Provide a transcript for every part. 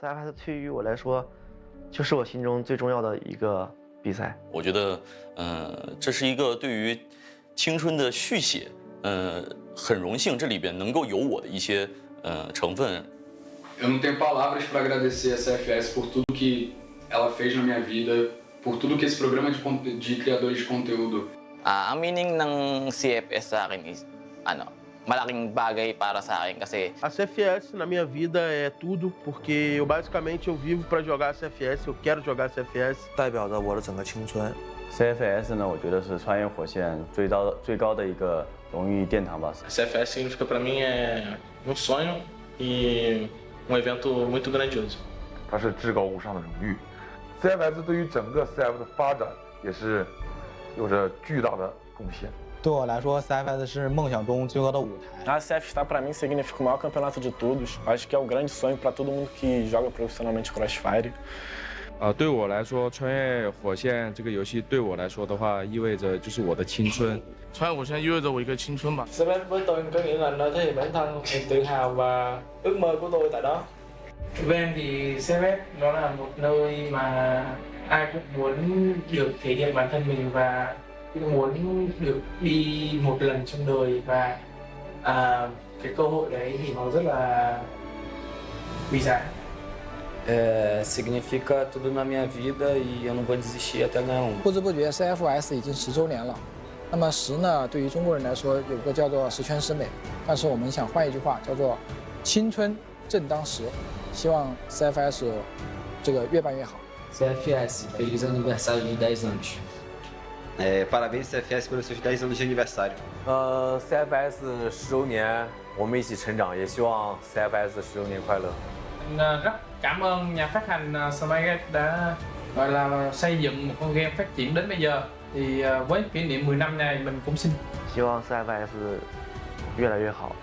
CFS 对于我来说，就是我心中最重要的一个比赛。我觉得，这是一个对于青春的续写，很荣幸这里边能够有我的一些成分。Eu não tenho palavras para agradecer a CFS por tudo que ela fez na minha vida, por tudo que esse programa de criadores de conteúdo. Ang meaning ng CFS sa akin is, malaking bagay para sa akin kasi a CFS na minha vida é tudo, porque eu vivo para jogar a CFS, eu quero jogar a CFS. 代表着我的整个青春。CFS 呢，我觉得是穿越火线最高的一个荣誉殿堂吧。CFS significa para mim sonho e evento muito grandioso。它是至高无上的荣誉。CFS 对于整个 CF 的发展也是有着巨大的贡献。对我来说 ，CFS 是梦想中最高的舞台。A CFS para mim significa o maior campeonato de todos. Acho que é o grande sonho para todo mundo que joga profissionalmente Crossfire。对我来说，穿越火线这个游戏对我来说的话，意味着就是我的青春。穿越火线意味着我一个青春吧。CFS với tôi có nghĩa là nơi thể hiện bản thân, niềm tự hào và ước mơ của tôi tại đó. Với em thì CFS nó là một nơi mà ai cũng muốn được thể hiện bản thân mình và muốn được đi một lần trong đời và cái cơ hội đấy thì nó rất là quý giá. Significa tudo na minha vida e eu não vou desistir até ganhar um。不知不觉 CFS 已经10周年了。那么10呢，对于中国人来说有个叫做十全十美，但是我们想换一句话，叫做青春正当时。希望 CFS 这个越办越好。CFS, feliz aniversário de 10 anos。Parabéns CFS pelos seus 10 anos de aniversário。CFS 10周年，我们一起成长，也希望 CFS 10周年快乐。Rất cảm ơn nhà phát hành Smile đã gọi là xây dựng một con game phát triển đến bây giờ. Thì với kỷ niệm 10 năm này mình cũng xin 希望 CFS 越来越好，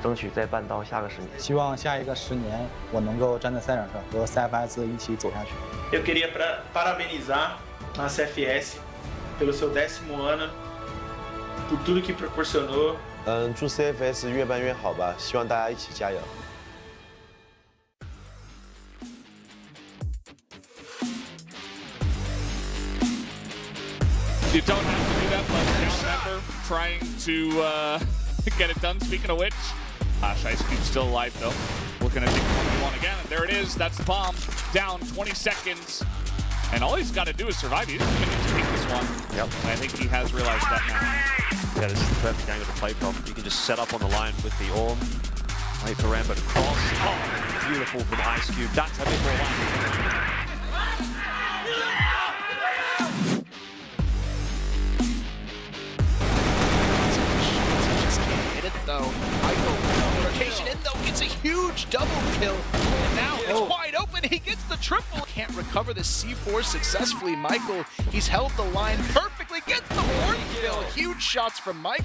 争取再办到下个10年。希望下一个10年，我能够站在赛场上和 CFS 一起走下去。Eu queria parabenizar a CFS pelo seu 10º ano, por tudo que proporcionou。祝 CFS 越办越好吧，希望大家一起加油。You don't have to do that, but down member trying to get it done. Speaking of which, Ice Cube's still alive though. Looking at the 1 again, and there it is. That's the bomb. Down 20 seconds. And all he's got to do is survive. He doesn't even need to take this one. Yep. And I think he has realized that now. Yeah, this is the perfect angle to play from. You can just set up on the line with the Orm. Wait for Rambo to cross. Oh, beautiful from Ice Cube. That's a bit more likely. Though Michael, rotation in though, gets a huge double kill, and now it's wide open. He gets the triple. Can't recover the C4 successfully. Michael, he's held the line perfectly. Gets the horn kill. Huge shots from Michael.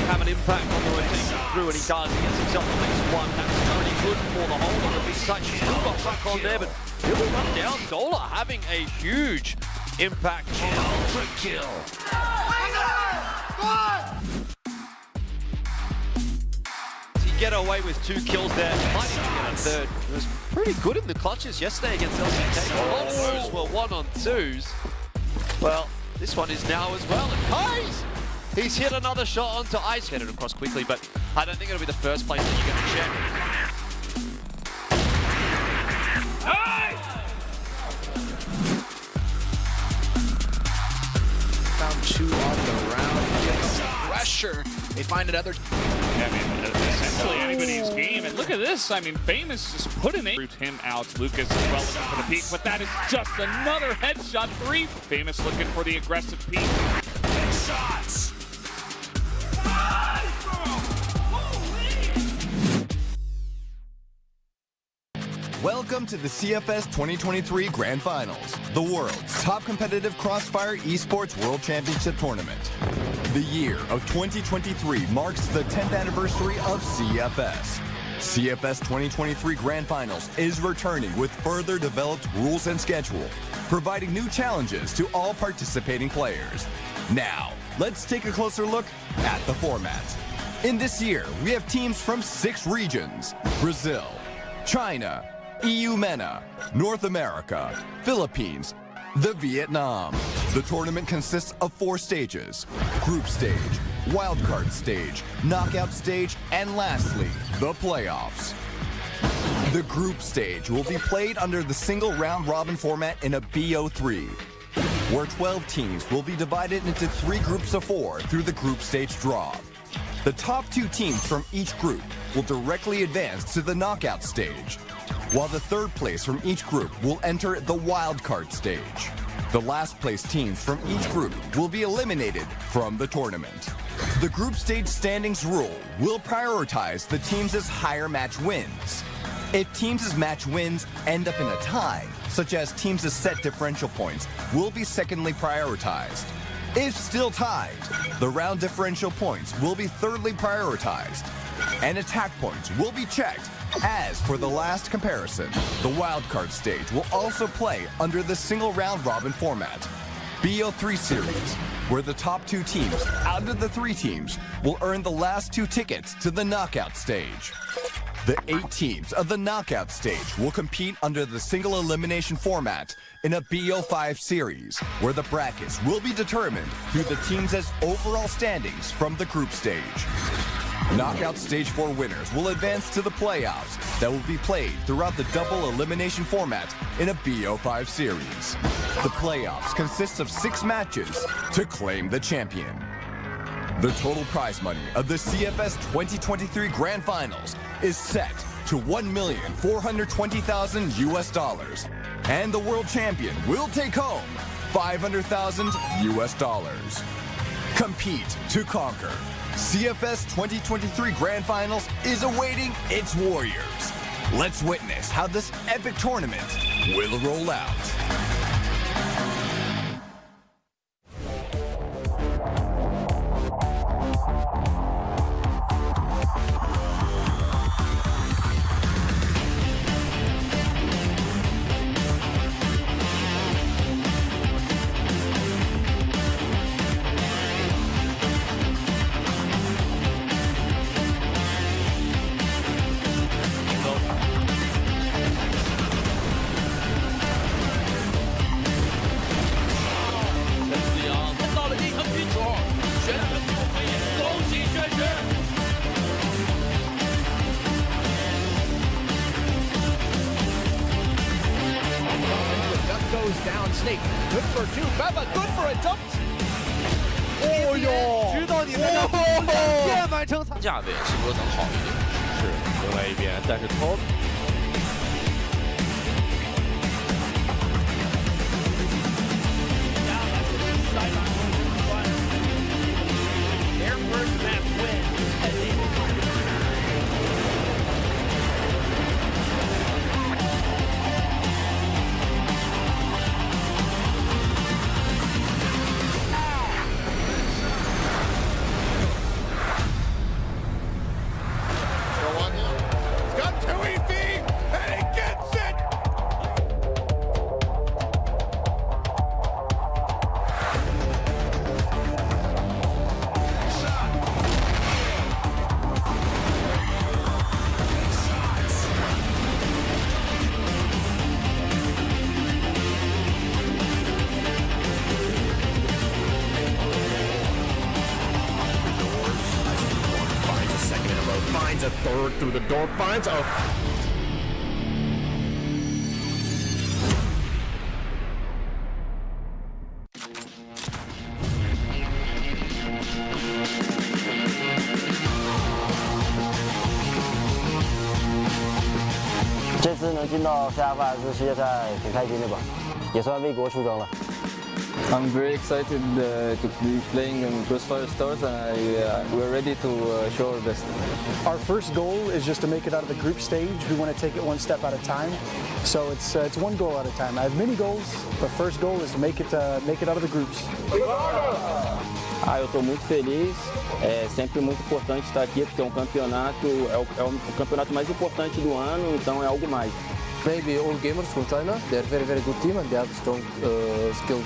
Have an impact on the rotation through, and he does. He gets himself the next one. That's pretty good for the whole of the B-side. Still got back on there, but he'll be run down. Dola having a huge impact. Trick kill. To get away with 2 kills there, might even get a third. It was pretty good in the clutches yesterday against LCK. All those were 1-on-2s. Well, this one is now as well. And Kais! He's hit another shot onto Ice. Get it across quickly, but I don't think it'll be the first place that you're going to check. Found 2 on the round. Gets pressure. They find another. Yeah, I mean, essentially anybody's game. And look at this. I mean, Famous just put him out. Lucas as well looking for the peak, but that is just another headshot. 3. Famous looking for the aggressive peak. Shots. Welcome to the CFS 2023 Grand Finals, the world's top competitive Crossfire Esports World Championship Tournament. The year of 2023 marks the 10th anniversary of CFS. CFS 2023 Grand Finals is returning with further developed rules and schedule, providing new challenges to all participating players. Now, let's take a closer look at the format. In this year, we have teams from 6 regions: Brazil, China, EU MENA, North America, Philippines, the Vietnam. The tournament consists of 4 stages: group stage, wildcard stage, knockout stage, and lastly, the playoffs. The group stage will be played under the single round-robin format in a BO3, where 12 teams will be divided into 3 groups of 4 through the group stage draw. The top 2 teams from each group will directly advance to the knockout stage, while the third place from each group will enter the wildcard stage. The last place teams from each group will be eliminated from the tournament. The group stage standings rule will prioritize the teams' higher match wins. If teams' match wins end up in a tie, such as teams' set differential points, will be secondly prioritized. If still tied, the round differential points will be thirdly prioritized, and attack points will be checked. As for the last comparison, the wildcard stage will also play under the single round-robin format, BO3 series, where the top 2 teams out of the 3 teams will earn the last 2 tickets to the knockout stage. The 8 teams of the knockout stage will compete under the single elimination format in a BO5 series, where the brackets will be determined through the teams' overall standings from the group stage. Knockout Stage 4 winners will advance to the playoffs that will be played throughout the double elimination format in a BO5 series. The playoffs consist of 6 matches to claim the champion. The total prize money of the CFS 2023 Grand Finals is set to $1,420,000 US, and the world champion will take home $500,000 US. Compete to conquer. CFS 2023 Grand Finals is awaiting its warriors. Let's witness how this epic tournament will roll out. Down Snake, good for 2, Baba, good for a jump. 哦哟，知道你在这2键完成价位是不是能好一点？是，另外一边，但是 Top。Finds a third through the door, finds a... 这次能进到 CFS 世界赛挺开心的吧，也算为国出征了。I'm very excited to be playing in Crossfire Stars, and we're ready to show our best. Our first goal is just to make it out of the group stage. We want to take it one step at a time, so it's one goal at a time. I have many goals, but first goal is to make it out of the groups. Eu estou muito feliz. É sempre muito importante estar aqui porque é um campeonato, é o campeonato mais importante do ano, então é algo mais. Maybe all gamers from China, they're very good team and they have strong skills.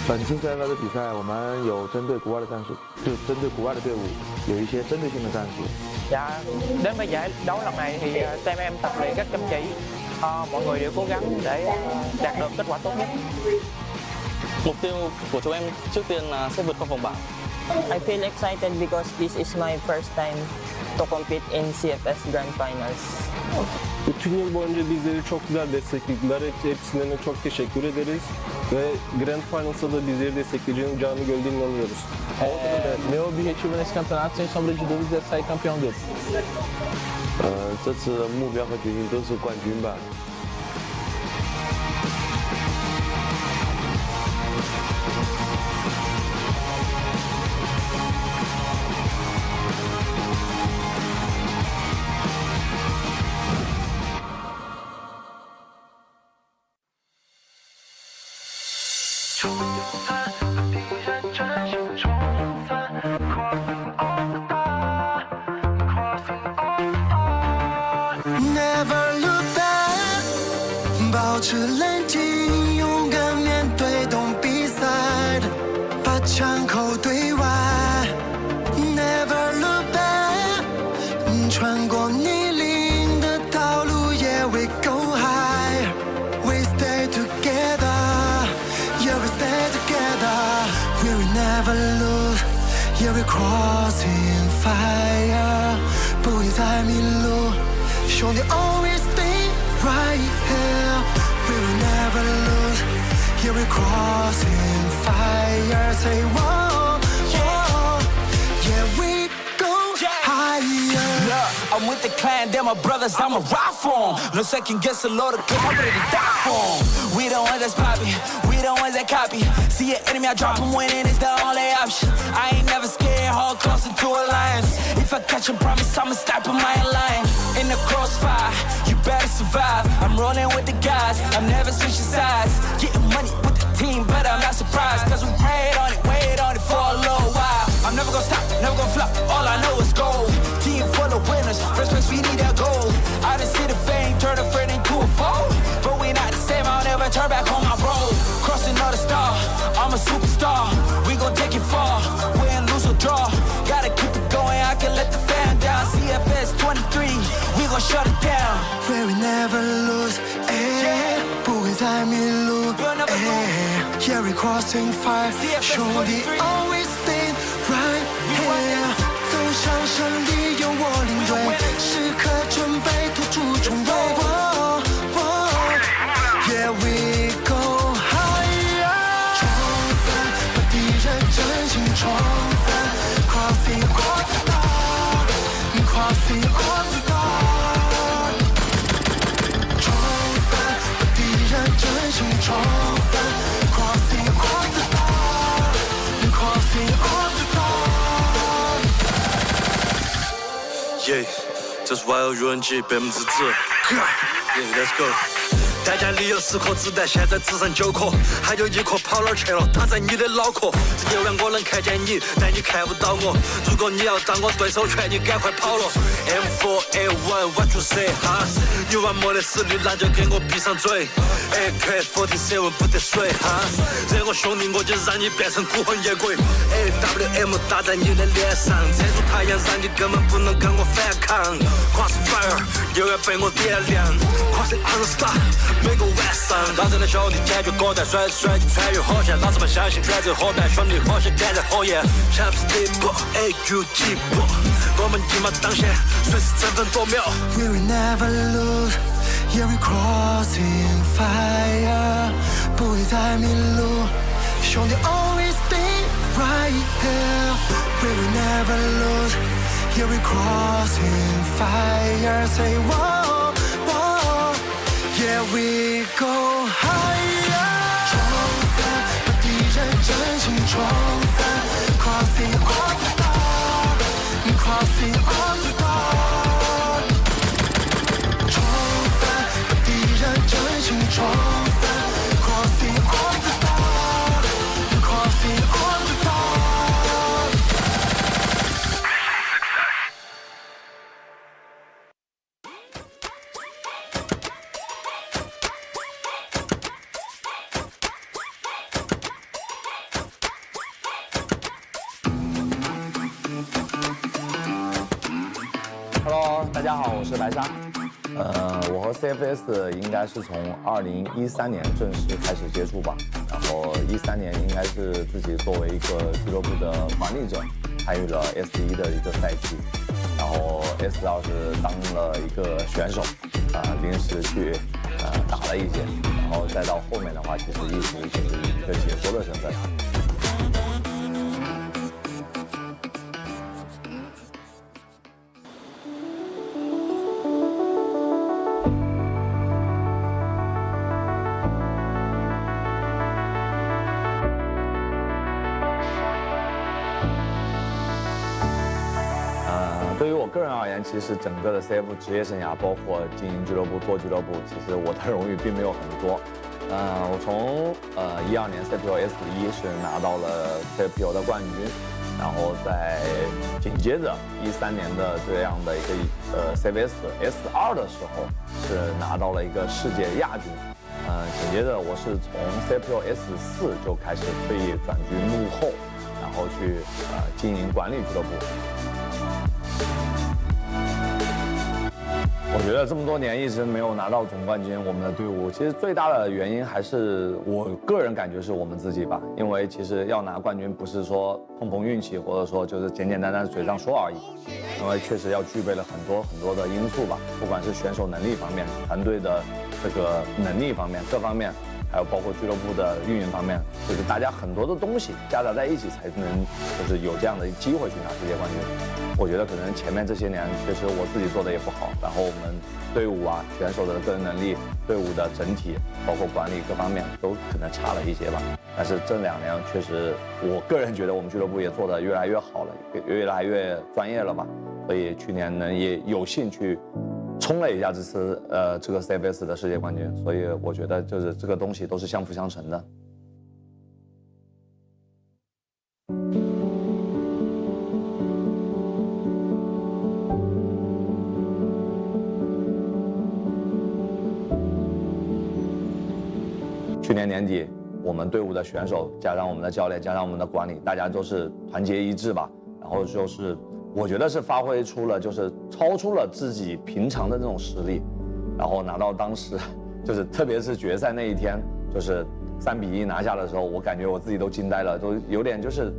本次 CFS 的比賽，我們有針對國外的戰術，就針對國外的隊伍有一些針對性的戰術。Dạ, đến với giải đấu lần này thì team em tập luyện rất chăm chỉ, mọi người đều cố gắng để đạt được kết quả tốt nhất. Mục tiêu của chúng em trước tiên là sẽ vượt qua vòng bảng. I feel excited because this is my first time to compete in CFS Grand Finals. Bütün yıl boyunca bizleri çok güzel desteklediler. Hepsine çok teşekkür ederiz. Ve Grand Finals'ta da bizleri destekleyeceğini canı gölde inanıyoruz. Meu objetivo nesse campeonato, sem sombra de dúvidas, é sair campeão dele. 这次的目标和决心都是冠军吧。Never look back， 保持冷静，勇敢面对，Don't be sad， 把枪口对外。Never look back， 穿过泥泞的道路，Yeah we go high， We stay together， Yeah we stay together，We will never lose，Yeah we crossing fire， 不会再迷路。兄弟 always stay right here， we will never lose， yeah we crossing fire， say whoa, whoa, yeah we go higher. Look, I'm with the clan, they're my brothers, I'ma ride for 'em. No second guess, a load of clip, I'm ready to die for 'em. We the ones that's poppy, we the ones that copy. See an enemy, I drop 'em, winning is the only option. I ain't never scared, hold closer to a lion. If I catch 'em, promise I'ma stop 'em, I ain't lying. In the crossfire, you better survive. I'm rolling with the guys, I'm never switching sides. Getting money with the team, but I'm not surprised. Cause we wait on it for a little while. I'm never gonna stop, never gonna flop, all I know is gold. Team full of winners, first place we need that gold. I done see the fame, turn a friend into a foe. But we not the same, I'll never turn back on my road. Crossing all the star, I'm a superstar. We gon' take it far, win, lose or draw. Gotta keep it going, I can let the fan down. CFS 23, we gon' shut it down. Where we never lose, eh, 不会再迷路，eh, yeah we crossing fire， 兄弟 always stay right here， 走向胜利由我领队，时刻准备突出重围。Yeah we go higher， 冲散，把敌人真心冲散 ，crossing all the star，crossing all the star， 冲散，把敌人真心冲散 ，crossing all the star，crossing all the star。 Yeah， 这是 YO 语文集100%。Yeah let's go。 代价里有10颗子弹，现在只剩9颗，还有1颗跑哪儿去了？躺在你的脑壳。这9辆我能看见你，但你看不到我。如果你要当我对手，劝你赶快跑了。M4A1 what you say 哈？你玩没得实力，那就给我闭上嘴。AK47 不得水哈？惹我兄弟，我就让你变成孤魂野鬼。AWM 打在你的脸上，遮住太阳，让你根本不能跟我反抗。Crossfire 又要被我点亮。Crossing on the star。 每个晚上，老子的兄弟解决果断，甩就穿越火线，老子们相信全是火弹，兄弟火线点燃火焰，像是地步 AUG 步，我们一马当先，随时争分夺秒。We will never lose, yeah we crossing fire， 不会再迷路，兄弟 always stay right here。We will never lose, yeah we crossing fire。Say whoa, whoa, yeah we go higher。冲散，把敌人真心冲散 ，crossing all the star，crossing all the star。 冲散，把敌人真心冲散 ，crossing all the star，crossing all the star。 Let's 大家好，我是白沙。我和 CFS 应该是从2013年正式开始接触吧，然后13年应该是自己作为一个俱乐部的管理者，参与了 S1的一个赛季，然后 S2是当了一个选手，临时去打了一些，然后再到后面的话，其实一直就是一个解说的身份。对于我个人而言，其实整个的 CF 职业生涯，包括经营俱乐部、做俱乐部，其实我的荣誉并没有很多。我从12年 CPL S1是拿到了 CPL 的冠军，然后在紧接着13年的这样的一个CFS S2的时候是拿到了一个世界亚军。紧接着我是从 CPL S4就开始退役转居幕后，然后去经营管理俱乐部。我觉得这么多年一直没有拿到总冠军，我们的队伍其实最大的原因还是我个人感觉是我们自己吧，因为其实要拿冠军不是说碰碰运气，或者说就是简简单单嘴上说而已，因为确实要具备了很多的因素吧，不管是选手能力方面、团队的这个能力方面、各方面，还有包括俱乐部的运营方面，就是大家很多的东西夹杂在一起，才能就是有这样的机会去拿世界冠军。我觉得可能前面这些年确实我自己做的也不好，然后我们队伍啊、选手的个人能力、队伍的整体，包括管理各方面都可能差了一些吧。但是这2年确实，我个人觉得我们俱乐部也做得越来越好了，越来越专业了吧。所以去年呢也有幸去冲了一下这次这个 CFS 的世界冠军，所以我觉得就是这个东西都是相辅相成的。去年年底，我们队伍的选手加上我们的教练加上我们的管理，大家都是团结一致吧。然后就是我觉得是发挥出了，就是超出了自己平常的那种实力，然后拿到当时就是特别是决赛那一天，就是3比1拿下的时候，我感觉我自己都惊呆了，都有点就是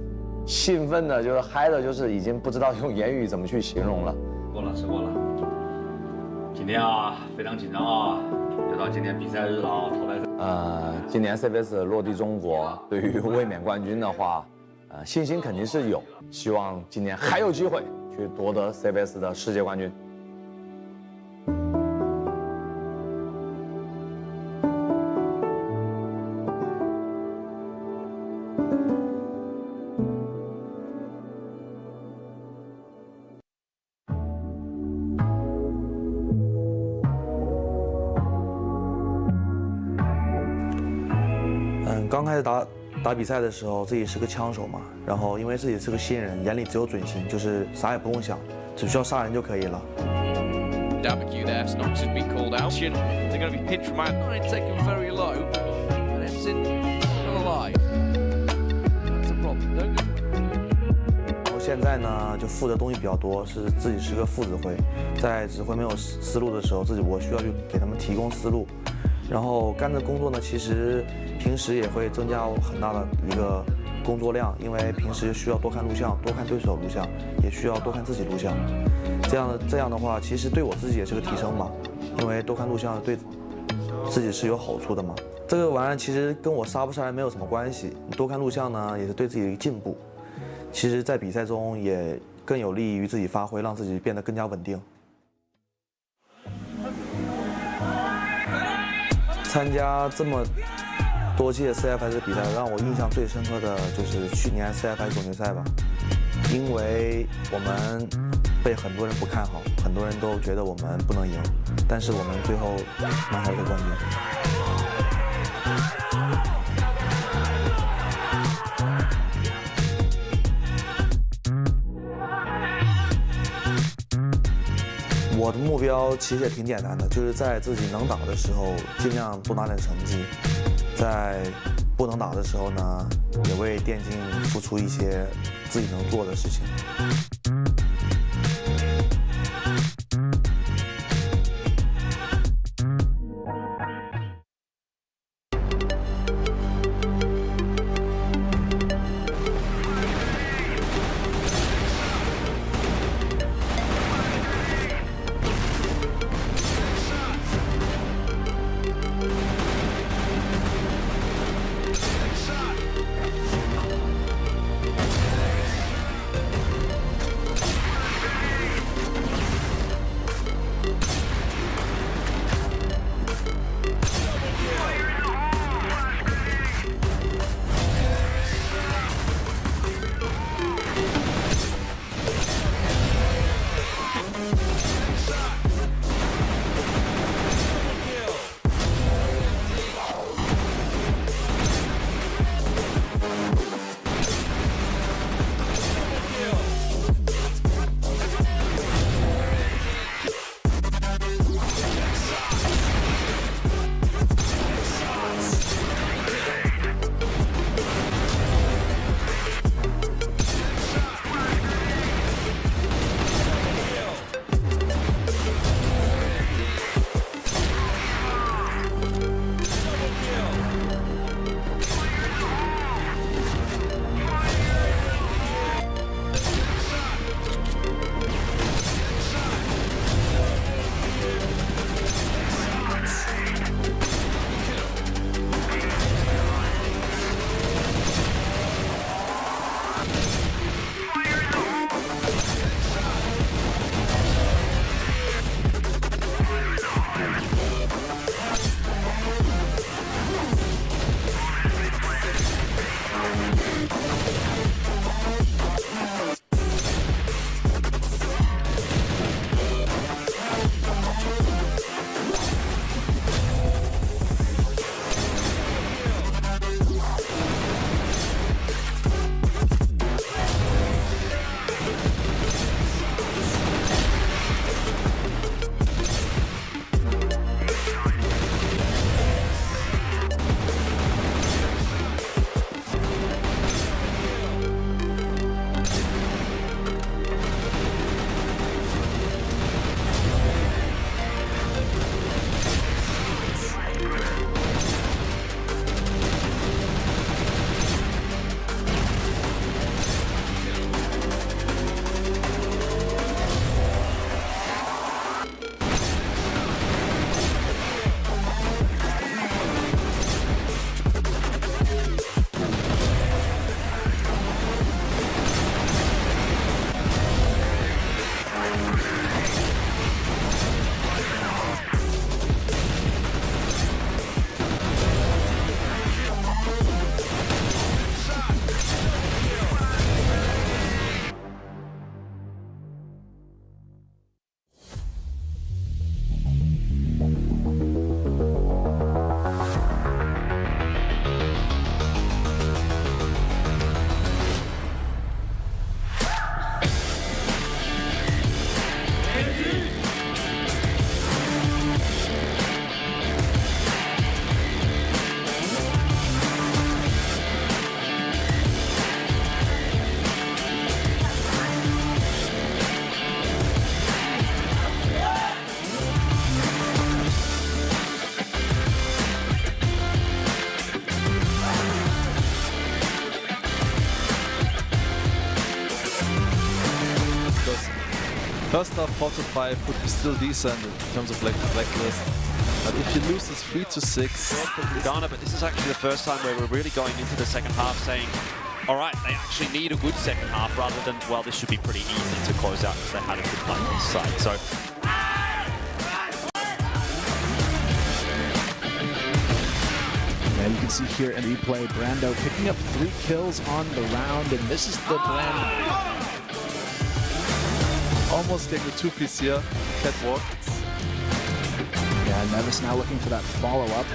兴奋的，就是嗨的，就是已经不知道用言语怎么去形容了。吃过了。今天啊，非常紧张啊，又到今天比赛日了啊，淘汰赛。今年 CFS 落地中国，对于卫冕冠军的话，信心肯定是有，希望今年还有机会去夺得 CFS 的世界冠军。刚开始打比赛的时候，自己是个枪手嘛，然后因为自己是个新人，眼里只有准心，就是啥也不用想，只需要杀人就可以了。WQ there, Snox has been called out. They're going to be pinched from outside, taken very low, and Emson still alive. That's a problem, don't you? 然后现在呢，就负责东西比较多，自己是个副指挥，在指挥没有思路的时候，我需要去给他们提供思路。然后干的工作呢，其实平时也会增加很大的一个工作量，因为平时需要多看录像，多看对手录像，也需要多看自己录像。这样的话，其实对我自己也是个提升嘛，因为多看录像对自己是有好处的嘛。这个玩意儿其实跟我杀不杀人没有什么关系，多看录像呢也是对自己的进步。其实，在比赛中也更有利于自己发挥，让自己变得更加稳定。参加这么多届 CFS 比赛，让我印象最深刻的就是去年 CFS 总决赛吧，因为我们被很多人不看好，很多人都觉得我们不能赢，但是我们最后拿下了冠军。我的目标其实也挺简单的，就是在自己能打的时候尽量多拿点成绩，在不能打的时候呢，也为电竞付出一些自己能做的事情。First half 4-5 would be still decent in terms of blacklist. But if you lose this 3-6... Ghana, but this is actually the first time where we're really going into the second half saying, all right, they actually need a good second half rather than, well, this should be pretty easy to close out because they had a good play on this side. So. And you can see here in replay, Brando picking up 3 kills on the round, and this is the Brando. Almost getting the 2-piece here, catwalk. Yeah, Nevis now looking for that follow-up.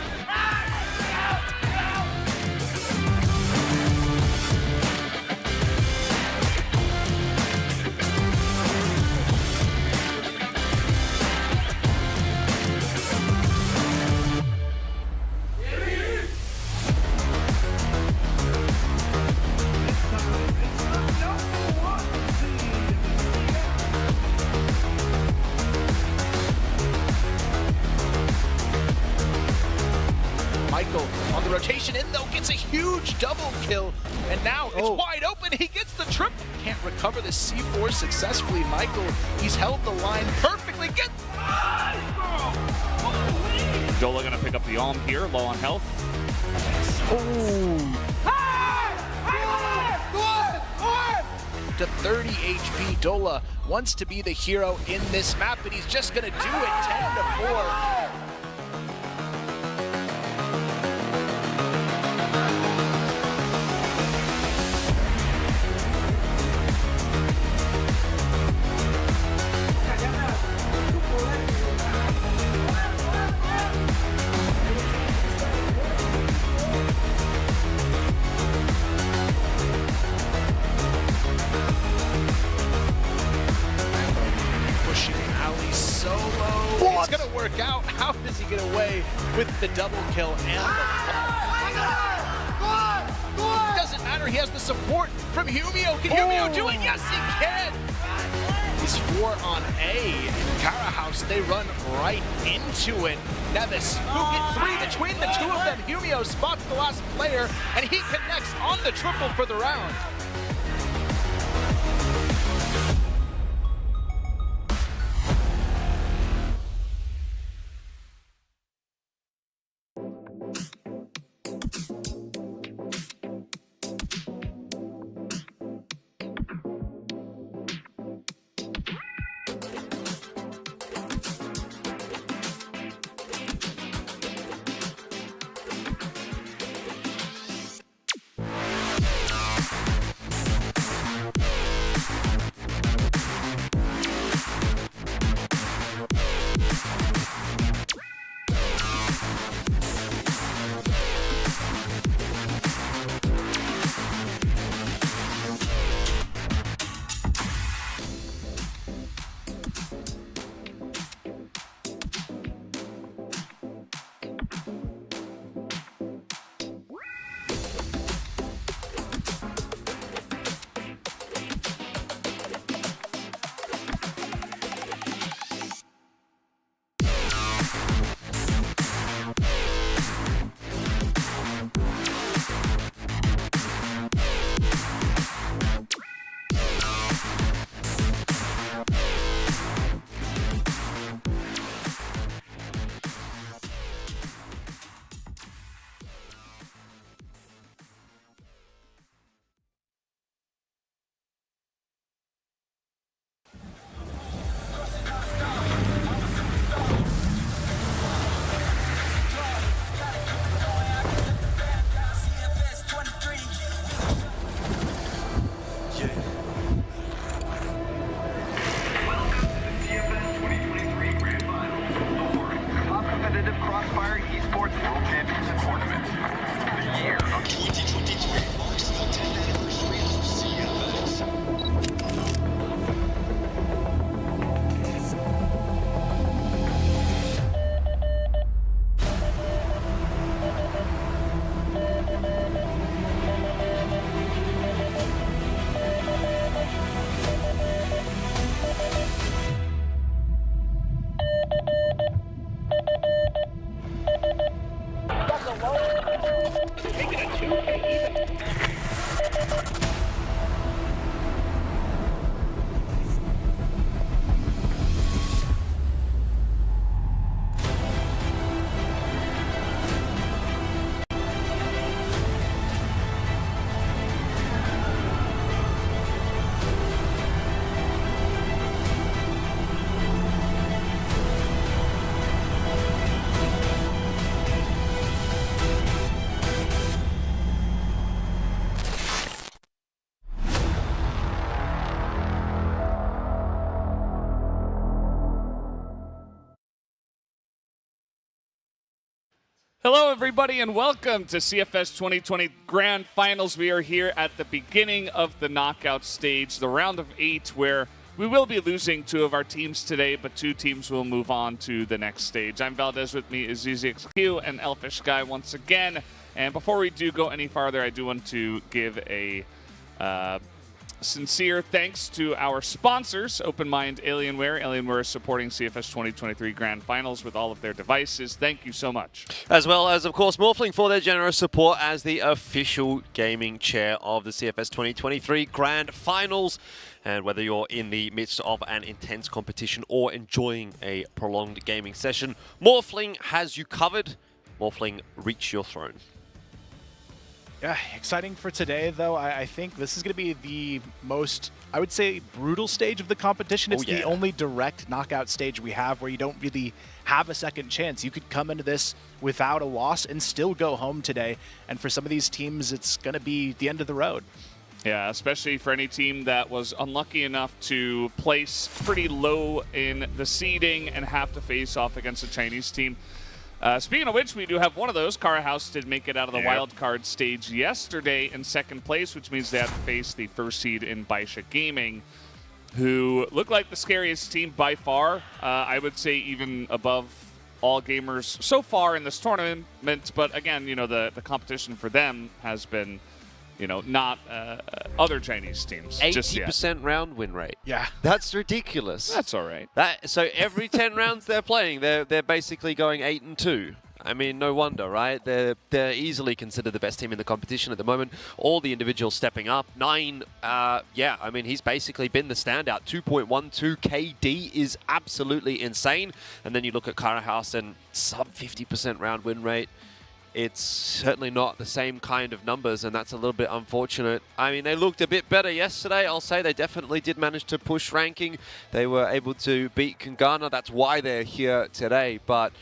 On the rotation in though, gets a huge double kill, and now it's wide open. He gets the triple. Can't recover the C4 successfully. Michael, he's held the line perfectly. Dola gonna pick up the arm here, low on health. To 30 HP, Dola wants to be the hero in this map, and he's just gonna do it 10-4. It's gonna work out. How does he get away with the double kill and the... Doesn't matter, he has the support from Humio. Can Humio do it? Yes, he can! He's 4 on A. Cara House, they run right into it. Nevis, who get 3 between the two of them. Humio spots the last player, and he connects on the triple for the round. Crossfire Esports World Championship Tournament. The year of 2023 marks the 10th anniversary of CFS. Hello, everybody, and welcome to CFS 2020 Grand Finals. We are here at the beginning of the knockout stage, the round of 8, where we will be losing 2 of our teams today, but 2 teams will move on to the next stage. I'm Valdez, with me is ZZXQ and Elfish Guy once again. And before we do go any farther, I do want to give a sincere thanks to our sponsors, Open Mind Alienware. Alienware is supporting CFS 2023 Grand Finals with all of their devices. Thank you so much. As well as, of course, Morphling for their generous support as the official gaming chair of the CFS 2023 Grand Finals. And whether you're in the midst of an intense competition or enjoying a prolonged gaming session, Morphling has you covered. Morphling, reach your throne. Yeah, exciting for today, though. I think this is going to be the most, I would say, brutal stage of the competition. It's the only direct knockout stage we have where you don't really have a second chance. You could come into this without a loss and still go home today. And for some of these teams, it's going to be the end of the road. Yeah, especially for any team that was unlucky enough to place pretty low in the seeding and have to face off against a Chinese team. Speaking of which, we do have one of those. Cara House did make it out of the wild card stage yesterday in second place, which means they have to face the first seed in Baisha Gaming, who look like the scariest team by far. I would say even above all gamers so far in this tournament. But again, you know, the competition for them has been, you know, not other Chinese teams. 80% round win rate. Yeah. That's ridiculous. That's all right. So every 10 rounds they're playing, they're basically going 8-2. I mean, no wonder, right? They're easily considered the best team in the competition at the moment. All the individuals stepping up. 9, yeah, I mean, he's basically been the standout. 2.12 KD is absolutely insane. And then you look at Cara House and sub 50% round win rate. It's certainly not the same kind of numbers, and that's a little bit unfortunate. I mean, they looked a bit better yesterday. I'll say they definitely did manage to push ranking. They were able to beat Kungana. That's why they're here today. But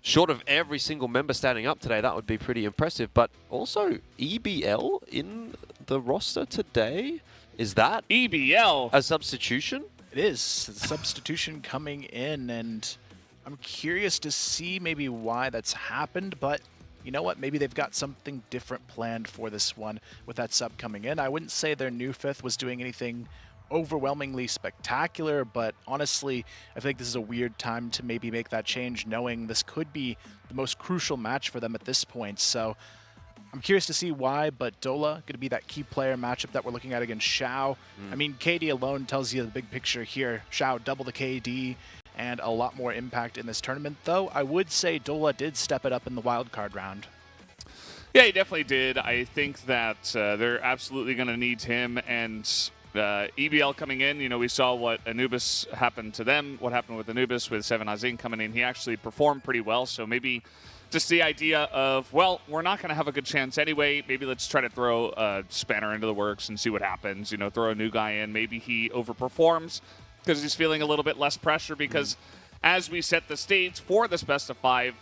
short of every single member standing up today, that would be pretty impressive. But also, EBL in the roster today? Is that EBL a substitution? It is. The substitution coming in, and I'm curious to see maybe why that's happened, but you know what? Maybe they've got something different planned for this one with that sub coming in. I wouldn't say their new fifth was doing anything overwhelmingly spectacular, but honestly, I think this is a weird time to maybe make that change, knowing this could be the most crucial match for them at this point. So I'm curious to see why, but Dola going to be that key player matchup that we're looking at against Xiao. I mean, KD alone tells you the big picture here. Xiao double the KD and a lot more impact in this tournament, though I would say Dola did step it up in the wildcard round. Yeah, he definitely did. I think that they're absolutely going to need him, and EBL coming in, you know, we saw what Anubis happened to them, what happened with Anubis with Seven Azing coming in. He actually performed pretty well, so maybe just the idea of, well, we're not going to have a good chance anyway. Maybe let's try to throw a spanner into the works and see what happens. You know, throw a new guy in. Maybe he overperforms because he's feeling a little bit less pressure, because as we set the stage for this best of 5,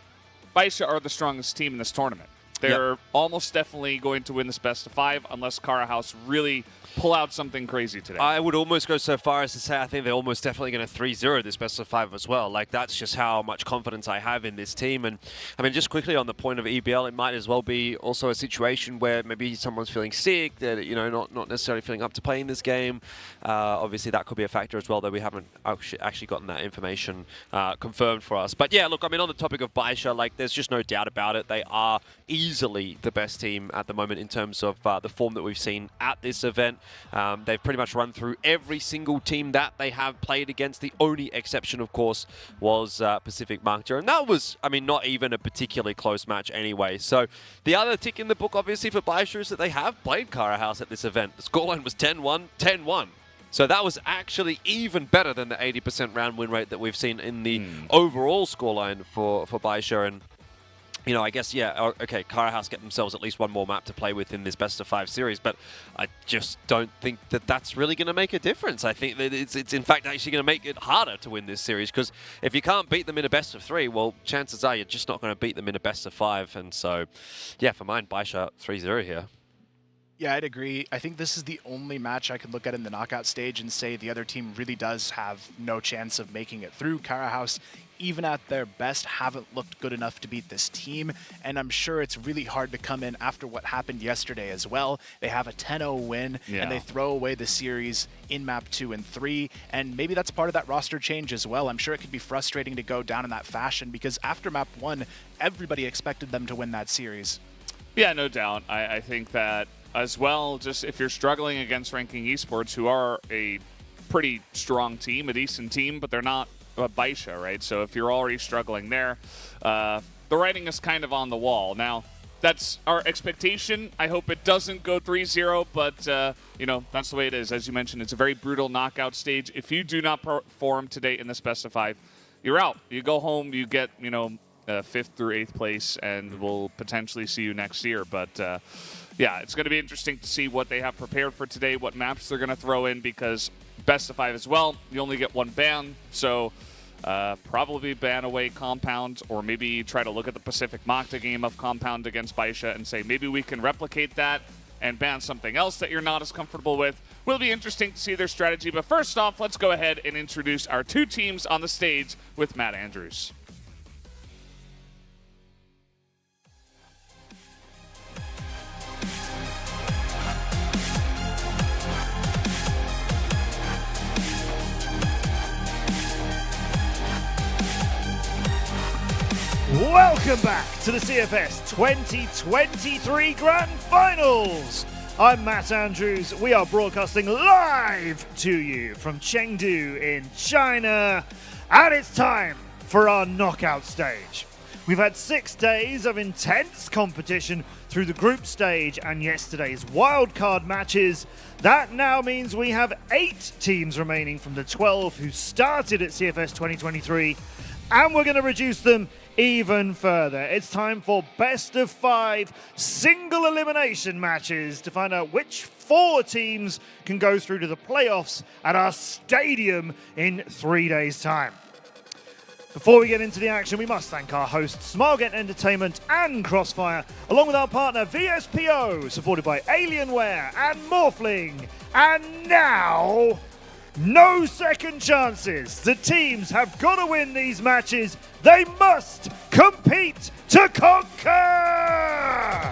Baisha are the strongest team in this tournament. They're almost definitely going to win this best of 5 unless Cara House really pull out something crazy today. I would almost go so far as to say I think they're almost definitely going to 3-0 this best of 5 as well. Like, that's just how much confidence I have in this team. And I mean, just quickly on the point of EBL, it might as well be also a situation where maybe someone's feeling sick, that, you know, not necessarily feeling up to playing this game. Obviously, that could be a factor as well, though we haven't actually gotten that information confirmed for us. But yeah, look, I mean, on the topic of Baisha, like, there's just no doubt about it. They are easily the best team at the moment in terms of the form that we've seen at this event. They've pretty much run through every single team that they have played against. The only exception, of course, was Pacific Macta, and that was, I mean, not even a particularly close match anyway. So the other tick in the book, obviously, for Baisha is that they have played Cara House at this event. The scoreline was 10-1, 10-1. So that was actually even better than the 80% round win rate that we've seen in the overall scoreline for Baisha. And you know, I guess, yeah, okay, Cara House get themselves at least one more map to play with in this best of 5 series, but I just don't think that that's really going to make a difference. I think that it's in fact actually going to make it harder to win this series, because if you can't beat them in a best of 3, well, chances are you're just not going to beat them in a best of 5. And so, yeah, for mine, Baisha 3-0 here. Yeah, I'd agree. I think this is the only match I could look at in the knockout stage and say the other team really does have no chance of making it through. Cara House, even at their best, haven't looked good enough to beat this team, and I'm sure it's really hard to come in after what happened yesterday as well. They have a 10-0 win, and they throw away the series in map 2 and 3, and maybe that's part of that roster change as well. I'm sure it could be frustrating to go down in that fashion because after map 1, everybody expected them to win that series. Yeah, no doubt. I think that as well, just if you're struggling against Ranking Esports, who are a pretty strong team, a decent team, but they're not Baisha, right? So if you're already struggling there, the writing is kind of on the wall. Now, that's our expectation. I hope it doesn't go 3-0, but, you know, that's the way it is. As you mentioned, it's a very brutal knockout stage. If you do not perform today in this best of 5, you're out. You go home, you get, you know, 5th through 8th place, and we'll potentially see you next year. But, yeah, it's going to be interesting to see what they have prepared for today, what maps they're going to throw in, because best of 5 as well, you only get 1 ban, so probably ban away Compound, or maybe try to look at the Pacific Macta game of Compound against Baisha and say maybe we can replicate that and ban something else that you're not as comfortable with. Will be interesting to see their strategy, but first off, let's go ahead and introduce our 2 teams on the stage with Matt Andrews. Welcome back to the CFS 2023 Grand Finals. I'm Matt Andrews. We are broadcasting live to you from Chengdu in China, and it's time for our knockout stage. We've had 6 days of intense competition through the group stage and yesterday's wildcard matches. That now means we have 8 teams remaining from the 12 who started at CFS 2023, and we're going to reduce them even further. It's time for best of 5 single elimination matches to find out which 4 teams can go through to the playoffs at our stadium in 3 days' time. Before we get into the action, we must thank our hosts, Smilegate Entertainment and Crossfire, along with our partner VSPO, supported by Alienware and Morphling. And now, no second chances. The teams have got to win these matches. They must compete to conquer!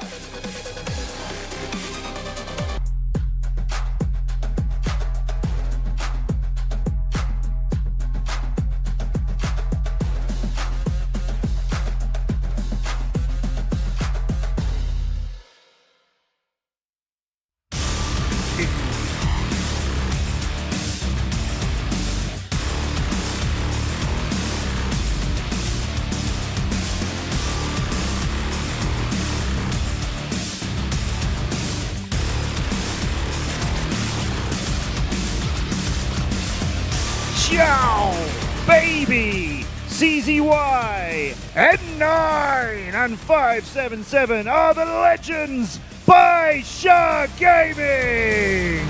Ciao, baby! CZY, N9 and 577 are the legends Baisha Gaming!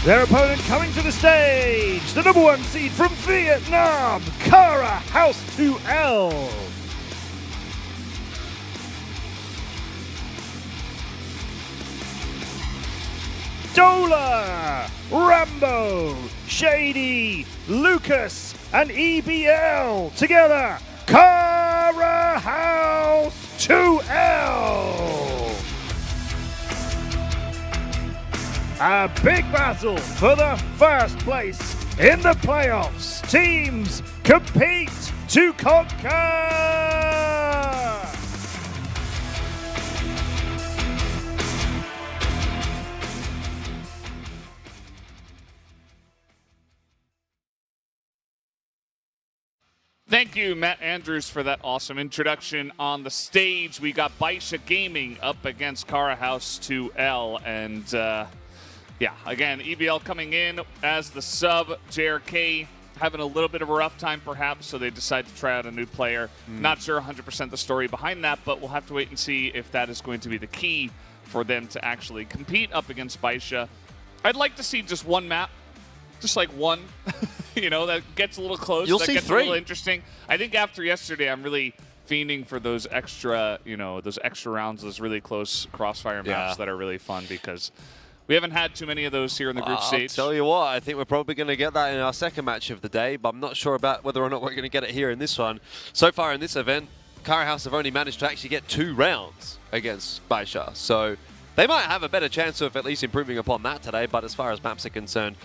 Their opponent coming to the stage, the number 1 seed from Vietnam, Cara House 2L. Dola, Rambo, Shady, Lucas, and EBL together, Cara House 2L. A big battle for the first place in the playoffs. Teams compete to conquer! Thank you, Matt Andrews, for that awesome introduction. On the stage, we got Baisha Gaming up against Cara House 2L, and yeah, again, EBL coming in as the sub. JRK having a little bit of a rough time perhaps, so they decide to try out a new player. Not sure 100% the story behind that, but we'll have to wait and see if that is going to be the key for them to actually compete up against Baisha. I'd like to see just one map, just like one, that gets a little close. You'll that see gets 3. a little interesting. I think after yesterday, I'm really fiending for those extra, those extra rounds, those really close crossfire maps that are really fun, because we haven't had too many of those here in the group stage. I'll tell you what, I think we're probably going to get that in our second match of the day, but I'm not sure about whether or not we're going to get it here in this one. So far in this event, Cara House have only managed to actually get 2 rounds against Baisha, so they might have a better chance of at least improving upon that today, but as far as maps are concerned,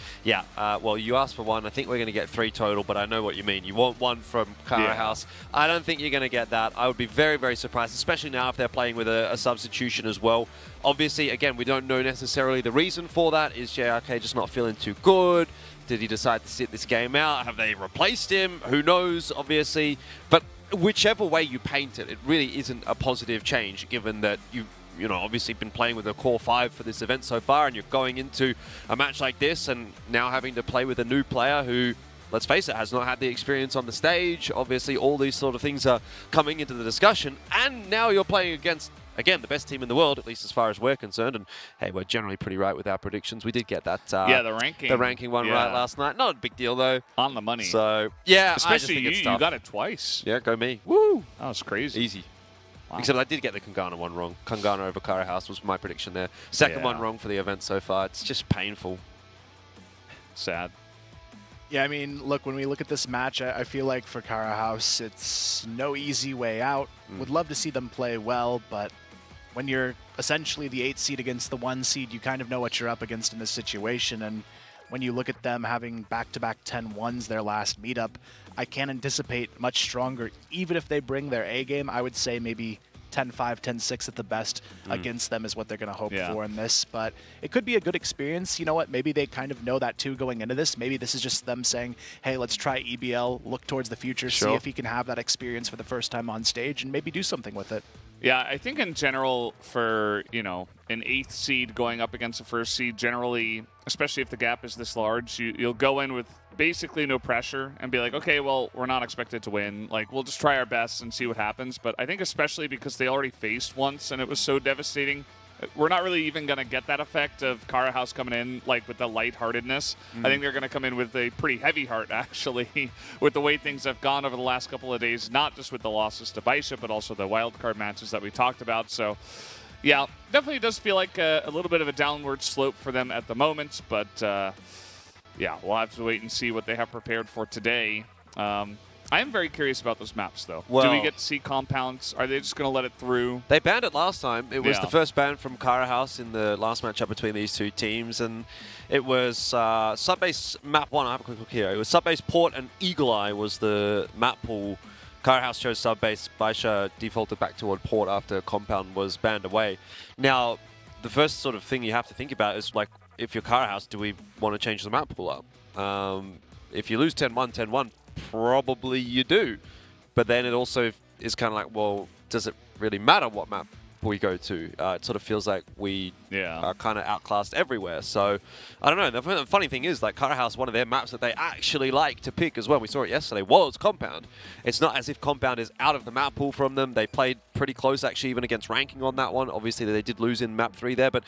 well, you asked for 1. I think we're going to get 3 total, but I know what you mean. You want 1 from Cara House. I don't think you're going to get that. I would be very, very surprised, especially now if they're playing with a substitution as well. Obviously, again, we don't know necessarily the reason for that. Is JRK just not feeling too good? Did he decide to sit this game out? Have they replaced him? Who knows, obviously. But whichever way you paint it, it really isn't a positive change, given that you've obviously been playing with a core 5 for this event so far, and you're going into a match like this and now having to play with a new player who, let's face it, has not had the experience on the stage. Obviously, all these sort of things are coming into the discussion, and now you're playing against, again, the best team in the world, at least as far as we're concerned. And hey, we're generally pretty right with our predictions. We did get that the ranking one right last night. Not a big deal, though. On the money. So, yeah, especially you got it twice. Yeah, go me. Woo! That was crazy. Easy. Wow. Except I did get the Kungana one wrong. Kungana over Cara House was my prediction there. Second one wrong for the event so far. It's just painful. Sad. Yeah, I mean, look, when we look at this match, I feel like for Cara House, it's no easy way out. Would love to see them play well, but when you're essentially the 8 seed against the 1 seed, you kind of know what you're up against in this situation. And when you look at them having back-to-back 10-1s their last meetup, I can't anticipate much stronger. Even if they bring their A game, I would say maybe 10-5, 10-6 at the best against them is what they're going to hope for in this. But it could be a good experience. You know what? Maybe they kind of know that too going into this. Maybe this is just them saying, hey, let's try EBL, look towards the future, see if he can have that experience for the first time on stage and maybe do something with it. Yeah, I think in general for, an 8th seed going up against a 1st seed, generally, especially if the gap is this large, you'll go in with basically no pressure and be like, okay, well, we're not expected to win. Like, we'll just try our best and see what happens. But I think especially because they already faced once and it was so devastating, we're not really even going to get that effect of Cara House coming in like with the lightheartedness. I think they're going to come in with a pretty heavy heart, actually, with the way things have gone over the last couple of days, not just with the losses to Baisha, but also the wildcard matches that we talked about. So, yeah, definitely does feel like a little bit of a downward slope for them at the moment. But, yeah, we'll have to wait and see what they have prepared for today. I am very curious about those maps, though. Well, do we get to see compounds? Are they just going to let it through? They banned it last time. It was the first ban from Cara House in the last matchup between these two teams, and it was Subbase map 1. I have a quick look here. It was Subbase Port and Eagle Eye was the map pool. Cara House chose Subbase. Baisha defaulted back toward Port after Compound was banned away. Now, the first sort of thing you have to think about is, like, if you're Cara House, do we want to change the map pool up? If you lose 10-1, 10-1, probably you do. But then it also is kind of like, well, does it really matter what map we go to? It sort of feels like we are kind of outclassed everywhere. So, I don't know. The funny thing is, like, Cara House, one of their maps that they actually like to pick as well, we saw it yesterday, was Compound. It's not as if Compound is out of the map pool from them. They played pretty close, actually, even against ranking on that one. Obviously, they did lose in map 3 there, but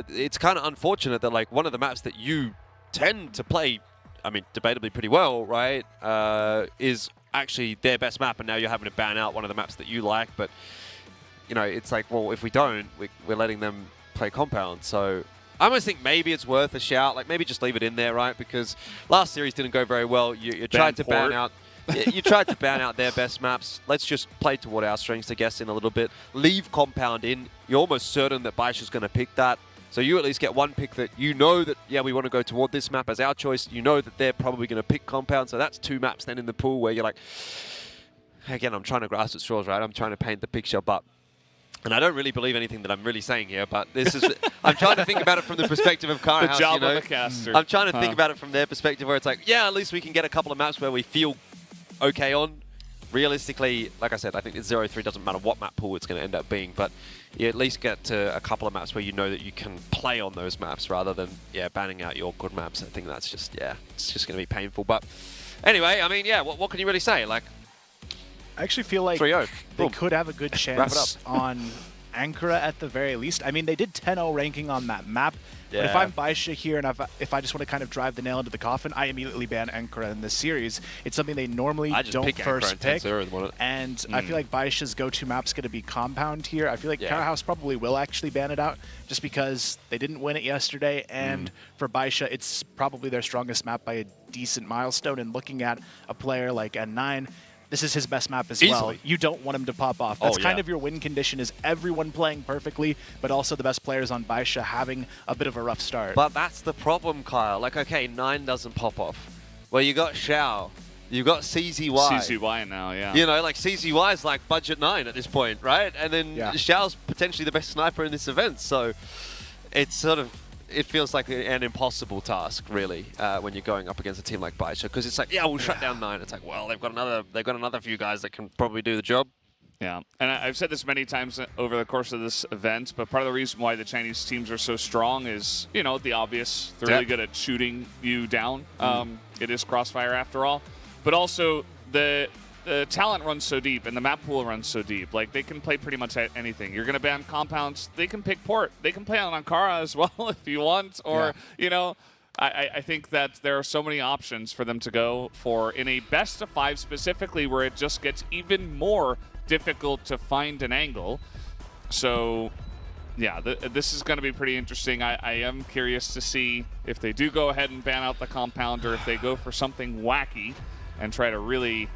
it's kind of unfortunate that, like, one of the maps that you tend to play, I mean, debatably pretty well, right, is actually their best map, and now you're having to ban out one of the maps that you like. But, you know, it's like, well, if we don't, we're letting them play Compound. So I almost think maybe it's worth a shout. Like, maybe just leave it in there, right? Because last series didn't go very well. You tried to ban out... you tried to ban out their best maps. Let's just play toward our strengths, I guess, in a little bit. Leave Compound in. You're almost certain that Baisha's going to pick that. So you at least get one pick that you know that, yeah, we want to go toward this map as our choice. You know that they're probably going to pick Compound. So that's 2 maps then in the pool where you're like, again, I'm trying to grasp at straws, right? I'm trying to paint the picture, but... And I don't really believe anything that I'm really saying here, but this is... I'm trying to think about it from the perspective of Cara House, job of a caster. I'm trying to think about it from their perspective where it's like, yeah, at least we can get a couple of maps where we feel okay on. Realistically, like I said, I think it's 0-3 doesn't matter what map pool it's going to end up being, but you at least get to a couple of maps where you know that you can play on those maps rather than, banning out your good maps. I think that's just, it's just going to be painful. But anyway, I mean, what can you really say? Like, I actually feel like 3-0. they could have a good chance on Ankara at the very least. I mean, they did 10-0 ranking on that map. But if I'm Baisha here and if I just want to kind of drive the nail into the coffin, I immediately ban Ankara in this series. It's something they normally don't first pick. And I feel like Baisha's go-to map's going to be Compound here. I feel like Karahouse probably will actually ban it out just because they didn't win it yesterday. And for Baisha, it's probably their strongest map by a decent milestone. And looking at a player like N9, this is his best map as well. You don't want him to pop off. That's kind of your win condition, is everyone playing perfectly, but also the best players on Baisha having a bit of a rough start. But that's the problem, Kyle. Like, okay, 9 doesn't pop off. Well, you got Xiao. You've got CZY. CZY now, yeah. You know, like, CZY is like budget 9 at this point, right? And then Xiao's potentially the best sniper in this event. So it's sort of... It feels like an impossible task, really, when you're going up against a team like Baisha, because it's like, we'll shut down 9. It's like, well, they've got another few guys that can probably do the job. Yeah, and I've said this many times over the course of this event, but part of the reason why the Chinese teams are so strong is, you know, the obvious. They're really good at shooting you down. It is Crossfire after all, but also the talent runs so deep and the map pool runs so deep. Like, they can play pretty much anything. You're going to ban Compounds. They can pick Port. They can play on Ankara as well if you want. Or, you know, I think that there are so many options for them to go for in a best of 5 specifically, where it just gets even more difficult to find an angle. So, yeah, this is going to be pretty interesting. I am curious to see if they do go ahead and ban out the Compound, or if they go for something wacky and try to really...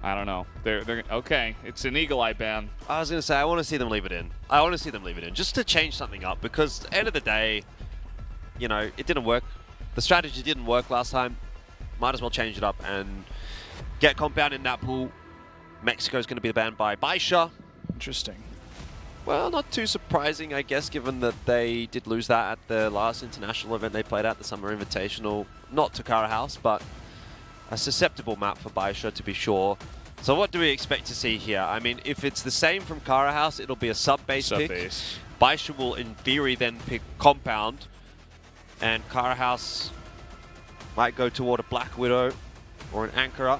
I don't know. They're okay. It's an Eagle Eye ban. I was going to say, I want to see them leave it in. I want to see them leave it in just to change something up, because at the end of the day, you know, it didn't work. The strategy didn't work last time. Might as well change it up and get Compound in that pool. Mexico's going to be banned by Baisha. Interesting. Well, not too surprising, I guess, given that they did lose that at the last international event they played at, the Summer Invitational. Not to Karahouse, but a susceptible map for Baisha, to be sure. So what do we expect to see here? I mean, if it's the same from Karahouse, it'll be a sub-base pick. Baisha will, in theory, then pick Compound. And Karahouse might go toward a Black Widow or an Ankara.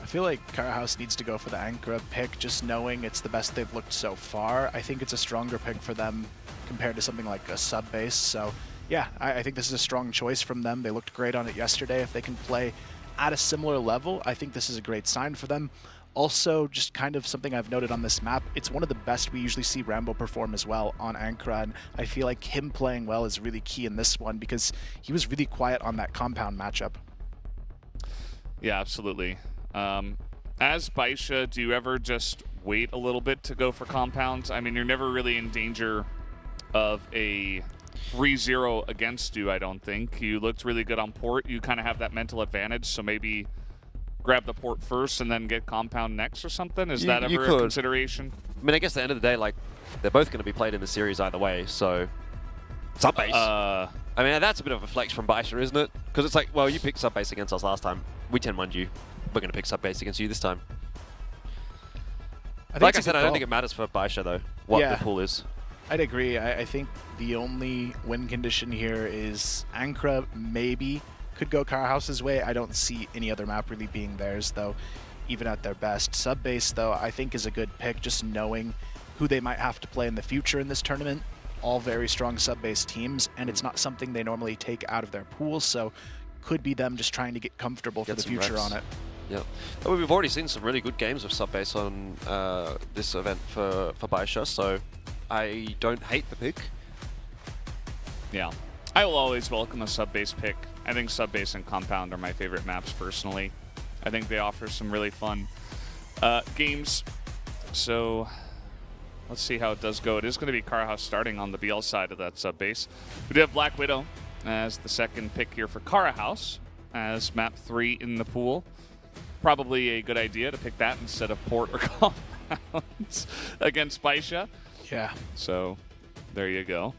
I feel like Karahouse needs to go for the Ankara pick, just knowing it's the best they've looked so far. I think it's a stronger pick for them compared to something like a sub-base. So, yeah, I think this is a strong choice from them. They looked great on it yesterday. If they can play at a similar level, I think this is a great sign for them. Also, just kind of something I've noted on this map, it's one of the best we usually see Rambo perform as well on Ankara, and I feel like him playing well is really key in this one, because he was really quiet on that Compound matchup. Yeah, absolutely. As Baisha, do you ever just wait a little bit to go for Compounds? I mean, you're never really in danger of a 3-0 against you, I don't think. You looked really good on Port. You kind of have that mental advantage, so maybe grab the Port first and then get Compound next or something? Is that ever a consideration? I mean, I guess at the end of the day, like, they're both going to be played in the series either way, so... Sub-base. I mean, that's a bit of a flex from Baisha, isn't it? Because it's like, well, you picked sub-base against us last time. We 10-1'd you. We're going to pick sub-base against you this time. Like I said, I don't think it matters for Baisha, though, what the pool is. I'd agree. I think the only win condition here is Ankara maybe could go Karahouse's way. I don't see any other map really being theirs, though, even at their best. Sub-base, though, I think is a good pick, just knowing who they might have to play in the future in this tournament. All very strong sub-base teams, and it's not something they normally take out of their pool, so could be them just trying to get comfortable for the future on it. Yeah, well, we've already seen some really good games of sub-base on this event for Baisha, so I don't hate the pick. Yeah, I will always welcome a sub-base pick. I think sub-base and Compound are my favorite maps personally. I think they offer some really fun games. So let's see how it does go. It is going to be Karahouse starting on the BL side of that sub-base. We do have Black Widow as the second pick here for Karahouse as map 3 in the pool. Probably a good idea to pick that instead of Port or Compounds against Baisha. Yeah. So there you go.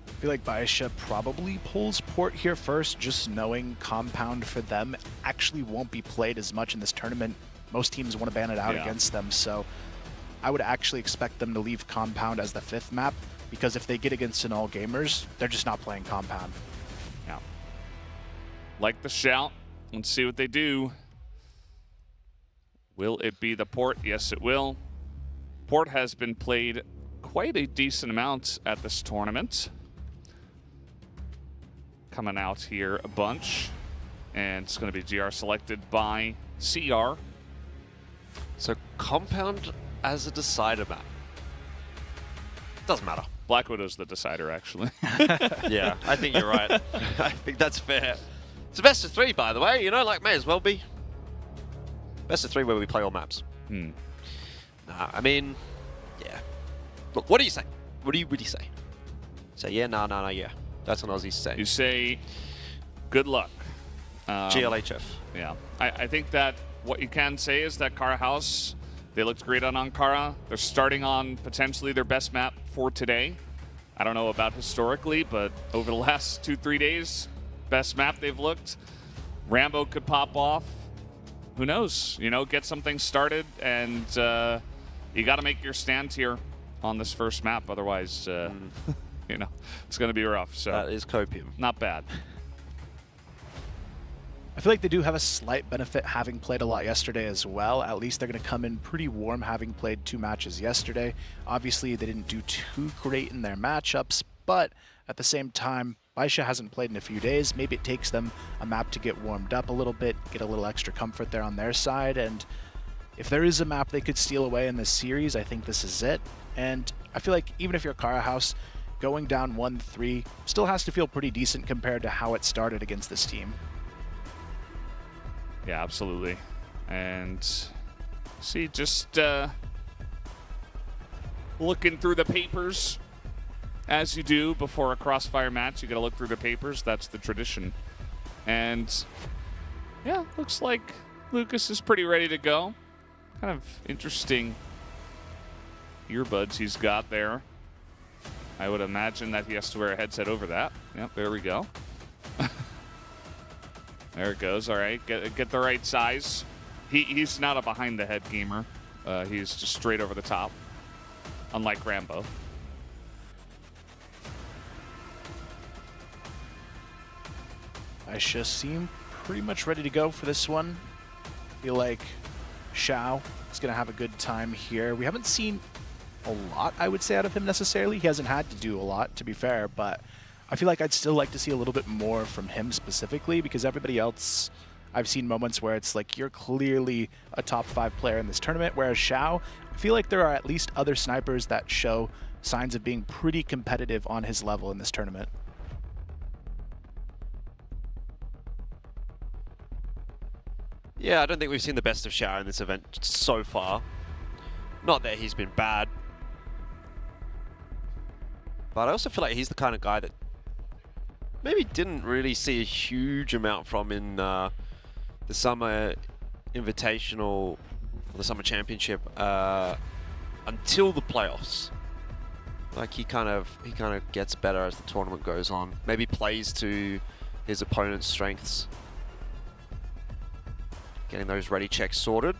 I feel like Baisha probably pulls Port here first, just knowing Compound for them actually won't be played as much in this tournament. Most teams want to ban it out against them, so I would actually expect them to leave Compound as the 5th map, because if they get against an all gamers, they're just not playing Compound. Yeah. Like the shout. Let's see what they do. Will it be the port? Yes, it will. Port has been played quite a decent amount at this tournament. Coming out here a bunch. And it's going to be GR selected by CR. So Compound as a decider map. Doesn't matter. Black Widow's the decider, actually. Yeah, I think you're right. I think that's fair. It's a best of 3, by the way. You know, like may as well be. Best of 3 where we play all maps. Hmm. Nah, I mean, yeah. Look, what do you say? What do you really say? Say yeah, nah, yeah. That's what Aussies say. You say, good luck. GLHF. Yeah. I think that what you can say is that Kara House, they looked great on Ankara. They're starting on potentially their best map for today. I don't know about historically, but over the last 2-3 days, best map they've looked. Rambo could pop off. Who knows? You know, get something started, and you got to make your stand here on this first map. Otherwise, you know, it's going to be rough. So that is copium. Not bad. I feel like they do have a slight benefit having played a lot yesterday as well. At least they're going to come in pretty warm having played 2 matches yesterday. Obviously, they didn't do too great in their matchups, but at the same time, Baisha hasn't played in a few days. Maybe it takes them a map to get warmed up a little bit, get a little extra comfort there on their side. And if there is a map they could steal away in this series, I think this is it. And I feel like even if you're Kara House, going down 1-3 still has to feel pretty decent compared to how it started against this team. Yeah, absolutely. And see, just looking through the papers. As you do before a Crossfire match, you got to look through the papers. That's the tradition. And yeah, looks like Lucas is pretty ready to go. Kind of interesting earbuds he's got there. I would imagine that he has to wear a headset over that. Yep, there we go. There it goes. All right, get the right size. He's not a behind-the-head gamer. He's just straight over the top, unlike Rambo. Baisha seem pretty much ready to go for this one. Feel like Xiao is going to have a good time here. We haven't seen a lot, I would say, out of him necessarily. He hasn't had to do a lot, to be fair, but I feel like I'd still like to see a little bit more from him specifically, because everybody else, I've seen moments where it's like you're clearly a top 5 player in this tournament, whereas Xiao, I feel like there are at least other snipers that show signs of being pretty competitive on his level in this tournament. Yeah, I don't think we've seen the best of Xiao in this event so far. Not that he's been bad, but I also feel like he's the kind of guy that maybe didn't really see a huge amount from in the Summer Invitational, or the Summer Championship, until the playoffs. Like he kind of gets better as the tournament goes on. Maybe plays to his opponent's strengths. Getting those ready checks sorted.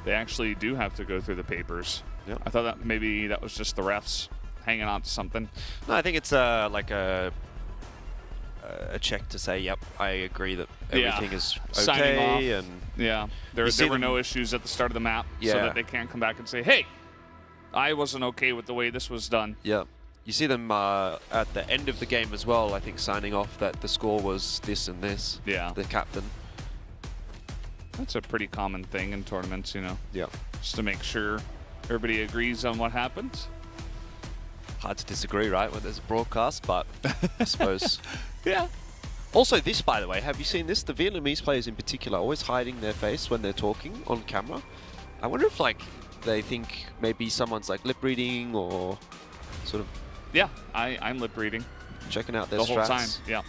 They actually do have to go through the papers. Yep. I thought that maybe that was just the refs hanging on to something. No, I think it's like a check to say, yep, I agree that everything is okay. Signing off. And yeah, there were no issues at the start of the map, so that they can't come back and say, hey, I wasn't okay with the way this was done. Yeah. You see them at the end of the game as well, I think, signing off that the score was this and this. Yeah. The captain. That's a pretty common thing in tournaments, you know. Yeah. Just to make sure everybody agrees on what happened. Hard to disagree, right, when there's a broadcast, but I suppose. Yeah. Also, this, by the way, have you seen this? The Vietnamese players in particular always hiding their face when they're talking on camera. I wonder if, like, they think maybe someone's, like, lip reading or sort of... Yeah, I'm lip reading. Checking out their the whole strats. time. Yeah.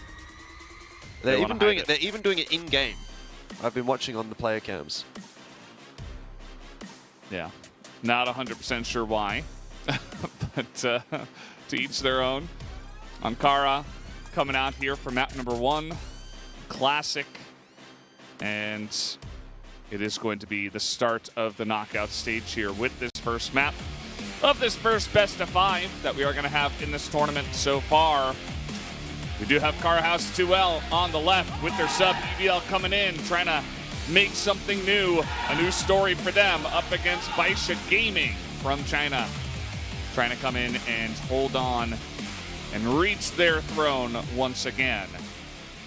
They're even doing it. They're even doing it in game. I've been watching on the player cams. Yeah, not 100% sure why, but to each their own. Ankara coming out here for map number 1, classic, and it is going to be the start of the knockout stage here with this first map of this first best of 5 that we are going to have in this tournament so far. We do have Carhouse 2L on the left with their sub EBL coming in, trying to make something new, a new story for them up against Baisha Gaming from China, trying to come in and hold on and reach their throne once again.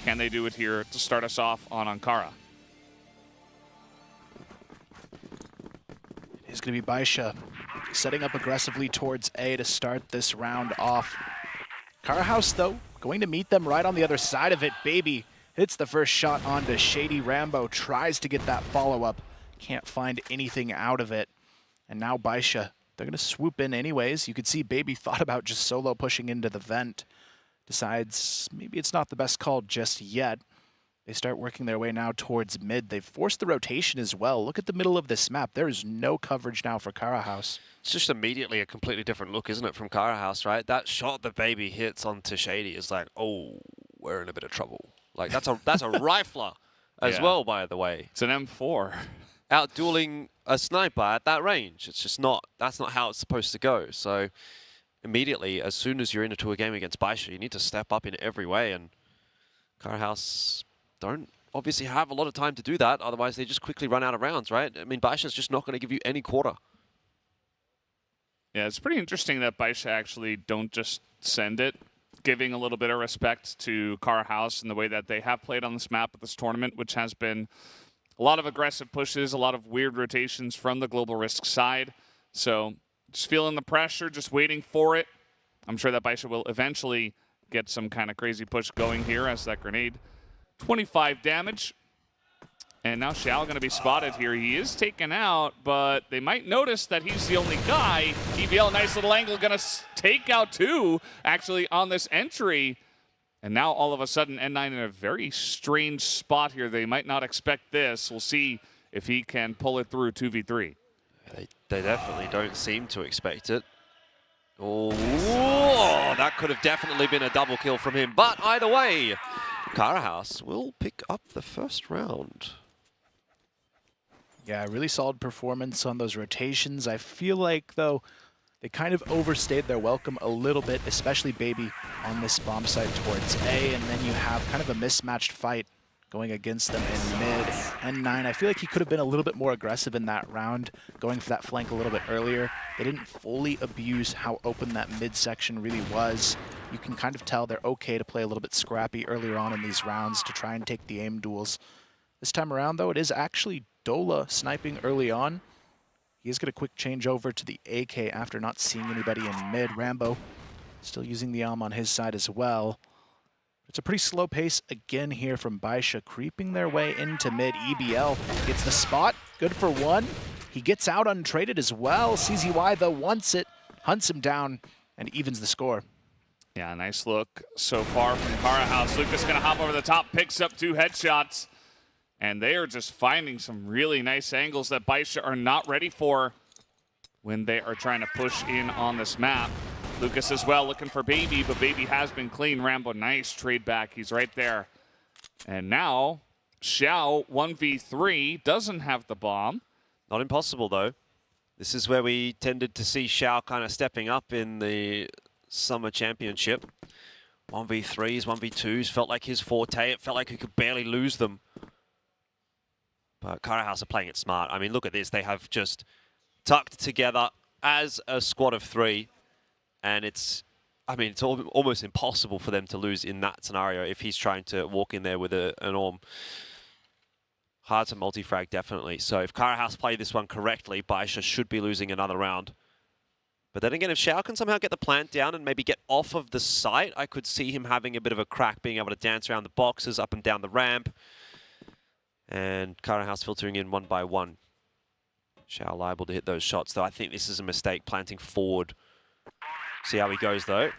Can they do it here to start us off on Ankara? It's going to be Baisha setting up aggressively towards A to start this round off. Carhouse, though, going to meet them right on the other side of it. Baby hits the first shot onto Shady. Rambo tries to get that follow-up. Can't find anything out of it. And now Baisha, they're going to swoop in anyways. You could see Baby thought about just solo pushing into the vent. Decides maybe it's not the best call just yet. They start working their way now towards mid. They've forced the rotation as well. Look at the middle of this map. There is no coverage now for Carhouse. It's just immediately a completely different look, isn't it, from Carhouse, right? That shot the Baby hits onto Shady is like, oh, we're in a bit of trouble. Like, that's a rifler as well, by the way. It's an M4. Out-dueling a sniper at that range. It's just not, that's not how it's supposed to go. So immediately, as soon as you're into a game against Baisha, you need to step up in every way, and Carhouse don't obviously have a lot of time to do that, otherwise they just quickly run out of rounds, right? I mean, Baisha's just not going to give you any quarter. Yeah, it's pretty interesting that Baisha actually don't just send it, giving a little bit of respect to Carhouse and the way that they have played on this map at this tournament, which has been a lot of aggressive pushes, a lot of weird rotations from the Global Risk side. So just feeling the pressure, just waiting for it. I'm sure that Baisha will eventually get some kind of crazy push going here as that grenade. 25 damage. And now Xiao going to be spotted here. He is taken out, but they might notice that he's the only guy. EBL, nice little angle, going to take out 2 actually on this entry. And now all of a sudden N9 in a very strange spot here. They might not expect this. We'll see if he can pull it through 2v3. They definitely don't seem to expect it. Oh, that could have definitely been a double kill from him. But either way, Carhouse will pick up the first round. Yeah, really solid performance on those rotations. I feel like, though, they kind of overstayed their welcome a little bit, especially Baby on this bomb site towards A, and then you have kind of a mismatched fight going against them in mid. N9, I feel like he could have been a little bit more aggressive in that round, going for that flank a little bit earlier. They didn't fully abuse how open that mid section really was. You can kind of tell they're okay to play a little bit scrappy earlier on in these rounds to try and take the aim duels. This time around, though, it is actually Dola sniping early on. He is going to quick change over to the AK after not seeing anybody in mid. Rambo still using the on his side as well. It's a pretty slow pace again here from Baisha, creeping their way into mid. EBL gets the spot, good for 1. He gets out untraded as well. CZY, though, wants it, hunts him down, and evens the score. Yeah, nice look so far from Carhouse. Lucas going to hop over the top, picks up 2 headshots. And they are just finding some really nice angles that Baisha are not ready for when they are trying to push in on this map. Lucas as well looking for Baby, but Baby has been clean. Rambo, nice trade back. He's right there. And now, Xiao, 1v3, doesn't have the bomb. Not impossible, though. This is where we tended to see Xiao kind of stepping up in the Summer Championship. 1v3s, 1v2s, felt like his forte. It felt like he could barely lose them. But Carhouse are playing it smart. I mean, look at this. They have just tucked together as a squad of 3. And it's, I mean, it's almost impossible for them to lose in that scenario if he's trying to walk in there with an ARM. Hard to multi-frag, definitely. So if Carhouse play this one correctly, Baisha should be losing another round. But then again, if Xiao can somehow get the plant down and maybe get off of the site, I could see him having a bit of a crack, being able to dance around the boxes, up and down the ramp. And Carhouse filtering in 1 by 1. Xiao liable to hit those shots, though I think this is a mistake, planting forward. See how he goes, though.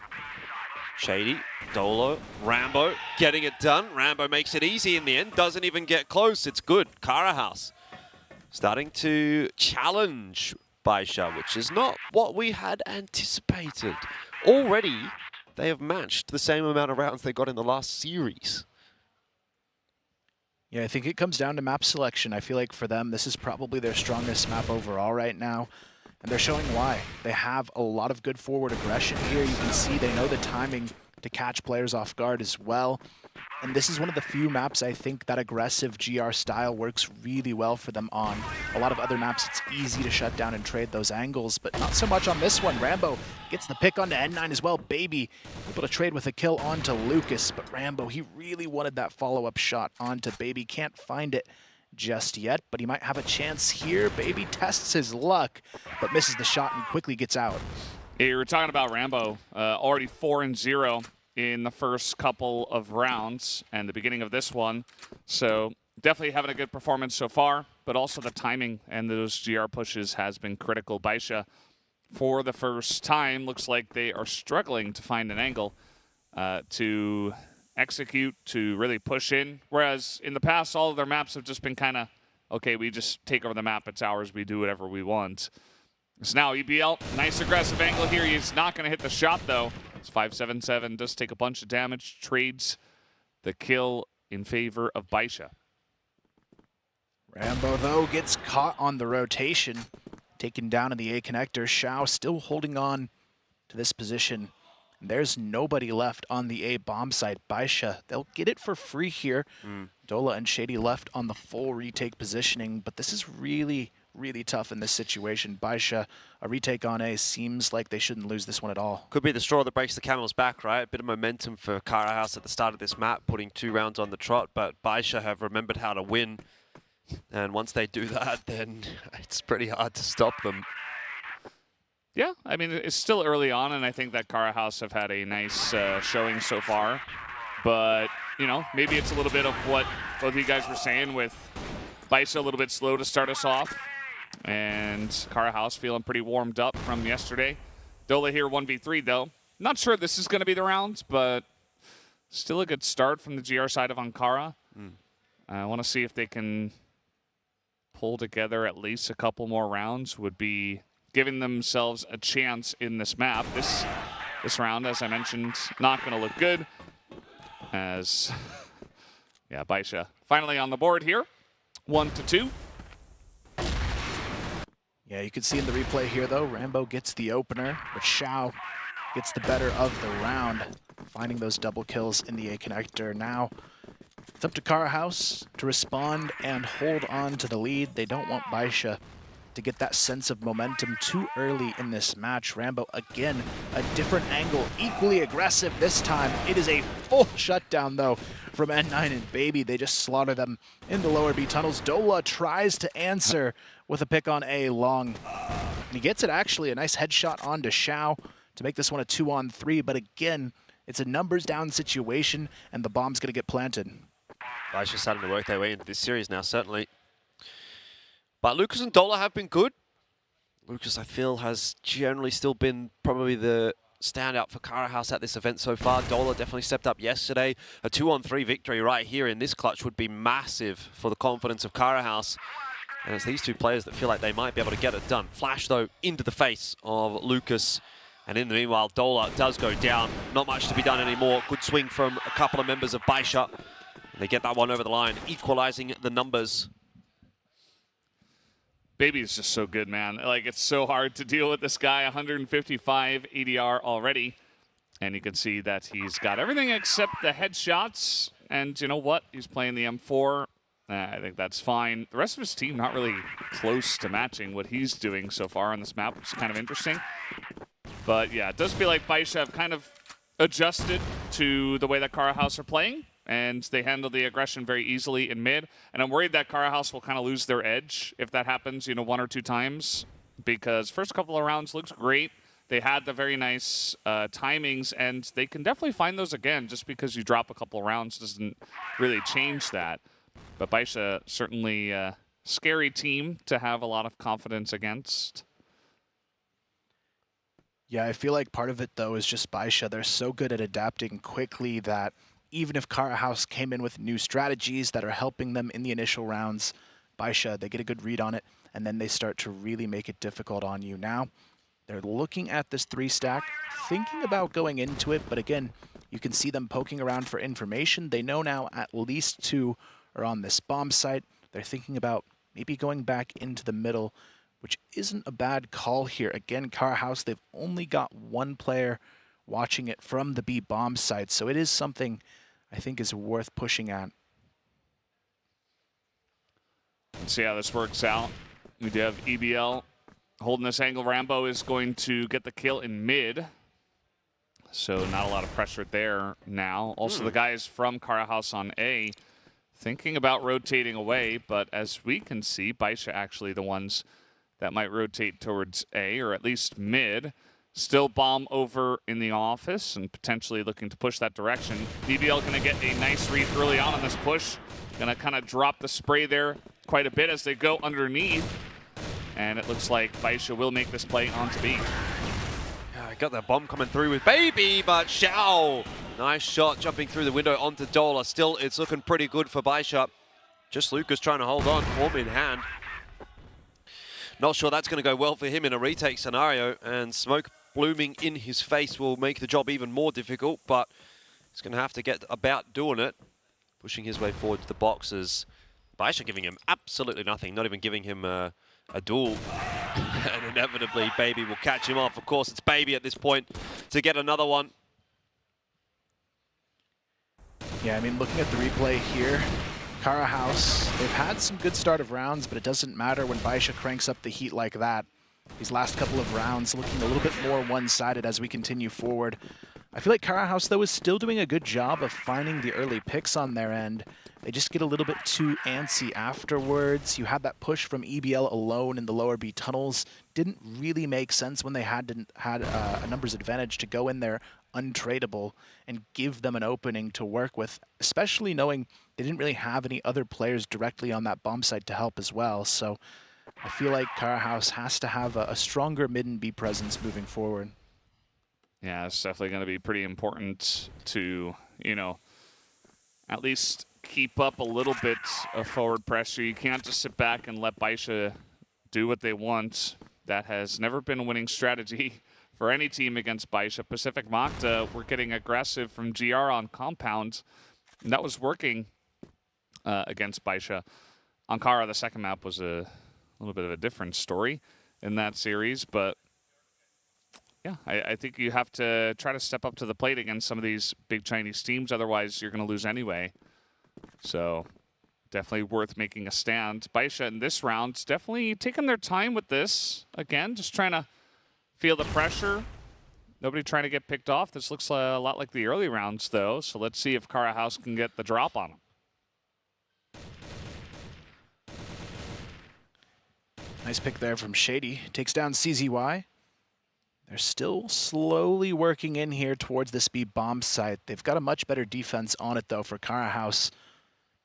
Shady, Dolo, Rambo getting it done. Rambo makes it easy in the end, doesn't even get close. It's good. Carhouse starting to challenge Baisha, which is not what we had anticipated. Already, they have matched the same amount of rounds they got in the last series. Yeah, I think it comes down to map selection. I feel like for them, this is probably their strongest map overall right now. And they're showing why. They have a lot of good forward aggression here. You can see they know the timing to catch players off guard as well. And this is one of the few maps I think that aggressive GR style works really well for them on. A lot of other maps, it's easy to shut down and trade those angles, but not so much on this one. Rambo gets the pick onto N9 as well. Baby able to trade with a kill onto Lucas, but Rambo, he really wanted that follow-up shot onto Baby. Can't find it just yet, but he might have a chance here. Baby tests his luck, but misses the shot and quickly gets out. Yeah, you were talking about Rambo, already 4-0 in the first couple of rounds and the beginning of this one. So definitely having a good performance so far, but also the timing and those GR pushes has been critical. Baisha, for the first time, looks like they are struggling to find an angle to execute, to really push in. Whereas in the past, all of their maps have just been kind of, okay, we just take over the map, it's ours, we do whatever we want. So now EBL, nice aggressive angle here. He's not going to hit the shot though. It's 577, does take a bunch of damage, trades the kill in favor of Baisha. Rambo, though, gets caught on the rotation, taken down in the A connector. Xiao still holding on to this position. And there's nobody left on the A bomb site. Baisha, they'll get it for free here. Dola and Shady left on the full retake positioning, but this is really tough in this situation. Baisha, a retake on A, seems like they shouldn't lose this one at all. Could be the straw that breaks the camel's back, right? A bit of momentum for Kara House at the start of this map, putting 2 rounds on the trot, but Baisha have remembered how to win. And once they do that, then it's pretty hard to stop them. Yeah, I mean, it's still early on, and I think that Kara House have had a nice showing so far. But, you know, maybe it's a little bit of what both of you guys were saying with Baisha a little bit slow to start us off. And Kara House feeling pretty warmed up from yesterday. Dola here 1v3 though. Not sure this is going to be the round, but still a good start from the GR side of Ankara. I want to see if they can pull together at least a couple more rounds. Would be giving themselves a chance in this map. This round, as I mentioned, not going to look good. As, yeah, Baisha finally on the board here. 1-2. Yeah, you can see in the replay here, though, Rambo gets the opener, but Xiao gets the better of the round, finding those double kills in the A connector. Now, it's up to Kara House to respond and hold on to the lead. They don't want Baisha to get that sense of momentum too early in this match. Rambo, again, a different angle, equally aggressive this time. It is a full shutdown, though, from N9 and Baby. They just slaughter them in the lower B tunnels. Dola tries to answer with a pick on A long. And he gets it, actually, a nice headshot onto Xiao to make this one a 2-on-3. But again, it's a numbers down situation, and the bomb's going to get planted. Baisha starting to work their way into this series now, certainly. But Lucas and Dola have been good. Lucas, I feel, has generally still been probably the standout for Kara House at this event so far. Dola definitely stepped up yesterday. A 2-on-3 victory right here in this clutch would be massive for the confidence of Kara House. And it's these two players that feel like they might be able to get it done. Flash, though, into the face of Lucas. And in the meanwhile, Dola does go down. Not much to be done anymore. Good swing from a couple of members of Baisha. And they get that one over the line, equalizing the numbers. Baby is just so good, man. Like, it's so hard to deal with this guy. 155 ADR already. And you can see that he's got everything except the headshots. And you know what? He's playing the M4. I think that's fine. The rest of his team not really close to matching what he's doing so far on this map, which is kind of interesting. But yeah, it does feel like Baisha have kind of adjusted to the way that Kara House are playing. And they handle the aggression very easily in mid. And I'm worried that Kara House will kind of lose their edge if that happens, you know, 1 or 2 times. Because first couple of rounds looks great. They had the very nice timings, and they can definitely find those again. Just because you drop a couple of rounds doesn't really change that. But Baisha, certainly a scary team to have a lot of confidence against. Yeah, I feel like part of it, though, is just Baisha. They're so good at adapting quickly that even if Kara House came in with new strategies that are helping them in the initial rounds, Baisha, they get a good read on it, and then they start to really make it difficult on you. Now, they're looking at this 3-stack, thinking about going into it, but again, you can see them poking around for information. They know now at least 2 are on this bomb site. They're thinking about maybe going back into the middle, which isn't a bad call here. Again, Car House, they've only got one player watching it from the B bomb site, so it is something I think is worth pushing at. Let's see how this works out. We do have EBL holding this angle. Rambo is going to get the kill in mid, so not a lot of pressure there now. Also, the guys from Car House on A thinking about rotating away, but as we can see, Baisha actually the ones that might rotate towards A, or at least mid. Still bomb over in the office and potentially looking to push that direction. EBL going to get a nice read early on this push. Going to kind of drop the spray there quite a bit as they go underneath. And it looks like Baisha will make this play onto B. Yeah, I got that bomb coming through with Baby, but Xiao. Nice shot jumping through the window onto Dola. Still, it's looking pretty good for Baisha. Just Lucas trying to hold on, form in hand. Not sure that's going to go well for him in a retake scenario, and smoke blooming in his face will make the job even more difficult, but he's going to have to get about doing it. Pushing his way forward to the boxes. Baisha giving him absolutely nothing, not even giving him a duel. And inevitably, Baby will catch him off. Of course, it's Baby at this point to get another one. Yeah, I mean, looking at the replay here, Car House, they've had some good start of rounds, but it doesn't matter when Baisha cranks up the heat like that. These last couple of rounds looking a little bit more one-sided as we continue forward. I feel like Car House, though, is still doing a good job of finding the early picks on their end. They just get a little bit too antsy afterwards. You had that push from EBL alone in the lower B tunnels. Didn't really make sense when they had a numbers advantage to go in there untradeable and give them an opening to work with, especially knowing they didn't really have any other players directly on that bomb site to help as well. So I feel like Car House has to have a stronger mid and B presence moving forward. Yeah, it's definitely going to be pretty important to, you know, at least keep up a little bit of forward pressure. You can't just sit back and let Baisha do what they want. That has never been a winning strategy for any team against Baisha. Pacific Macta were getting aggressive from GR on compound, and that was working against Baisha. Ankara, the second map, was a little bit of a different story in that series, but yeah, I think you have to try to step up to the plate against some of these big Chinese teams, otherwise you're going to lose anyway. So definitely worth making a stand. Baisha in this round definitely taking their time with this. Again, just trying to feel the pressure. Nobody trying to get picked off. This looks a lot like the early rounds, though. So let's see if Car House can get the drop on them. Nice pick there from Shady. Takes down CZY. They're still slowly working in here towards this B bomb site. They've got a much better defense on it, though, for Car House.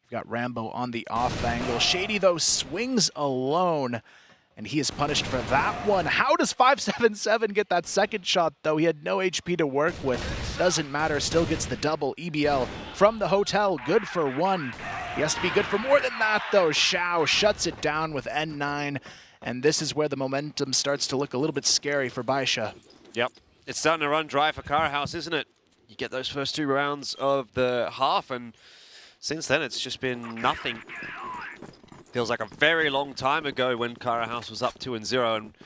You've got Rambo on the off angle. Shady, though, swings alone, and he is punished for that one. How does 577 get that second shot, though? He had no HP to work with. Doesn't matter, still gets the double. EBL from the hotel, good for one. He has to be good for more than that, though. Xiao shuts it down with N9. And this is where the momentum starts to look a little bit scary for Baisha. Yep, it's starting to run dry for Car House, isn't it? You get those first two rounds of the half, and since then it's just been nothing. Feels like a very long time ago when Car House was up 2-0, and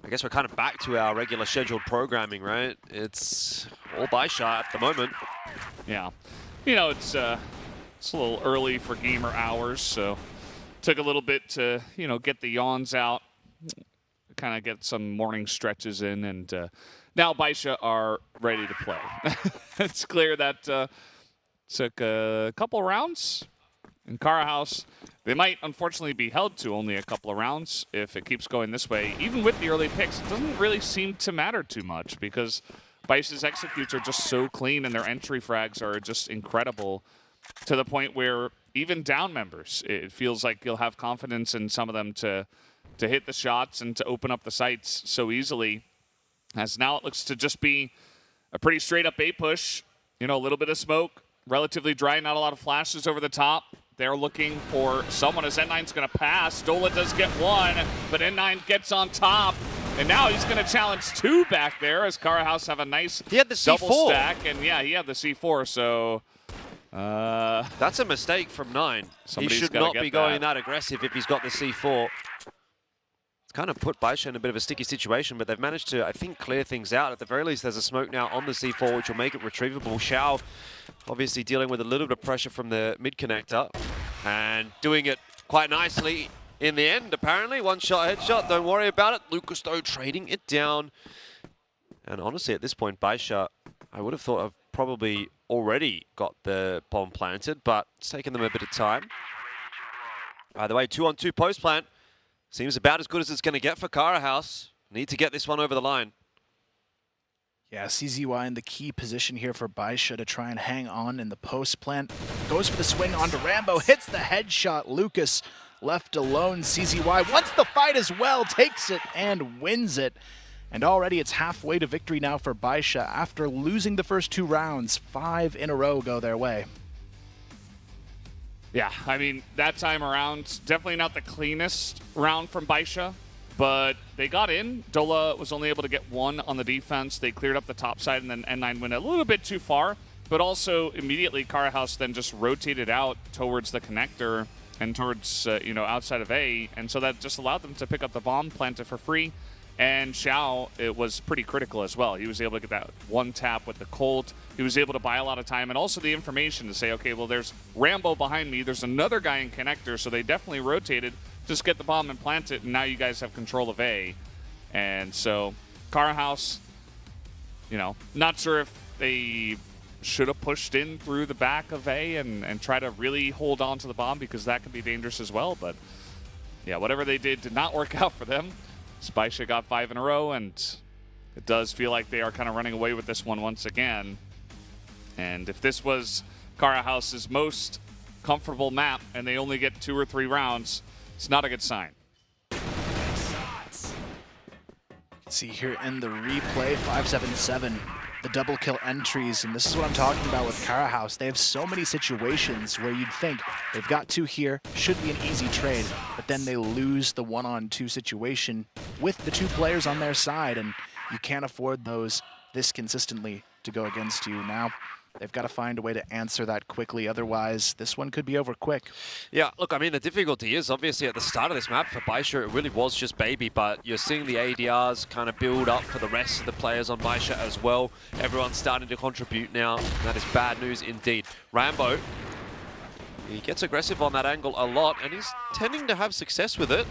I guess we're kind of back to our regular scheduled programming, right? It's all Baisha at the moment. Yeah, you know, it's a little early for gamer hours, so took a little bit to, you know, get the yawns out, kind of get some morning stretches in, and now Baisha are ready to play. It's clear that took a couple of rounds. In Car House, they might unfortunately be held to only a couple of rounds if it keeps going this way. Even with the early picks, it doesn't really seem to matter too much because Baisha's executes are just so clean and their entry frags are just incredible to the point where even down members, it feels like you'll have confidence in some of them to hit the shots and to open up the sights so easily. As now it looks to just be a pretty straight up A push, you know, a little bit of smoke, relatively dry, not a lot of flashes over the top. They're looking for someone as N9's going to pass. Dola does get one, but N9 gets on top. And now he's going to challenge two back there as Car House have a nice double stack. And yeah, he had the C4, so That's a mistake from 9. He should not be going that aggressive if he's got the C4. It's kind of put Baisha in a bit of a sticky situation, but they've managed to, I think, clear things out. At the very least, there's a smoke now on the C4, which will make it retrievable. Xiao obviously dealing with a little bit of pressure from the mid connector and doing it quite nicely in the end, apparently. One shot, headshot, don't worry about it. Lucas, though, trading it down. And honestly, at this point, Baisha, I would have thought I've probably already got the bomb planted, but it's taken them a bit of time. Either way, 2-on-2 post plant. Seems about as good as it's going to get for Cara House. Need to get this one over the line. Yeah, CZY in the key position here for Baisha to try and hang on in the post plant. Goes for the swing onto Rambo, hits the headshot. Lucas left alone. CZY wants the fight as well, takes it and wins it. And already it's halfway to victory now for Baisha after losing the first 2 rounds. 5 in a row go their way. Yeah, I mean, that time around, definitely not the cleanest round from Baisha, but they got in. Dola was only able to get 1 on the defense. They cleared up the top side, and then N9 went a little bit too far, but also immediately Cara House then just rotated out towards the connector and towards, outside of A, and so that just allowed them to pick up the bomb, plant it for free. And Xiao, it was pretty critical as well. He was able to get that 1 tap with the Colt. He was able to buy a lot of time and also the information to say, okay, well, there's Rambo behind me. There's another guy in connector, so they definitely rotated. Just get the bomb and plant it, and now you guys have control of A. And so Cara House, not sure if they should have pushed in through the back of A and try to really hold on to the bomb, because that could be dangerous as well. But, yeah, whatever they did not work out for them. Baisha got 5 in a row, and it does feel like they are kind of running away with this one once again. And if this was Cara House's most comfortable map and they only get 2 or 3 rounds, it's not a good sign. You can see here in the replay, 577, the double kill entries, and this is what I'm talking about with Cara House. They have so many situations where you'd think they've got 2 here, should be an easy trade, but then they lose the 1-on-2 situation with the 2 players on their side, and you can't afford those this consistently to go against you. Now they've got to find a way to answer that quickly, otherwise this one could be over quick. Yeah, look, I mean, the difficulty is obviously at the start of this map for Baisha, it really was just Baby, but you're seeing the ADRs kind of build up for the rest of the players on Baisha as well. Everyone's starting to contribute now. That is bad news indeed. Rambo, he gets aggressive on that angle a lot, and he's tending to have success with it.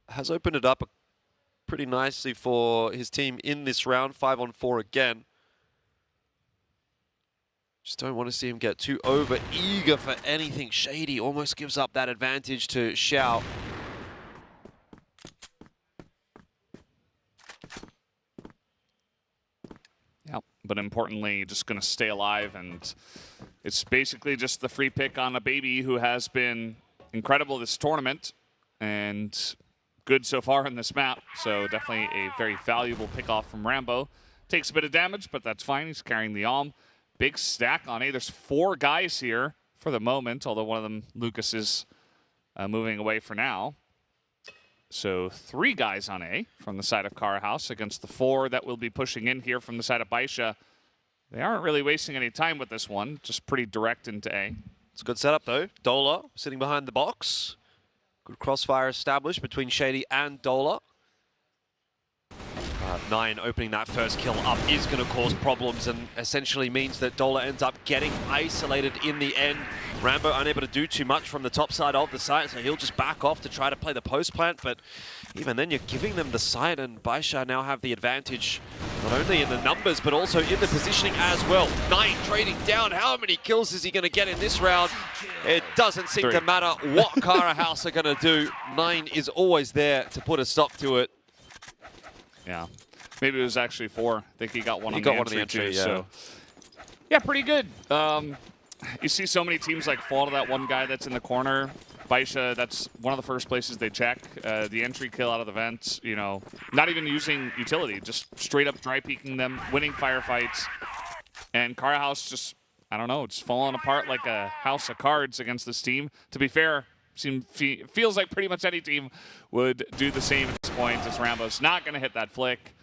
Has opened it up pretty nicely for his team in this round, 5-on-4 again. Just don't want to see him get too over eager for anything shady. Almost gives up that advantage to Xiao. Yeah, but importantly, just going to stay alive, and it's basically just the free pick on a Baby who has been incredible this tournament and good so far in this map. So definitely a very valuable pick off from Rambo. Takes a bit of damage, but that's fine. He's carrying the Alm. Big stack on A. There's 4 guys here for the moment, although one of them, Lucas, is moving away for now. So 3 guys on A from the side of Cara House against the 4 that will be pushing in here from the side of Baisha. They aren't really wasting any time with this one, just pretty direct into A. It's a good setup, though. Dola sitting behind the box. Good crossfire established between Shady and Dola. 9 opening that first kill up is going to cause problems and essentially means that Dola ends up getting isolated in the end. Rambo unable to do too much from the top side of the site, so he'll just back off to try to play the post plant, but even then you're giving them the site, and Baisha now have the advantage not only in the numbers but also in the positioning as well. 9 trading down. How many kills is he going to get in this round? It doesn't seem to matter what Cara House are going to do. 9 is always there to put a stop to it. Yeah. Maybe it was actually 4. I think he got one on the entry too. Yeah. So, yeah, pretty good. You see so many teams like fall to that one guy that's in the corner. Baisha, that's one of the first places they check. The entry kill out of the vents, not even using utility, just straight up dry peeking them, winning firefights. And Cara House just, I don't know, just falling apart like a house of cards against this team. To be fair, feels like pretty much any team would do the same at this point, as Rambo's not going to hit that flick.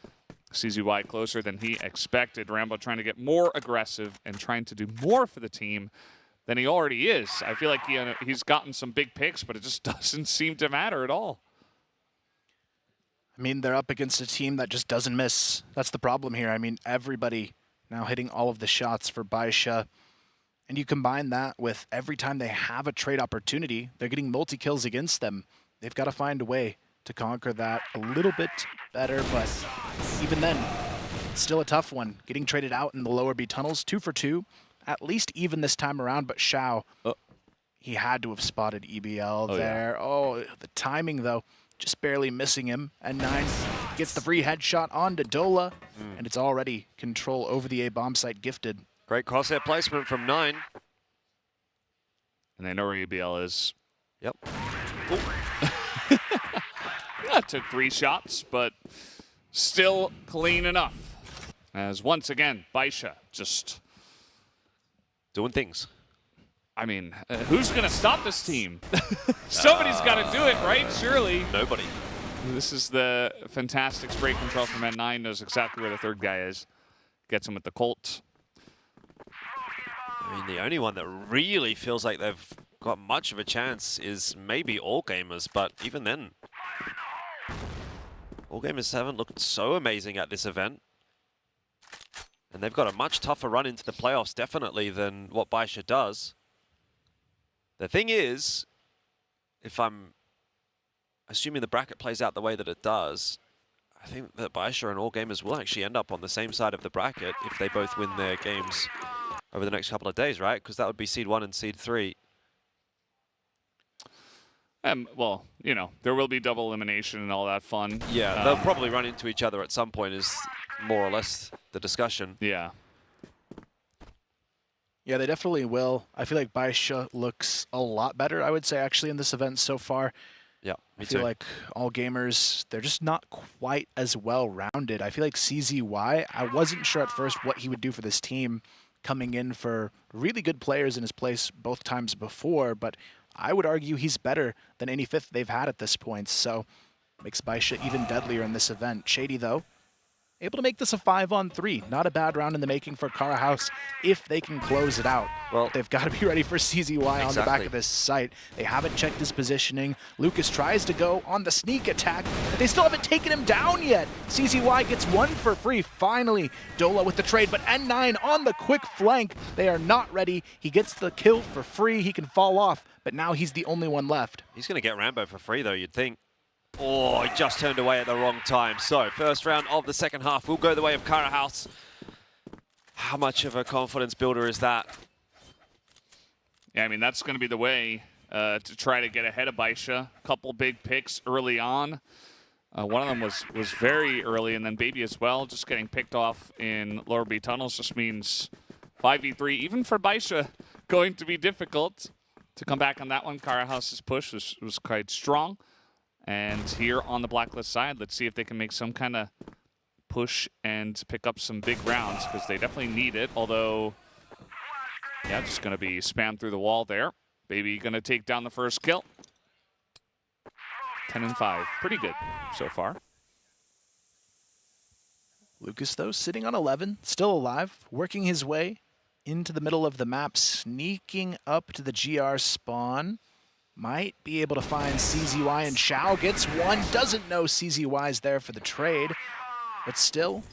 CZY closer than he expected. Rambo trying to get more aggressive and trying to do more for the team than he already is. I feel like he's gotten some big picks, but it just doesn't seem to matter at all. I mean, they're up against a team that just doesn't miss. That's the problem here. I mean, everybody now hitting all of the shots for Baisha. And you combine that with every time they have a trade opportunity, they're getting multi-kills against them. They've got to find a way to conquer that a little bit better, but even then, it's still a tough one. Getting traded out in the lower B tunnels, 2 for 2, at least even this time around, but Xiao, he had to have spotted EBL there. Yeah. Oh, the timing though, just barely missing him, and 9 gets the free headshot onto Dola, and it's already control over the A bomb site gifted. Great crosshair placement from 9. And they know where EBL is. Yep. That took 3 shots, but still clean enough. As once again, Baisha just doing things. I mean, who's going to stop this team? Somebody's got to do it, right? Surely. Nobody. This is the fantastic spray control from N9. Knows exactly where the third guy is. Gets him with the Colt. I mean, the only one that really feels like they've got much of a chance is maybe All Gamers, but even then, All Gamers haven't looked so amazing at this event. And they've got a much tougher run into the playoffs, definitely, than what Baisha does. The thing is, if I'm assuming the bracket plays out the way that it does, I think that Baisha and All Gamers will actually end up on the same side of the bracket if they both win their games over the next couple of days, right? Because that would be Seed 1 and Seed 3. Well, you know, there will be double elimination and all that fun. Yeah, they'll probably run into each other at some point is more or less the discussion. Yeah. Yeah, they definitely will. I feel like Baisha looks a lot better, I would say, actually, in this event so far. Yeah, I feel like All Gamers, they're just not quite as well-rounded. I feel like CZY, I wasn't sure at first what he would do for this team, coming in for really good players in his place both times before, but I would argue he's better than any fifth they've had at this point, so makes Baisha even deadlier in this event. Shady, though, able to make this a 5-on-3. Not a bad round in the making for Cara House if they can close it out. Well, they've got to be ready for CZY on the back of this site. They haven't checked his positioning. Lucas tries to go on the sneak attack, but they still haven't taken him down yet. CZY gets 1 for free. Finally, Dola with the trade, but N9 on the quick flank. They are not ready. He gets the kill for free. He can fall off, but now he's the only one left. He's going to get Rambo for free, though, you'd think. Oh, he just turned away at the wrong time. So, first round of the second half will go the way of Cara House. How much of a confidence builder is that? Yeah, I mean, that's going to be the way to try to get ahead of Baisha. Couple big picks early on. One of them was very early, and then Baby as well. Just getting picked off in lower B tunnels just means 5v3, even for Baisha, going to be difficult to come back on that one. Cara House's push was quite strong. And here on the Blacklist side, let's see if they can make some kind of push and pick up some big rounds, because they definitely need it. Although, yeah, just going to be spammed through the wall there. Baby going to take down the first kill. 10-5. Pretty good so far. Lucas, though, sitting on 11, still alive, working his way into the middle of the map, sneaking up to the GR spawn. Might be able to find CZY, and Xiao gets 1. Doesn't know CZY's there for the trade, but still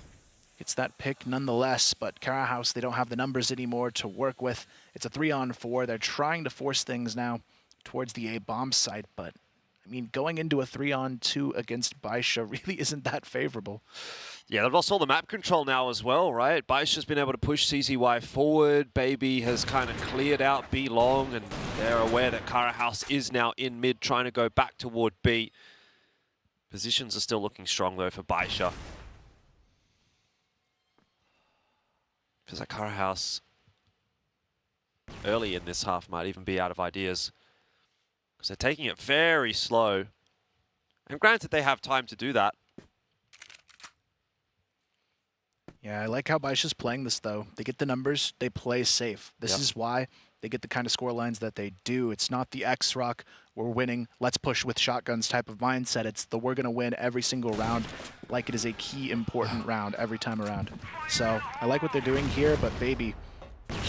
gets that pick nonetheless. But Cara House, they don't have the numbers anymore to work with. It's a 3-on-4. They're trying to force things now towards the A bomb site, but I mean, going into a 3-on-2 against Baisha really isn't that favorable. Yeah, they've lost all the map control now as well, right? Baisha's been able to push CZY forward. Baby has kind of cleared out B long, and they're aware that Cara House is now in mid, trying to go back toward B. Positions are still looking strong, though, for Baisha. Feels like Cara House early in this half might even be out of ideas, because they're taking it very slow. And granted, they have time to do that. Yeah, I like how Baisha's playing this, though. They get the numbers, they play safe. This is why they get the kind of score lines that they do. It's not the X-Rock, we're winning, let's push with shotguns type of mindset. It's the we're going to win every single round like it is a key important round every time around. So I like what they're doing here, but Baby,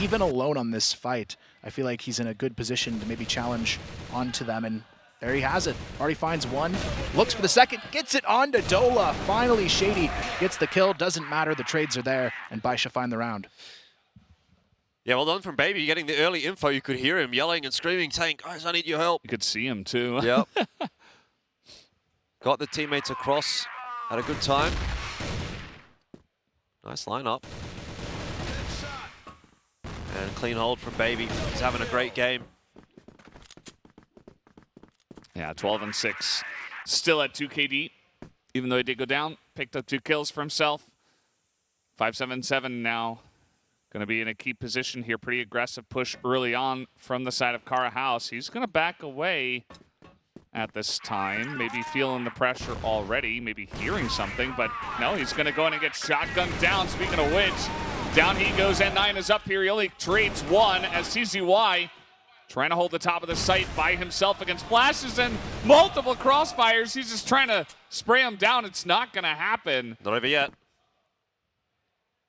even alone on this fight, I feel like he's in a good position to maybe challenge onto them, and there he has it. Already finds one, looks for the second, gets it onto Dola. Finally, Shady gets the kill. Doesn't matter, the trades are there, and Baisha find the round. Yeah, well done from Baby, getting the early info. You could hear him yelling and screaming, saying, guys, I need your help. You could see him too. Yep. Got the teammates across, had a good time. Nice lineup. And clean hold from Baby. He's having a great game. Yeah, 12-6. Still at 2 KD, even though he did go down. Picked up 2 kills for himself. 5-7-7 now. Going to be in a key position here. Pretty aggressive push early on from the side of Kara House. He's going to back away at this time. Maybe feeling the pressure already. Maybe hearing something. But no, he's going to go in and get shotgunned down. Speaking of which, down he goes. N9 is up here. He only trades one as CZY trying to hold the top of the site by himself against flashes and multiple crossfires. He's just trying to spray him down. It's not going to happen. Not over yet.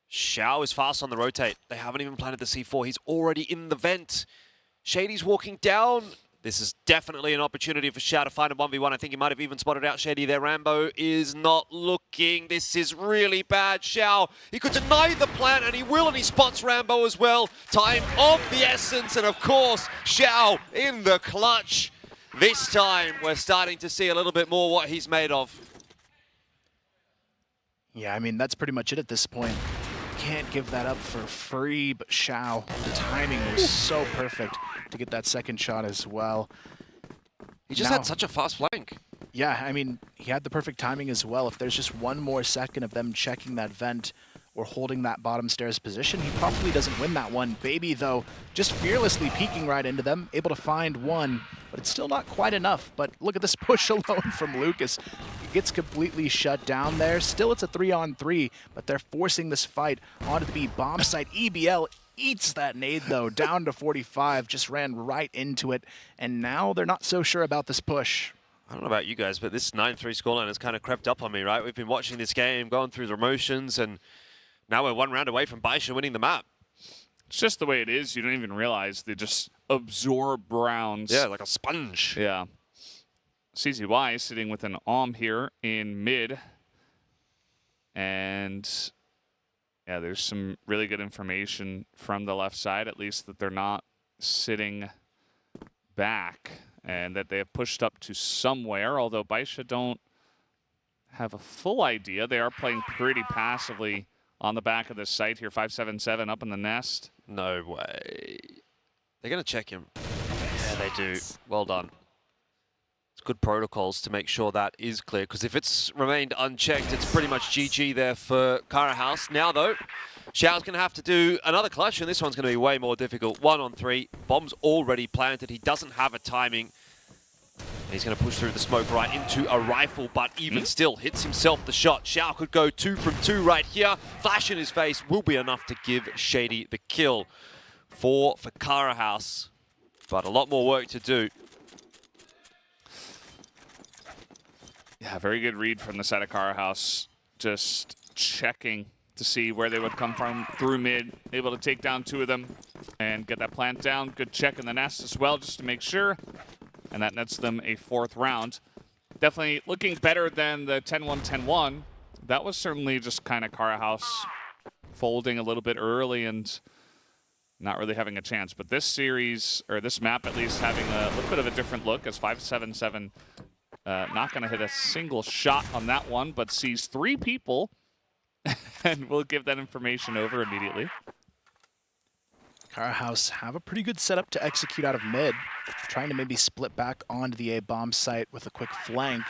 Xiao is fast on the rotate. They haven't even planted the C4. He's already in the vent. Shady's walking down. This is definitely an opportunity for Xiao to find a 1v1. I think he might have even spotted out Shady there. Rambo is not looking. This is really bad. Xiao, he could deny the plant, and he will, and he spots Rambo as well. Time of the essence, and of course, Xiao in the clutch. This time, we're starting to see a little bit more what he's made of. Yeah, I mean, that's pretty much it at this point. Can't give that up for free, but Xiao, the timing was so perfect to get that second shot as well. He just had such a fast flank. Yeah, I mean, he had the perfect timing as well. If there's just one more second of them checking that vent or holding that bottom stairs position, he probably doesn't win that one. Baby, though, just fearlessly peeking right into them, able to find one, but it's still not quite enough. But look at this push alone from Lucas. He gets completely shut down there. Still, it's a 3-on-3, but they're forcing this fight onto the B bomb site. EBL eats that nade, though, down to 45, just ran right into it, and now they're not so sure about this push. I don't know about you guys, but this 9-3 scoreline has kind of crept up on me, right? We've been watching this game, going through the motions, and now we're one round away from Baisha winning the map. It's just the way it is. You don't even realize they just absorb rounds. Yeah, like a sponge. Yeah. CZY sitting with an here in mid. And yeah, there's some really good information from the left side, at least that they're not sitting back and that they have pushed up to somewhere, although Baisha don't have a full idea. They are playing pretty passively on the back of this site here. 5-7-7 up in the nest. No way. They're going to check him. Yeah, they do. Well done. It's good protocols to make sure that is clear, because if it's remained unchecked, it's pretty much GG there for Kara House. Now, though, Xiao's going to have to do another clutch, and this one's going to be way more difficult. 1-on-3. Bomb's already planted. He doesn't have a timing. He's going to push through the smoke right into a rifle, but even still hits himself the shot. Xiao could go 2 from 2 right here. Flash in his face will be enough to give Shady the kill. 4 for Kara House, but a lot more work to do. Yeah, very good read from the side of Kara House. Just checking to see where they would come from through mid. Able to take down 2 of them and get that plant down. Good check in the nest as well, just to make sure. And that nets them a 4th round. Definitely looking better than the 10-1, 10-1. That was certainly just kind of Kara House folding a little bit early and not really having a chance. But this series, or this map at least, having a little bit of a different look as 5-7-7 not going to hit a single shot on that one, but sees 3 people. And we'll give that information over immediately. Kara House have a pretty good setup to execute out of mid, trying to maybe split back onto the A bomb site with a quick flank.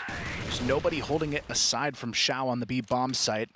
There's nobody holding it aside from Xiao on the B bomb site,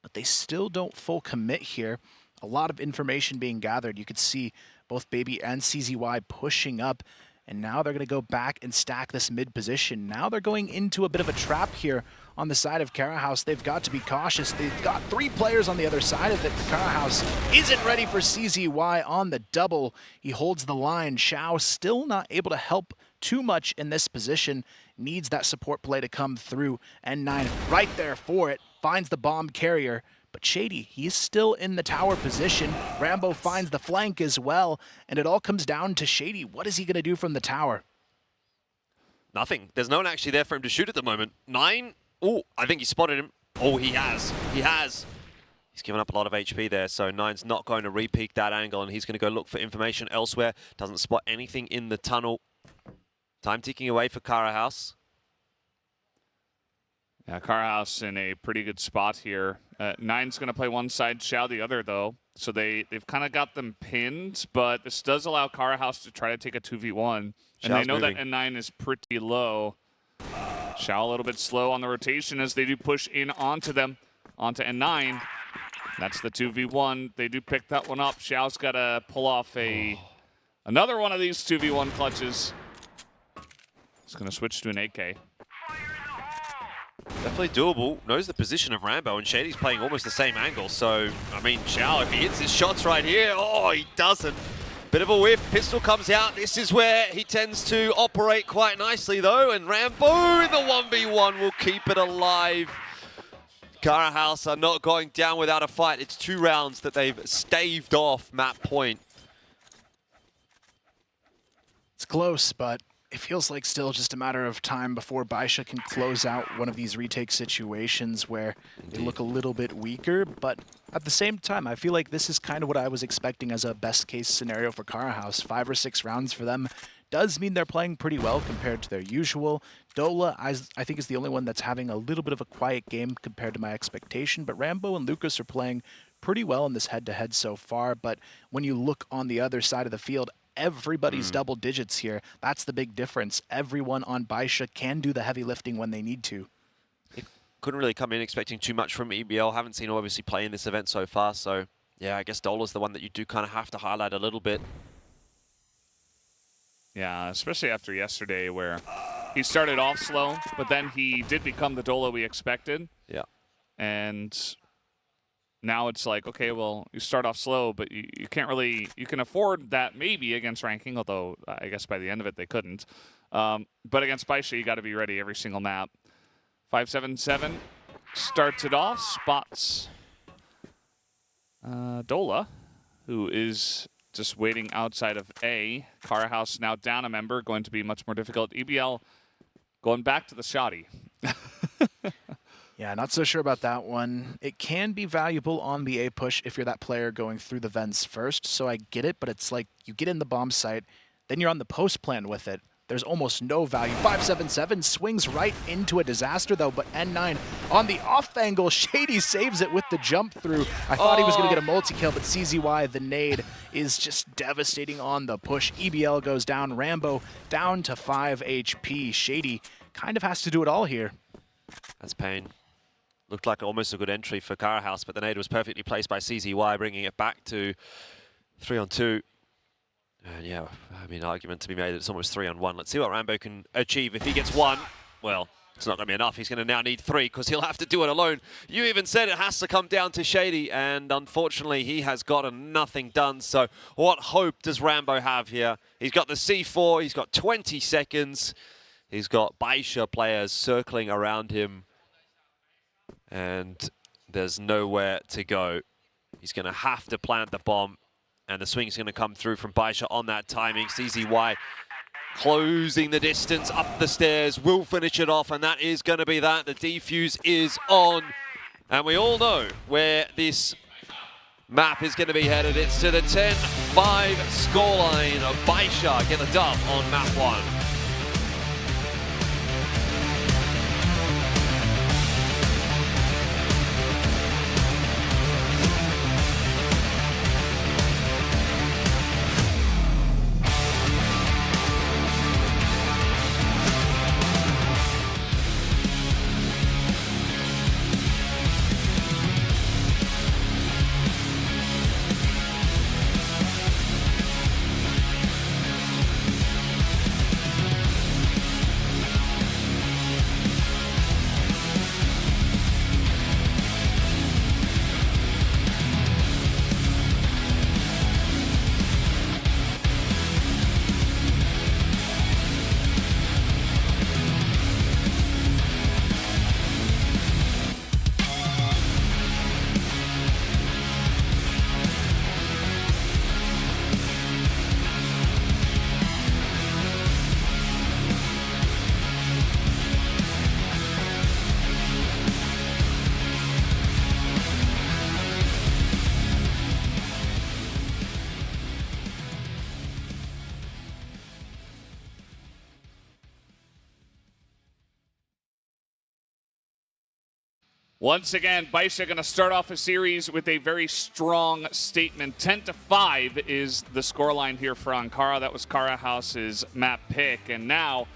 but they still don't full commit here. A lot of information being gathered. You could see both Baby and CZY pushing up And now they're going to go back and stack this mid position. Now they're going into a bit of a trap here on the side of Karahouse. They've got to be cautious. They've got 3 players on the other side of it. Karahouse isn't ready for CZY on the double. He holds the line. Xiao still not able to help too much in this position. Needs that support play to come through. N9 right there for it. Finds the bomb carrier. But Shady, he's still in the tower position. Rambo finds the flank as well, and it all comes down to Shady. What is he going to do from the tower? Nothing. There's no one actually there for him to shoot at the moment. 9. Oh, I think he spotted him. Oh, he has. He has. He's given up a lot of HP there, so 9's not going to re-peek that angle, and he's going to go look for information elsewhere. Doesn't spot anything in the tunnel. Time ticking away for Karahouse. Yeah, Karahouse in a pretty good spot here. 9's going to play one side, Xiao the other, though. So they've kind of got them pinned, but this does allow Karahouse to try to take a 2v1. And they know that N9 is pretty low. Xiao a little bit slow on the rotation as they do push in onto them, onto N9. That's the 2v1. They do pick that one up. Xiao's got to pull off another one of these 2v1 clutches. He's going to switch to an AK. Definitely doable. Knows the position of Rambo, and Shady's playing almost the same angle. So, I mean, Xiao, if he hits his shots right here, oh, he doesn't. Bit of a whiff. Pistol comes out. This is where he tends to operate quite nicely, though. And Rambo in the 1v1 will keep it alive. Karahouse are not going down without a fight. It's 2 rounds that they've staved off map point. It's close, but it feels like still just a matter of time before Baisha can close out one of these retake situations where they look a little bit weaker. But at the same time, I feel like this is kind of what I was expecting as a best case scenario for Karahouse. 5 or 6 rounds for them does mean they're playing pretty well compared to their usual. Dola, I think, is the only one that's having a little bit of a quiet game compared to my expectation. But Rambo and Lucas are playing pretty well in this head-to-head so far. But when you look on the other side of the field, everybody's double digits here. That's the big difference. Everyone on Baisha can do the heavy lifting when they need to. It couldn't really come in expecting too much from EBL. Haven't seen him obviously play in this event so far. So, yeah, I guess Dola's the one that you do kind of have to highlight a little bit. Yeah, especially after yesterday where he started off slow, but then he did become the Dola we expected. Yeah. And now it's like, okay, well, you start off slow, but you can't really, you can afford that maybe against ranking, although I guess by the end of it they couldn't. But against Baisha, you got to be ready every single map. 577 starts it off, spots Dola, who is just waiting outside of A. Karahouse now down a member, going to be much more difficult. EBL going back to the shoddy. Yeah, not so sure about that one. It can be valuable on the A push if you're that player going through the vents first, so I get it, but it's like you get in the bomb site, then you're on the post plan with it. There's almost no value. 577 swings right into a disaster, though, but N9 on the off angle. Shady saves it with the jump through. I thought he was going to get a multi-kill, but CZY, the nade, is just devastating on the push. EBL goes down. Rambo down to 5 HP. Shady kind of has to do it all here. That's pain. Looked like almost a good entry for Karahouse, but the nade was perfectly placed by CZY, bringing it back to 3-on-2. And yeah, I mean, argument to be made that it's almost 3-on-1. Let's see what Rambo can achieve. If he gets 1, well, it's not going to be enough. He's going to now need 3 because he'll have to do it alone. You even said it has to come down to Shady, and unfortunately, he has gotten nothing done. So what hope does Rambo have here? He's got the C4, he's got 20 seconds. He's got Baisha players circling around him, and there's nowhere to go. He's going to have to plant the bomb, and the swing is going to come through from Baisha on that timing. CZY closing the distance up the stairs, will finish it off, and that is going to be that. The defuse is on, and we all know where this map is going to be headed. It's to the 10-5 scoreline of Baisha get the dub on map 1. Once again, Baisha going to start off a series with a very strong statement. 10-5 is the scoreline here for Ankara. That was Kara House's map pick. And now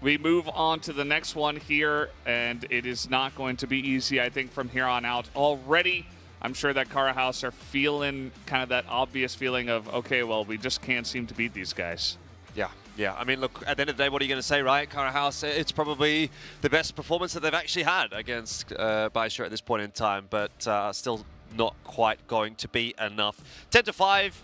we move on to the next one here, and it is not going to be easy, I think, from here on out. Already, I'm sure that Kara House are feeling kind of that obvious feeling of, okay, well, we just can't seem to beat these guys. Yeah. I mean, look, at the end of the day, what are you going to say, right? Kara House, it's probably the best performance that they've actually had against Baisha at this point in time, but still not quite going to be enough. 10-5.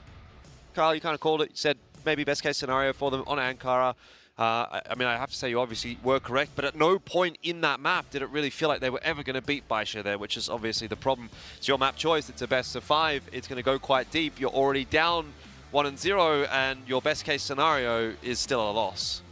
Carl, you kind of called it. You said maybe best case scenario for them on Ankara. I mean, I have to say you obviously were correct, but at no point in that map did it really feel like they were ever going to beat Baisha there, which is obviously the problem. It's your map choice. It's a best of 5. It's going to go quite deep. You're already down 1-0, and your best case scenario is still a loss.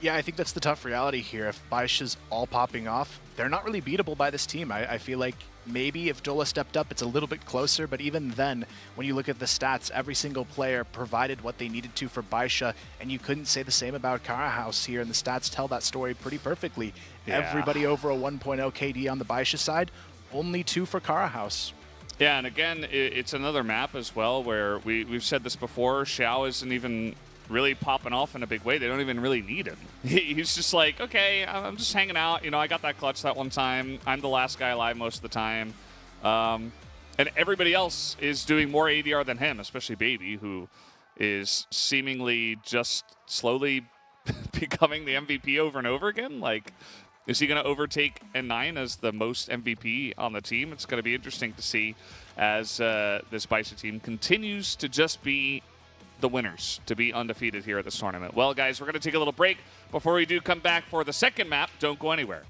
Yeah, I think that's the tough reality here. If Baisha's all popping off, they're not really beatable by this team. I feel like maybe if Dola stepped up, it's a little bit closer, but even then, when you look at the stats, every single player provided what they needed to for Baisha, and you couldn't say the same about Kara House here, and the stats tell that story pretty perfectly. Yeah. Everybody over a 1.0 KD on the Baisha side, only 2 for Kara House. Yeah, and again, it's another map as well where we've said this before, Xiao isn't even really popping off in a big way. They don't even really need him. He's just like, okay, I'm just hanging out. You know, I got that clutch that one time. I'm the last guy alive most of the time. And everybody else is doing more ADR than him, especially Baby, who is seemingly just slowly becoming the MVP over and over again. Like, is he going to overtake N9 as the most MVP on the team? It's going to be interesting to see as this Baisha team continues to just be the winners, to be undefeated here at this tournament. Well, guys, we're going to take a little break. Before we do come back for the second map, don't go anywhere.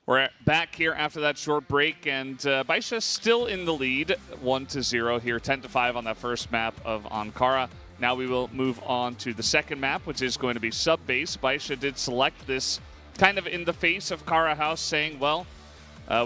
We're back here after that short break, and Baisha still in the lead, 1-0 here, 10-5 on that first map of Ankara. Now we will move on to the second map, which is going to be sub-base. Baisha did select this kind of in the face of Kara House, saying, well,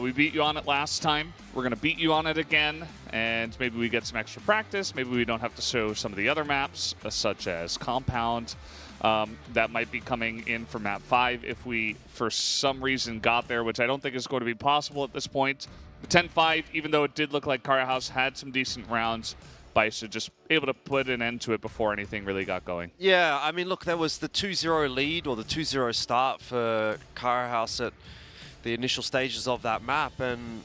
we beat you on it last time. We're going to beat you on it again, and maybe we get some extra practice. Maybe we don't have to show some of the other maps, such as Compound. That might be coming in for map 5 if we, for some reason, got there, which I don't think is going to be possible at this point. 10-5, even though it did look like Kara House had some decent rounds, Baisha just able to put an end to it before anything really got going. Yeah, I mean, look, there was the 2-0 lead or the 2-0 start for Kara House at the initial stages of that map, and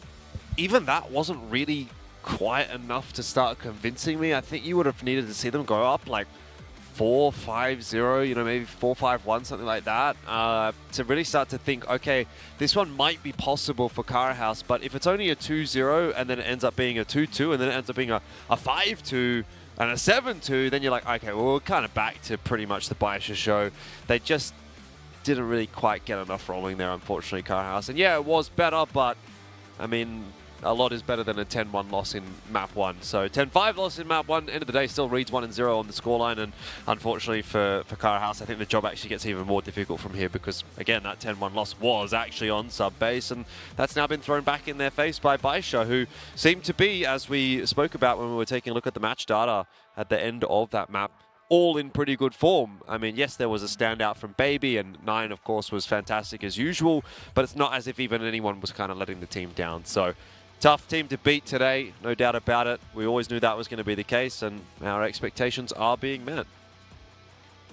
even that wasn't really quite enough to start convincing me. I think you would have needed to see them go up like 4-5-0, you know, maybe 4-5-1, something like that, to really start to think, okay, this one might be possible for Kara House, but if it's only a 2-0 and then it ends up being a 2-2 and then it ends up being a 5-2 and a 7-2, then you're like, okay, well, we're kind of back to pretty much the Baisha show. They just didn't really quite get enough rolling there, unfortunately, Kara House. And yeah, it was better, but I mean, a lot is better than a 10-1 loss in map 1. So 10-5 loss in map 1, end of the day still reads 1-0 on the scoreline, and unfortunately for Kara House, I think the job actually gets even more difficult from here because, again, that 10-1 loss was actually on sub-base, and that's now been thrown back in their face by Baisha, who seemed to be, as we spoke about when we were taking a look at the match data at the end of that map, all in pretty good form. I mean, yes, there was a standout from Baby, and 9, of course, was fantastic as usual, but it's not as if even anyone was kind of letting the team down. So tough team to beat today, no doubt about it. We always knew that was going to be the case, and our expectations are being met.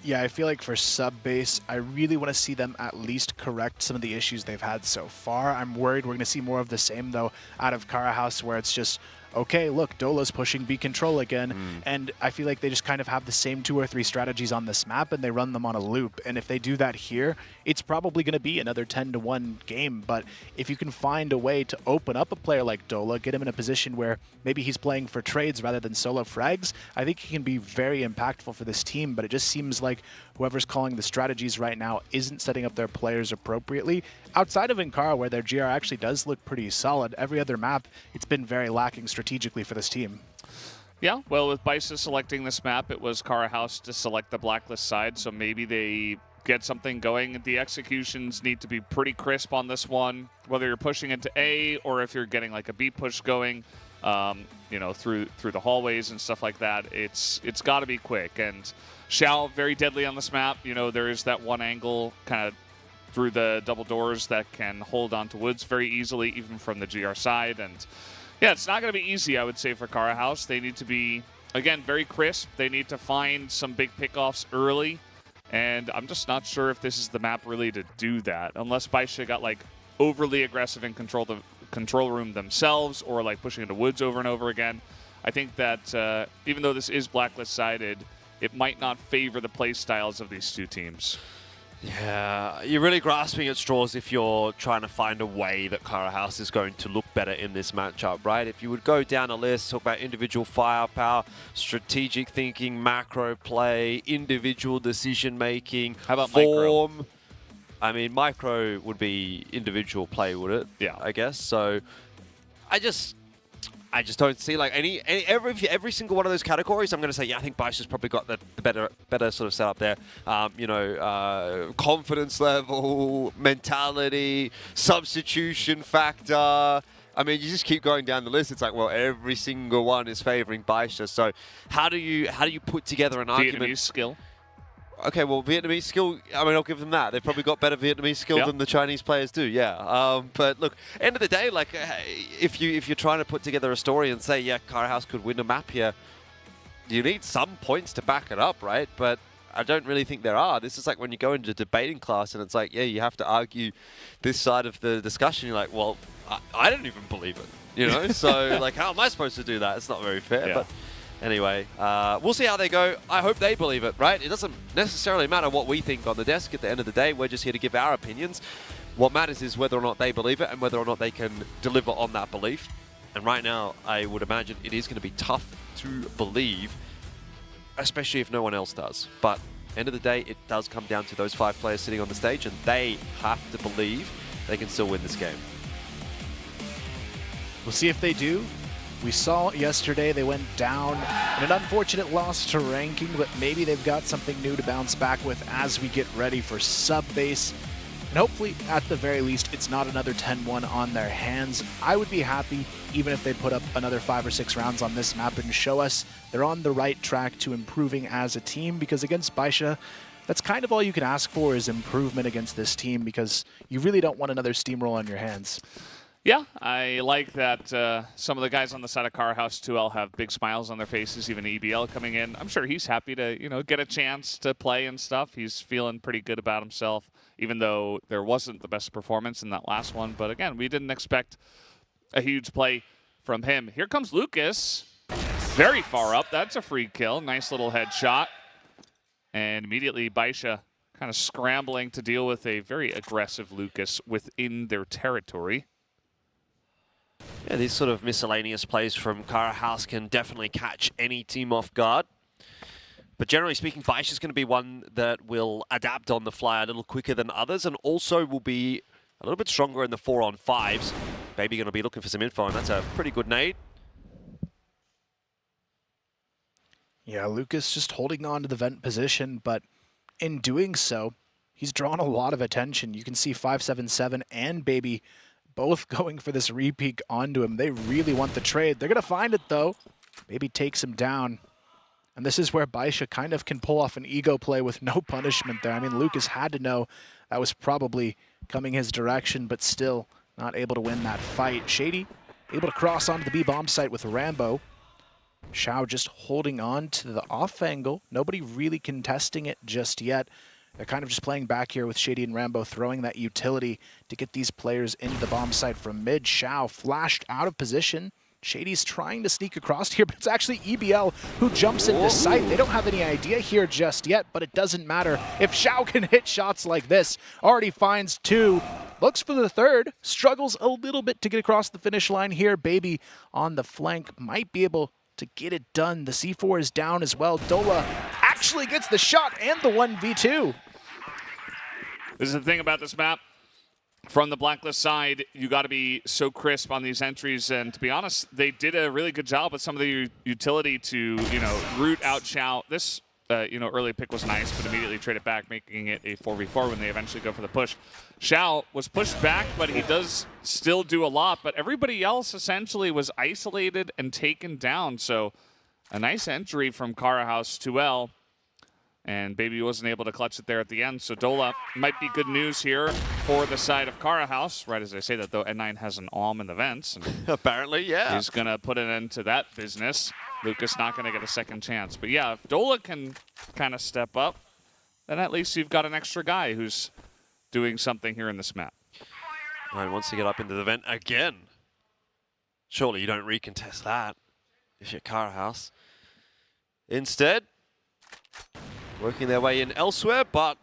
Yeah, I feel like for sub-base, I really want to see them at least correct some of the issues they've had so far. I'm worried we're going to see more of the same, though, out of Kara House, where it's just, okay, look, Dola's pushing B control again, and I feel like they just kind of have the same 2 or 3 strategies on this map, and they run them on a loop. And if they do that here, it's probably going to be another 10-1 game. But if you can find a way to open up a player like Dola, get him in a position where maybe he's playing for trades rather than solo frags, I think he can be very impactful for this team. But it just seems like whoever's calling the strategies right now isn't setting up their players appropriately. Outside of Ankara, where their GR actually does look pretty solid, every other map, it's been very lacking strategically for this team. Yeah, well, with Baisha selecting this map, it was Kara House to select the blacklist side, so maybe they get something going. The executions need to be pretty crisp on this one, whether you're pushing into A or if you're getting like a B push going, you know, through the hallways and stuff like that. It's got to be quick. And Xiao, very deadly on this map. You know, there is that one angle kind of through the double doors that can hold onto woods very easily, even from the GR side. And yeah, it's not going to be easy, I would say, for Kara House. They need to be, again, very crisp. They need to find some big pickoffs early. And I'm just not sure if this is the map really to do that, unless Baisha got like overly aggressive and control the control room themselves, or like pushing into woods over and over again. I think that even though this is blacklist sided, it might not favor the play styles of these two teams. Yeah, you're really grasping at straws if you're trying to find a way that Kara House is going to look better in this matchup, right? If you would go down a list, talk about individual firepower, strategic thinking, macro play, individual decision making, how about form. micro? I mean, micro would be individual play, would it? Yeah, I guess. So I just don't see like every single one of those categories. I'm going to say, yeah, I think Baisha's probably got the better sort of setup there. You know, confidence level, mentality, substitution factor. I mean, you just keep going down the list. It's like, well, every single one is favoring Baisha. So how do you put together an argument? Vietnamese skill. Okay, well, Vietnamese skill, I mean, I'll give them that. They've probably got better Vietnamese skill than the Chinese players do, yeah. But look, end of the day, like, if you're trying to put together a story and say, yeah, Kara House could win a map here, you need some points to back it up, right? But I don't really think there are. This is like when you go into debating class and it's like, yeah, you have to argue this side of the discussion. You're like, well, I don't even believe it, you know? So, like, how am I supposed to do that? It's not very fair, but... Anyway, we'll see how they go. I hope they believe it, right? It doesn't necessarily matter what we think on the desk. At the end of the day, we're just here to give our opinions. What matters is whether or not they believe it and whether or not they can deliver on that belief. And right now, I would imagine it is going to be tough to believe, especially if no one else does. But end of the day, it does come down to those 5 players sitting on the stage, and they have to believe they can still win this game. We'll see if they do. We saw yesterday they went down in an unfortunate loss to ranking, but maybe they've got something new to bounce back with as we get ready for sub-base. And hopefully, at the very least, it's not another 10-1 on their hands. I would be happy even if they put up another 5 or 6 rounds on this map and show us they're on the right track to improving as a team, because against Baisha, that's kind of all you can ask for is improvement against this team, because you really don't want another steamroll on your hands. Yeah, I like that some of the guys on the side of Car House 2L have big smiles on their faces, even EBL coming in. I'm sure he's happy to, get a chance to play and stuff. He's feeling pretty good about himself, even though there wasn't the best performance in that last one. But again, we didn't expect a huge play from him. Here comes Lucas, very far up. That's a free kill. Nice little headshot. And immediately Baisha kind of scrambling to deal with a very aggressive Lucas within their territory. Yeah, these sort of miscellaneous plays from Cara House can definitely catch any team off guard. But generally speaking, Baisha is going to be one that will adapt on the fly a little quicker than others, and also will be a little bit stronger in the 4-on-5s. Baby going to be looking for some info, and that's a pretty good nade. Yeah, Lucas just holding on to the vent position, but in doing so, he's drawn a lot of attention. You can see 577 and Baby both going for this repeat onto him. They really want the trade. They're going to find it, though. Baby takes him down. And this is where Baisha kind of can pull off an ego play with no punishment there. I mean, Lucas had to know that was probably coming his direction, but still not able to win that fight. Shady able to cross onto the B-bomb site with Rambo. Xiao just holding on to the off angle. Nobody really contesting it just yet. They're kind of just playing back here with Shady and Rambo, throwing that utility to get these players into the bomb site from mid. Xiao flashed out of position. Shady's trying to sneak across here, but it's actually EBL who jumps into sight. They don't have any idea here just yet, but it doesn't matter. If Xiao can hit shots like this, already finds 2, looks for the 3rd, struggles a little bit to get across the finish line here. Baby on the flank might be able to get it done. The C4 is down as well. Dola actually gets the shot and the 1v2. This is the thing about this map. From the Blacklist side, you got to be so crisp on these entries, and to be honest, they did a really good job with some of the utility to, root out Xiao. This, early pick was nice, but immediately trade it back, making it a 4v4 when they eventually go for the push. Xiao was pushed back, but he does still do a lot, but everybody else essentially was isolated and taken down, so a nice entry from Cara House 2L. And Baby wasn't able to clutch it there at the end. So Dola might be good news here for the side of Cara House. Right as I say that, though, N9 has an AWM in the vents. And apparently, yeah. He's going to put an end to that business. Lucas not going to get a second chance. But yeah, if Dola can kind of step up, then at least you've got an extra guy who's doing something here in this map. All right, wants to get up into the vent again. Surely you don't recontest that if you're Cara House. Instead, working their way in elsewhere, but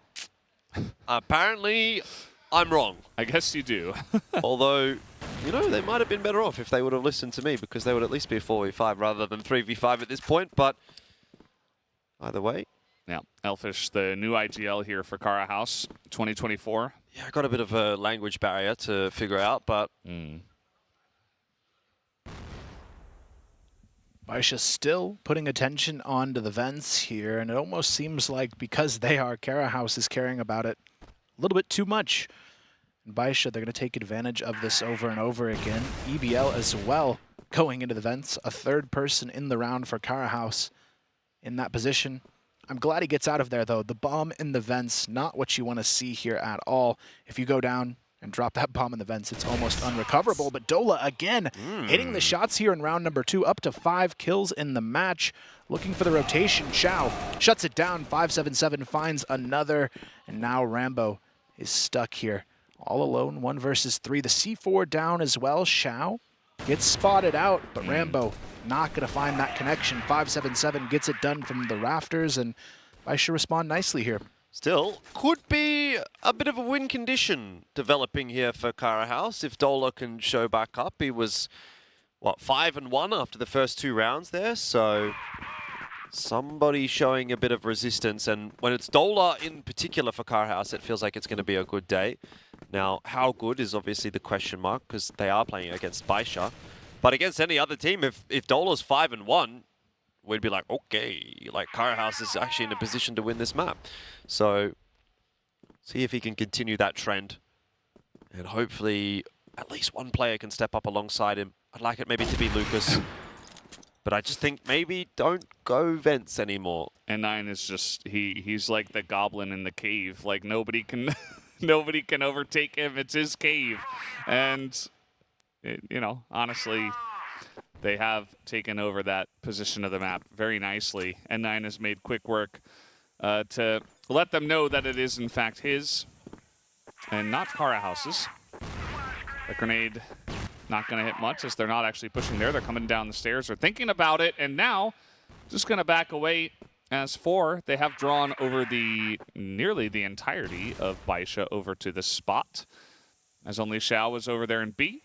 apparently I'm wrong. I guess you do. Although, they might have been better off if they would have listened to me, because they would at least be 4v5 rather than 3v5 at this point, but either way. Yeah, Elfish, the new IGL here for Cara House 2024. Yeah, I got a bit of a language barrier to figure out, but... Baisha still putting attention onto the vents here, and it almost seems like because they are, Cara House is caring about it a little bit too much. And Baisha, they're going to take advantage of this over and over again. EBL as well going into the vents, a 3rd person in the round for Cara House in that position. I'm glad he gets out of there, though. The bomb in the vents, not what you want to see here at all. If you go down and drop that bomb in the vents, it's almost unrecoverable. But Dola, again, hitting the shots here in round number 2, up to 5 kills in the match. Looking for the rotation. Xiao shuts it down. 577 finds another. And now Rambo is stuck here. All alone, 1 versus 3. The C4 down as well. Xiao gets spotted out, but Rambo not going to find that connection. 577 gets it done from the rafters, and Baisha respond nicely here. Still, could be a bit of a win condition developing here for Cara House if Dola can show back up. He was, 5-1 after the first 2 rounds there, so somebody showing a bit of resistance. And when it's Dola in particular for Cara House, it feels like it's going to be a good day. Now, how good is obviously the question mark, because they are playing against Baisha. But against any other team, if Dola's 5-1, we'd be like, okay, like Karahouse is actually in a position to win this map. So, see if he can continue that trend. And hopefully, at least one player can step up alongside him. I'd like it maybe to be Lucas. But I just think maybe don't go Vents anymore. N9 is just, he's like the goblin in the cave. Like, nobody can nobody can overtake him. It's his cave. And, you know, honestly, they have taken over that position of the map very nicely. N9 has made quick work to let them know that it is, in fact, his and not Karahouse's. The grenade not going to hit much as they're not actually pushing there. They're coming down the stairs. They're thinking about it, and now just going to back away as 4. They have drawn over nearly the entirety of Baisha over to this spot, as only Xiao was over there in B.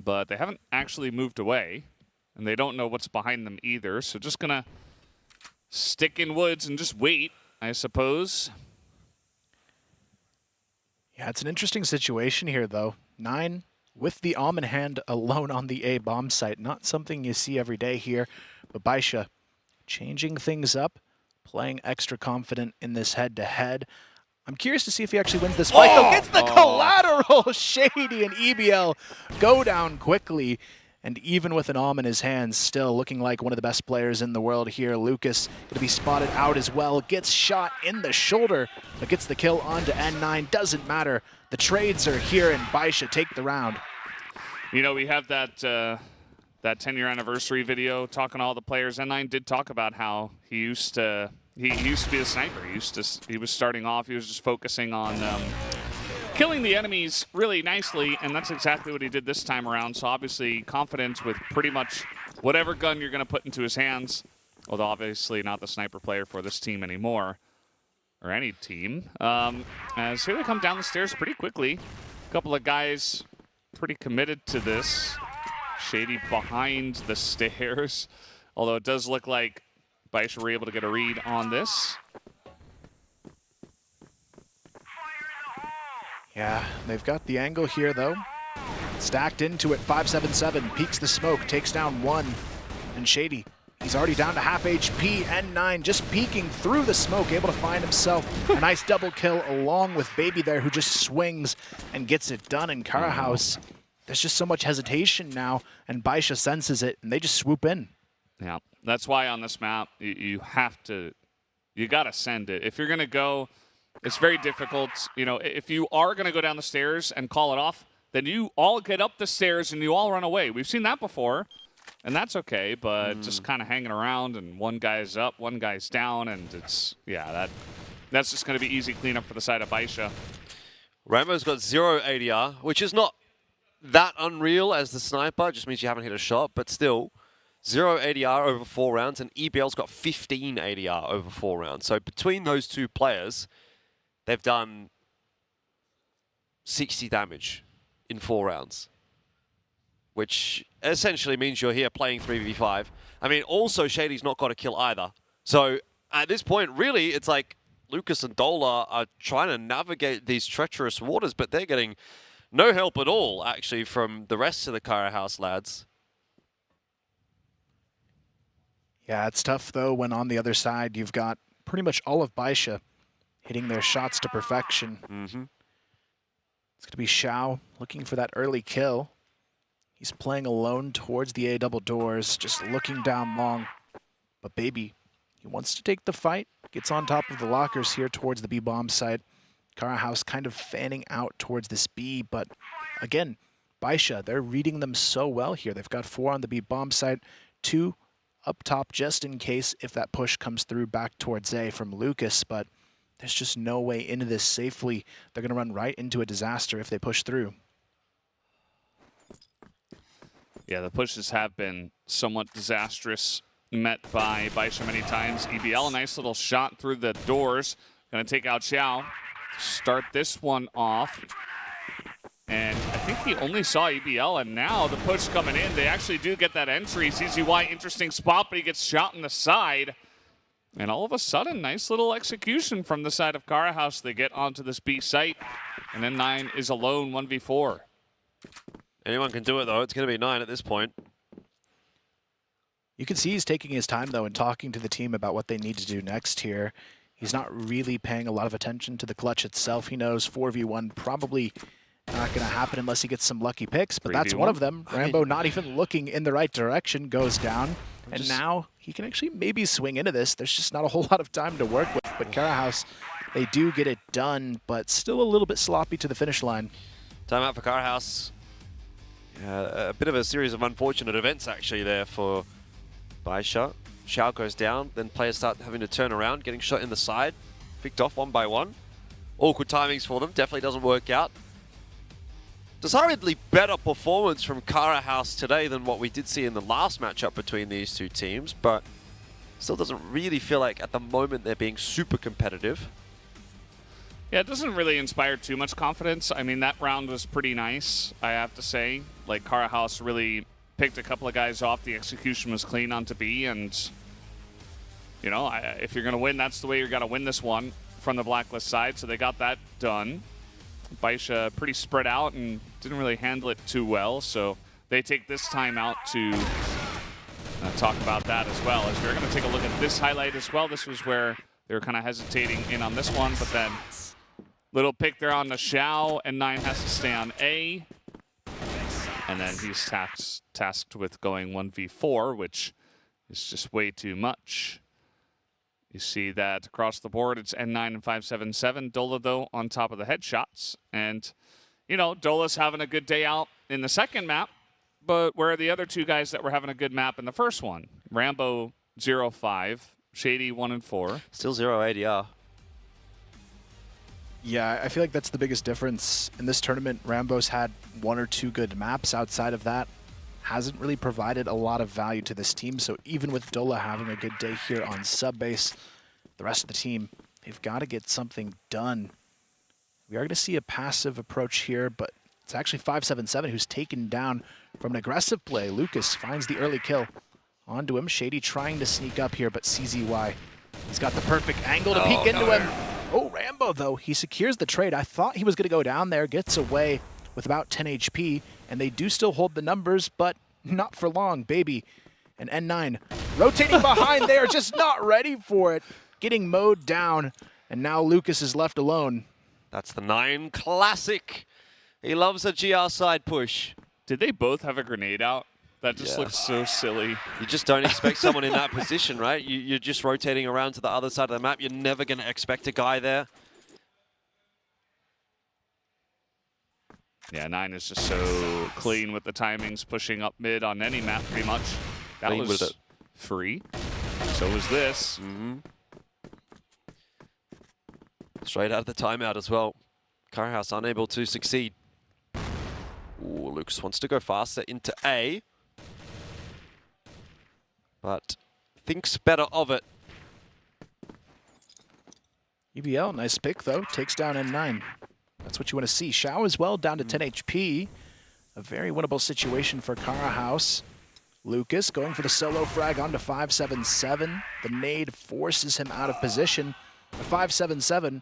But they haven't actually moved away, and they don't know what's behind them either. So just going to stick in woods and just wait, I suppose. Yeah, it's an interesting situation here, though. 9 with the Om in hand alone on the A bomb site. Not something you see every day here, but Baisha changing things up, playing extra confident in this head-to-head. I'm curious to see if he actually wins this fight. Oh, gets the collateral! Shady and EBL go down quickly. And even with an Om in his hands, still looking like one of the best players in the world here. Lucas going to be spotted out as well. Gets shot in the shoulder, but gets the kill onto N9. Doesn't matter. The trades are here, and Baisha take the round. You know, we have that 10-year anniversary video talking to all the players. N9 did talk about how he used to be a sniper. He was starting off. He was just focusing on killing the enemies really nicely, and that's exactly what he did this time around. So obviously confidence with pretty much whatever gun you're going to put into his hands, although obviously not the sniper player for this team anymore, or any team. As here they come down the stairs pretty quickly. A couple of guys pretty committed to this. Shady behind the stairs, although it does look like Baisha were able to get a read on this. Yeah, they've got the angle here, though. Stacked into it, 577, peeks the smoke, takes down 1. And Shady, he's already down to half HP. N9 just peeking through the smoke, able to find himself a nice double kill along with Baby there, who just swings and gets it done. In Karahouse, there's just so much hesitation now, and Baisha senses it, and they just swoop in. Yeah, that's why on this map, you gotta send it. If you're gonna go, it's very difficult. You know, if you are going to go down the stairs and call it off, then you all get up the stairs and you all run away. We've seen that before, and that's okay, but just kind of hanging around and one guy's up, one guy's down, and it's, yeah, that's just going to be easy cleanup for the side of Baisha. Rambo's got 0 ADR, which is not that unreal as the sniper, just means you haven't hit a shot, but still, 0 ADR over 4 rounds, and EBL's got 15 ADR over 4 rounds. So between those two players, they've done 60 damage in 4 rounds, which essentially means you're here playing 3v5. I mean, also Shady's not got a kill either. So at this point, really, it's like Lucas and Dola are trying to navigate these treacherous waters, but they're getting no help at all, actually, from the rest of the Karahouse lads. Yeah, it's tough, though, when on the other side you've got pretty much all of Baisha hitting their shots to perfection. It's going to be Xiao looking for that early kill. He's playing alone towards the A double doors, just looking down long. But Baby, he wants to take the fight, gets on top of the lockers here towards the B bomb site. Karahouse kind of fanning out towards this B, but again, Baisha, they're reading them so well here. They've got 4 on the B bomb site, 2 up top just in case if that push comes through back towards A from Lucas, but there's just no way into this safely. They're going to run right into a disaster if they push through. Yeah, the pushes have been somewhat disastrous, met by Baisha many times. EBL, a nice little shot through the doors. Going to take out Xiao. Start this one off. And I think he only saw EBL, and now the push coming in. They actually do get that entry. CZY, interesting spot, but he gets shot in the side. And all of a sudden, nice little execution from the side of Cara House. They get onto this B site, and then 9 is alone 1v4. Anyone can do it, though. It's going to be 9 at this point. You can see he's taking his time, though, and talking to the team about what they need to do next here. He's not really paying a lot of attention to the clutch itself. He knows 4v1 probably not going to happen unless he gets some lucky picks, but that's one of them. Rambo not even looking in the right direction, goes down, and now he can actually maybe swing into this. There's just not a whole lot of time to work with, but Cara House, they do get it done, but still a little bit sloppy to the finish line. Timeout for Cara House. A bit of a series of unfortunate events, actually, there for Baisha. Xiao goes down, then players start having to turn around, getting shot in the side, picked off one by one. Awkward timings for them, definitely doesn't work out. Decidedly better performance from Cara House today than what we did see in the last matchup between these two teams, but still doesn't really feel like at the moment they're being super competitive. Yeah, it doesn't really inspire too much confidence. I mean, that round was pretty nice, I have to say. Like, Cara House really picked a couple of guys off. The execution was clean onto B, and, you know, if you're going to win, that's the way you're going to win this one from the Blacklist side. So they got that done. Baisha pretty spread out and didn't really handle it too well. So they take this time out to talk about that as well. As we're going to take a look at this highlight as well. This was where they were kind of hesitating in on this one, but then little pick there on the Xiao, and 9 has to stay on A. And then he's tasked with going 1v4, which is just way too much. You see that across the board, it's N9 and 577. Dola, though, on top of the headshots. And, you know, Dola's having a good day out in the second map, but where are the other two guys that were having a good map in the first one? Rambo 0-5, Shady 1-4. Still 0 ADR. Yeah, I feel like that's the biggest difference. In this tournament, Rambo's had 1 or 2 good maps. Outside of that, hasn't really provided a lot of value to this team. So even with Dola having a good day here on sub base, the rest of the team, they've got to get something done. We are going to see a passive approach here, but it's actually 577 who's taken down from an aggressive play. Lucas finds the early kill onto him. Shady trying to sneak up here, but CZY, he's got the perfect angle to peek into him. Oh, Rambo, though, he secures the trade. I thought he was going to go down there, gets away with about 10 HP, and they do still hold the numbers, but not for long, baby. And N9 rotating behind there, just not ready for it. Getting mowed down, and now Lucas is left alone. That's the 9 classic. He loves a GR side push. Did they both have a grenade out? That just looks so silly. You just don't expect someone in that position, right? You're just rotating around to the other side of the map. You're never going to expect a guy there. Yeah, 9 is just so clean with the timings, pushing up mid on any map pretty much. That Clean was with it. free. So was this. Straight out of the timeout as well. Cara House unable to succeed. Ooh, Lucas wants to go faster into A, but thinks better of it. EBL, nice pick though, takes down N9. That's what you want to see. Xiao as well, down to 10 HP. A very winnable situation for Cara House. Lucas going for the solo frag onto 577. The nade forces him out of position. The 577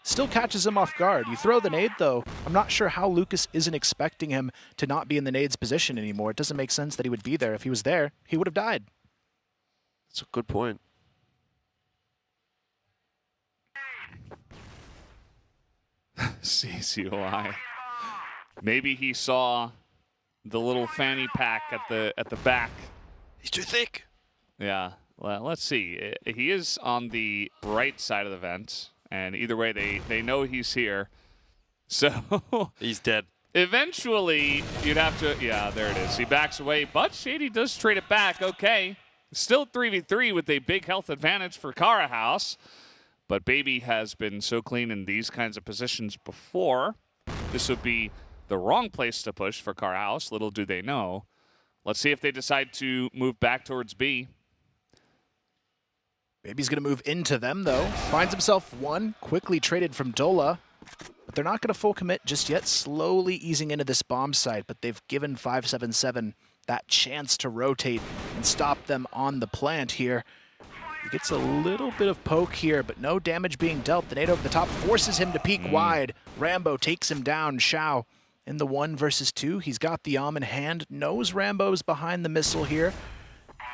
still catches him off guard. You throw the nade though, I'm not sure how Lucas isn't expecting him to not be in the nade's position anymore. It doesn't make sense that he would be there. If he was there, he would have died. That's a good point. CCOI. Maybe he saw the little fanny pack at the back. He's too thick. Yeah. Well, let's see. He is on the right side of the vent, and either way, they know he's here. So he's dead. Eventually, you'd have to. Yeah, there it is. He backs away, but Shady does trade it back. Okay. Still 3v3 with a big health advantage for Cara House. But Baby has been so clean in these kinds of positions before. This would be the wrong place to push for Cara House. Little do they know. Let's see if they decide to move back towards B. Baby's going to move into them, though. Finds himself one, quickly traded from Dola. But they're not going to full commit just yet, slowly easing into this bomb site. But they've given 577 that chance to rotate and stop them on the plant here. He gets a little bit of poke here, but no damage being dealt. The nade over the top forces him to peek wide. Rambo takes him down. Xiao in the 1 versus 2. He's got the Om in hand, knows Rambo's behind the missile here,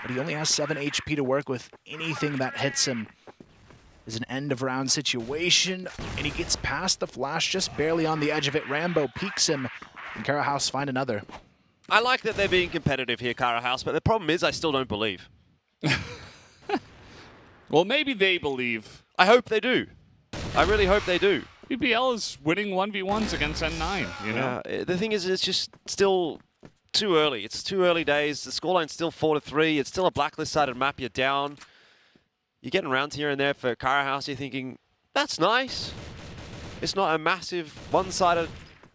but he only has 7 HP to work with. Anything that hits him is an end of round situation, and he gets past the flash just barely on the edge of it. Rambo peeks him, and Cara House find another. I like that they're being competitive here, Cara House, but the problem is I still don't believe. Well, maybe they believe. I hope they do. I really hope they do. BBL is winning 1v1s against N9, you know? Yeah, the thing is, it's just still too early. It's too early days. The scoreline's still 4-3. It's still a blacklist-sided map. You're down. You're getting rounds here and there for Cara House. You're thinking, that's nice. It's not a massive one-sided,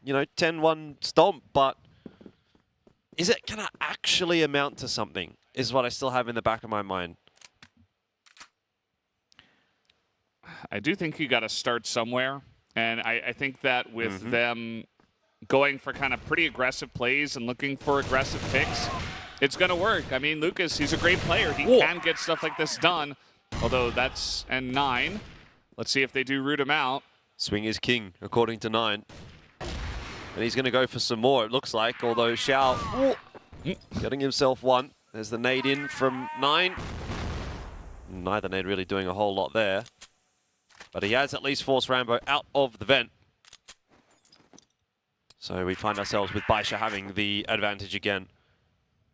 10-1 stomp, but is it going to actually amount to something, is what I still have in the back of my mind. I do think you got to start somewhere, and I think that with them going for kind of pretty aggressive plays and looking for aggressive picks, it's going to work. I mean, Lucas, he's a great player. He can get stuff like this done, although that's N9. Let's see if they do root him out. Swing is king, according to 9. And he's going to go for some more, it looks like, although Xiao getting himself one. There's the nade in from 9. Neither nade really doing a whole lot there. But he has at least forced Rambo out of the vent. So we find ourselves with Baisha having the advantage again.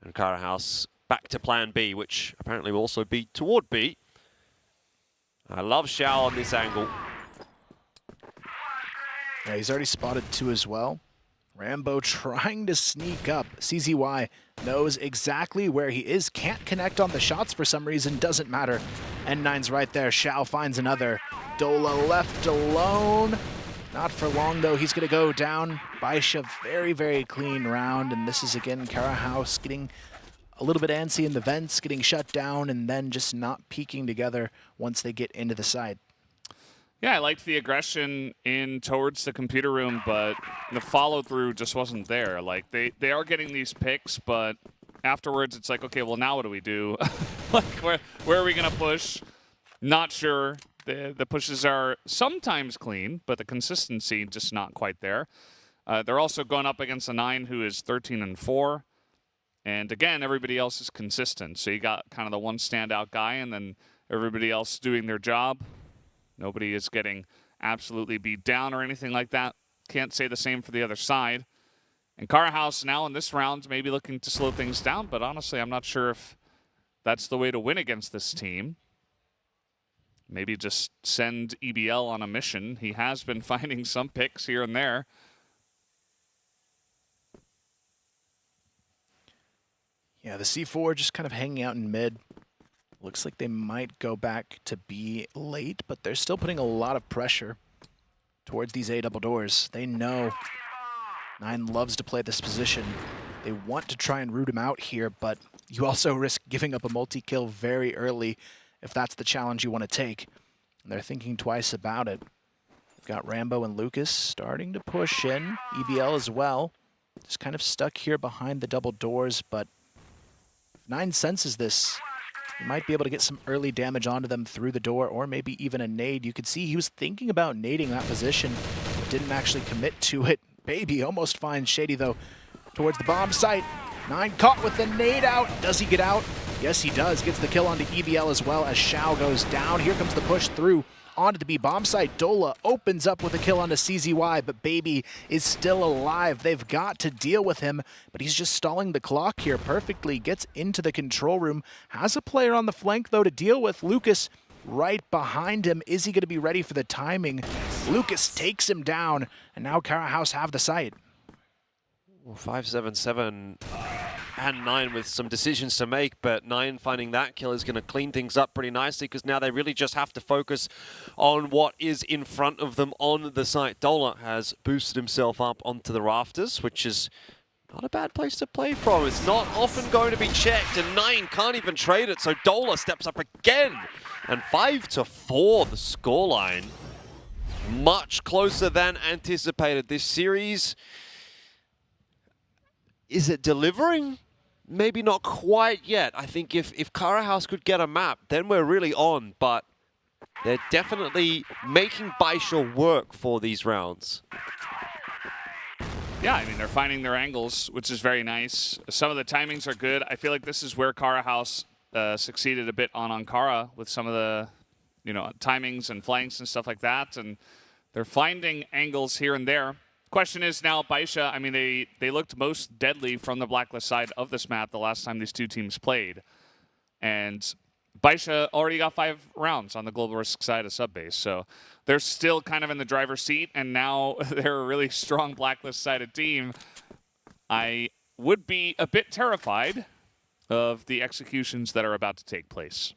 And Cara House back to plan B, which apparently will also be toward B. I love Xiao on this angle. Yeah, he's already spotted 2 as well. Rambo trying to sneak up. CZY knows exactly where he is. Can't connect on the shots for some reason. Doesn't matter. N9's right there. Xiao finds another. Dola left alone. Not for long, though. He's going to go down. Baisha, very, very clean round. And this is, again, Cara House getting a little bit antsy in the vents, getting shut down, and then just not peeking together once they get into the side. Yeah, I liked the aggression in towards the computer room, but the follow-through just wasn't there. Like, they are getting these picks, but afterwards it's like, okay, well, now what do we do? Like, where are we going to push? Not sure. The pushes are sometimes clean, but the consistency just not quite there. They're also going up against a 9 who is 13-4. And again, everybody else is consistent. So you got kind of the one standout guy, and then everybody else doing their job. Nobody is getting absolutely beat down or anything like that. Can't say the same for the other side. And Cara House now in this round maybe looking to slow things down, but honestly, I'm not sure if that's the way to win against this team. Maybe just send EBL on a mission. He has been finding some picks here and there. Yeah, the C4 just kind of hanging out in mid. Looks like they might go back to B late, but they're still putting a lot of pressure towards these A double doors. They know 9 loves to play this position. They want to try and root him out here, but you also risk giving up a multi-kill very early if that's the challenge you want to take. And they're thinking twice about it. We've got Rambo and Lucas starting to push in. EBL as well. Just kind of stuck here behind the double doors, but 9 senses this. You might be able to get some early damage onto them through the door, or maybe even a nade. You could see he was thinking about nading that position, but didn't actually commit to it. Baby almost finds Shady, though, towards the bomb site. 9 caught with the nade out. Does he get out? Yes, he does. Gets the kill onto EBL as well as Xiao goes down. Here comes the push through onto the B bomb site. Dola opens up with a kill onto CZY, but Baby is still alive. They've got to deal with him, but he's just stalling the clock here perfectly. Gets into the control room. Has a player on the flank, though, to deal with. Lucas right behind him. Is he going to be ready for the timing? Lucas takes him down, and now Cara House have the site. 5-7-7 and 9 with some decisions to make, but 9 finding that kill is going to clean things up pretty nicely because now they really just have to focus on what is in front of them on the site. Dola has boosted himself up onto the rafters, which is not a bad place to play from. It's not often going to be checked, and 9 can't even trade it, so Dola steps up again. And 5-4 the scoreline. Much closer than anticipated. This series, is it delivering? maybe not quite yet. I think if Cara House could get a map, then we're really on. But they're definitely making Baisha work for these rounds. Yeah, I mean, they're finding their angles, which is very nice. Some of the timings are good. I feel like this is where Cara House succeeded a bit on Ankara with some of the, timings and flanks and stuff like that. And they're finding angles here and there. Question is now, Baisha, I mean, they looked most deadly from the Blacklist side of this map the last time these two teams played. And Baisha already got 5 rounds on the Global Risk side of Subbase. So they're still kind of in the driver's seat, and now they're a really strong Blacklist-sided team. I would be a bit terrified of the executions that are about to take place.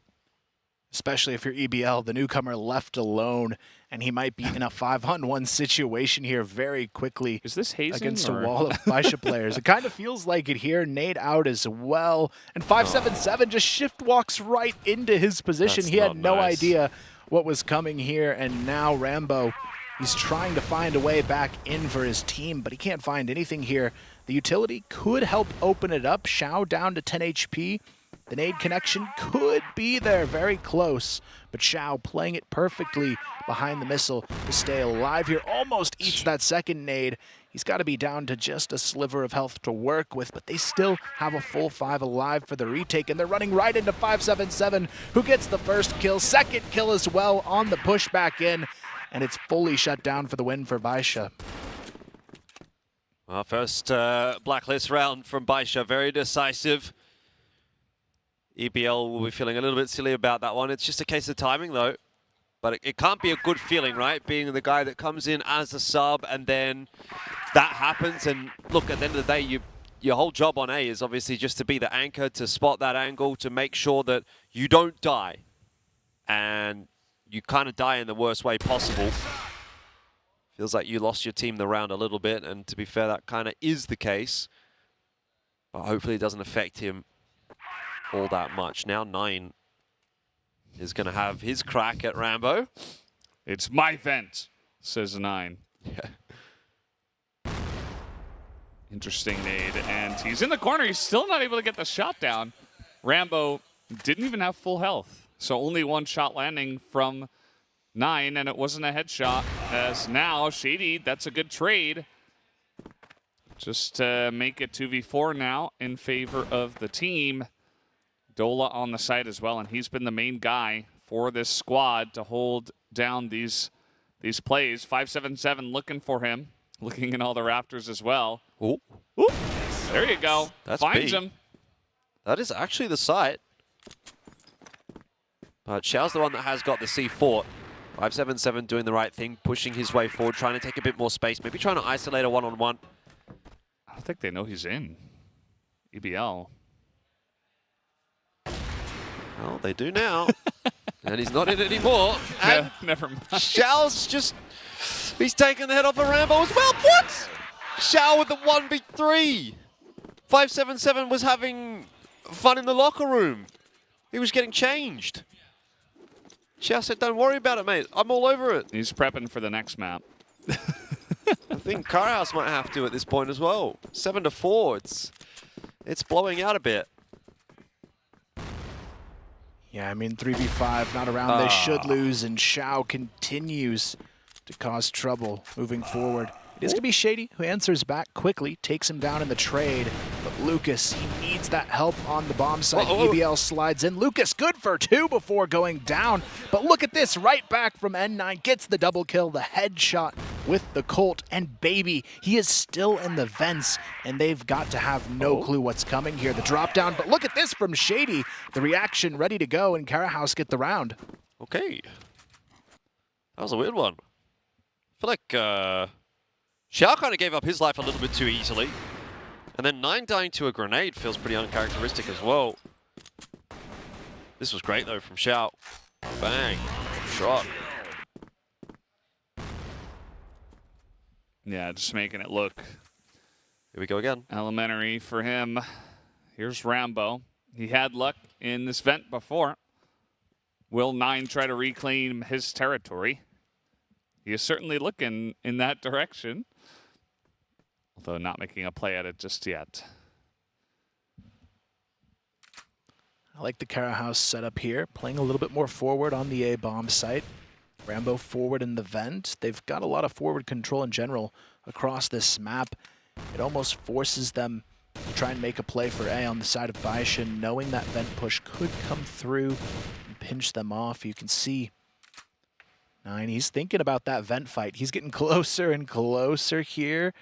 Especially if you're EBL, the newcomer left alone, and he might be in a 5-on-1 situation here very quickly. Is this hazing against or? a wall of Baisha players? It kind of feels like it here. Nade out as well, and 577 just shift walks right into his position. That's he had no nice. idea what was coming here, and now Rambo, he's trying to find a way back in for his team, but he can't find anything here. The utility could help open it up. Xiao down to 10 HP. The nade connection could be there, very close, but Xiao playing it perfectly behind the missile to stay alive here. Almost eats that second nade. He's got to be down to just a sliver of health to work with, but they still have a full 5 alive for the retake, and they're running right into 577, who gets the first kill, second kill as well on the push back in, and it's fully shut down for the win for Baisha. Our first Blacklist round from Baisha, very decisive. EBL will be feeling a little bit silly about that one. It's just a case of timing, though. But it can't be a good feeling, right? Being the guy that comes in as a sub and then that happens. And look, at the end of the day, your whole job on A is obviously just to be the anchor, to spot that angle, to make sure that you don't die. And you kind of die in the worst way possible. Feels like you lost your team the round a little bit. And to be fair, that kind of is the case. But hopefully it doesn't affect him all that much. Now 9 is going to have his crack at Rambo. It's my vent, says 9. Yeah. Interesting nade, and he's in the corner. He's still not able to get the shot down. Rambo didn't even have full health, so only 1 shot landing from 9, and it wasn't a headshot. As now, Shady, that's a good trade. Just to make it 2v4 now in favor of the team. Dola on the side as well, and he's been the main guy for this squad to hold down these plays. 577 looking for him, looking in all the rafters as well. Ooh. Ooh. There you go. That's Finds big. him. That is actually the site. But Xiao's the one that has got the C4. 577 doing the right thing, pushing his way forward, trying to take a bit more space, maybe trying to isolate a one-on-one. I don't think they know he's in EBL. Well, they do now. And he's not in anymore. And never mind. Xiao's just... He's taken the head off of Rambo as well. What? Xiao with the 1v3. 577 was having fun in the locker room. He was getting changed. Xiao said, don't worry about it, mate. I'm all over it. He's prepping for the next map. I think Carhouse might have to at this point as well. 7-4. It's blowing out a bit. Yeah, I mean, 3v5, not around. They should lose, and Xiao continues to cause trouble moving forward. It is going to be Shady who answers back quickly, takes him down in the trade. But Lucas, he needs that help on the bomb side. EBL slides in. Lucas, good for 2 before going down. But look at this, right back from N9, gets the double kill, the headshot with the Colt. And baby, he is still in the vents, and they've got to have no clue what's coming here. The drop down, but look at this from Shady. The reaction ready to go, and Carahouse get the round. Okay. That was a weird one. I feel like Xiao kind of gave up his life a little bit too easily. And then 9 dying to a grenade feels pretty uncharacteristic as well. This was great though from Xiao. Bang. Shot. Yeah, just making it look. Here we go again. Elementary for him. Here's Rambo. He had luck in this vent before. Will 9 try to reclaim his territory? He is certainly looking in that direction, although not making a play at it just yet. I like the Kara House setup here, playing a little bit more forward on the A-bomb site. Rambo forward in the vent. They've got a lot of forward control in general across this map. It almost forces them to try and make a play for A on the side of Baisha, knowing that vent push could come through and pinch them off. You can see 9, he's thinking about that vent fight. He's getting closer and closer here.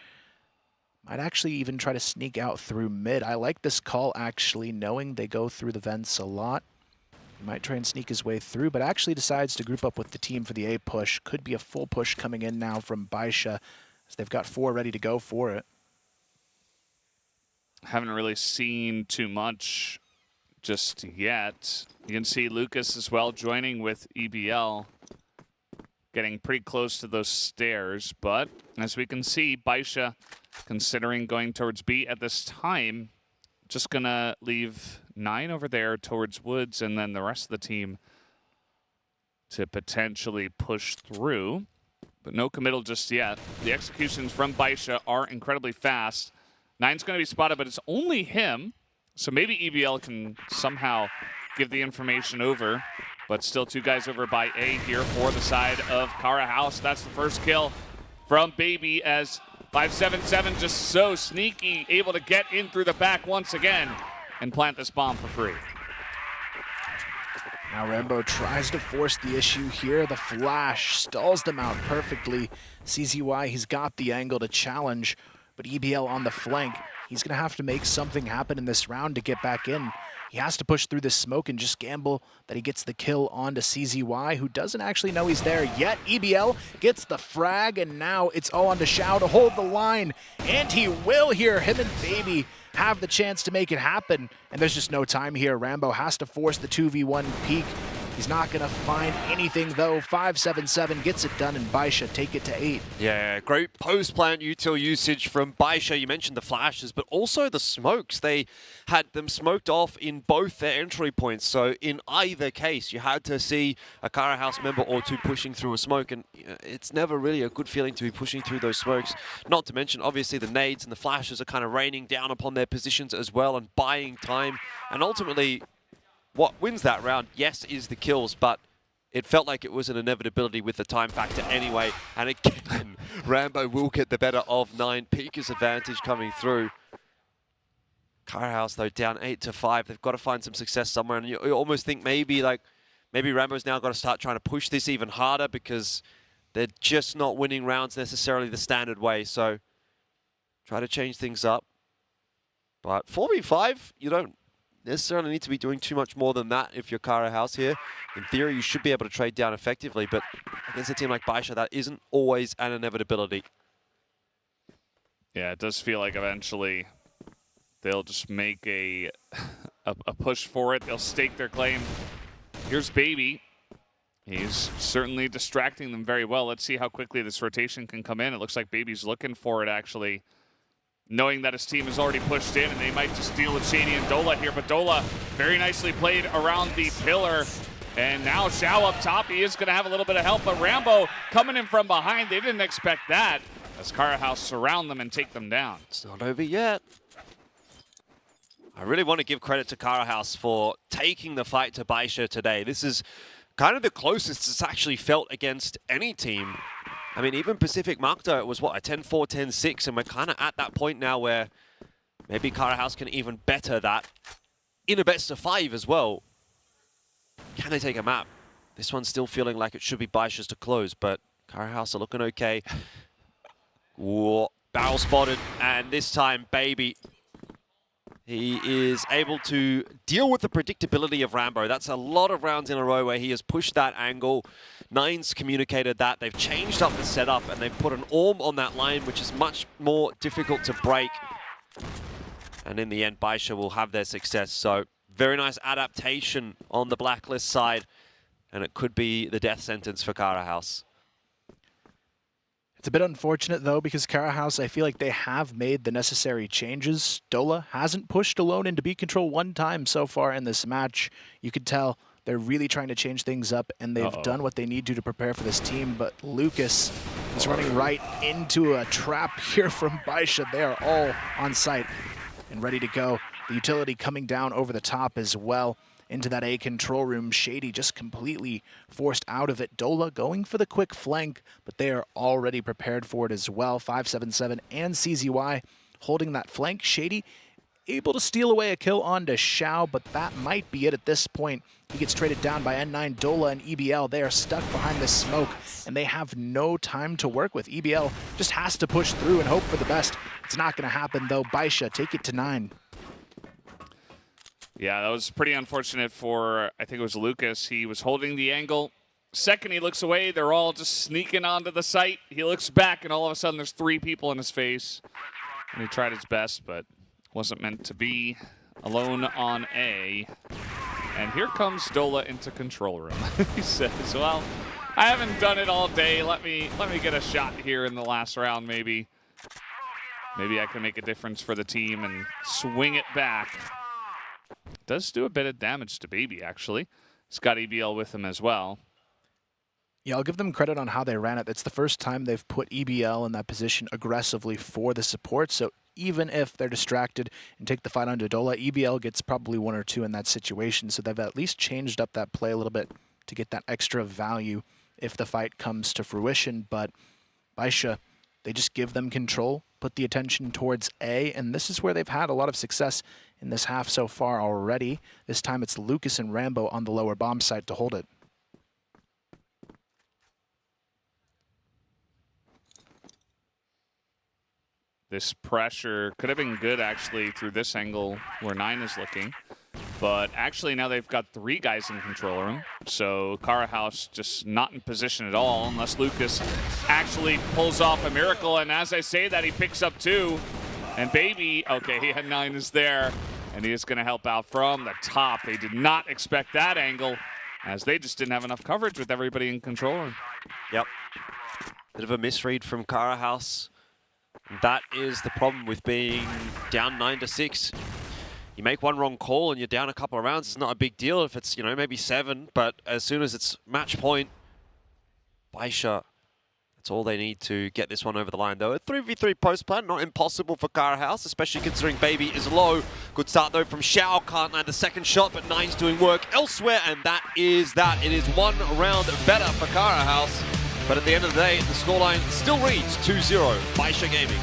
Might actually even try to sneak out through mid. I like this call, actually, knowing they go through the vents a lot. He might try and sneak his way through, but actually decides to group up with the team for the A push. Could be a full push coming in now from Baisha, as they've got 4 ready to go for it. Haven't really seen too much just yet. You can see Lucas as well joining with EBL. Getting pretty close to those stairs, but as we can see, Baisha, considering going towards B at this time, just gonna leave 9 over there towards Woods, and then the rest of the team to potentially push through, but no committal just yet. The executions from Baisha are incredibly fast. 9's gonna be spotted, but it's only him, so maybe EBL can somehow give the information over. But still 2 guys over by A here for the side of Kara House. That's the first kill from Baby, as 577 just so sneaky, able to get in through the back once again and plant this bomb for free. Now Rambo tries to force the issue here. The flash stalls them out perfectly. CZY, he's got the angle to challenge, but EBL on the flank, he's gonna have to make something happen in this round to get back in. He has to push through this smoke and just gamble that he gets the kill onto CZY, who doesn't actually know he's there yet. EBL gets the frag, and now it's all onto Xiao to hold the line. And he will here. Him and Baby have the chance to make it happen. And there's just no time here. Rambo has to force the 2v1 peek. He's not going to find anything, though. 577 gets it done, and Baisha take it to 8. Yeah, great post-plant util usage from Baisha. You mentioned the flashes, but also the smokes. They had them smoked off in both their entry points. So in either case, you had to see a Kara House member or 2 pushing through a smoke, and it's never really a good feeling to be pushing through those smokes. Not to mention, obviously, the nades and the flashes are kind of raining down upon their positions as well and buying time. And ultimately, what wins that round, yes, is the kills, but it felt like it was an inevitability with the time factor anyway. And again, Rambo will get the better of 9. Pika's advantage coming through. Kara House, though, down 8-5. They've got to find some success somewhere. And you almost think maybe Rambo's now got to start trying to push this even harder, because they're just not winning rounds necessarily the standard way. So try to change things up. But 4v5, you don't necessarily need to be doing too much more than that if you're Kara House here. In theory, you should be able to trade down effectively, but against a team like Baisha, that isn't always an inevitability. Yeah, it does feel like eventually they'll just make a push for it. They'll stake their claim. Here's Baby. He's certainly distracting them very well. Let's see how quickly this rotation can come in. It looks like Baby's looking for it, actually, knowing that his team has already pushed in, and they might just deal with Shady and Dola here. But Dola very nicely played around the pillar. And now Xiao up top. He is going to have a little bit of help, but Rambo coming in from behind. They didn't expect that, as Kara House surround them and take them down. It's not over yet. I really want to give credit to Kara House for taking the fight to Baisha today. This is kind of the closest it's actually felt against any team. I mean, even Pacific Macta, it was, what, a 10-4, 10-6, and we're kind of at that point now where maybe Kara House can even better that in a best of 5 as well. Can they take a map? This one's still feeling like it should be Baisha's to close, but Kara House are looking okay. Whoa, barrel spotted, and this time, Baby, he is able to deal with the predictability of Rambo. That's a lot of rounds in a row where he has pushed that angle. 9's communicated that. They've changed up the setup, and they've put an Orm on that line, which is much more difficult to break. And in the end, Baisha will have their success. So very nice adaptation on the Blacklist side, and it could be the death sentence for Kara House. It's a bit unfortunate, though, because Kara House, I feel like they have made the necessary changes. Dola hasn't pushed alone into B control one time so far in this match. You could tell they're really trying to change things up, and they've done what they need to prepare for this team. But Lucas is running right into a trap here from Baisha. They are all on site and ready to go. The utility coming down over the top as well. into that A control room. Shady just completely forced out of it. Dola going for the quick flank, but they are already prepared for it as well. 577 and CZY holding that flank. Shady able to steal away a kill onto Xiao, but that might be it at this point. He gets traded down by N9, Dola, and EBL. They are stuck behind this smoke, and they have no time to work with. EBL just has to push through and hope for the best. It's not going to happen, though. Baisha take it to 9. Yeah, that was pretty unfortunate for, I think it was Lucas. He was holding the angle. Second, he looks away. They're all just sneaking onto the site. He looks back, and all of a sudden there's 3 people in his face. And he tried his best, but wasn't meant to be. Alone on A. And here comes Dola into control room. He says, well, I haven't done it all day. Let me get a shot here in the last round, maybe. Maybe I can make a difference for the team and swing it back. Does do a bit of damage to Baby, actually. He's got EBL with him as well. Yeah, I'll give them credit on how they ran it. It's the first time they've put EBL in that position aggressively for the support. So even if they're distracted and take the fight onto Dola, EBL gets probably 1 or 2 in that situation. So they've at least changed up that play a little bit to get that extra value if the fight comes to fruition. But Baisha, they just give them control, put the attention towards A, and this is where they've had a lot of success in this half so far already. This time it's Lucas and Rambo on the lower bomb site to hold it. This pressure could have been good, actually, through this angle where 9 is looking. But actually, now they've got 3 guys in control room. So Kara House just not in position at all, unless Lucas actually pulls off a miracle. And as I say that, he picks up 2. And Baby, okay, he had 9 is there. And he is going to help out from the top. They did not expect that angle, as they just didn't have enough coverage with everybody in control room. Yep. Bit of a misread from Kara House. That is the problem with being down 9-6. You make one wrong call and you're down a couple of rounds. It's not a big deal if it's, you know, maybe 7, but as soon as it's match point, Baisha, that's all they need to get this one over the line, though. A 3v3 post plan, not impossible for Kara House, especially considering Baby is low. Good start, though, from Xiao. Can't land the second shot, but 9's doing work elsewhere, and that is that. It is 1 round better for Kara House. But at the end of the day, the scoreline still reads 2-0, Baisha Gaming.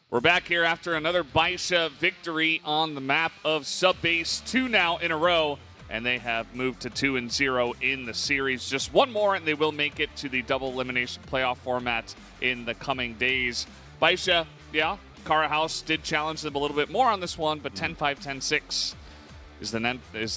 We're back here after another Baisha victory on the map of Subbase, 2 now in a row, and they have moved to 2-0 in the series. Just 1 more, and they will make it to the double elimination playoff format in the coming days. Baisha, yeah, Kara House did challenge them a little bit more on this one, but 10-5, 10-6. Is the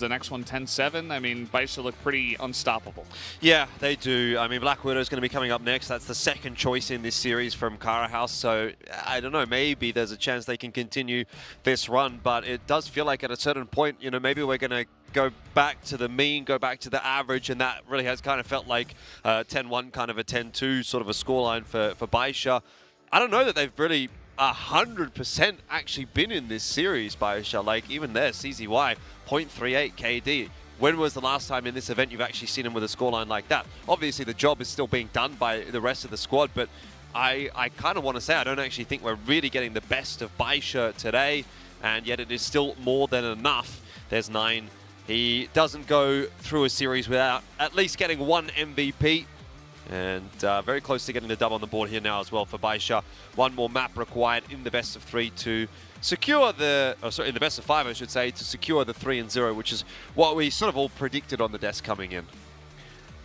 next one 10-7? I mean, Baisha look pretty unstoppable. Yeah, they do. I mean, Black Widow is going to be coming up next. That's the second choice in this series from Kara House. So, I don't know, maybe there's a chance they can continue this run. But it does feel like at a certain point, you know, maybe we're going to go back to the mean, go back to the average. And that really has kind of felt like 10-1, kind of a 10-2 sort of a scoreline for Baisha. I don't know that they've really 100% actually been in this series, Baisha. Like, even there, CZY, 0.38 KD. When was the last time in this event you've actually seen him with a scoreline like that? Obviously, the job is still being done by the rest of the squad, but I kind of want to say I don't actually think we're really getting the best of Baisha today, and yet it is still more than enough. There's 9 he doesn't go through a series without at least getting one MVP. And very close to getting the dub on the board here now as well for Baisha. One more map required in the best of 3 to secure the, in the best of 5 I should say, to secure the 3-0, which is what we sort of all predicted on the desk coming in.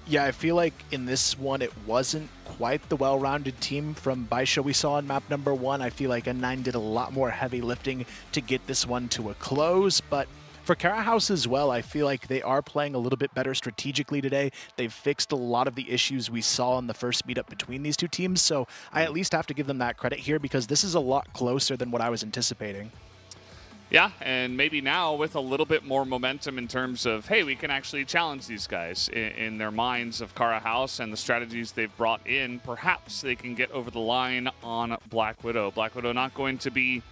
Yeah, I feel like in this one it wasn't quite the well-rounded team from Baisha we saw in map number 1. I feel like N9 did a lot more heavy lifting to get this one to a close, but for Kara House as well, I feel like they are playing a little bit better strategically today. They've fixed a lot of the issues we saw in the first meetup between these two teams, so I at least have to give them that credit here because this is a lot closer than what I was anticipating. Yeah, and maybe now with a little bit more momentum in terms of, hey, we can actually challenge these guys in their minds of Kara House and the strategies they've brought in, perhaps they can get over the line on Black Widow. Black Widow not going to be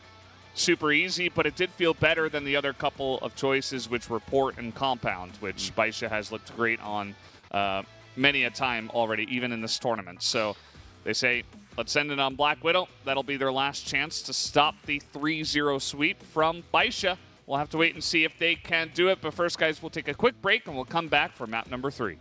super easy, but it did feel better than the other couple of choices, which were Port and Compound, which Baisha has looked great on many a time already, even in this tournament. So they say, let's send it on Black Widow. That'll be their last chance to stop the 3-0 sweep from Baisha. We'll have to wait and see if they can do it. But first, guys, we'll take a quick break and we'll come back for map number 3.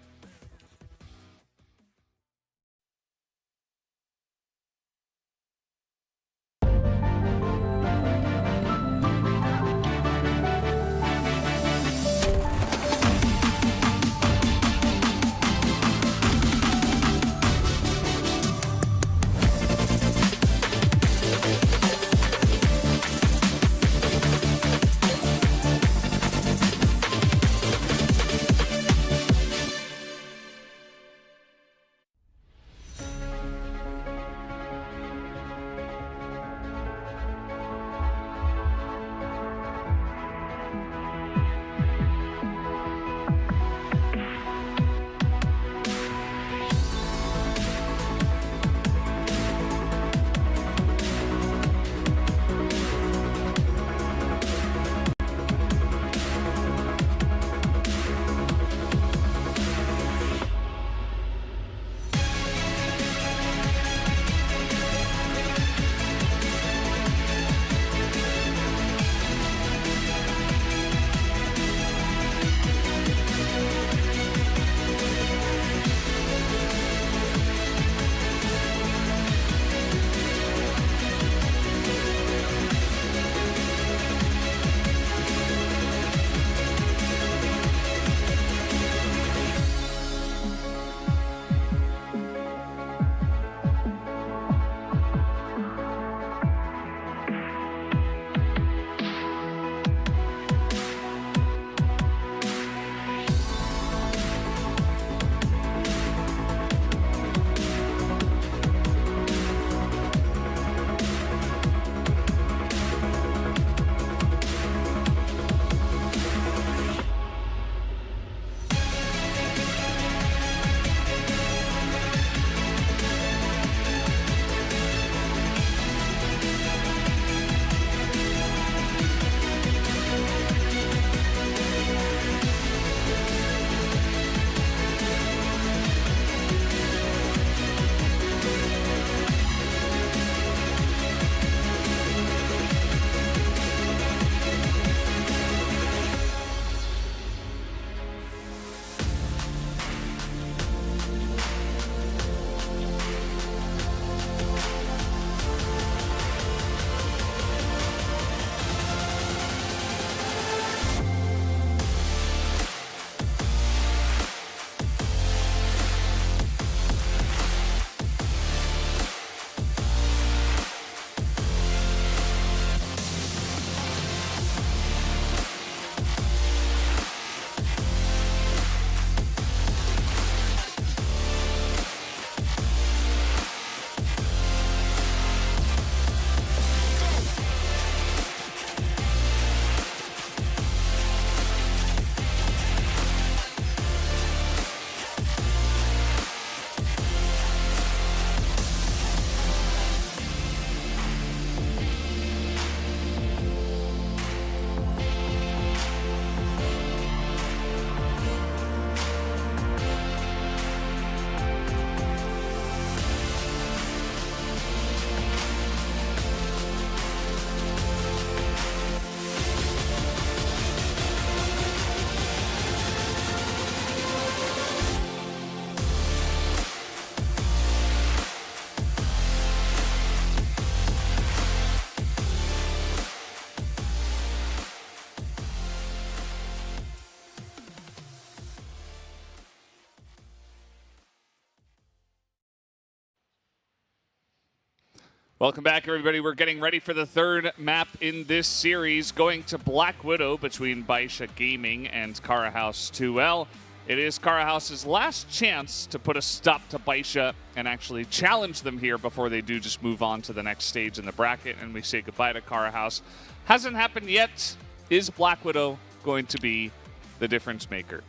Welcome back, everybody. We're getting ready for the third map in this series, going to Black Widow between Baisha Gaming and Kara House 2L. It is Kara House's last chance to put a stop to Baisha and actually challenge them here before they do just move on to the next stage in the bracket, and we say goodbye to Kara House. Hasn't happened yet. Is Black Widow going to be the difference maker?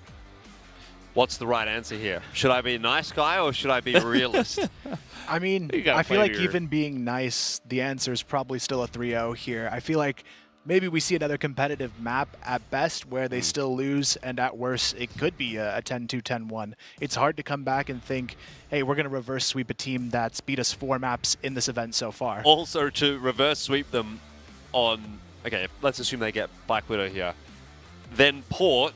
What's the right answer here? Should I be a nice guy or should I be a realist? I mean, I feel like even being nice, the answer is probably still a 3-0 here. I feel like maybe we see another competitive map at best where they still lose, and at worst, it could be a 10-2, 10-1. It's hard to come back and think, hey, we're going to reverse sweep a team that's beat us 4 maps in this event so far. Also, to reverse sweep them on, okay, let's assume they get Black Widow here, then Port,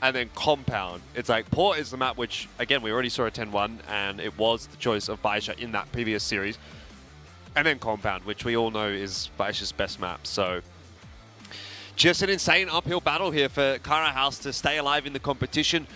and then Compound. It's like, Port is the map which, again, we already saw a 10-1, and it was the choice of Baisha in that previous series. And then Compound, which we all know is Baisha's best map, so just an insane uphill battle here for Kara House to stay alive in the competition.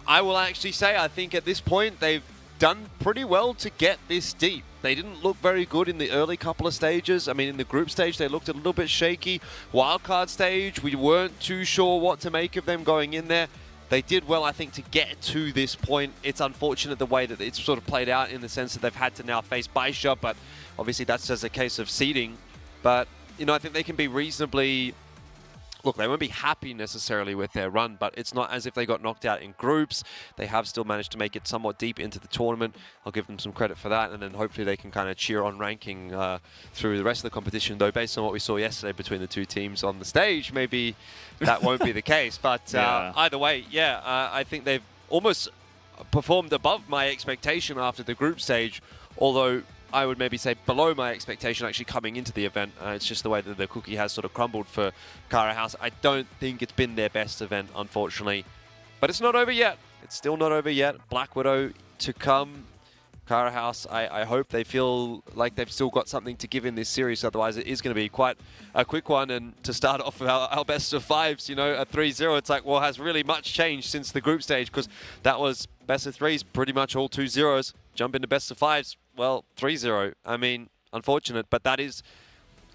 I will actually say, I think at this point, they've done pretty well to get this deep. They didn't look very good in the early couple of stages. I mean, in the group stage, they looked a little bit shaky. Wildcard stage, we weren't too sure what to make of them going in there. They did well, I think, to get to this point. It's unfortunate the way that it's sort of played out in the sense that they've had to now face Baisha, but obviously that's just a case of seeding. But, you know, I think they can be reasonably... Look, they won't be happy necessarily with their run, but it's not as if they got knocked out in groups. They have still managed to make it somewhat deep into the tournament. I'll give them some credit for that, and then hopefully they can kind of cheer on ranking through the rest of the competition, though based on what we saw yesterday between the two teams on the stage, maybe that won't be the case. But either way, yeah, I think they've almost performed above my expectation after the group stage, although I would maybe say below my expectation actually coming into the event. It's just the way that the cookie has sort of crumbled for Kara House. I don't think it's been their best event, unfortunately. But it's not over yet. It's still not over yet. Black Widow to come. Kara House, I hope they feel like they've still got something to give in this series. Otherwise, it is going to be quite a quick one. And to start off with our best of fives, you know, a 3-0, it's like, well, has really much changed since the group stage? Because that was best of threes, pretty much all 2-0s. Jump into best of fives, well, 3-0. I mean, unfortunate, but that is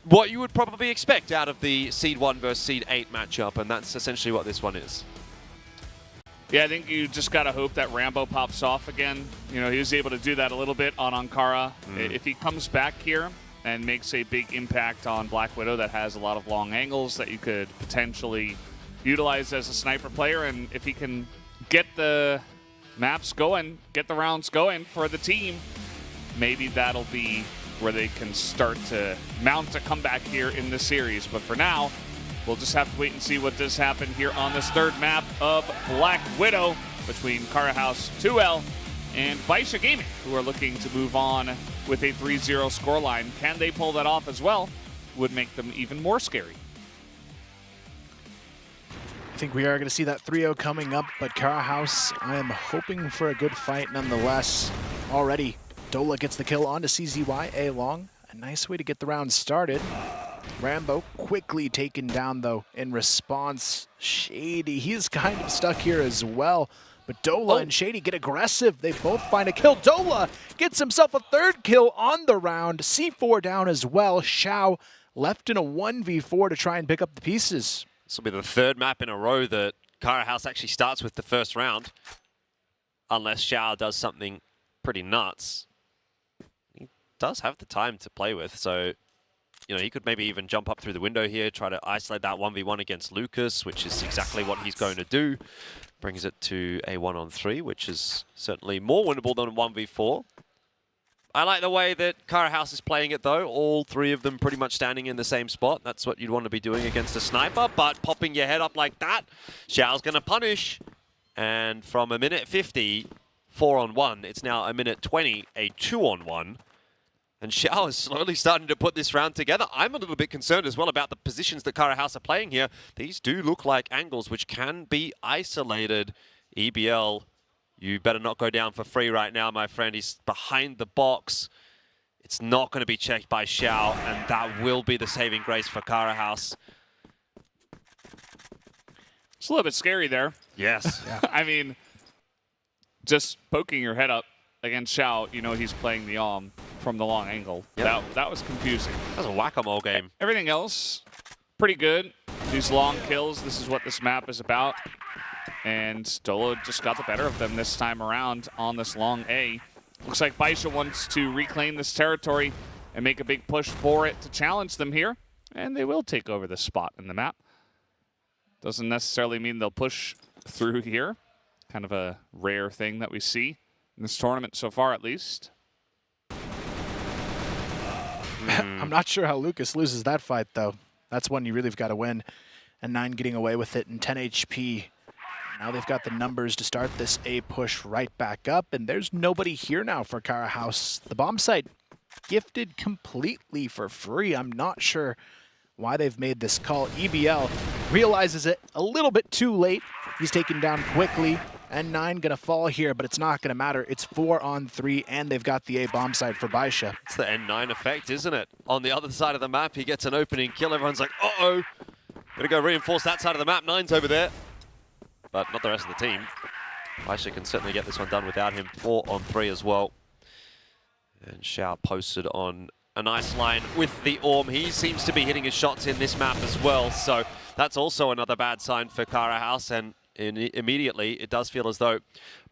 what you would probably expect out of the Seed 1 versus Seed 8 matchup, and that's essentially what this one is. Yeah, I think you just got to hope that Rambo pops off again. You know, he was able to do that a little bit on Ankara. If he comes back here and makes a big impact on Black Widow that has a lot of long angles that you could potentially utilize as a sniper player, and if he can get the maps going, get the rounds going for the team, maybe that'll be where they can start to mount a comeback here in the series. But for now, we'll just have to wait and see what does happen here on this third map of Black Widow between Kara House 2L and Baisha Gaming, who are looking to move on with a 3-0 scoreline. Can they pull that off as well? Would make them even more scary. I think we are going to see that 3-0 coming up, but Kara House, I am hoping for a good fight nonetheless. Already, Dola gets the kill onto CZY, A long. A nice way to get the round started. Rambo quickly taken down, though, in response. Shady, he's kind of stuck here as well. But Dola and Shady get aggressive. They both find a kill. Dola gets himself a third kill on the round. C4 down as well. Xiao left in a 1v4 to try and pick up the pieces. This will be the third map in a row that Kara House actually starts with the first round. Unless Xiao does something pretty nuts. He does have the time to play with, so you know, he could maybe even jump up through the window here, try to isolate that 1v1 against Lucas, which is exactly what he's going to do. Brings it to a 1-on-3, which is certainly more winnable than a 1v4. I like the way that Kara House is playing it, though. All three of them pretty much standing in the same spot. That's what you'd want to be doing against a sniper, but popping your head up like that, Xiao's going to punish. And from a minute 50, 4-on-1, it's now a minute 20, a 2-on-1. And Xiao is slowly starting to put this round together. I'm a little bit concerned as well about the positions that Kara House are playing here. These do look like angles which can be isolated. EBL, you better not go down for free right now, my friend. He's behind the box. It's not going to be checked by Xiao, and that will be the saving grace for Kara House. It's a little bit scary there. Yes. Yeah. I mean, just poking your head up against Xiao, you know he's playing the from the long angle. Yep. That was confusing. That was a whack-a-mole game. Everything else, pretty good. These long kills, this is what this map is about. And Dolo just got the better of them this time around on this long A. Looks like Baisha wants to reclaim this territory and make a big push for it to challenge them here. And they will take over this spot in the map. Doesn't necessarily mean they'll push through here. Kind of a rare thing that we see in this tournament so far, at least. I'm not sure how Lucas loses that fight, though. That's one you really have got to win. And 9 getting away with it and 10 HP. Now they've got the numbers to start this A push right back up, and there's nobody here now for Kara House. The bomb site gifted completely for free. I'm not sure why they've made this call. EBL realizes it a little bit too late. He's taken down quickly, and 9 gonna fall here, but it's not gonna matter. It's 4-on-3, and they've got the A bomb site for Baisha. It's the N9 effect, isn't it? On the other side of the map, he gets an opening kill. Everyone's like, uh-oh. Gotta go reinforce that side of the map. 9's over there, but not the rest of the team. Baisha can certainly get this one done without him. 4-on-3 as well. And Xiao posted on a nice line with the Orm. He seems to be hitting his shots in this map as well, so that's also another bad sign for Kara House, and immediately it does feel as though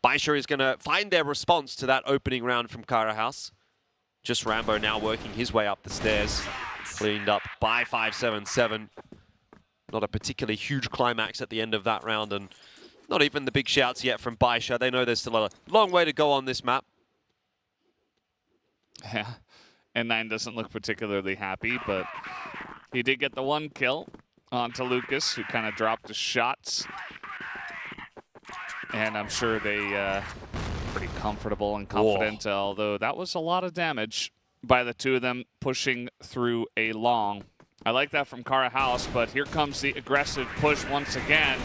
Baisha is going to find their response to that opening round from Kara House. Just Rambo now working his way up the stairs, cleaned up by 577. Not a particularly huge climax at the end of that round, and not even the big shouts yet from Baisha. They know there's still a long way to go on this map. Yeah, and 9 doesn't look particularly happy, but he did get the 1 kill onto Lucas, who kind of dropped his shots. And I'm sure they pretty comfortable and confident, although that was a lot of damage by the two of them pushing through a long. I like that from Kara House, but here comes the aggressive push once again.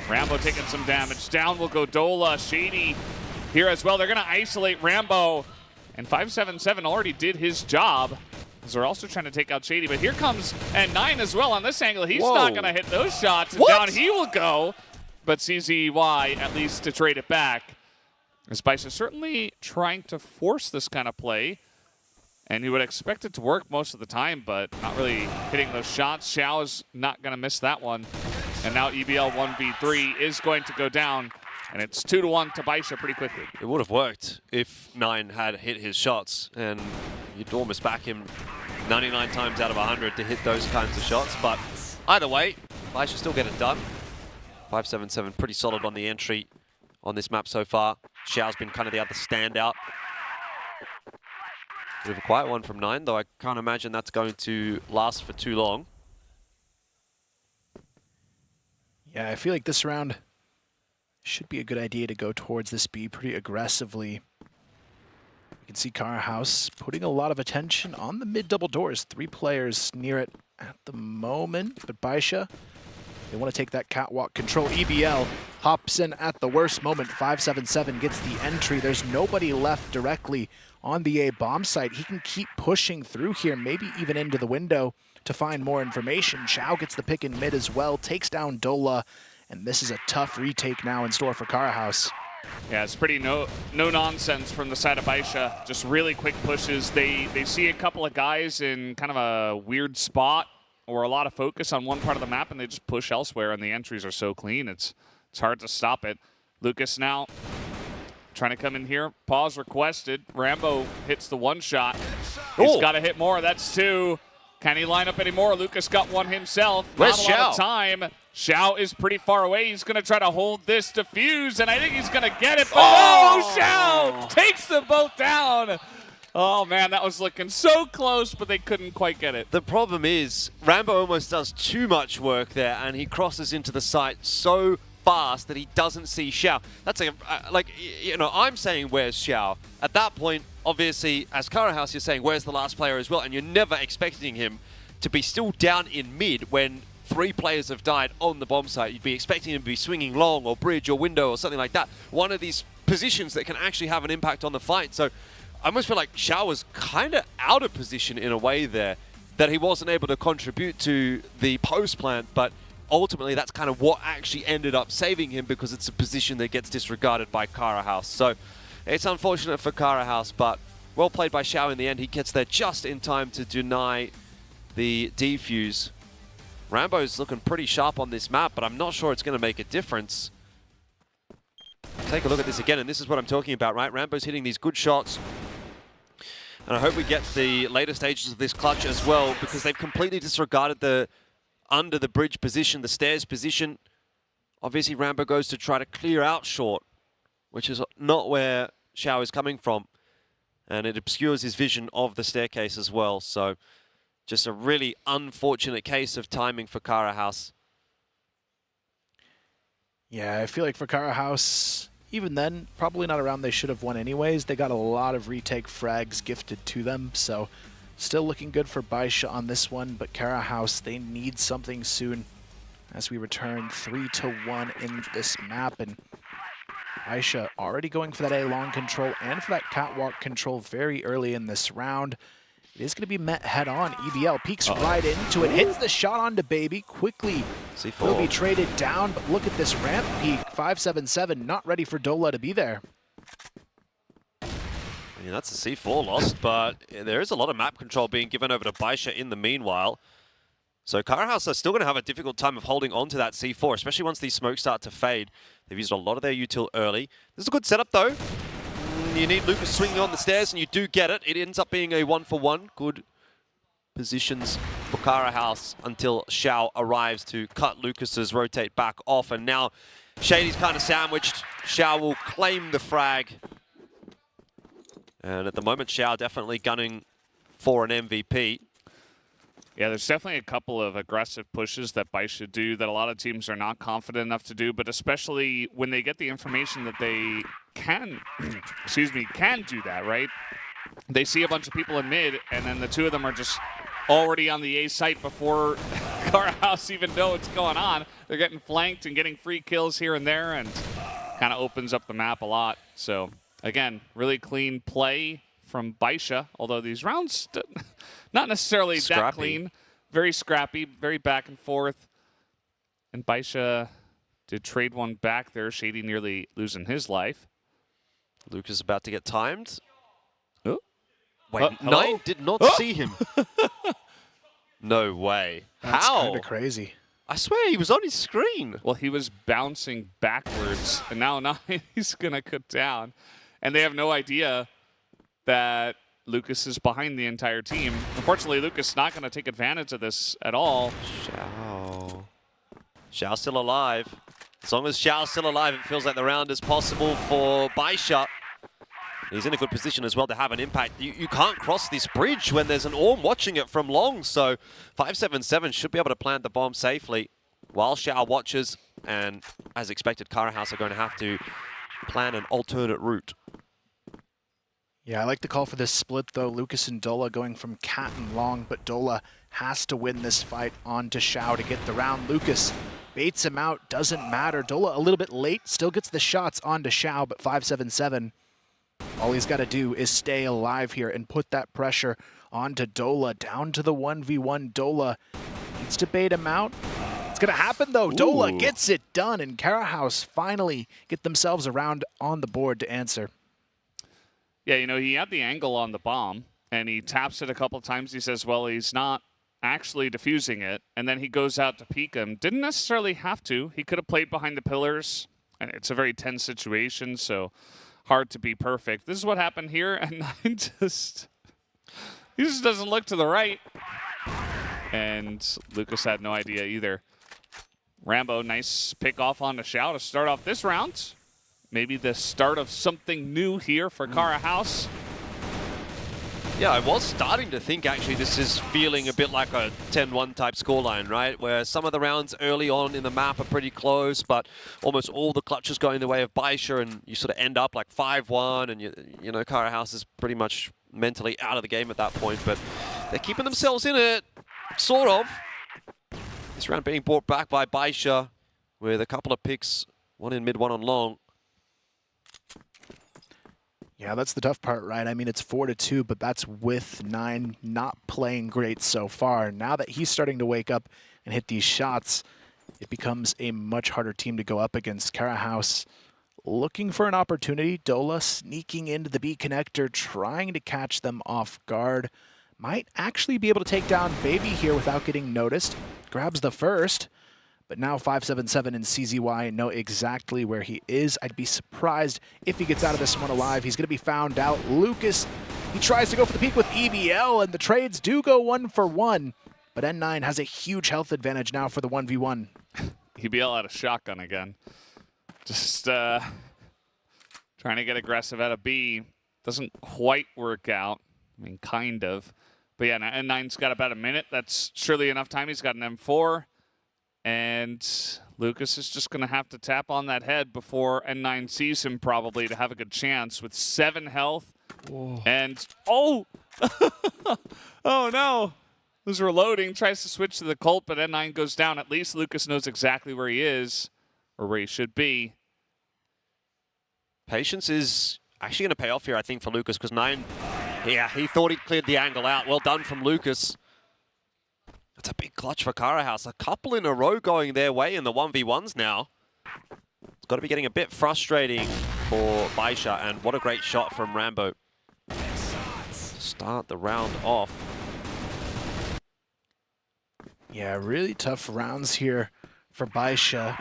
Rambo taking some damage. Down will go Dola. Shady here as well. They're going to isolate Rambo. And 577 already did his job, as they're also trying to take out Shady. But here comes N9 as well on this angle. He's not going to hit those shots. And down he will go. But CZY at least to trade it back. As Baisha certainly trying to force this kind of play. And you would expect it to work most of the time, but not really hitting those shots. Xiao is not going to miss that one. And now EBL 1v3 is going to go down. And it's 2-1 to Baisha pretty quickly. It would have worked if 9 had hit his shots, and you'd almost back him 99 times out of 100 to hit those kinds of shots. But either way, Baisha still get it done. 577 pretty solid on the entry on this map so far. Xiao's been kind of the other standout. Bit of a quiet one from 9, though I can't imagine that's going to last for too long. Yeah, I feel like this round should be a good idea to go towards this B pretty aggressively. You can see Kara House putting a lot of attention on the mid double doors. 3 players near it at the moment, but Baisha, they want to take that catwalk control. EBL hops in at the worst moment. 577 gets the entry. There's nobody left directly on the A bomb site. He can keep pushing through here, maybe even into the window to find more information. Xiao gets the pick in mid as well, takes down Dola. And this is a tough retake now in store for Kara House. Yeah, it's pretty no nonsense from the side of Baisha. Just really quick pushes. They see a couple of guys in kind of a weird spot or a lot of focus on one part of the map, and they just push elsewhere, and the entries are so clean. It's hard to stop it. Lucas now trying to come in here. Pause requested. Rambo hits the 1 shot. He's got to hit more. That's 2. Can he line up anymore? Lucas got 1 himself. Where's Not a lot of time. Xiao is pretty far away. He's going to try to hold this defuse, and I think he's going to get it. But Xiao takes them both down. Oh, man, that was looking so close, but they couldn't quite get it. The problem is Rambo almost does too much work there, and he crosses into the site so fast that he doesn't see Xiao. That's like, you know, I'm saying, where's Xiao? At that point, obviously, as Kara House, you're saying, where's the last player as well? And you're never expecting him to be still down in mid when 3 players have died on the bomb site. You'd be expecting him to be swinging long or bridge or window or something like that. One of these positions that can actually have an impact on the fight. So I almost feel like Xiao was kind of out of position in a way there, that he wasn't able to contribute to the post plant, but ultimately that's kind of what actually ended up saving him, because it's a position that gets disregarded by Kara House. So it's unfortunate for Kara House, but Well played by Xiao in the end. He gets there just in time to deny the defuse. Rambo's looking pretty sharp on this map, but I'm not sure it's going to make a difference. Take a look at this again, and this is what I'm talking about, right? Rambo's hitting these good shots. And I hope we get the later stages of this clutch as well, because they've completely disregarded the under the bridge position, the stairs position. Obviously, Rambo goes to try to clear out short, which is not where Xiao is coming from. And it obscures his vision of the staircase as well. So just a really unfortunate case of timing for Cara House. Yeah, I feel like for Cara House, even then, probably not a round they should have won anyways. They got a lot of retake frags gifted to them, so still looking good for Baisha on this one, but Cara House, they need something soon as we return 3-1 in this map. And Baisha already going for that A long control and for that catwalk control very early in this round. It is going to be met head on. EBL peeks right into it, hits the shot onto Baby quickly. C4 will be traded down, but look at this ramp peak. 577 not ready for Dola to be there. I mean, that's a C4 lost, but there is a lot of map control being given over to Baisha in the meanwhile. So Cara House are still going to have a difficult time of holding on to that C4, especially once these smokes start to fade. They've used a lot of their util early. This is a good setup, though. You need Lucas swinging on the stairs, and you do get it. It ends up being a 1-for-1. Good positions for Cara House until Xiao arrives to cut Lucas's rotate back off. And now Shady's kind of sandwiched. Xiao will claim the frag. And at the moment, Xiao definitely gunning for an MVP. Yeah, there's definitely a couple of aggressive pushes that Baisha do that a lot of teams are not confident enough to do, but especially when they get the information that they can, can do that, right? They see a bunch of people in mid, and then the two of them are just already on the A site before Cara House even know what's going on. They're getting flanked and getting free kills here and there, and kind of opens up the map a lot. So, again, really clean play from Baisha, although these rounds not necessarily that clean. Very scrappy, very back and forth. And Baisha did trade one back there. Shady nearly losing his life. Lucas about to get timed. Oh. Wait, Nine did not see him. No way. That's How? kind of crazy. I swear he was on his screen. Well, he was bouncing backwards, and now Nine he's going to cut down. And they have no idea that Lucas is behind the entire team. Unfortunately, Lucas not going to take advantage of this at all. Xiao's still alive. As long as Xiao's still alive, it feels like the round is possible for Baisha. He's in a good position as well to have an impact. You can't cross this bridge when there's an Orm watching it from long, so 577 should be able to plant the bomb safely while Xiao watches, and as expected, Cara House are going to have to plan an alternate route. Yeah, I like the call for this split, though. Lucas and Dola going from cat and long, but Dola has to win this fight onto Xiao to get the round. Lucas baits him out, doesn't matter. Dola a little bit late, still gets the shots onto Xiao, but 577, all he's got to do is stay alive here and put that pressure onto Dola, down to the 1v1. Dola needs to bait him out. It's going to happen, though. Dola gets it done, and Cara House finally get themselves around on the board to answer. Yeah, you know, he had the angle on the bomb, and he taps it a couple times. He says, well, he's not actually defusing it, and then he goes out to peek him. Didn't necessarily have to. He could have played behind the pillars, and it's a very tense situation, so hard to be perfect. This is what happened here, and he just doesn't look to the right. And Lucas had no idea either. Rambo, nice pick off onto Xiao to start off this round. Maybe the start of something new here for Cara House. Yeah, I was starting to think actually this is feeling a bit like a 10-1 type scoreline, right? Where some of the rounds early on in the map are pretty close, but almost all the clutches going the way of Baisha, and you sort of end up like 5-1, and you know, Cara House is pretty much mentally out of the game at that point, but they're keeping themselves in it, sort of. This round being brought back by Baisha with a couple of picks, one in mid, one on long. Yeah, that's the tough part, right? I mean, it's 4-2, but that's with Nine not playing great so far. Now that he's starting to wake up and hit these shots, it becomes a much harder team to go up against. Cara House looking for an opportunity. Dola sneaking into the B connector, trying to catch them off guard. Might actually be able to take down Baby here without getting noticed. Grabs the first, but now 577 and CZY know exactly where he is. I'd be surprised if he gets out of this one alive. He's going to be found out. Lucas, he tries to go for the peak with EBL, and the trades do go 1-for-1. But N9 has a huge health advantage now for the 1v1. EBL had a shotgun again. Just trying to get aggressive out of B. Doesn't quite work out. I mean, kind of. But yeah, N9's got about a minute. That's surely enough time. He's got an M4. And Lucas is just going to have to tap on that head before N9 sees him probably to have a good chance with 7 health. Whoa. And, oh! Oh, no. Who's reloading, tries to switch to the Colt, but N9 goes down. At least Lucas knows exactly where he is, or where he should be. Patience is actually going to pay off here, I think, for Lucas, because 9, yeah, he thought he'd cleared the angle out. Well done from Lucas. That's a big clutch for Cara House. A couple in a row going their way in the 1v1s now. It's got to be getting a bit frustrating for Baisha, and what a great shot from Rambo to start the round off. Yeah, really tough rounds here for Baisha,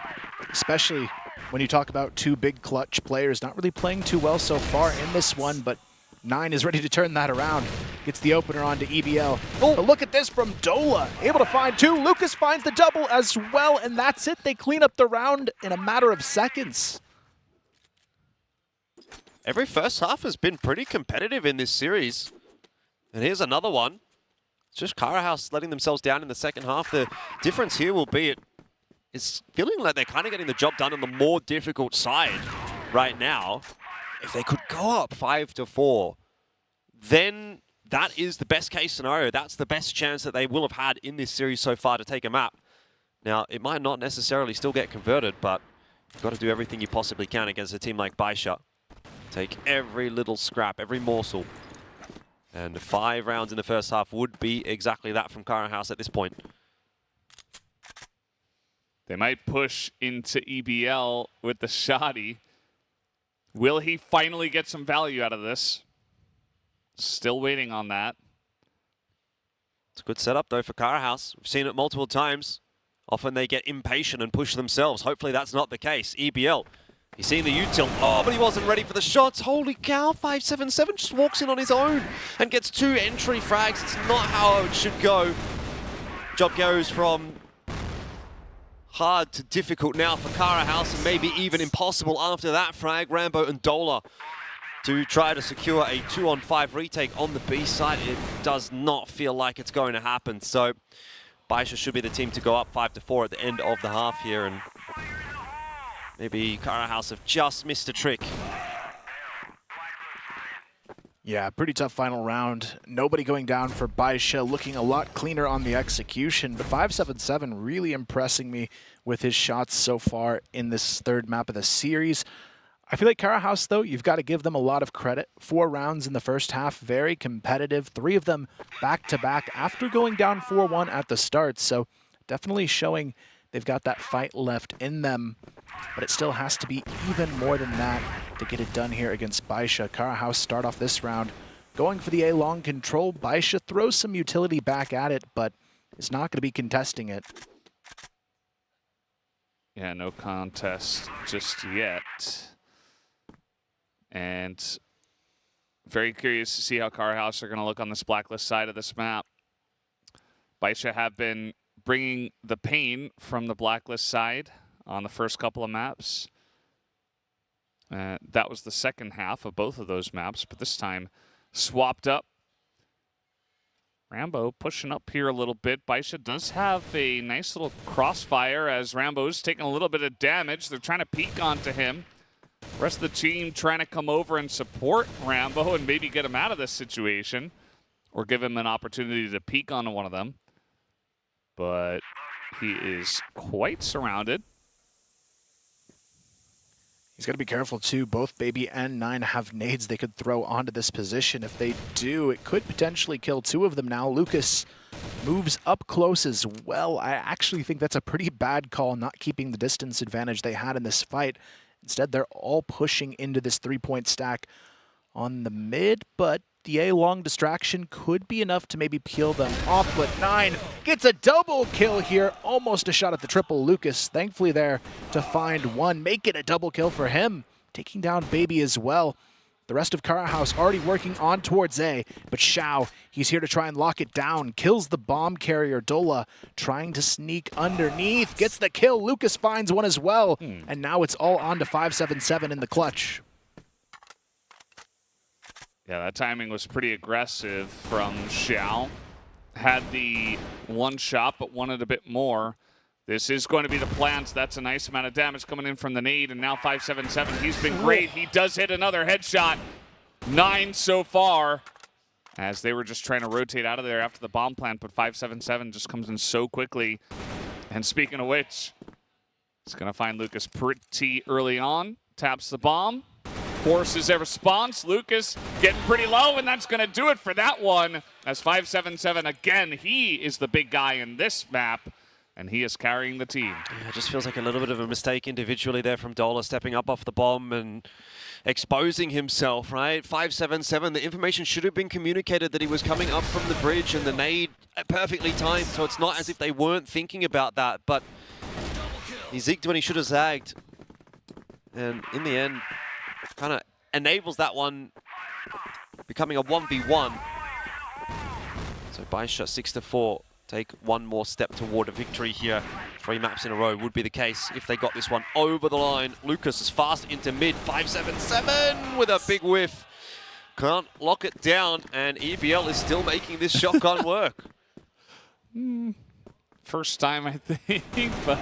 especially when you talk about 2 big clutch players not really playing too well so far in this one, but 9 is ready to turn that around. Gets the opener onto EBL. Oh, but look at this from Dola, able to find 2. Lucas finds the double as well, and that's it. They clean up the round in a matter of seconds. Every first half has been pretty competitive in this series. And here's another one. It's just Cara House letting themselves down in the second half. The difference here will be it's feeling like they're kind of getting the job done on the more difficult side right now. If they could go up 5-4, then that is the best case scenario. That's the best chance that they will have had in this series so far to take a map. Now, it might not necessarily still get converted, but you've got to do everything you possibly can against a team like Baisha. Take every little scrap, every morsel. And 5 rounds in the first half would be exactly that from Cara House at this point. They might push into EBL with the shoddy. Will he finally get some value out of this? Still waiting on that. It's a good setup, though, for Cara House. We've seen it multiple times. Often they get impatient and push themselves. Hopefully that's not the case. EBL, he's seeing the U-tilt. Oh, but he wasn't ready for the shots. Holy cow, 577 just walks in on his own and gets 2 entry frags. It's not how it should go. Job goes from hard to difficult now for Cara House, and maybe even impossible after that frag. Rambo and Dola to try to secure a 2-on-5 retake on the B side. It does not feel like it's going to happen. So Baisha should be the team to go up 5-4 at the end of the half here, and maybe Cara House have just missed a trick. Yeah, pretty tough final round. Nobody going down for Baisha, looking a lot cleaner on the execution, but 577 really impressing me with his shots so far in this 3rd map of the series. I feel like Cara House, though, you've got to give them a lot of credit. 4 rounds in the first half, very competitive. 3 of them back-to-back after going down 4-1 at the start, so definitely showing they've got that fight left in them. But it still has to be even more than that to get it done here against Baisha. Cara House start off this round going for the A-long control. Baisha throws some utility back at it, but is not going to be contesting it. Yeah, no contest just yet. And very curious to see how Cara House are going to look on this blacklist side of this map. Baisha have been bringing the pain from the blacklist side on the first couple of maps. That was the second half of both of those maps, but this time swapped up. Rambo pushing up here a little bit. Baisha does have a nice little crossfire as Rambo's taking a little bit of damage. They're trying to peek onto him. The rest of the team trying to come over and support Rambo and maybe get him out of this situation or give him an opportunity to peek onto one of them. But he is quite surrounded. He's got to be careful, too. Both Baby and 9 have nades they could throw onto this position. If they do, it could potentially kill 2 of them now. Lucas moves up close as well. I actually think that's a pretty bad call, not keeping the distance advantage they had in this fight. Instead, they're all pushing into this 3-point stack on the mid, but the A long distraction could be enough to maybe peel them off, but 9 gets a double kill here. Almost a shot at the triple. Lucas, thankfully there to find 1. Make it a double kill for him. Taking down Baby as well. The rest of Kara House already working on towards A, but Xiao, he's here to try and lock it down. Kills the bomb carrier. Dola trying to sneak underneath. Gets the kill. Lucas finds 1 as well. And now it's all on to 577 in the clutch. Yeah, that timing was pretty aggressive from Xiao. Had the 1 shot, but wanted a bit more. This is going to be the plan, so that's a nice amount of damage coming in from the nade, and now 577, he's been great. He does hit another headshot. 9 so far, as they were just trying to rotate out of there after the bomb plant, but 577 just comes in so quickly. And speaking of which, it's going to find Lucas pretty early on. Taps the bomb. Forces a response. Lucas getting pretty low, and that's going to do it for that one. As 577, again, he is the big guy in this map, and he is carrying the team. Yeah, it just feels like a little bit of a mistake individually there from Dola, stepping up off the bomb and exposing himself, right? 577, the information should have been communicated that he was coming up from the bridge, and the nade perfectly timed, so it's not as if they weren't thinking about that, but he zigged when he should have zagged. And in the end, kind of enables that one becoming a 1v1. So Baisha 6-4, take 1 more step toward a victory here. 3 maps in a row would be the case if they got this one over the line. Lucas is fast into mid, 577 with a big whiff. Can't lock it down, and EBL is still making this shotgun work. First time, I think, but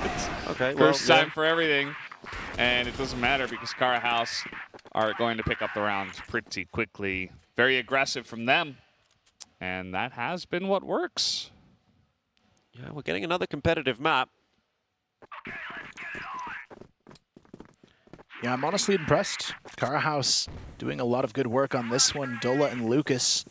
okay, well, first time for everything. And it doesn't matter because Kara House are going to pick up the rounds pretty quickly. Very aggressive from them. And that has been what works. Yeah, we're getting another competitive map. Yeah, I'm honestly impressed. Kara House doing a lot of good work on this one. Dola and Lucas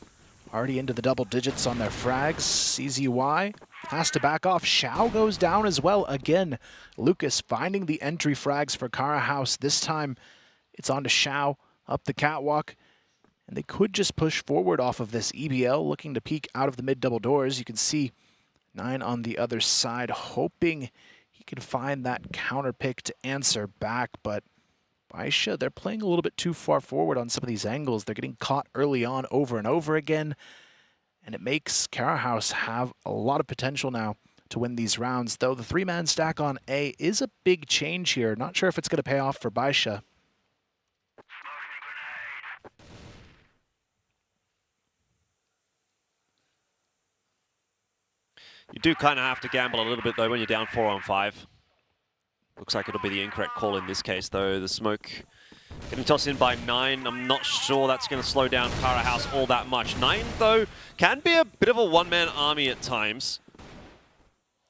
already into the double digits on their frags. CZY has to back off. Xiao goes down as well. Again, Lucas finding the entry frags for Kara House. This time, it's on to Xiao up the catwalk. And they could just push forward off of this. EBL looking to peek out of the mid double doors. You can see 9 on the other side, hoping he can find that counter pick to answer back. But Baisha, they're playing a little bit too far forward on some of these angles. They're getting caught early on over and over again. And it makes Kara House have a lot of potential now to win these rounds. Though the 3-man stack on A is a big change here. Not sure if it's going to pay off for Baisha. You do kind of have to gamble a little bit, though, when you're down 4 on 5. Looks like it'll be the incorrect call in this case, though. The smoke getting tossed in by 9. I'm not sure that's going to slow down Kara House all that much. 9, though, can be a bit of a one-man army at times.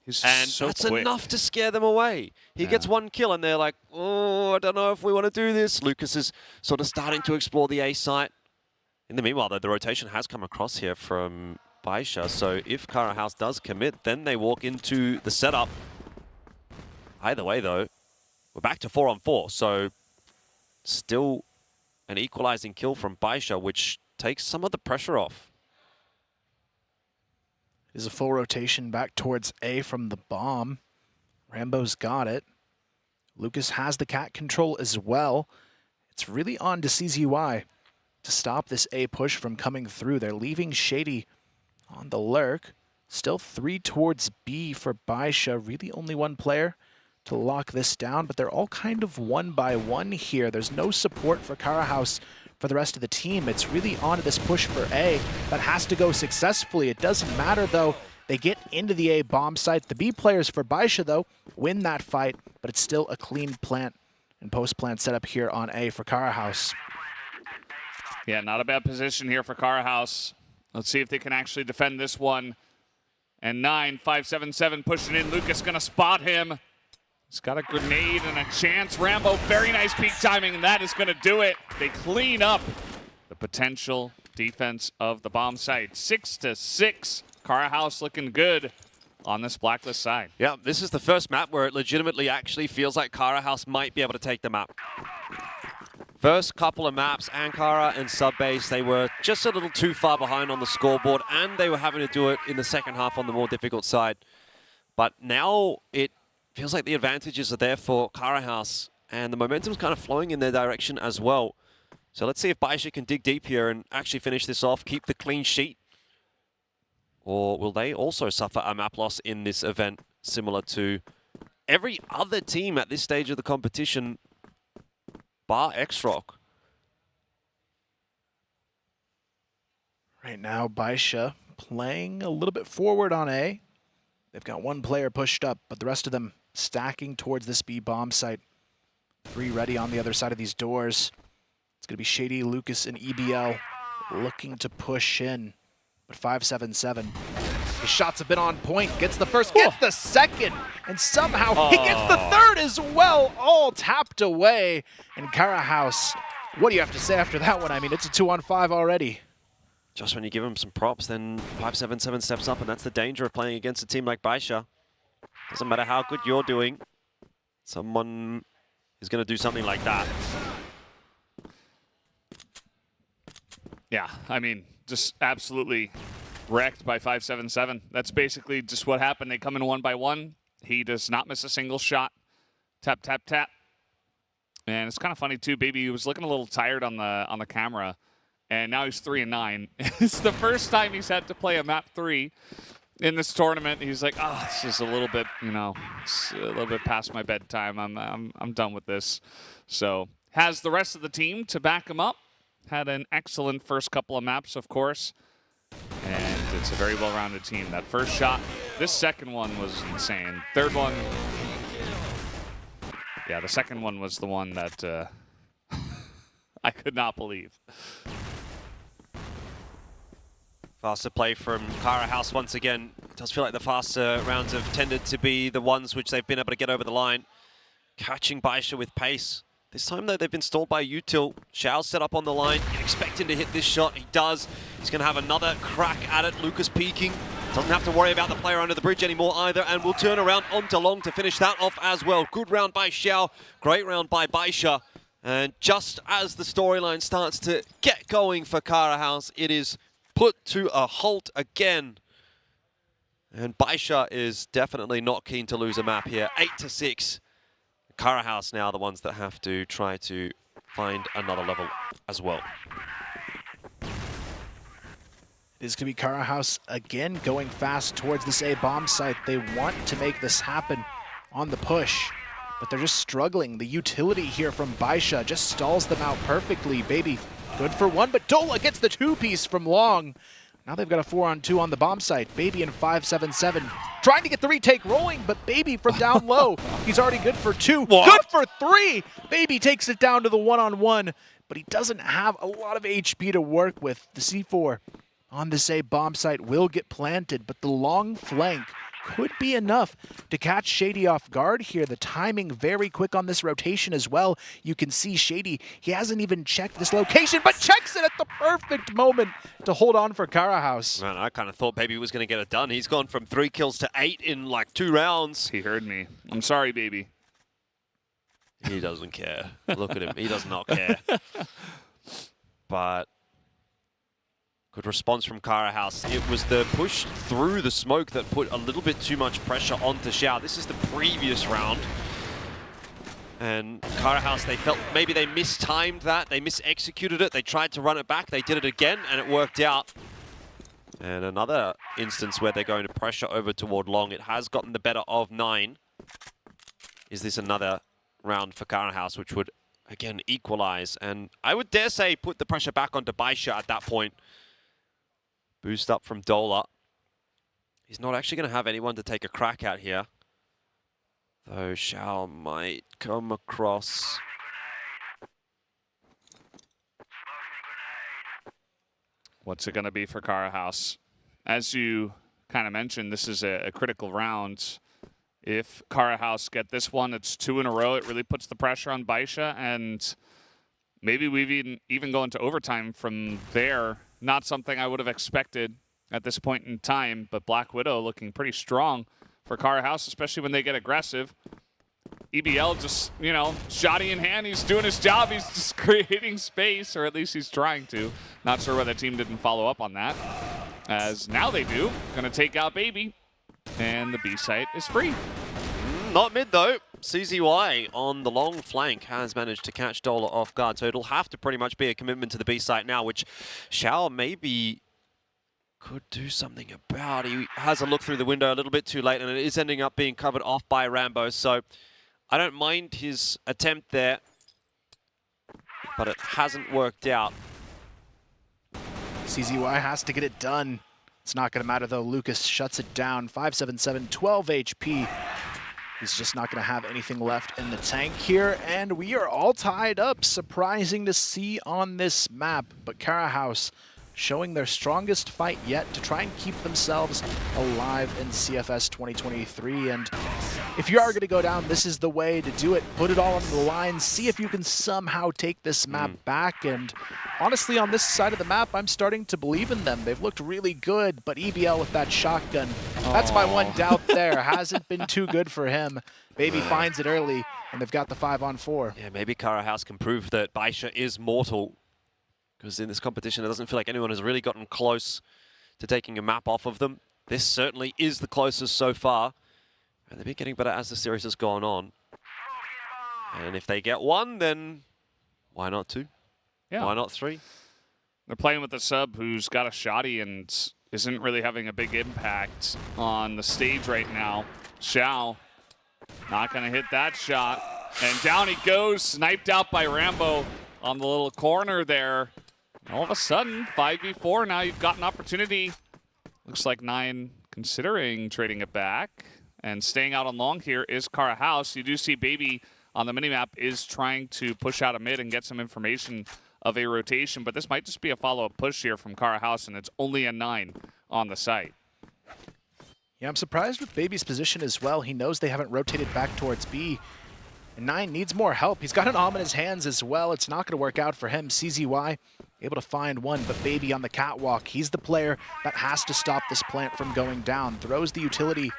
And so that's quick. enough to scare them away. He gets 1 kill, and they're like, oh, I don't know if we want to do this. Lucas is sort of starting to explore the A site. In the meanwhile, though, the rotation has come across here from Baisha, so if Kara House does commit, then they walk into the setup. Either way, though, we're back to 4 on 4, so still an equalizing kill from Baisha, which takes some of the pressure off. Is a full rotation back towards A from the bomb. Rambo's got it. Lucas has the cat control as well. It's really on to CZY to stop this A push from coming through. They're leaving Shady on the lurk. Still 3 towards B for Baisha. Really only 1 player to lock this down, but they're all kind of 1 by 1 here. There's no support for Kara House for the rest of the team. It's really on to this push for A that has to go successfully. It doesn't matter, though. They get into the A bomb site. The B players for Baisha, though, win that fight, but it's still a clean plant and post-plant setup here on A for Kara House. Yeah, not a bad position here for Kara House. Let's see if they can actually defend this one. And 9, 577 pushing in. Lucas gonna spot him. He's got a grenade and a chance. Rambo, very nice peak timing, and that is gonna do it. They clean up the potential defense of the bomb site. 6-6. Kara House looking good. on this Blacklist side. Yeah, this is the first map where it legitimately actually feels like Kara House might be able to take the map. First couple of maps, Ankara and Subbase, they were just a little too far behind on the scoreboard, and they were having to do it in the second half on the more difficult side. But now it feels like the advantages are there for Kara House, and the momentum's kind of flowing in their direction as well. So let's see if Baisha can dig deep here and actually finish this off, keep the clean sheet. Or will they also suffer a map loss in this event, similar to every other team at this stage of the competition, bar X-Rock? Right now, Baisha playing a little bit forward on A. They've got one player pushed up, but the rest of them stacking towards this B bomb site. 3 ready on the other side of these doors. It's going to be Shady, Lucas, and EBL looking to push in. But 577. His shots have been on point. Gets the first, gets the second, and somehow he gets the third as well. All tapped away. And Kara House, what do you have to say after that one? I mean, it's a 2-on-5 already. Just when you give him some props, then 577 steps up, and that's the danger of playing against a team like Baisha. Doesn't matter how good you're doing, someone is going to do something like that. Yeah, I mean, just absolutely wrecked by 577. That's basically just what happened. They come in 1 by 1. He does not miss a single shot. Tap, tap, tap. And it's kind of funny too, Baby. He was looking a little tired on the camera, and now he's 3-9. It's the first time he's had to play a map 3 in this tournament. He's like, oh, this is a little bit, you know, it's a little bit past my bedtime. I'm done with this. So has the rest of the team to back him up. Had an excellent first couple of maps, of course. And it's a very well-rounded team. That first shot, this second one was insane. Third one, yeah, the second one was the one that I could not believe. Faster play from Kara House once again. It does feel like the faster rounds have tended to be the ones which they've been able to get over the line. Catching Baisha with pace. This time, though, they've been stalled by Util. Xiao's set up on the line. You'd expect him to hit this shot. He does. He's going to have another crack at it. Lucas peeking. Doesn't have to worry about the player under the bridge anymore either, and will turn around onto Long to finish that off as well. Good round by Xiao. Great round by Baisha. And just as the storyline starts to get going for Kara House, it is put to a halt again. And Baisha is definitely not keen to lose a map here. 8-6. Kara House now the ones that have to try to find another level as well. It is going to be Kara House again going fast towards this A bomb site. They want to make this happen on the push, but they're just struggling. The utility here from Baisha just stalls them out perfectly. Baby, good for 1, but Dola gets the 2-piece from Long. Now they've got a 4-on-2 on the bomb site. Baby and 577 trying to get the retake rolling, but Baby from down low. He's already good for 2. What? Good for 3. Baby takes it down to the 1-on-1, but he doesn't have a lot of HP to work with. The C4 on this A bomb site will get planted, but the long flank could be enough to catch Shady off guard here. The timing very quick on this rotation as well. You can see Shady, he hasn't even checked this location, but checks it at the perfect moment to hold on for Kara House. Man, I kind of thought Baby was going to get it done. He's gone from 3 kills to 8 in like 2 rounds. He heard me. I'm sorry, Baby. He doesn't care. Look at him. He does not care. But good response from Kara House. It was the push through the smoke that put a little bit too much pressure onto Xiao. This is the previous round. And Kara House, they felt maybe they mistimed that. They misexecuted it. They tried to run it back. They did it again, and it worked out. And another instance where they're going to pressure over toward Long. It has gotten the better of 9. Is this another round for Kara House, which would, again, equalize? And I would dare say put the pressure back onto Baisha at that point. Boost up from Dola. He's not actually going to have anyone to take a crack at here. Though Xiao might come across. What's it going to be for Kara House? As you kind of mentioned, this is a critical round. If Kara House get this one, it's 2 in a row. It really puts the pressure on Baisha, and maybe we've even go into overtime from there. Not something I would have expected at this point in time, but Black Widow looking pretty strong for Cara House, especially when they get aggressive. EBL just, you know, shotty in hand. He's doing his job. He's just creating space, or at least he's trying to. Not sure why the team didn't follow up on that, as now they do. Going to take out Baby, and the B site is free. Not mid, though. CZY on the long flank has managed to catch Dola off guard, so it'll have to pretty much be a commitment to the B site now, which Shao maybe could do something about. He has a look through the window a little bit too late, and it is ending up being covered off by Rambo, so I don't mind his attempt there, but it hasn't worked out. CZY has to get it done. It's not going to matter, though. Lucas shuts it down. 577, 12 HP. He's just not going to have anything left in the tank here, and we are all tied up. Surprising to see on this map, but Cara House showing their strongest fight yet to try and keep themselves alive in CFS 2023. And if you are going to go down, this is the way to do it. Put it all on the line. See if you can somehow take this map back. And honestly, on this side of the map, I'm starting to believe in them. They've looked really good, but EBL with that shotgun, that's my one doubt there. Hasn't been too good for him. Baby finds it early, and they've got the 5-on-4. Yeah, maybe Cara House can prove that Baisha is mortal, because in this competition, it doesn't feel like anyone has really gotten close to taking a map off of them. This certainly is the closest so far, and they've been getting better as the series has gone on. And if they get one, then why not two? Yeah. Why not three? They're playing with a sub who's got a shoddy and isn't really having a big impact on the stage right now. Xiao not going to hit that shot. And down he goes, sniped out by Rambo on the little corner there. All of a sudden, 5v4, now you've got an opportunity. Looks like 9 considering trading it back. And staying out on long here is Cara House. You do see Baby on the minimap is trying to push out a mid and get some information of a rotation, but this might just be a follow-up push here from Cara House, and it's only a 9 on the site. Yeah, I'm surprised with Baby's position as well. He knows they haven't rotated back towards B. And 9 needs more help. He's got an AWM in his hands as well. It's not going to work out for him. CZY able to find one, but Baby on the catwalk. He's the player that has to stop this plant from going down. Throws the utility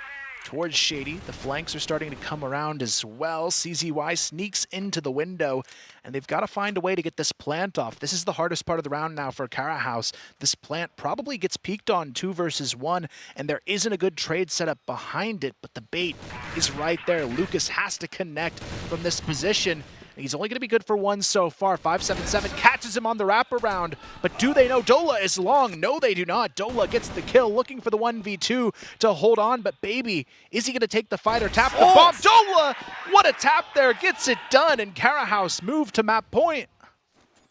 towards Shady. The flanks are starting to come around as well. CZY sneaks into the window, and they've got to find a way to get this plant off. This is the hardest part of the round now for Cara House. This plant probably gets peeked on 2 versus 1, and there isn't a good trade setup behind it, but the bait is right there. Lucas has to connect from this position. He's only going to be good for 1 so far. 577 catches him on the wraparound, but do they know Dola is long? No, they do not. Dola gets the kill, looking for the 1v2 to hold on, but Baby, is he going to take the fight or tap the bomb? Dola, what a tap there, gets it done, and Cara House move to map point.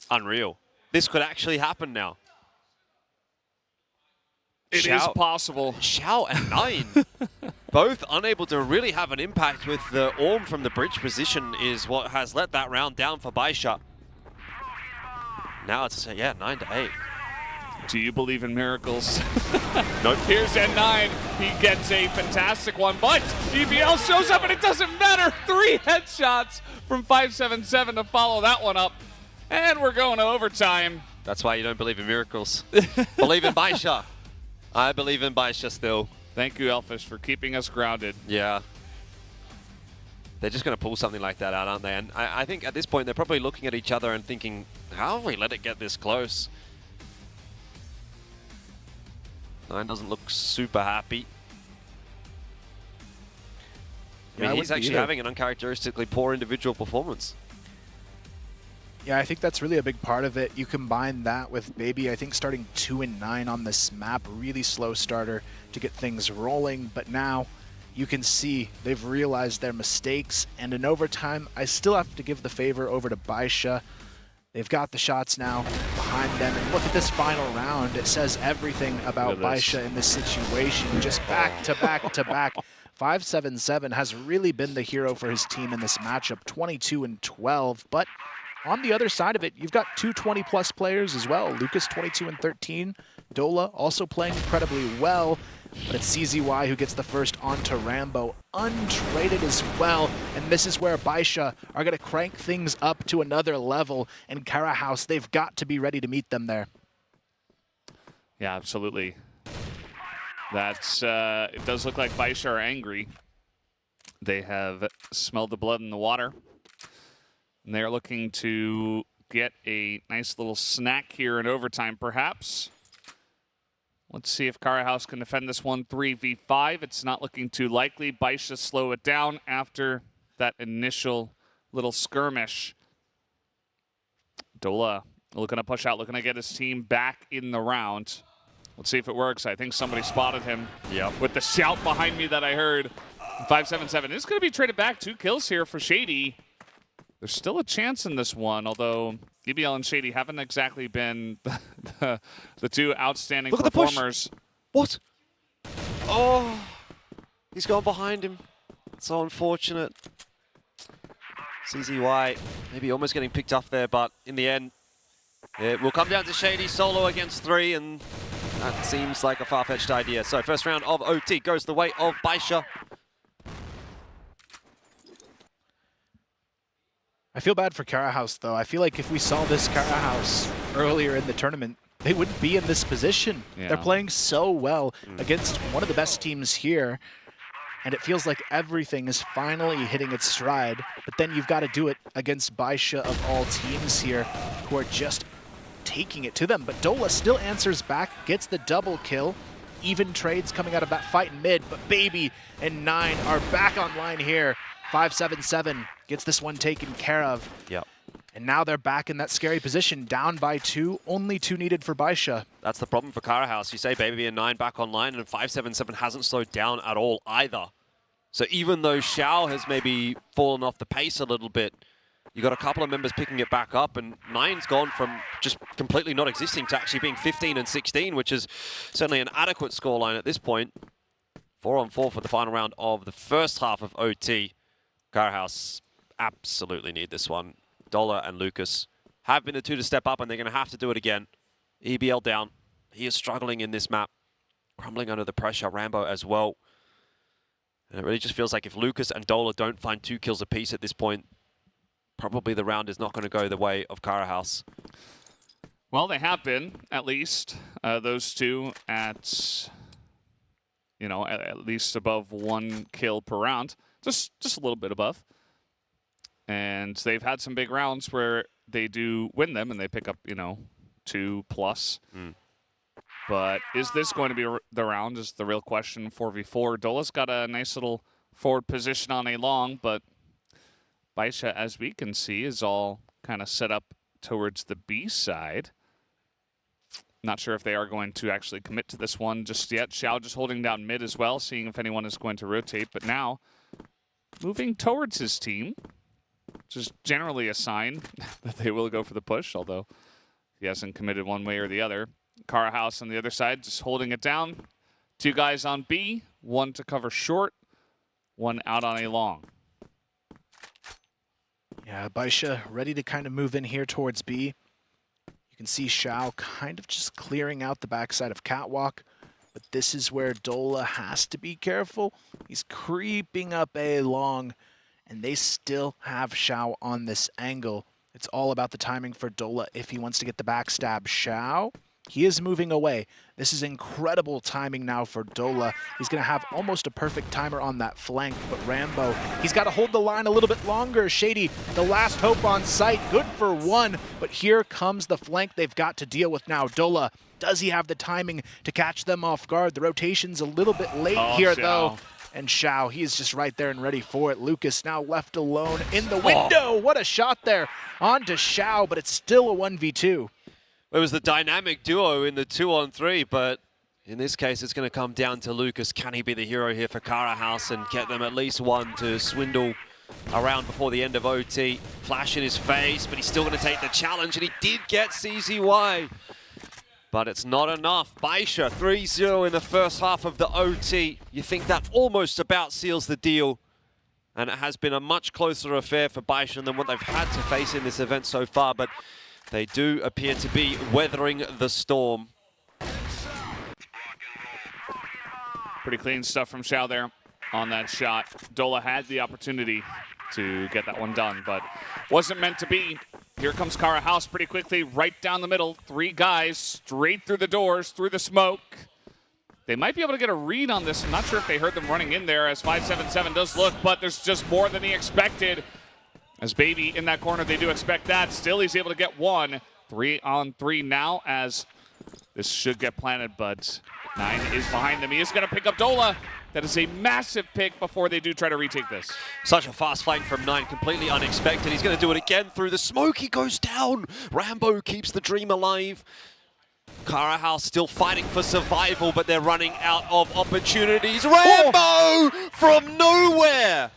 Unreal. This could actually happen now. It is possible. Xiao and 9, both unable to really have an impact with the AWM from the bridge position is what has let that round down for Baisha. Now it's, 9-8. Do you believe in miracles? Nope. Here's N9. He gets a fantastic one, but EBL shows up and it doesn't matter. 3 headshots from 577 to follow that one up. And we're going to overtime. That's why you don't believe in miracles. Believe in Baisha. I believe in Baisha still. Thank you, Elfish, for keeping us grounded. Yeah. They're just going to pull something like that out, aren't they? And I think at this point, they're probably looking at each other and thinking, how have we let it get this close? 9 doesn't look super happy. I mean, he's actually having an uncharacteristically poor individual performance. Yeah, I think that's really a big part of it. You combine that with Baby, I think starting 2-9 on this map, really slow starter to get things rolling, but now you can see they've realized their mistakes, and in overtime, I still have to give the favor over to Baisha. They've got the shots now behind them, and look at this final round. It says everything about Baisha in this situation, just back to back to back. 577 has really been the hero for his team in this matchup, 22-12, but on the other side of it, you've got 2 20-plus players as well. Lucas, 22-13. Dola also playing incredibly well, but it's CZY who gets the first onto Rambo, untraded as well. And this is where Baisha are going to crank things up to another level. And Cara House, they've got to be ready to meet them there. Yeah, absolutely. That's, it does look like Baisha are angry. They have smelled the blood in the water. And they're looking to get a nice little snack here in overtime, perhaps. Let's see if Cara House can defend this one 3v5. It's not looking too likely. Baisha slow it down after that initial little skirmish. Dola looking to push out, looking to get his team back in the round. Let's see if it works. I think somebody spotted him with the shout behind me that I heard. 577 is going to be traded back. 2 kills here for Shady. There's still a chance in this one, although EBL and Shady haven't exactly been the 2 outstanding performers. What? Oh, he's gone behind him. So unfortunate. CZY maybe almost getting picked off there, but in the end, it will come down to Shady solo against 3, and that seems like a far-fetched idea. So first round of OT goes the way of Baisha. I feel bad for Cara House, though. I feel like if we saw this Cara House earlier in the tournament, they wouldn't be in this position. Yeah. They're playing so well against one of the best teams here, and it feels like everything is finally hitting its stride, but then you've got to do it against Baisha of all teams here, who are just taking it to them. But Dola still answers back, gets the double kill. Even trades coming out of that fight in mid, but Baby and 9 are back online here. 577 gets this one taken care of. Yep. And now they're back in that scary position, down by 2, only 2 needed for Baisha. That's the problem for Cara House. You say Baby and 9 back online, and 577 hasn't slowed down at all either. So even though Xiao has maybe fallen off the pace a little bit, you got a couple of members picking it back up, and 9's gone from just completely not existing to actually being 15 and 16, which is certainly an adequate scoreline at this point. 4-on-4 for the final round of the first half of OT. Cara House absolutely need this one. Dola and Lucas have been the 2 to step up, and they're going to have to do it again. EBL down. He is struggling in this map. Crumbling under the pressure. Rambo as well. And it really just feels like if Lucas and Dola don't find 2 kills apiece at this point, probably the round is not going to go the way of Cara House. Well, they have been, at least, those 2 at, you know, at least above 1 kill per round. Just a little bit above. And they've had some big rounds where they do win them and they pick up, you know, 2+. But is this going to be the round is the real question. 4v4. Dola's got a nice little forward position on a long, but Baisha, as we can see, is all kind of set up towards the B side. Not sure if they are going to actually commit to this one just yet. Xiao just holding down mid as well, seeing if anyone is going to rotate. But now, moving towards his team, which is generally a sign that they will go for the push, although he hasn't committed one way or the other. Cara House on the other side, just holding it down. 2 guys on B, 1 to cover short, 1 out on a long. Yeah, Baisha ready to kind of move in here towards B. You can see Xiao kind of just clearing out the backside of Catwalk, but this is where Dola has to be careful. He's creeping up A long, and they still have Xiao on this angle. It's all about the timing for Dola if he wants to get the backstab. Xiao, he is moving away. This is incredible timing now for Dola. He's going to have almost a perfect timer on that flank, but Rambo, he's got to hold the line a little bit longer. Shady, the last hope on site, good for 1, but here comes the flank they've got to deal with now. Dola, does he have the timing to catch them off guard? The rotation's a little bit late here, though. And Xiao, he's just right there and ready for it. Lucas now left alone in the window. What a shot there. On to Xiao, but it's still a 1v2. It was the dynamic duo in the 2-on-3, but in this case, it's going to come down to Lucas. Can he be the hero here for Cara House and get them at least 1 to swindle around before the end of OT? Flash in his face, but he's still going to take the challenge, and he did get CZY. But it's not enough. Baisha 3-0 in the first half of the OT. You think that almost about seals the deal. And it has been a much closer affair for Baisha than what they've had to face in this event so far. But they do appear to be weathering the storm. Pretty clean stuff from Xiao there on that shot. Dola had the opportunity to get that one done, but wasn't meant to be. Here comes Cara House pretty quickly, right down the middle. 3 guys straight through the doors, through the smoke. They might be able to get a read on this. I'm not sure if they heard them running in there as 577 does look, but there's just more than he expected. As Baby in that corner, they do expect that. Still, he's able to get one. 3-on-3 now as this should get planted, but 9 is behind them. He is going to pick up Dola. That is a massive pick before they do try to retake this. Such a fast flank from 9, completely unexpected. He's going to do it again through the smoke. He goes down. Rambo keeps the dream alive. Kara House still fighting for survival, but they're running out of opportunities. Rambo from nowhere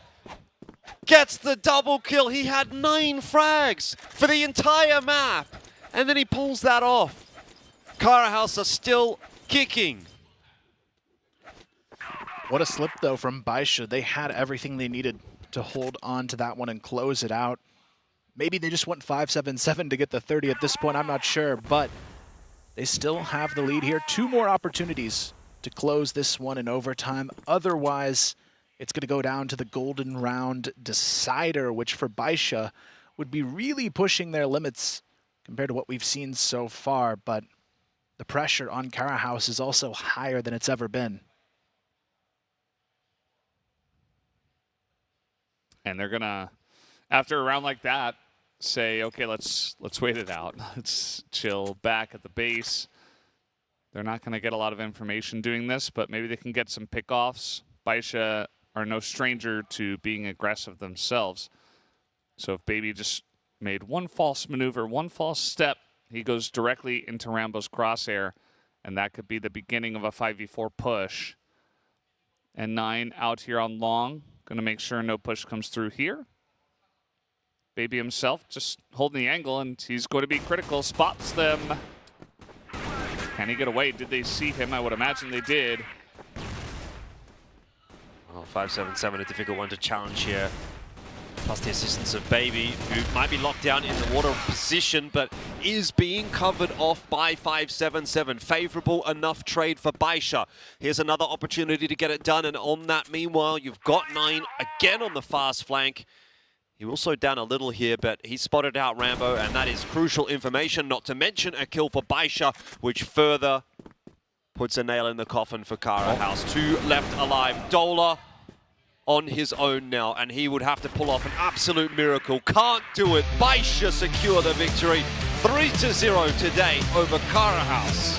gets the double kill. He had 9 frags for the entire map, and then he pulls that off. Kara House are still kicking. What a slip, though, from Baisha. They had everything they needed to hold on to that one and close it out. Maybe they just want 577 to get the 30 at this point. I'm not sure, but they still have the lead here. 2 more opportunities to close this one in overtime. Otherwise, it's going to go down to the golden round decider, which for Baisha would be really pushing their limits compared to what we've seen so far. But the pressure on Kara House is also higher than it's ever been. And they're gonna, after a round like that, say, okay, let's wait it out. Let's chill back at the base. They're not gonna get a lot of information doing this, but maybe they can get some pickoffs. Baisha are no stranger to being aggressive themselves. So if Baby just made one false maneuver, one false step, he goes directly into Rambo's crosshair, and that could be the beginning of a 5v4 push. And 9 out here on long. Going to make sure no push comes through here. Baby himself just holding the angle, and he's going to be critical. Spots them. Can he get away? Did they see him? I would imagine they did. Well, 577, a difficult one to challenge here. Plus the assistance of Baby, who might be locked down in the water position, but is being covered off by 577. Favorable enough trade for Baisha. Here's another opportunity to get it done, and on that, meanwhile, you've got 9 again on the fast flank. He will slow down a little here, but he spotted out Rambo, and that is crucial information, not to mention a kill for Baisha, which further puts a nail in the coffin for Kara House. 2 left alive. Dola on his own now, and he would have to pull off an absolute miracle. Can't do it. Baisha secure the victory. 3-0 today over Kara House.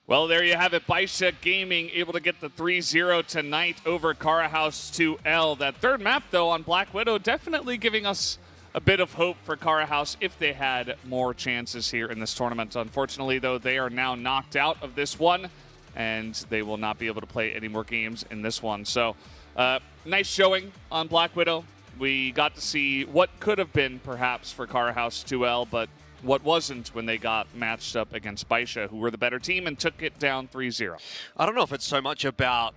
Well, there you have it. Baisha Gaming able to get the 3-0 tonight over Kara House 2L. That third map, though, on Black Widow, definitely giving us a bit of hope for Kara House if they had more chances here in this tournament. Unfortunately, though, they are now knocked out of this one, and they will not be able to play any more games in this one. So, nice showing on Black Widow. We got to see what could have been, perhaps, for Kara House 2L, but what wasn't when they got matched up against Baisha, who were the better team and took it down 3-0. I don't know if it's so much about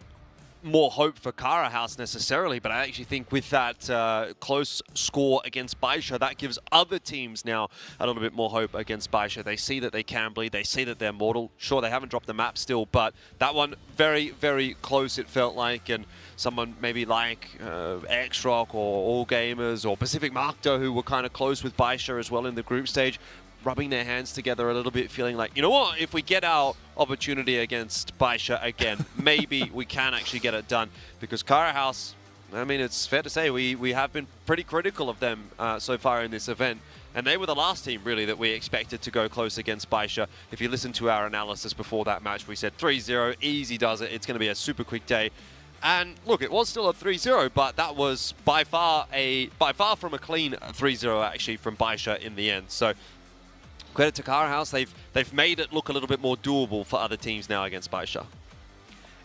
more hope for Kara House necessarily, but I actually think with that close score against Baisha, that gives other teams now a little bit more hope against Baisha. They see that they can bleed, they see that they're mortal. Sure, they haven't dropped the map still, but that one very, very close it felt like, and someone maybe like X-Rock or All Gamers or Pacific Macta, who were kind of close with Baisha as well in the group stage, rubbing their hands together a little bit, feeling like, you know what, if we get our opportunity against Baisha again, maybe we can actually get it done. Because Kara House, I mean, it's fair to say we have been pretty critical of them so far in this event. And they were the last team, really, that we expected to go close against Baisha. If you listen to our analysis before that match, we said 3-0, easy does it. It's going to be a super quick day. And look, it was still a 3-0, but that was by far from a clean 3-0, actually, from Baisha in the end. So credit to Kara House, they've made it look a little bit more doable for other teams now against Baisha.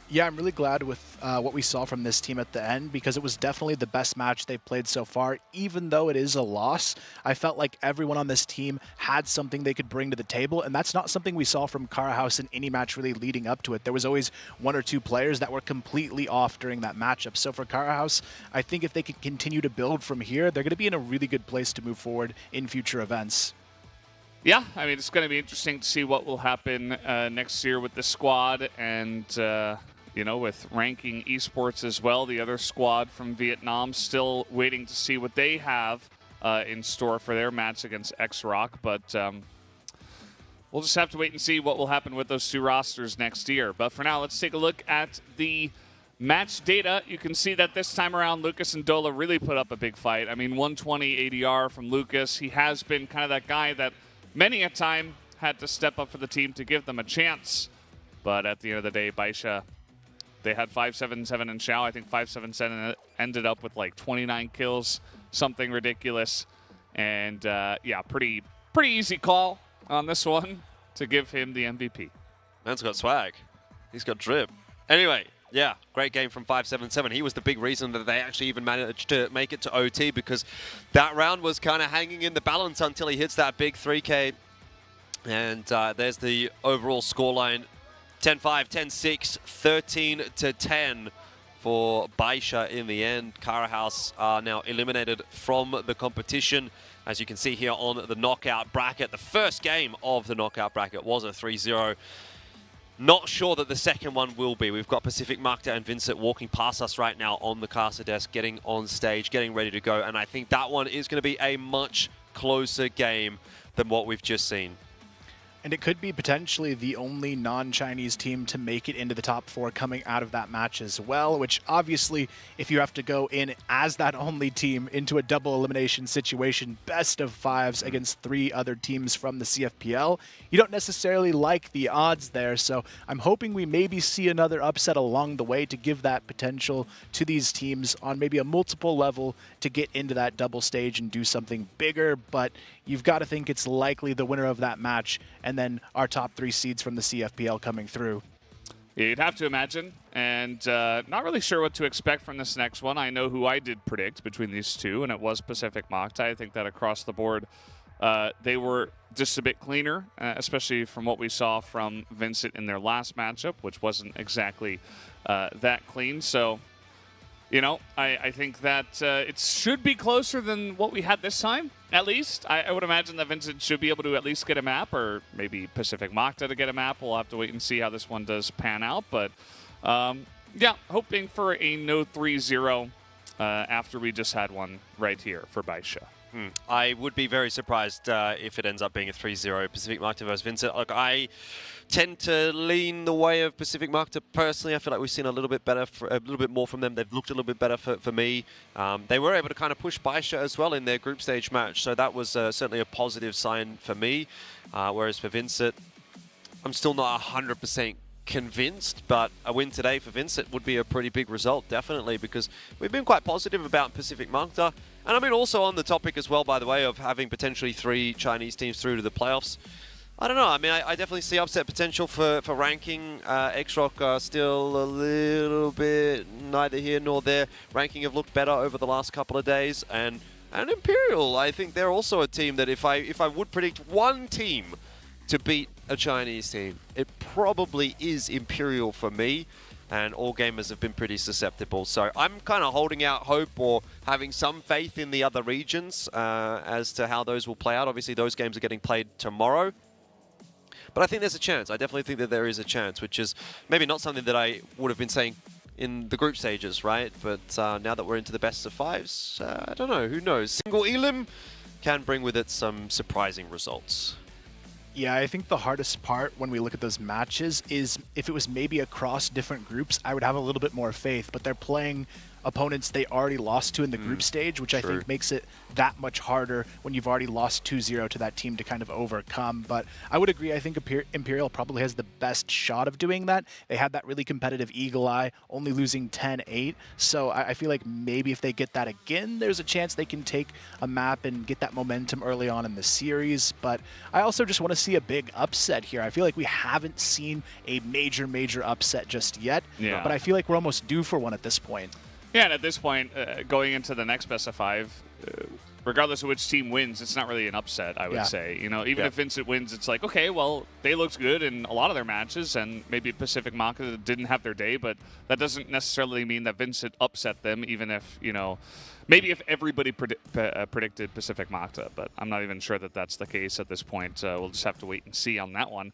Yeah, I'm really glad with what we saw from this team at the end, because it was definitely the best match they've played so far. Even though it is a loss, I felt like everyone on this team had something they could bring to the table, and that's not something we saw from Kara House in any match really leading up to it. There was always one or two players that were completely off during that matchup. So for Kara House, I think if they can continue to build from here, they're going to be in a really good place to move forward in future events. Yeah, I mean, it's going to be interesting to see what will happen next year with the squad and, you know, with ranking esports as well. The other squad from Vietnam still waiting to see what they have in store for their match against X-Rock. But we'll just have to wait and see what will happen with those two rosters next year. But for now, let's take a look at the match data. You can see that this time around, Lucas and Dola really put up a big fight. I mean, 120 ADR from Lucas. He has been kind of that guy that many a time had to step up for the team to give them a chance. But at the end of the day, Baisha, they had 577 and Xiao. I think 577 ended up with like 29 kills, something ridiculous. And yeah, pretty easy call on this one to give him the MVP. Man's got swag. He's got drip. Anyway, yeah, great game from 577. He was the big reason that they actually even managed to make it to OT, because that round was kind of hanging in the balance until he hits that big 3K. And there's the overall scoreline. 10-5, 10-6, 13-10 for Baisha in the end. Kara House are now eliminated from the competition. As you can see here on the knockout bracket, the first game of the knockout bracket was a 3-0. Not sure that the second one will be. We've got Pacific Macta and VINCIT walking past us right now on the caster desk, getting on stage, getting ready to go. And I think that one is going to be a much closer game than what we've just seen. And it could be potentially the only non-Chinese team to make it into the top 4 coming out of that match as well, which obviously, if you have to go in as that only team into a double elimination situation, best of 5s against 3 other teams from the CFPL, you don't necessarily like the odds there. So I'm hoping we maybe see another upset along the way to give that potential to these teams on maybe a multiple level to get into that double stage and do something bigger. But you've got to think it's likely the winner of that match and then our top 3 seeds from the CFPL coming through. Yeah, you'd have to imagine, and not really sure what to expect from this next one. I know who I did predict between these two, and it was Pacific Macta. I think that across the board, they were just a bit cleaner, especially from what we saw from VINCIT in their last matchup, which wasn't exactly that clean. So, you know, I think that it should be closer than what we had this time, at least. I would imagine that VINCIT should be able to at least get a map, or maybe Pacific Macta to get a map. We'll have to wait and see how this one does pan out. But, yeah, hoping for a no 3-0 after we just had one right here for Baisha. I would be very surprised if it ends up being a 3-0 Pacific Macta versus VINCIT. Look, I tend to lean the way of Pacific Macta personally. I feel like we've seen a little bit better, a little bit more from them. They've looked a little bit better for me. They were able to kind of push Baisha as well in their group stage match, so that was certainly a positive sign for me. Whereas for VINCIT, I'm still not 100% convinced, but a win today for VINCIT would be a pretty big result, definitely, because we've been quite positive about Pacific Macta. And I mean, also on the topic as well, by the way, of having potentially 3 Chinese teams through to the playoffs. I don't know. I mean, I definitely see upset potential for ranking. X-Rock are still a little bit neither here nor there. Ranking have looked better over the last couple of days. And Imperial, I think they're also a team that if I would predict one team to beat a Chinese team, it probably is Imperial for me. And all gamers have been pretty susceptible. So I'm kind of holding out hope or having some faith in the other regions as to how those will play out. Obviously, those games are getting played tomorrow. But I think there's a chance. I definitely think that there is a chance, which is maybe not something that I would have been saying in the group stages, right? But now that we're into the best of 5s, I don't know. Who knows? Single Elim can bring with it some surprising results. Yeah, I think the hardest part when we look at those matches is if it was maybe across different groups, I would have a little bit more faith. But they're playing opponents they already lost to in the group stage, which I think makes it that much harder when you've already lost 2-0 to that team to kind of overcome. But I would agree, I think Imperial probably has the best shot of doing that. They had that really competitive eagle eye, only losing 10-8. So I feel like maybe if they get that again, there's a chance they can take a map and get that momentum early on in the series. But I also just want to see a big upset here. I feel like we haven't seen a major upset just yet, but I feel like we're almost due for one at this point. Yeah, and at this point, going into the next best of 5, regardless of which team wins, it's not really an upset, I would say. You know, even if VINCIT wins, it's like, okay, well, they looked good in a lot of their matches, and maybe Pacific Macta didn't have their day, but that doesn't necessarily mean that VINCIT upset them, even if, you know, maybe if everybody predicted Pacific Macta, but I'm not even sure that that's the case at this point. We'll just have to wait and see on that one.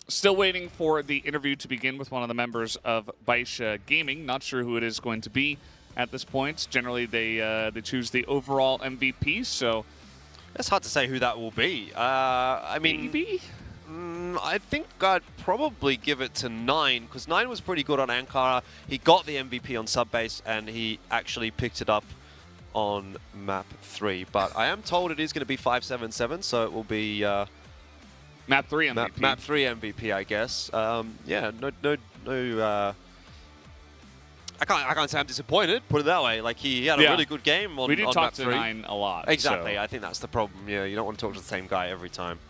Still waiting for the interview to begin with one of the members of Baisha Gaming. Not sure who it is going to be at this point. Generally, they choose the overall MVP, so... It's hard to say who that will be. I mean... Maybe? I think I'd probably give it to 9, because 9 was pretty good on Ankara. He got the MVP on Subbase, and he actually picked it up on map 3. But I am told it is going to be 577, so it will be... Map 3 MVP. Map 3 MVP, I guess. Yeah, no. I can't say I'm disappointed. Put it that way. Like he had a really good game on. We did on talk map to 3. 9 a lot. Exactly. So. I think that's the problem. Yeah, you don't want to talk to the same guy every time.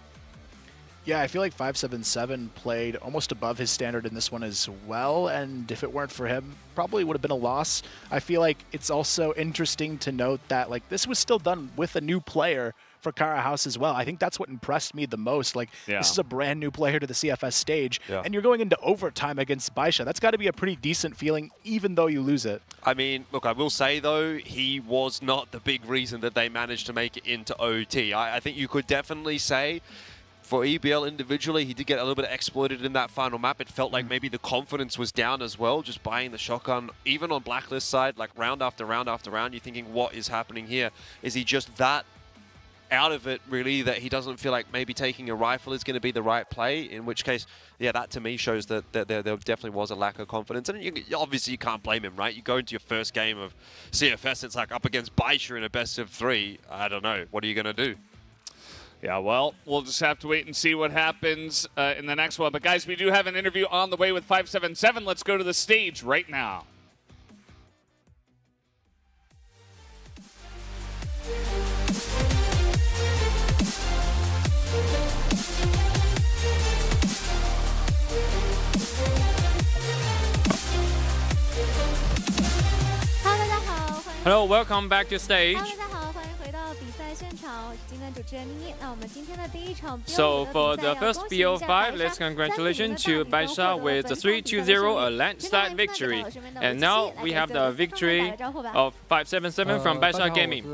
Yeah, I feel like 577 played almost above his standard in this one as well, and if it weren't for him, probably would have been a loss. I feel like it's also interesting to note that like this was still done with a new player for Kara House as well. I think that's what impressed me the most. Like, this is a brand new player to the CFS stage, and you're going into overtime against Baisha. That's got to be a pretty decent feeling, even though you lose it. I mean, look, I will say, though, he was not the big reason that they managed to make it into OT. I think you could definitely say, for EBL individually, he did get a little bit exploited in that final map. It felt like maybe the confidence was down as well, just buying the shotgun. Even on Blacklist side, like round after round after round, you're thinking, what is happening here? Is he just that out of it, really, that he doesn't feel like maybe taking a rifle is going to be the right play? In which case, yeah, that to me shows that there definitely was a lack of confidence. And obviously you can't blame him, right? You go into your first game of CFS, it's like up against Baisha in a best of 3. I don't know. What are you going to do? Yeah, well, we'll just have to wait and see what happens in the next one. But guys, we do have an interview on the way with 577. Let's go to the stage right now. Hello, welcome back to stage. So for the first BO5, let's congratulations to Baisha with the 3-2-0, a landslide victory. And now we have the victory of 577 from Baisha Gaming.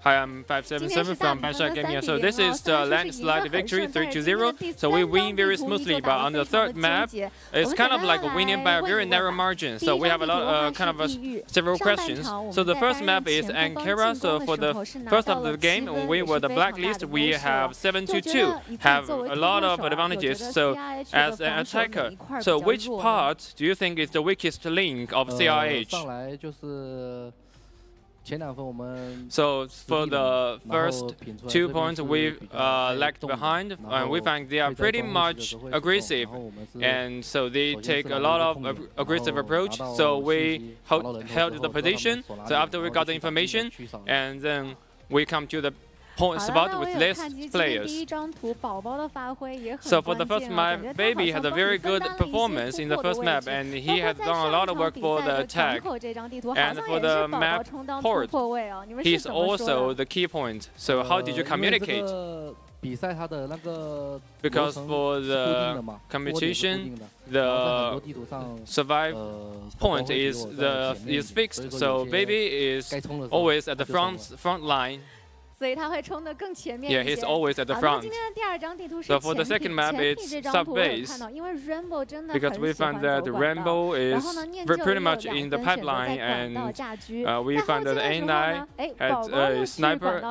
Hi, I'm 577 from Baisha Gaming. So this is the landslide victory, 3-2-0. So we win very smoothly, but on the third map, it's kind of like winning by a very narrow margin. So we have a lot, several questions. So the first map is Ankara. So for the first of the game, when we were the Blacklist, we have 7-2, have a lot of advantages. So as an attacker, so which part do you think is the weakest link of CRH? So for the first 2 points, we lagged behind, and we find they are pretty much aggressive, and so they take a lot of aggressive approach. So we held the position. So after we got the information, and then we come to the point spot with less players. So for the first map, Baby had a very good performance in the first map, and he has done a lot of work for the attack. And for the map port, he's also the key point. So how did you communicate? Because for the competition, the survive point is fixed. So Baby is always at the front line. Yeah, he's always at the front. So for the second map, it's sub-base, because we found that Rainbow is pretty much in the pipeline, and we found that A9 had a sniper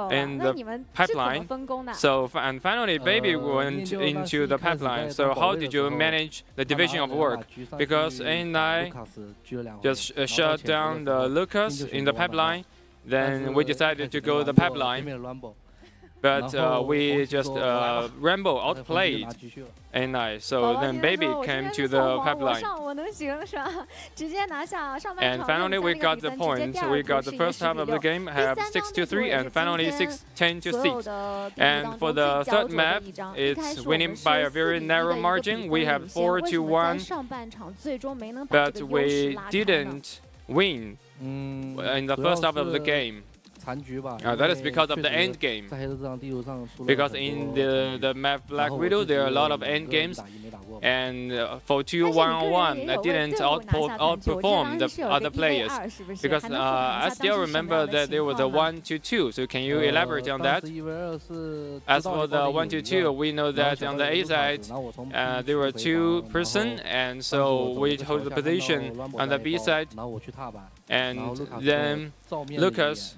in the pipeline. So and finally, Baby went into the pipeline. So how did you manage the division of work? Because A9 just shut down the Lucas in the pipeline. Then we decided to go the pipeline, but we just Rainbow outplayed A9, so then Baby came to the pipeline. And finally we got the points. We got the first half of the game, have 6-3, and finally 10-6. And for the third map, it's winning by a very narrow margin. We have 4-1, but we didn't win in the first half of the game. That is because of the end game. Because in the map Black Widow, there are a lot of end games, and for 2-1-1, I didn't outperform the other players. Because I still remember that there was a 1-2. So can you elaborate on that? As for the 1-2, we know that on the A side there were 2 persons, and so we hold the position on the B side, and then Lucas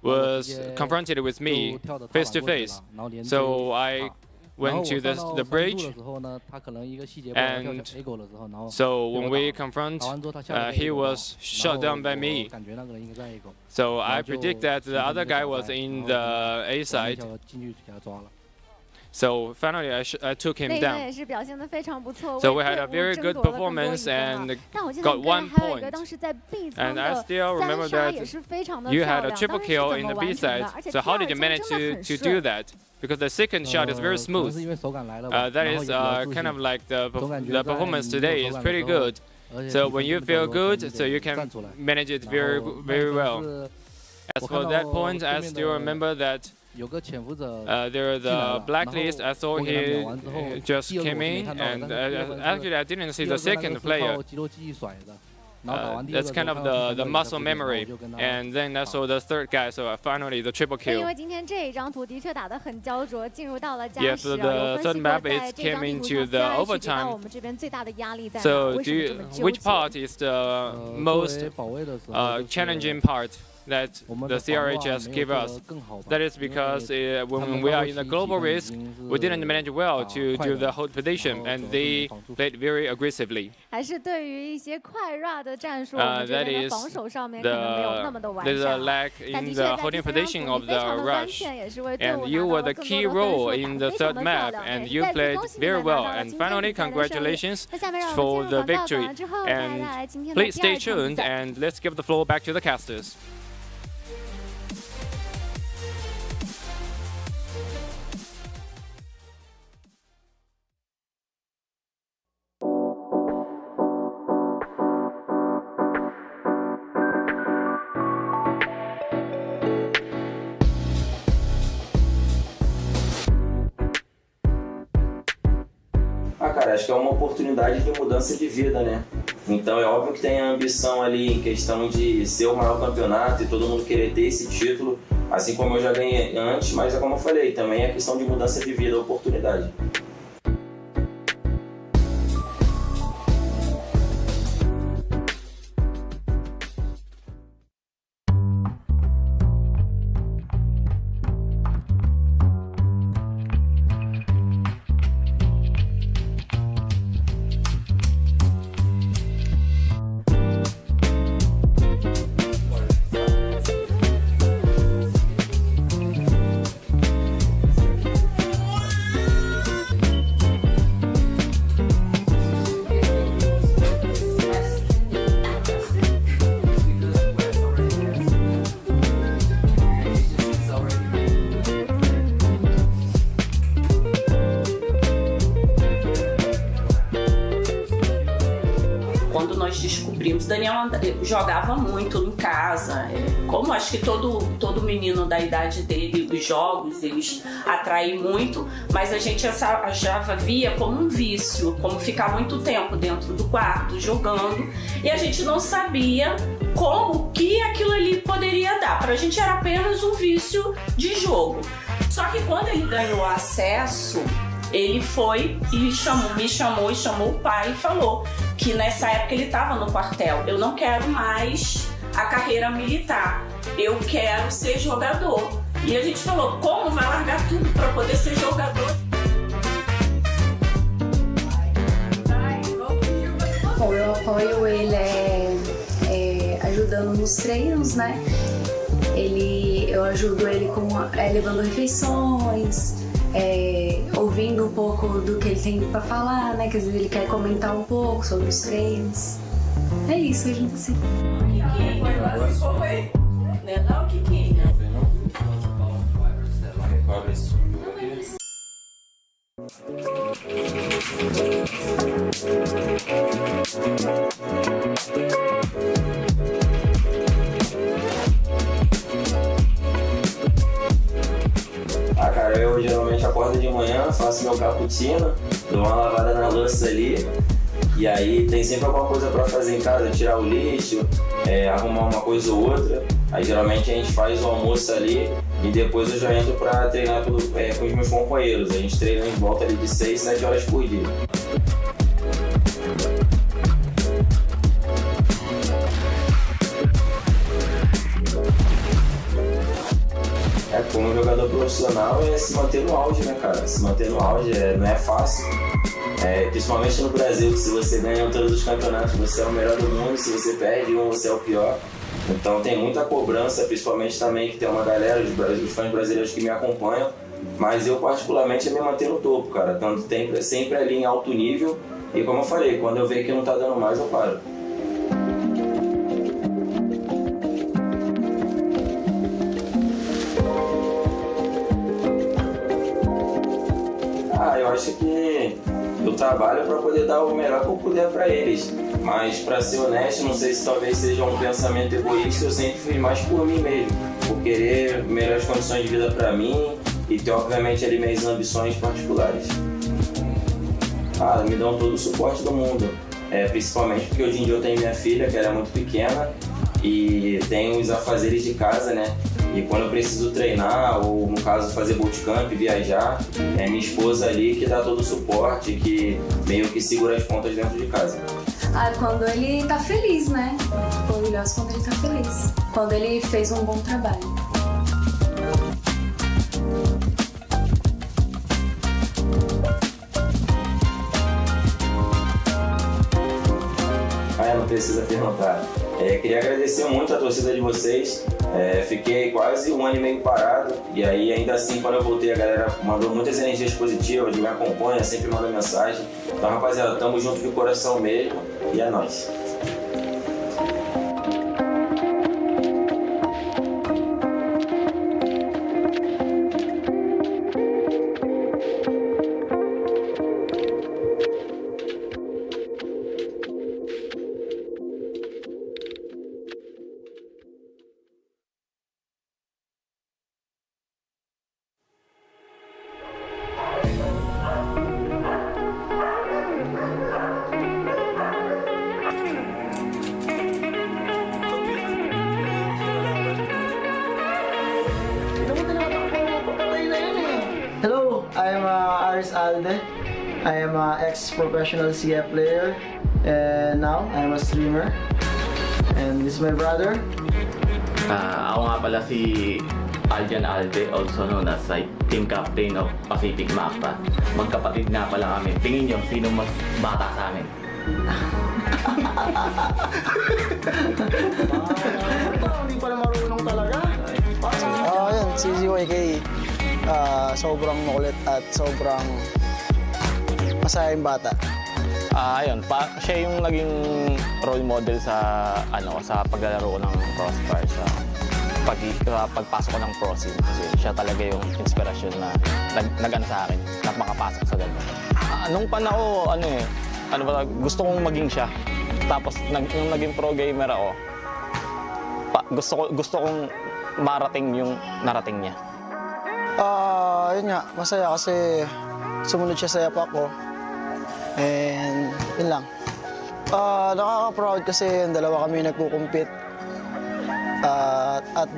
was confronted with me face to face. So I went to the bridge, and so when we confront, he was shot down by me. So I predict that the other guy was in the A side. So finally, I took him down. So we had a very good performance and got 1 point. And I still remember that you had a triple kill in the B side. So how did you manage to do that? Because the second shot is very smooth. That is kind of like the performance today is pretty good. So when you feel good, so you can manage it very well. As for that point, I still remember that there is a blacklist. I saw he just came in, and actually I didn't see the second player. That's kind of the muscle memory. And then I saw the third guy, so finally the triple kill. Yeah, so the third map it came into the overtime. So which part is the most challenging part that the CRHS give us? That is because when we are in the global risk, we didn't manage well to do the hold position, and they played very aggressively. That is there's a lack in the holding position of the rush, and you were the key role in the third map, and you played very well. And finally, congratulations for the victory. And please stay tuned, and let's give the floor back to the casters. Cara, acho que é uma oportunidade de mudança de vida, né? Então é óbvio que tem a ambição ali em questão de ser o maior campeonato e todo mundo querer ter esse título, assim como eu já ganhei antes, mas é como eu falei, também é questão de mudança de vida, oportunidade. Daniel jogava muito em casa, como acho que todo menino da idade dele, os jogos, eles atraem muito, mas a gente já via como um vício, como ficar muito tempo dentro do quarto jogando, e a gente não sabia como que aquilo ali poderia dar. Pra gente era apenas um vício de jogo. Só que quando ele ganhou acesso, ele foi e me chamou e chamou o pai e falou que nessa época ele estava no quartel. Eu não quero mais a carreira militar, eu quero ser jogador. E a gente falou, como vai largar tudo para poder ser jogador? Bom, eu apoio ele ajudando nos treinos, né? Eu ajudo ele levando refeições, ouvindo um pouco do que ele tem pra falar, né? Que às vezes ele quer comentar um pouco sobre os treinos. É isso, a gente sim. Não, Kiki. Ah, cara, eu geralmente acordo de manhã, faço meu cappuccino, dou uma lavada na louça ali, e aí tem sempre alguma coisa pra fazer em casa, tirar o lixo, arrumar uma coisa ou outra. Aí geralmente a gente faz o almoço ali e depois eu já entro pra treinar com os meus companheiros. A gente treina em volta ali de 6, 7 horas por dia. Como jogador profissional é se manter no auge, né, cara? Se manter no auge não é fácil. Principalmente no Brasil, que se você ganha todos os campeonatos, você é o melhor do mundo, se você perde um, você é o pior. Então tem muita cobrança, principalmente também que tem uma galera, os fãs brasileiros que me acompanham, mas eu particularmente me manter no topo, cara. Tanto sempre ali em alto nível, e como eu falei, quando eu ver que não tá dando mais, eu paro. Eu acho que eu trabalho para poder dar o melhor que eu puder para eles, mas para ser honesto, não sei se talvez seja um pensamento egoísta, eu sempre fiz mais por mim mesmo, por querer melhores condições de vida para mim e ter obviamente ali minhas ambições particulares. Me dão todo o suporte do mundo, principalmente porque hoje em dia eu tenho minha filha, que ela é muito pequena, e tenho os afazeres de casa, né? E quando eu preciso treinar, ou no caso fazer bootcamp, viajar, é minha esposa ali que dá todo o suporte, que meio que segura as pontas dentro de casa. Quando ele tá feliz, né? Fico orgulhosa quando ele tá feliz. Quando ele fez um bom trabalho. Não precisa perguntar. Queria agradecer muito a torcida de vocês. Fiquei quase 1 ano e meio parado e aí ainda assim quando eu voltei a galera mandou muitas energias positivas, me acompanha, sempre manda mensagem. Então rapaziada, tamo junto de coração mesmo e é nóis. Hello, I am Aris Alde. I am an ex-professional CF player and now I am a streamer. And this is my brother. Ako nga pala si Aljan Alde, also known as team captain of Pacific Macta. Magkapatid nga pala kami. Tingin nyo, sino mas bata sa amin? Hindi pala marunong talaga. Yan, si GYK. Sobrang makulit at sobrang masayang bata. Ayun, siya yung naging role model sa paglalaro ko ng Crossfire sa pagpasok ko ng pro scene. Kasi siya talaga yung inspirasyon na nag-ano sa akin, na makapasok sa ganun. Nung panahon, gusto kong maging siya. Tapos nung naging pro gamer ako, gusto kong marating yung narating niya. Yun nga, masaya kasi sumunod siya sa yapak ko. And yun lang. Nakaka-proud kasi yung dalawa kami nagkukumpit at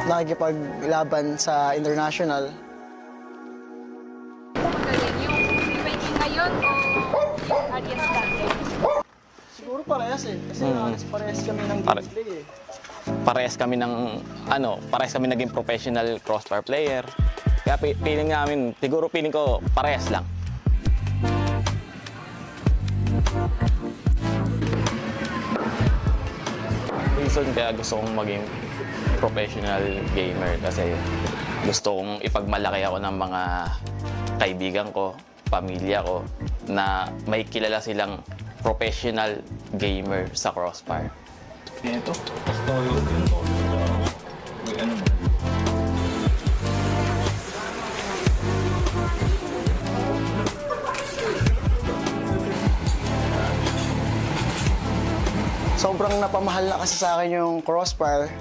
nakikipaglaban sa international. Siguro parehas eh. Kasi parehas kami ng gameplay eh. Parehas kami naging professional crossbar player. Kaya feeling ko parehas lang. Reason kaya gusto kong maging professional gamer kasi gusto kong ipagmalaki ako ng mga kaibigan ko, pamilya ko, na may kilala silang professional gamer sa crossbar. Ito. Sobrang napamahal na kasi sa akin yung crossbar.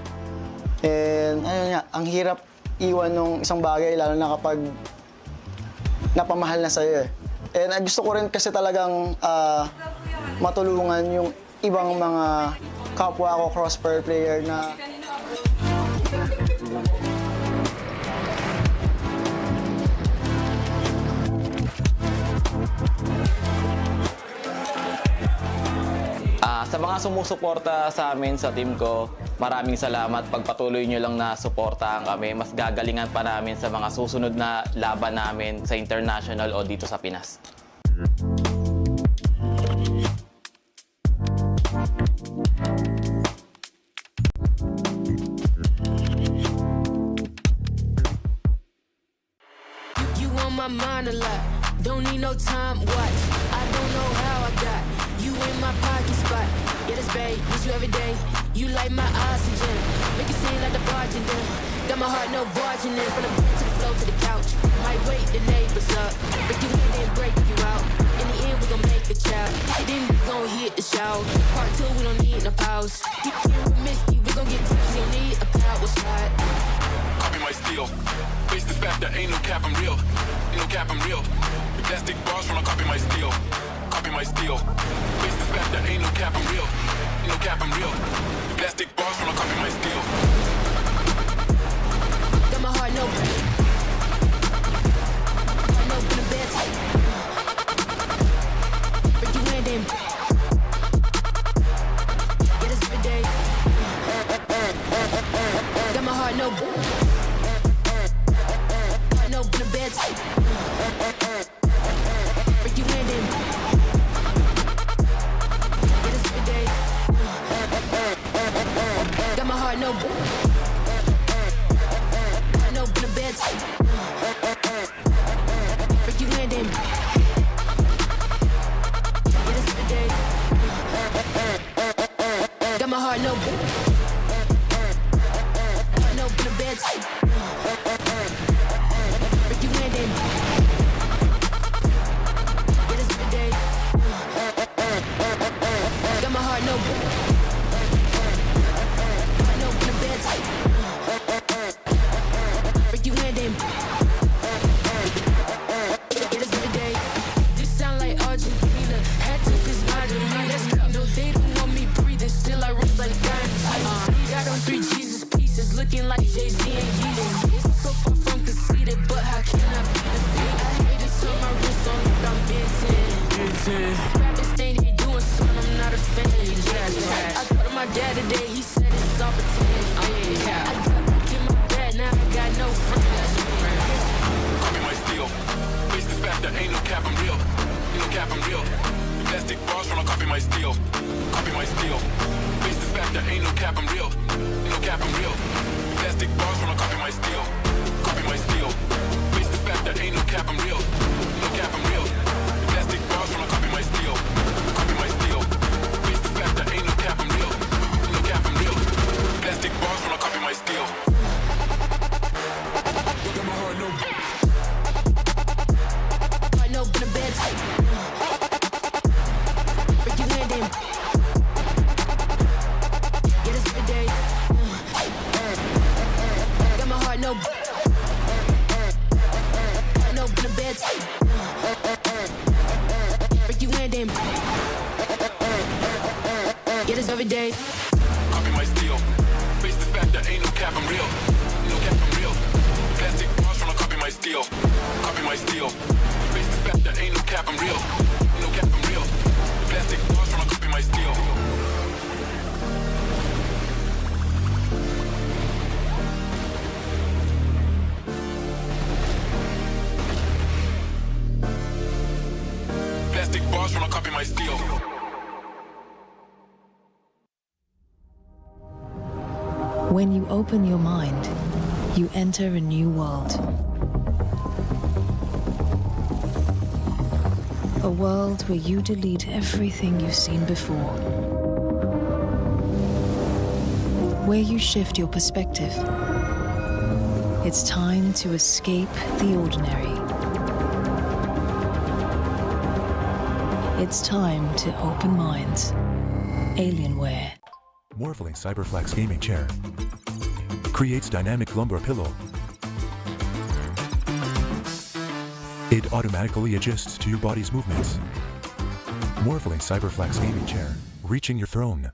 And ayun nga, ang hirap iwan ng isang bagay lalo na kapag napamahal na sa'yo eh. And gusto ko rin kasi talagang matulungan yung ibang mga kapwa ko crossbar player na sa mga sumusuporta sa amin sa team ko, maraming salamat. Pagpatuloy nyo lang na suportahan kami, mas gagalingan pa namin sa mga susunod na laban namin sa international o dito sa Pinas. You on my mind a lot, don't need no time watch. I don't know how I got you in my pocket spot. Yeah, that's babe, miss you every day. You like my oxygen, make it seem like the bartender. Got my heart no barging in, from the bed to the floor to the couch. Might wake the neighbors up, break you in and break you out. In the end we gon' make a child, then we gon' hit the shower. Part 2 we don't need no pause. Get here with Misty, we gon' get tipsy, don't need a power slide. Copy my steel. Face the fact that ain't no cap, I'm real. Ain't no cap, I'm real. The plastic bars when I copy my steel. Copy my steel. Face the fact that ain't no cap, I'm real. Ain't no cap, I'm real. The plastic bars when I copy my steel. Got my heart no pain. Heart no in the bed tight. Break you in then. Get us every day. Got my heart no pain. Heart no in the bed tight. Break you in then. Get us every day. Got my heart no pain. In the bed tight. Break you in then. Get us every day. Got my heart no in the bed tight. Break you in then. Get us every day. Got my heart no in the bed tight. You in them. Get us every day. This sound like Argentina. Had to this Argentina. Let's go. No, they don't want me breathing. Still I rip like diamonds. Got on 3 Jesus pieces, looking like Jay-Z and Yeezy. So far from conceited, but how can I be defeated? I hate to turn my wrist on like I'm Vincent. Rappers think they doing something, I'm not a fan. I told my dad today, he said it's all pretend. I now I got no friends. Copy my steel. Face the fact that ain't no cap, I'm real. Ain't no cap, I'm real. The plastic bars when I copy my steel. Copy my steel. Face the fact that ain't no cap, I'm real. Ain't no cap, I'm real. The plastic bars when I copy my steel. Copy my steel. Face the fact that ain't no cap, I'm real. Ain't no cap, I'm real. The plastic bars when I copy my steel. Copy my steel. Face the fact that ain't no cap, I'm real. Ain't no cap, I'm real. The plastic bars when I copy my steel. Heart no in the bed tight. Break you day. Copy my steel. Face the fact that ain't no cap, I'm real. No cap, I'm real. Plastic bars tryna copy my steel. Copy my steel. Face the fact that ain't no cap, I'm real. No cap, I'm real. Plastic bars tryna copy my steel. Plastic bars tryna copy my steel. When you open your mind, you enter a new world. A world where you delete everything you've seen before. Where you shift your perspective. It's time to escape the ordinary. It's time to open minds. Alienware. Morphling Cyberflex Gaming Chair creates dynamic lumbar pillow. It automatically adjusts to your body's movements. Morphling Cyberflex Gaming Chair, reaching your throne.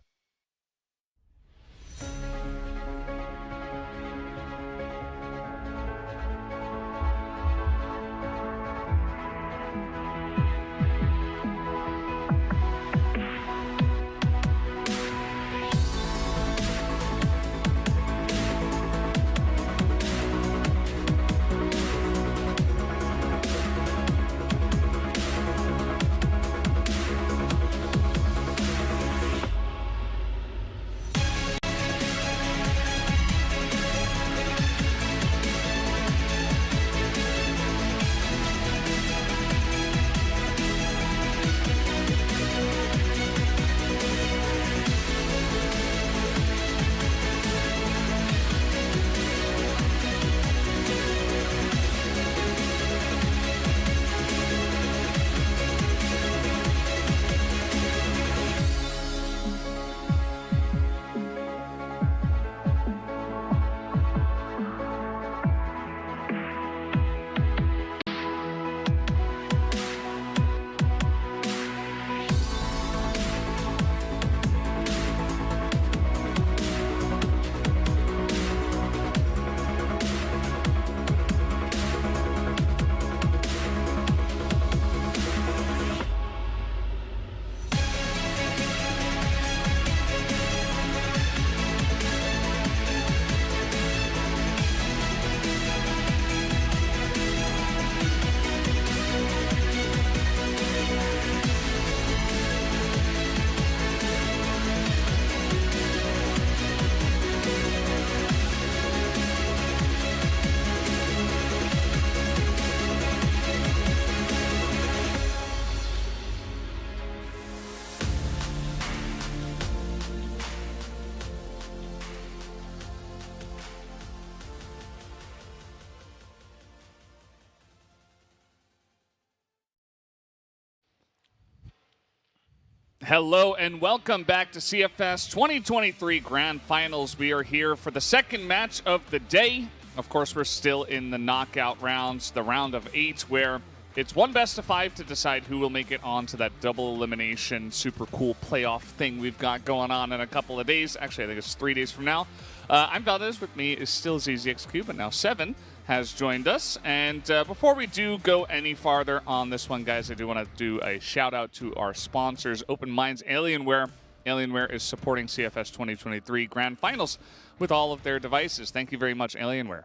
Hello and welcome back to CFS 2023 Grand Finals. We are here for the second match of the day. Of course, we're still in the knockout rounds, the round of 8, where it's one best of 5 to decide who will make it on to that double elimination, super cool playoff thing we've got going on in a couple of days. Actually, I think it's 3 days from now. I'm Valdez. With me is still ZZXQ, but now 7 has joined us. And before we do go any farther on this one, guys, I do want to do a shout out to our sponsors, Open Minds Alienware. Alienware is supporting CFS 2023 Grand Finals with all of their devices. Thank you very much, Alienware.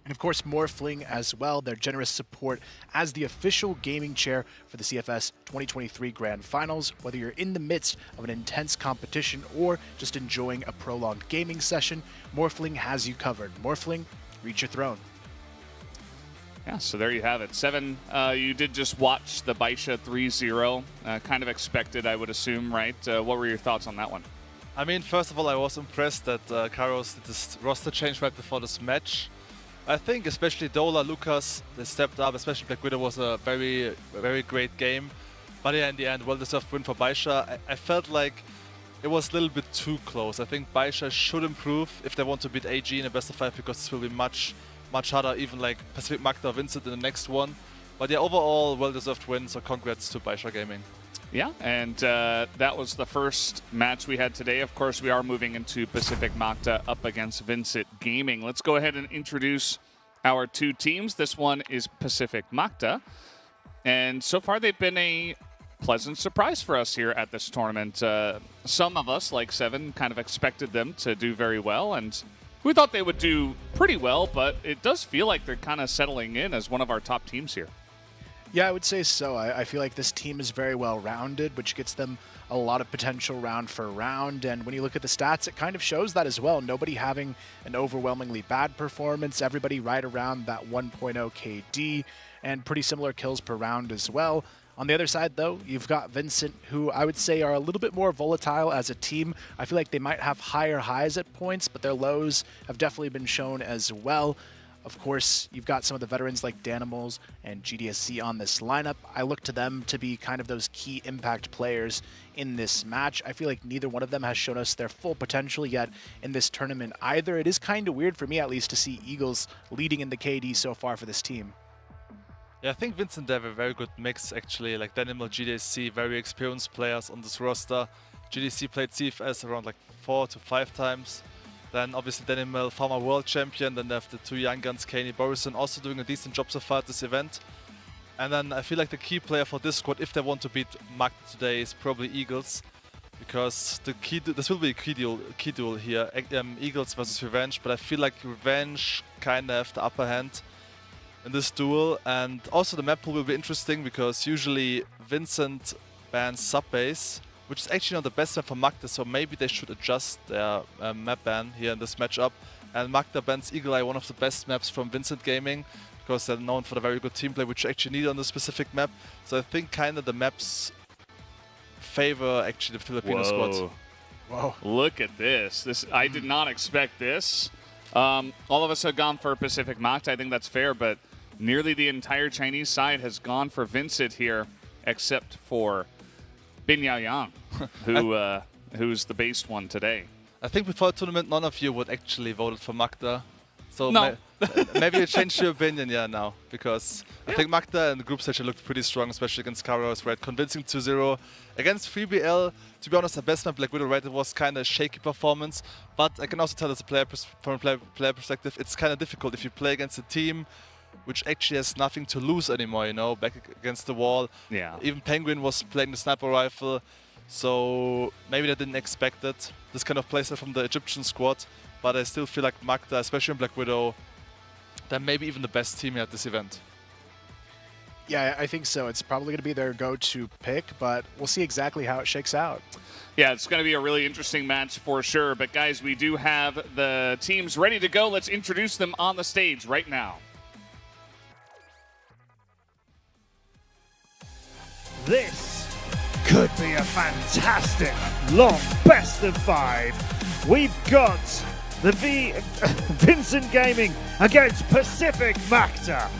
And of course, Morphling as well, their generous support as the official gaming chair for the CFS 2023 Grand Finals. Whether you're in the midst of an intense competition or just enjoying a prolonged gaming session, Morphling has you covered. Morphling, reach your throne. Yeah, so there you have it. 7, you did just watch the Baisha 3-0. Kind of expected, I would assume, right? What were your thoughts on that one? I mean, first of all, I was impressed that Kairos did this roster change right before this match. I think especially Dola, Lucas, they stepped up, especially Black Widow was a very, very great game. But yeah, in the end, well-deserved win for Baisha. I felt like it was a little bit too close. I think Baisha should improve if they want to beat AG in a best of 5, because this will be much harder, even like Pacific Macta or VINCIT in the next one. But yeah, overall, well-deserved win, so congrats to Baisha Gaming. Yeah, and that was the first match we had today. Of course, we are moving into Pacific Macta up against VINCIT Gaming. Let's go ahead and introduce our two teams. This one is Pacific Macta, and so far they've been a pleasant surprise for us here at this tournament. Some of us, like Seven, kind of expected them to do very well, and we thought they would do pretty well, but it does feel like they're kind of settling in as one of our top teams here. Yeah, I would say so. I feel like this team is very well-rounded, which gets them a lot of potential round for round. And when you look at the stats, it kind of shows that as well. Nobody having an overwhelmingly bad performance. Everybody right around that 1.0 KD and pretty similar kills per round as well. On the other side, though, you've got VINCIT, who I would say are a little bit more volatile as a team. I feel like they might have higher highs at points, but their lows have definitely been shown as well. Of course, you've got some of the veterans like Danimals and GDSC on this lineup. I look to them to be kind of those key impact players in this match. I feel like neither one of them has shown us their full potential yet in this tournament either. It is kind of weird for me, at least, to see Eagles leading in the KD so far for this team. Yeah, I think VINCIT have a very good mix, actually. Like Danimal, GDSC, very experienced players on this roster. GDSC played CFS around like 4 to 5 times. Then obviously Danimal, former world champion. Then they have the two young guns, Kane, Borison, also doing a decent job so far at this event. And then I feel like the key player for this squad, if they want to beat Macta today, is probably Eagles. Because this will be a key duel here, Eagles versus Revenge. But I feel like Revenge kind of have the upper hand in this duel. And also the map pool will be interesting because usually VINCIT bans sub-base, which is actually not the best map for Macta, so maybe they should adjust their map ban here in this matchup. And Macta bans Eagle Eye, one of the best maps from VINCIT Gaming, because they're known for the very good team play, which you actually need on this specific map. So I think kind of the maps favor actually the Filipino squad. Whoa. Look at this. I did not expect this. All of us have gone for Pacific Macta. I think that's fair, but nearly the entire Chinese side has gone for VINCIT here, except for Bin Yao Yang, who's the based one today. I think before the tournament, none of you would actually voted for Macta. So no. Maybe you changed your opinion, now, because I think Macta and the group stage looked pretty strong, especially against Karos, right? Convincing 2-0. Against 3BL, to be honest, the best map Black Widow, right? It was kind of a shaky performance, but I can also tell as a player from a player perspective, it's kind of difficult if you play against a team which actually has nothing to lose anymore, back against the wall. Yeah. Even Penguin was playing the sniper rifle, so maybe they didn't expect it, this kind of playstyle from the Egyptian squad, but I still feel like Macta, especially in Black Widow, they're maybe even the best team at this event. Yeah, I think so. It's probably going to be their go-to pick, but we'll see exactly how it shakes out. Yeah, it's going to be a really interesting match for sure. But guys, we do have the teams ready to go. Let's introduce them on the stage right now. This could be a fantastic long best of 5. We've got the VINCIT Gaming against Pacific Macta.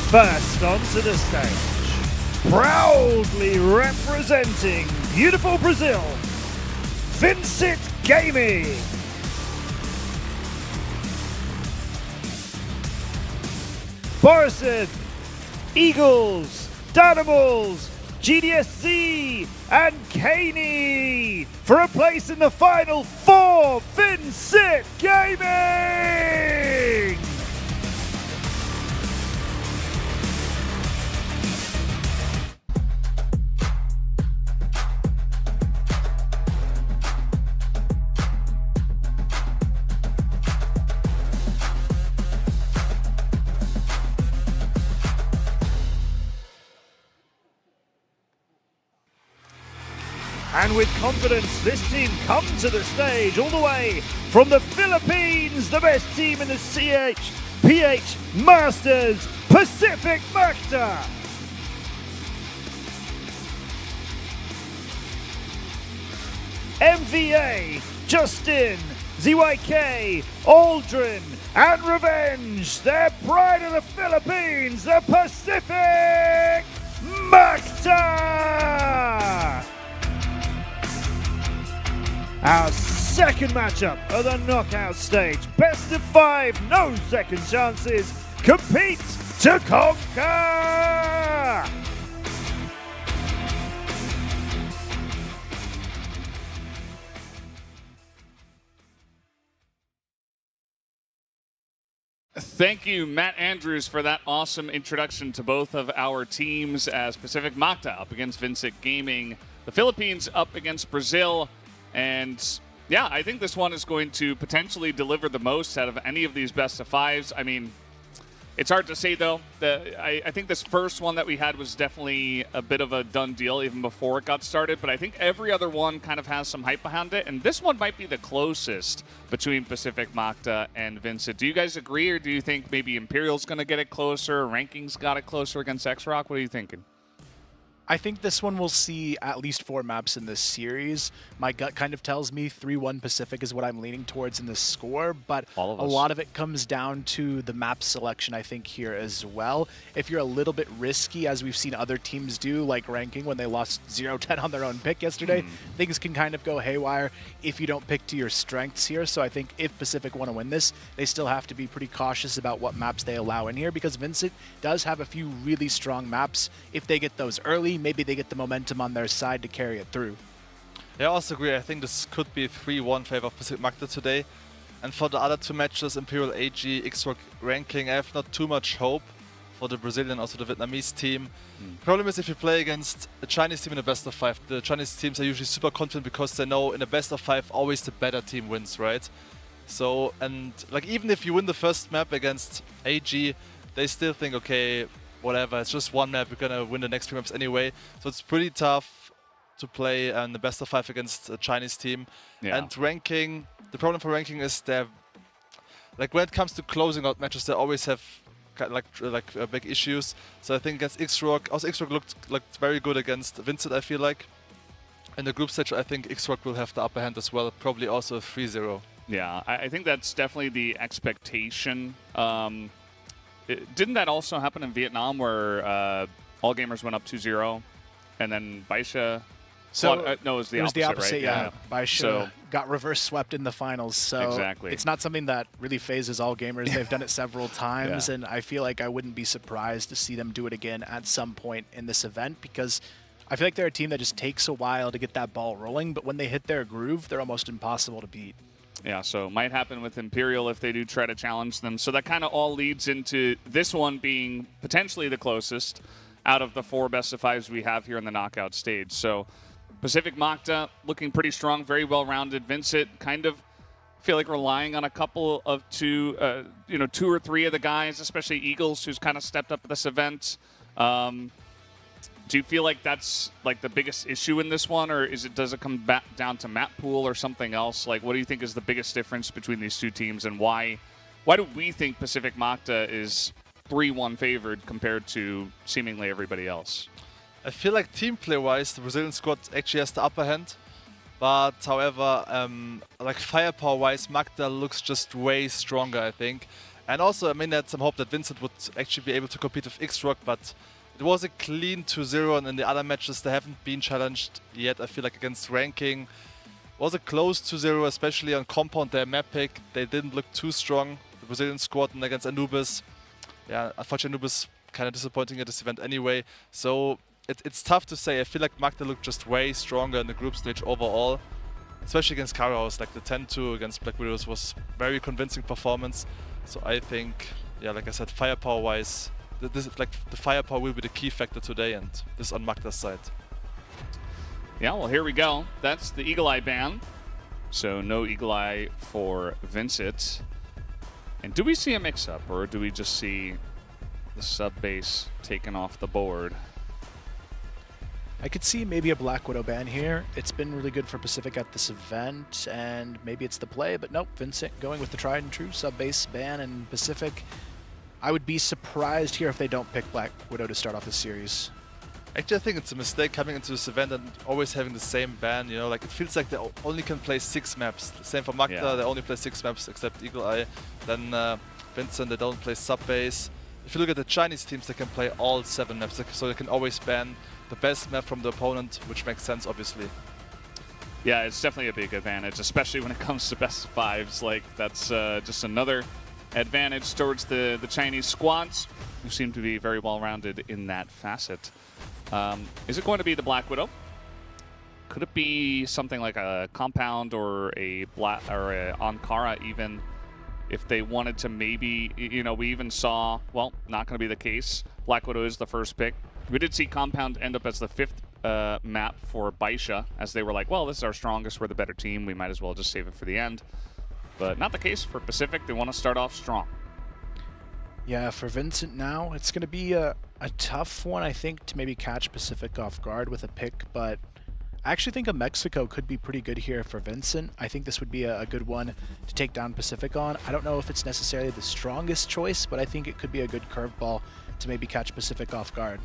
First onto the stage, proudly representing beautiful Brazil, VINCIT Gaming. Borison, Eagles, Danimals, GDSC, and Kaney for a place in the final 4, VINCIT Gaming. And with confidence, this team come to the stage all the way from the Philippines, the best team in the CHPH Masters, Pacific Macta. MVA, Justin, ZYK, Aldrin, and revenge, their pride of the Philippines, the Pacific Macta! Our second matchup of the knockout stage. Best of 5, no second chances. Compete to conquer! Thank you, Matt Andrews, for that awesome introduction to both of our teams as Pacific Macta up against VINCIT Gaming, the Philippines up against Brazil. And yeah, I think this one is going to potentially deliver the most out of any of these best of 5s. I mean, it's hard to say, though. I think this first one that we had was definitely a bit of a done deal even before it got started, but I think every other one kind of has some hype behind it, and this one might be the closest between Pacific Macta and VINCIT. Do you guys agree, or do you think maybe Imperial's going to get it closer, Rankings got it closer against X-Rock? What are you thinking? I think this one will see at least 4 maps in this series. My gut kind of tells me 3-1 Pacific is what I'm leaning towards in this score, but a lot of it comes down to the map selection, I think, here as well. If you're a little bit risky, as we've seen other teams do, like Ranking when they lost 0-10 on their own pick yesterday, things can kind of go haywire if you don't pick to your strengths here. So I think if Pacific want to win this, they still have to be pretty cautious about what maps they allow in here, because VINCIT does have a few really strong maps. If they get those early, maybe they get the momentum on their side to carry it through. Yeah, I also agree. I think this could be 3-1 favor of Pacific Macta today. And for the other 2 matches, Imperial AG, X-Rock Ranking, I have not too much hope for the Brazilian, also the Vietnamese team. Problem is if you play against a Chinese team in a best of 5, the Chinese teams are usually super confident because they know in a best of 5 always the better team wins, right? So, and like even if you win the first map against AG, they still think, okay, whatever, it's just one map, we're gonna win the next 3 maps anyway. So it's pretty tough to play in the best of 5 against a Chinese team. Yeah. And Ranking, the problem for Ranking is they're, like when it comes to closing out matches, they always have big issues. So I think against X-Rock, also X-Rock looked very good against VINCIT, I feel like. In the group stage, I think X-Rock will have the upper hand as well, probably also a 3-0. Yeah, I think that's definitely the expectation. Didn't that also happen in Vietnam where All Gamers went up 2-0 and then Baisha? So no, it was the opposite, right? yeah. Baisha got reverse swept in the finals, so exactly. It's not something that really phases All Gamers. They've done it several times, and I feel like I wouldn't be surprised to see them do it again at some point in this event, because I feel like they're a team that just takes a while to get that ball rolling, but when they hit their groove, they're almost impossible to beat. Yeah, so it might happen with Imperial if they do try to challenge them. So that kind of all leads into this one being potentially the closest out of the 4 best of 5s we have here in the knockout stage. So Pacific Macta looking pretty strong, very well-rounded. VINCIT kind of feel like relying on a couple of 2 or 3 of the guys, especially Eagles, who's kind of stepped up at this event. Do you feel like that's like the biggest issue in this one, or does it come back down to map pool or something else? Like, what do you think is the biggest difference between these 2 teams, and why do we think Pacific Macta is 3-1 favored compared to seemingly everybody else? I feel like team play-wise, the Brazilian squad actually has the upper hand. But however, like firepower-wise, Macta looks just way stronger, I think. And also, I mean, I had some hope that VINCIT would actually be able to compete with X-Rock, but it was a clean 2-0, and in the other matches they haven't been challenged yet. I feel like against Ranking it was a close 2-0, especially on Compound, their map pick. They didn't look too strong, the Brazilian squad, and against Anubis. Yeah, unfortunately Anubis kind of disappointing at this event anyway. So it's tough to say. I feel like Macta looked just way stronger in the group stage overall, especially against Karaos. Like the 10-2 against Black Widows was very convincing performance. So I think, yeah, like I said, firepower-wise, the firepower will be the key factor today, and this on Macta's side. Yeah, well, here we go. That's the Eagle Eye ban. So no Eagle Eye for VINCIT. And do we see a mix-up, or do we just see the sub-base taken off the board? I could see maybe a Black Widow ban here. It's been really good for Pacific at this event, and maybe it's the play, but nope, VINCIT going with the tried and true sub-base ban, and Pacific, I would be surprised here if they don't pick Black Widow to start off the series. Actually, I think it's a mistake coming into this event and always having the same ban, you know, like it feels like they only can play 6 maps. Same for Macta, they only play 6 maps except Eagle Eye. Then VINCIT, they don't play sub-base. If you look at the Chinese teams, they can play all 7 maps, so they can always ban the best map from the opponent, which makes sense, obviously. Yeah, it's definitely a big advantage, especially when it comes to best of 5s. Like, that's just another advantage towards the Chinese squads, who seem to be very well-rounded in that facet. Is it going to be the Black Widow? Could it be something like a Compound or a Ankara even, if they wanted to maybe, you know, we even saw, well, not going to be the case. Black Widow is the first pick. We did see Compound end up as the 5th map for Baisha, as they were like, well, this is our strongest, we're the better team, we might as well just save it for the end. But not the case for Pacific. They want to start off strong. Yeah, for VINCIT now, it's going to be a tough one, I think, to maybe catch Pacific off guard with a pick, but I actually think a Mexico could be pretty good here for VINCIT. I think this would be a good one to take down Pacific on. I don't know if it's necessarily the strongest choice, but I think it could be a good curveball to maybe catch Pacific off guard.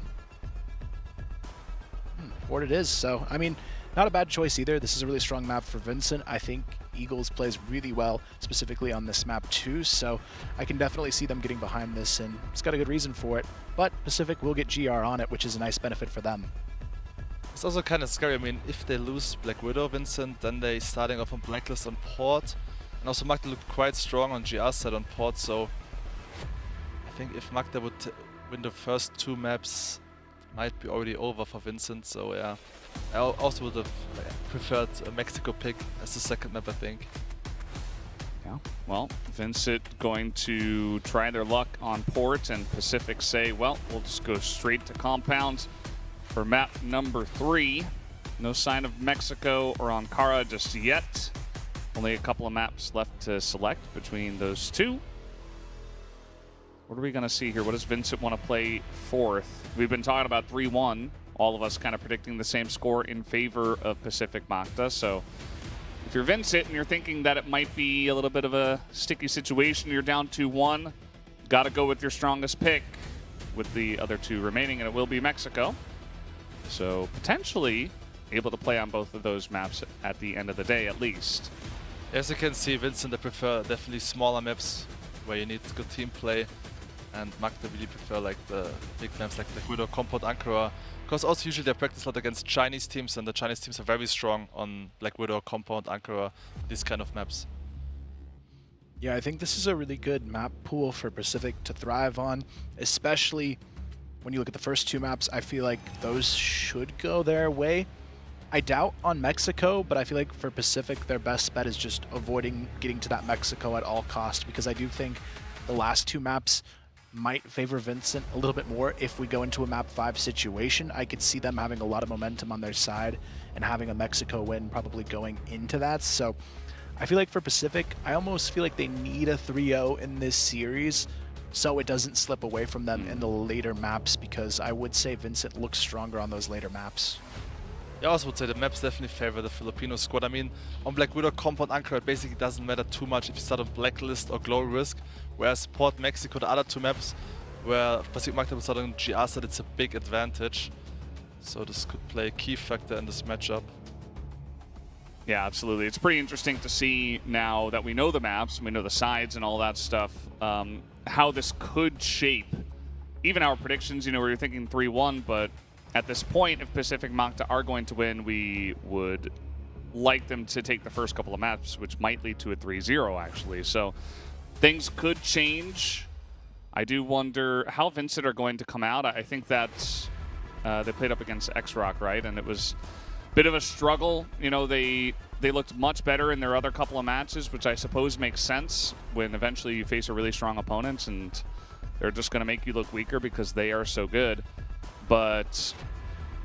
What it is, so, I mean, not a bad choice either. This is a really strong map for VINCIT. I think Eagles plays really well, specifically on this map too, so I can definitely see them getting behind this, and it's got a good reason for it. But Pacific will get GR on it, which is a nice benefit for them. It's also kind of scary. I mean, if they lose Black Widow, VINCIT, then they starting off on Blacklist on Port, and also Macta looked quite strong on GR side on Port, so I think if Macta would win the first 2 maps, it might be already over for VINCIT, so yeah. I also would have preferred a Mexico pick as the second map, I think. Yeah, well, VINCIT going to try their luck on Port, and Pacific say, well, we'll just go straight to Compound for map number 3. No sign of Mexico or Ankara just yet. Only a couple of maps left to select between those two. What are we going to see here? What does VINCIT want to play 4th? We've been talking about 3-1. All of us kind of predicting the same score in favor of Pacific Macta. So if you're VINCIT and you're thinking that it might be a little bit of a sticky situation, you're down 2-1, got to go with your strongest pick with the other 2 remaining, and it will be Mexico. So potentially able to play on both of those maps at the end of the day, at least. As you can see, VINCIT, they prefer definitely smaller maps where you need good team play, and Macta really prefer like the big maps like the Widow, Compound, Ankara. Because also usually they practice a lot against Chinese teams, and the Chinese teams are very strong on Black Widow, Compound, Ankara, these kind of maps. Yeah, I think this is a really good map pool for Pacific to thrive on, especially when you look at the first 2 maps. I feel like those should go their way. I doubt on Mexico, but I feel like for Pacific, their best bet is just avoiding getting to that Mexico at all cost, because I do think the last 2 maps might favor VINCIT a little bit more. If we go into a map 5 situation, I could see them having a lot of momentum on their side and having a Mexico win probably going into that. So I feel like for Pacific, I almost feel like they need a 3-0 in this series so it doesn't slip away from them in the later maps, because I would say VINCIT looks stronger on those later maps. Yeah, I also would say the maps definitely favor the Filipino squad. I mean, on Black Widow, Compound, Ankara, it basically doesn't matter too much if you start on Blacklist or Glory Risk, whereas Port, Mexico, the other 2 maps, where Pacific Macta will start on GR side, it's a big advantage. So this could play a key factor in this matchup. Yeah, absolutely. It's pretty interesting to see now that we know the maps, we know the sides and all that stuff, how this could shape even our predictions. You know, we were thinking 3-1, but at this point, if Pacific Macta are going to win, we would like them to take the first couple of maps, which might lead to a 3-0, actually. So things could change. I do wonder how VINCIT are going to come out. I think that they played up against X-Rock, right? And it was a bit of a struggle. You know, they looked much better in their other couple of matches, which I suppose makes sense when eventually you face a really strong opponent and they're just going to make you look weaker because they are so good. But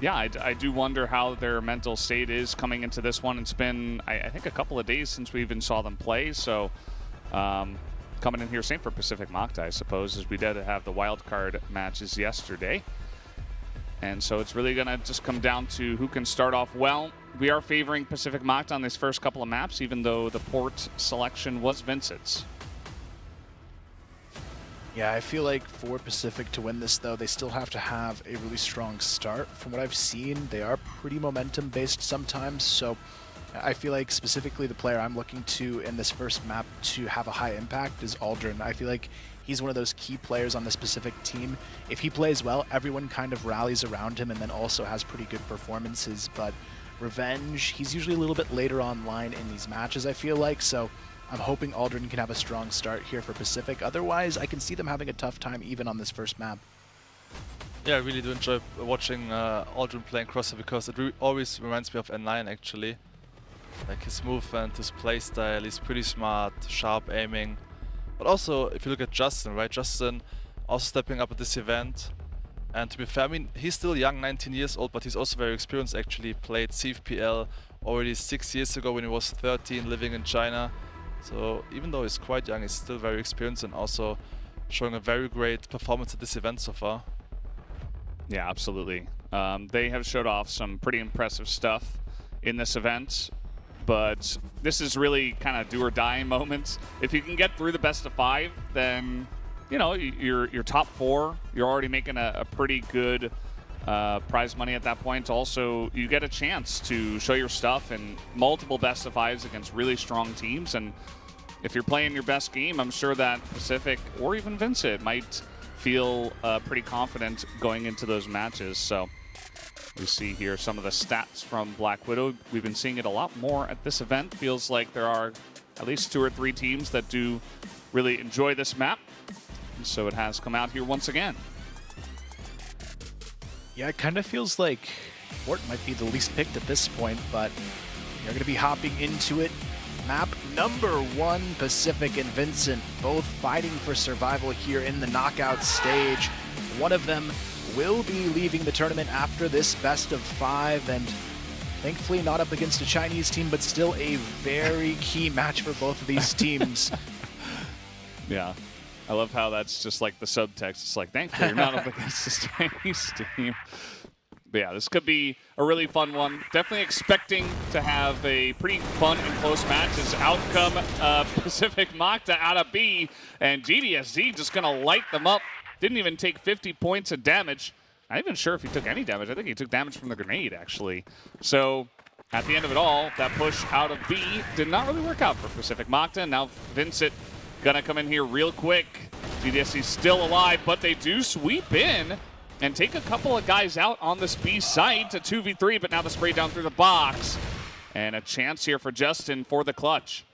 yeah, I do wonder how their mental state is coming into this one. It's been, I think, a couple of days since we even saw them play. So coming in here, same for Pacific Macta, I suppose, as we did have the wildcard matches yesterday. And so it's really going to just come down to who can start off well. We are favoring Pacific Macta on these first couple of maps, even though the port selection was VINCIT's. Yeah, I feel like for Pacific to win this, though, they still have to have a really strong start. From what I've seen, they are pretty momentum-based sometimes, so I feel like specifically the player I'm looking to in this first map to have a high impact is Aldrin. I feel like he's one of those key players on this Pacific team. If he plays well, everyone kind of rallies around him and then also has pretty good performances, but Revenge, he's usually a little bit later online in these matches, I feel like, so I'm hoping Aldrin can have a strong start here for Pacific. Otherwise, I can see them having a tough time even on this first map. Yeah, I really do enjoy watching Aldrin playing Crosser because it always reminds me of N9 actually. Like his movement, his playstyle, he's pretty smart, sharp aiming. But also, if you look at Justin, right? Justin also stepping up at this event. And to be fair, I mean, he's still young, 19 years old, but he's also very experienced actually. Played CFPL already 6 years ago when he was 13, living in China. So even though he's quite young, he's still very experienced and also showing a very great performance at this event so far. Yeah, absolutely. They have showed off some pretty impressive stuff in this event, but this is really kind of do or die moments. If you can get through the best of 5, then you know you're top 4. You're already making a pretty good prize money at that point. Also, you get a chance to show your stuff in multiple best of 5s against really strong teams. And if you're playing your best game, I'm sure that Pacific or even VINCIT might feel pretty confident going into those matches. So we see here some of the stats from Black Widow. We've been seeing it a lot more at this event. Feels like there are at least 2 or 3 teams that do really enjoy this map. And so it has come out here once again. Yeah, it kind of feels like Fort might be the least picked at this point, but you're going to be hopping into it. Map number 1, Pacific and VINCIT, both fighting for survival here in the knockout stage. One of them will be leaving the tournament after this best of 5, and thankfully not up against a Chinese team, but still a very key match for both of these teams. Yeah. I love how that's just like the subtext. It's like, thankfully you're not up against this Chinese team. But yeah, this could be a really fun one. Definitely expecting to have a pretty fun and close match as outcome Pacific Macta out of B, and GDSZ just going to light them up. Didn't even take 50 points of damage. Not even sure if he took any damage. I think he took damage from the grenade, actually. So at the end of it all, that push out of B did not really work out for Pacific Macta. Now VINCIT gonna come in here real quick. GDSC still alive, but they do sweep in and take a couple of guys out on this B site to 2v3, but now the spray down through the box. And a chance here for Justin for the clutch.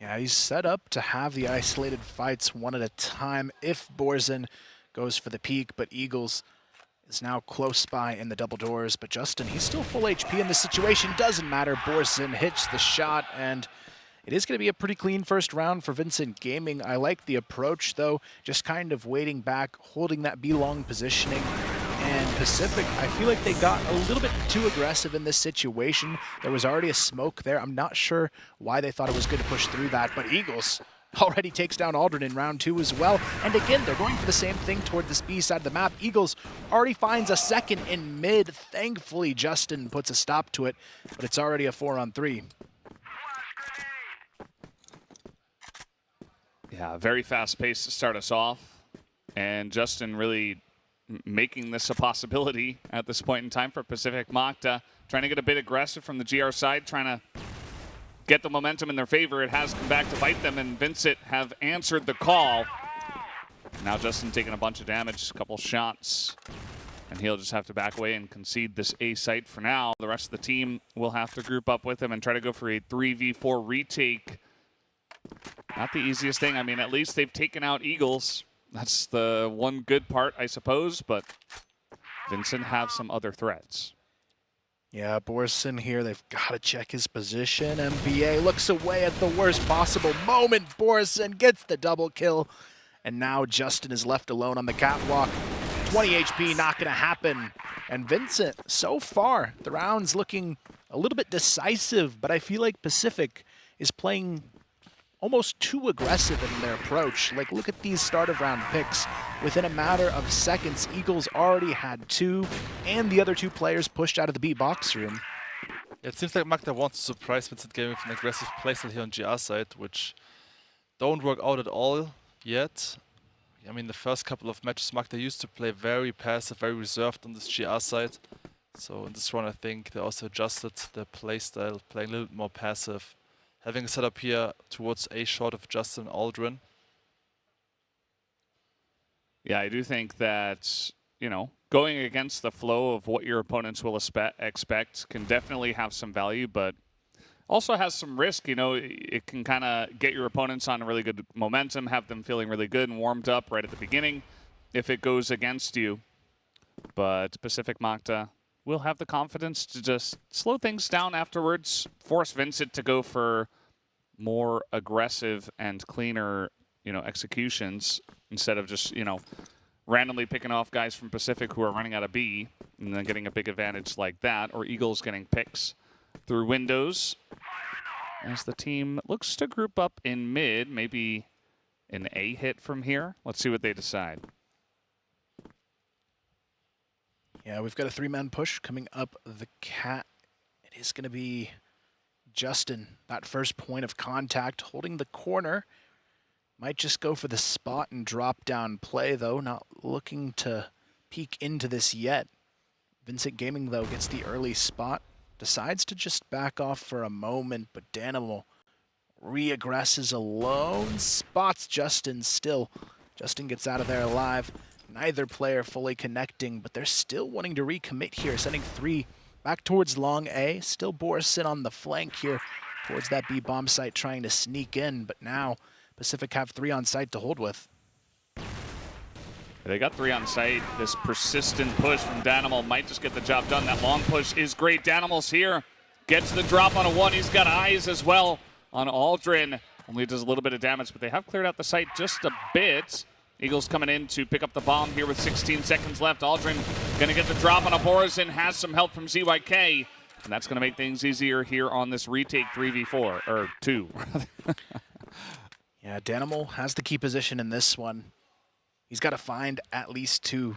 Yeah, he's set up to have the isolated fights one at a time if Borzen goes for the peak, but Eagles is now close by in the double doors. But Justin, he's still full HP in this situation. Doesn't matter. Borzen hits the shot, and it is going to be a pretty clean first round for VINCIT Gaming. I like the approach, though, just kind of waiting back, holding that B-long positioning. And Pacific, I feel like they got a little bit too aggressive in this situation. There was already a smoke there. I'm not sure why they thought it was good to push through that, but Eagles already takes down Aldrin in round 2 as well. And again, they're going for the same thing toward this B side of the map. Eagles already finds a second in mid. Thankfully, Justin puts a stop to it, but it's already a 4-on-3. Yeah, very fast pace to start us off. And Justin really making this a possibility at this point in time for Pacific Macta. Trying to get a bit aggressive from the GR side, trying to get the momentum in their favor. It has come back to bite them, and VINCIT have answered the call. Now Justin taking a bunch of damage, a couple shots, and he'll just have to back away and concede this A site for now. The rest of the team will have to group up with him and try to go for a 3v4 retake. Not the easiest thing. I mean, at least they've taken out Eagles. That's the one good part, I suppose, but VINCIT have some other threats. Yeah, Borson here, they've got to check his position. MBA looks away at the worst possible moment. Borson gets the double kill, and now Justin is left alone on the catwalk. 20 HP, not going to happen. And VINCIT, so far, the round's looking a little bit decisive, but I feel like Pacific is playing almost too aggressive in their approach. Like, look at these start of round picks. Within a matter of seconds, Eagles already had 2, and the other 2 players pushed out of the B box room. It seems like Macta wants to surprise VINCIT Gaming with an aggressive playstyle here on GR side, which don't work out at all. yet. I mean, the first couple of matches, Macta used to play very passive, very reserved on this GR side. So in this run, I think they also adjusted their playstyle, playing a little bit more passive. Having a setup here towards A short of Justin Aldrin. Yeah, I do think that, you know, going against the flow of what your opponents will expect can definitely have some value, but also has some risk. You know, it can kind of get your opponents on a really good momentum, have them feeling really good and warmed up right at the beginning if it goes against you. But Pacific Macta will have the confidence to just slow things down afterwards, force VINCIT to go for more aggressive and cleaner, you know, executions instead of just, you know, randomly picking off guys from Pacific who are running out of B and then getting a big advantage like that, or Eagles getting picks through windows. As the team looks to group up in mid, maybe an A hit from here. Let's see what they decide. Yeah, we've got a 3-man push coming up the cat. It is going to be Justin, that first point of contact, holding the corner. Might just go for the spot and drop down play, though. Not looking to peek into this yet. VINCIT Gaming, though, gets the early spot. Decides to just back off for a moment, but Danimal re-aggresses alone. Spots Justin still. Justin gets out of there alive. Neither player fully connecting, but they're still wanting to recommit here, sending 3 back towards long A. Still Boris in on the flank here towards that B bomb site, trying to sneak in, but now Pacific have 3 on site to hold with. They got 3 on site. This persistent push from Danimal might just get the job done. That long push is great. Danimal's here. Gets the drop on a 1. He's got eyes as well on Aldrin. Only does a little bit of damage, but they have cleared out the site just a bit. Eagles coming in to pick up the bomb here with 16 seconds left. Aldrin going to get the drop on a Borazin. Has some help from ZYK. And that's going to make things easier here on this retake 3v4, or 2. Yeah, Danimal has the key position in this one. He's got to find at least 2.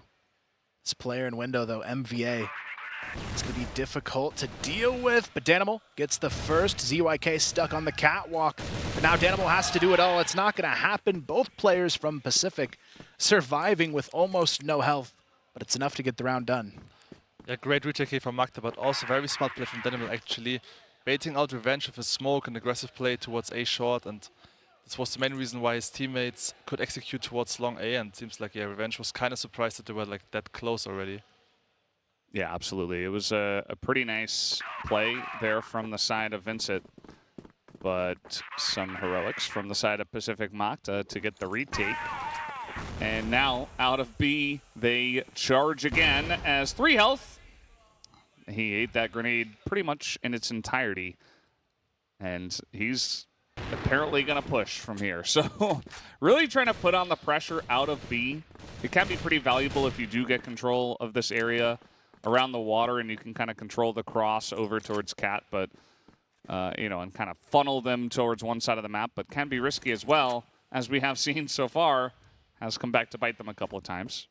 This player in window, though, MVA. It's going to be difficult to deal with, but Danimal gets the first. ZYK stuck on the catwalk, but now Danimal has to do it all. It's not going to happen. Both players from Pacific surviving with almost no health, but it's enough to get the round done. Yeah, great retake here from Macta, but also very smart play from Danimal, actually. Baiting out Revenge with a smoke and aggressive play towards A short, and this was the main reason why his teammates could execute towards long A, and it seems like, yeah, Revenge was kind of surprised that they were like that close already. Yeah, absolutely. It was a pretty nice play there from the side of VINCIT, but some heroics from the side of Pacific Macta to get the retake. And now out of B, they charge again as 3 health. He ate that grenade pretty much in its entirety, and he's apparently going to push from here. So really trying to put on the pressure out of B. It can be pretty valuable if you do get control of this area around the water and you can kind of control the cross over towards Cat, but you know, and kind of funnel them towards one side of the map, but can be risky as well, as we have seen so far, has come back to bite them a couple of times.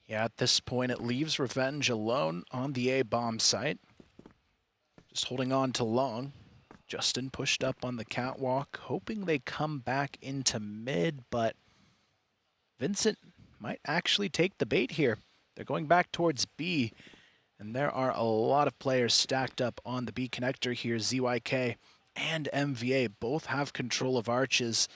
Yeah, at this point it leaves Revenge alone on the A bomb site. Just holding on to long. Justin pushed up on the catwalk, hoping they come back into mid, but VINCIT might actually take the bait here. They're going back towards B, and there are a lot of players stacked up on the B connector here. ZYK and MVA both have control of arches,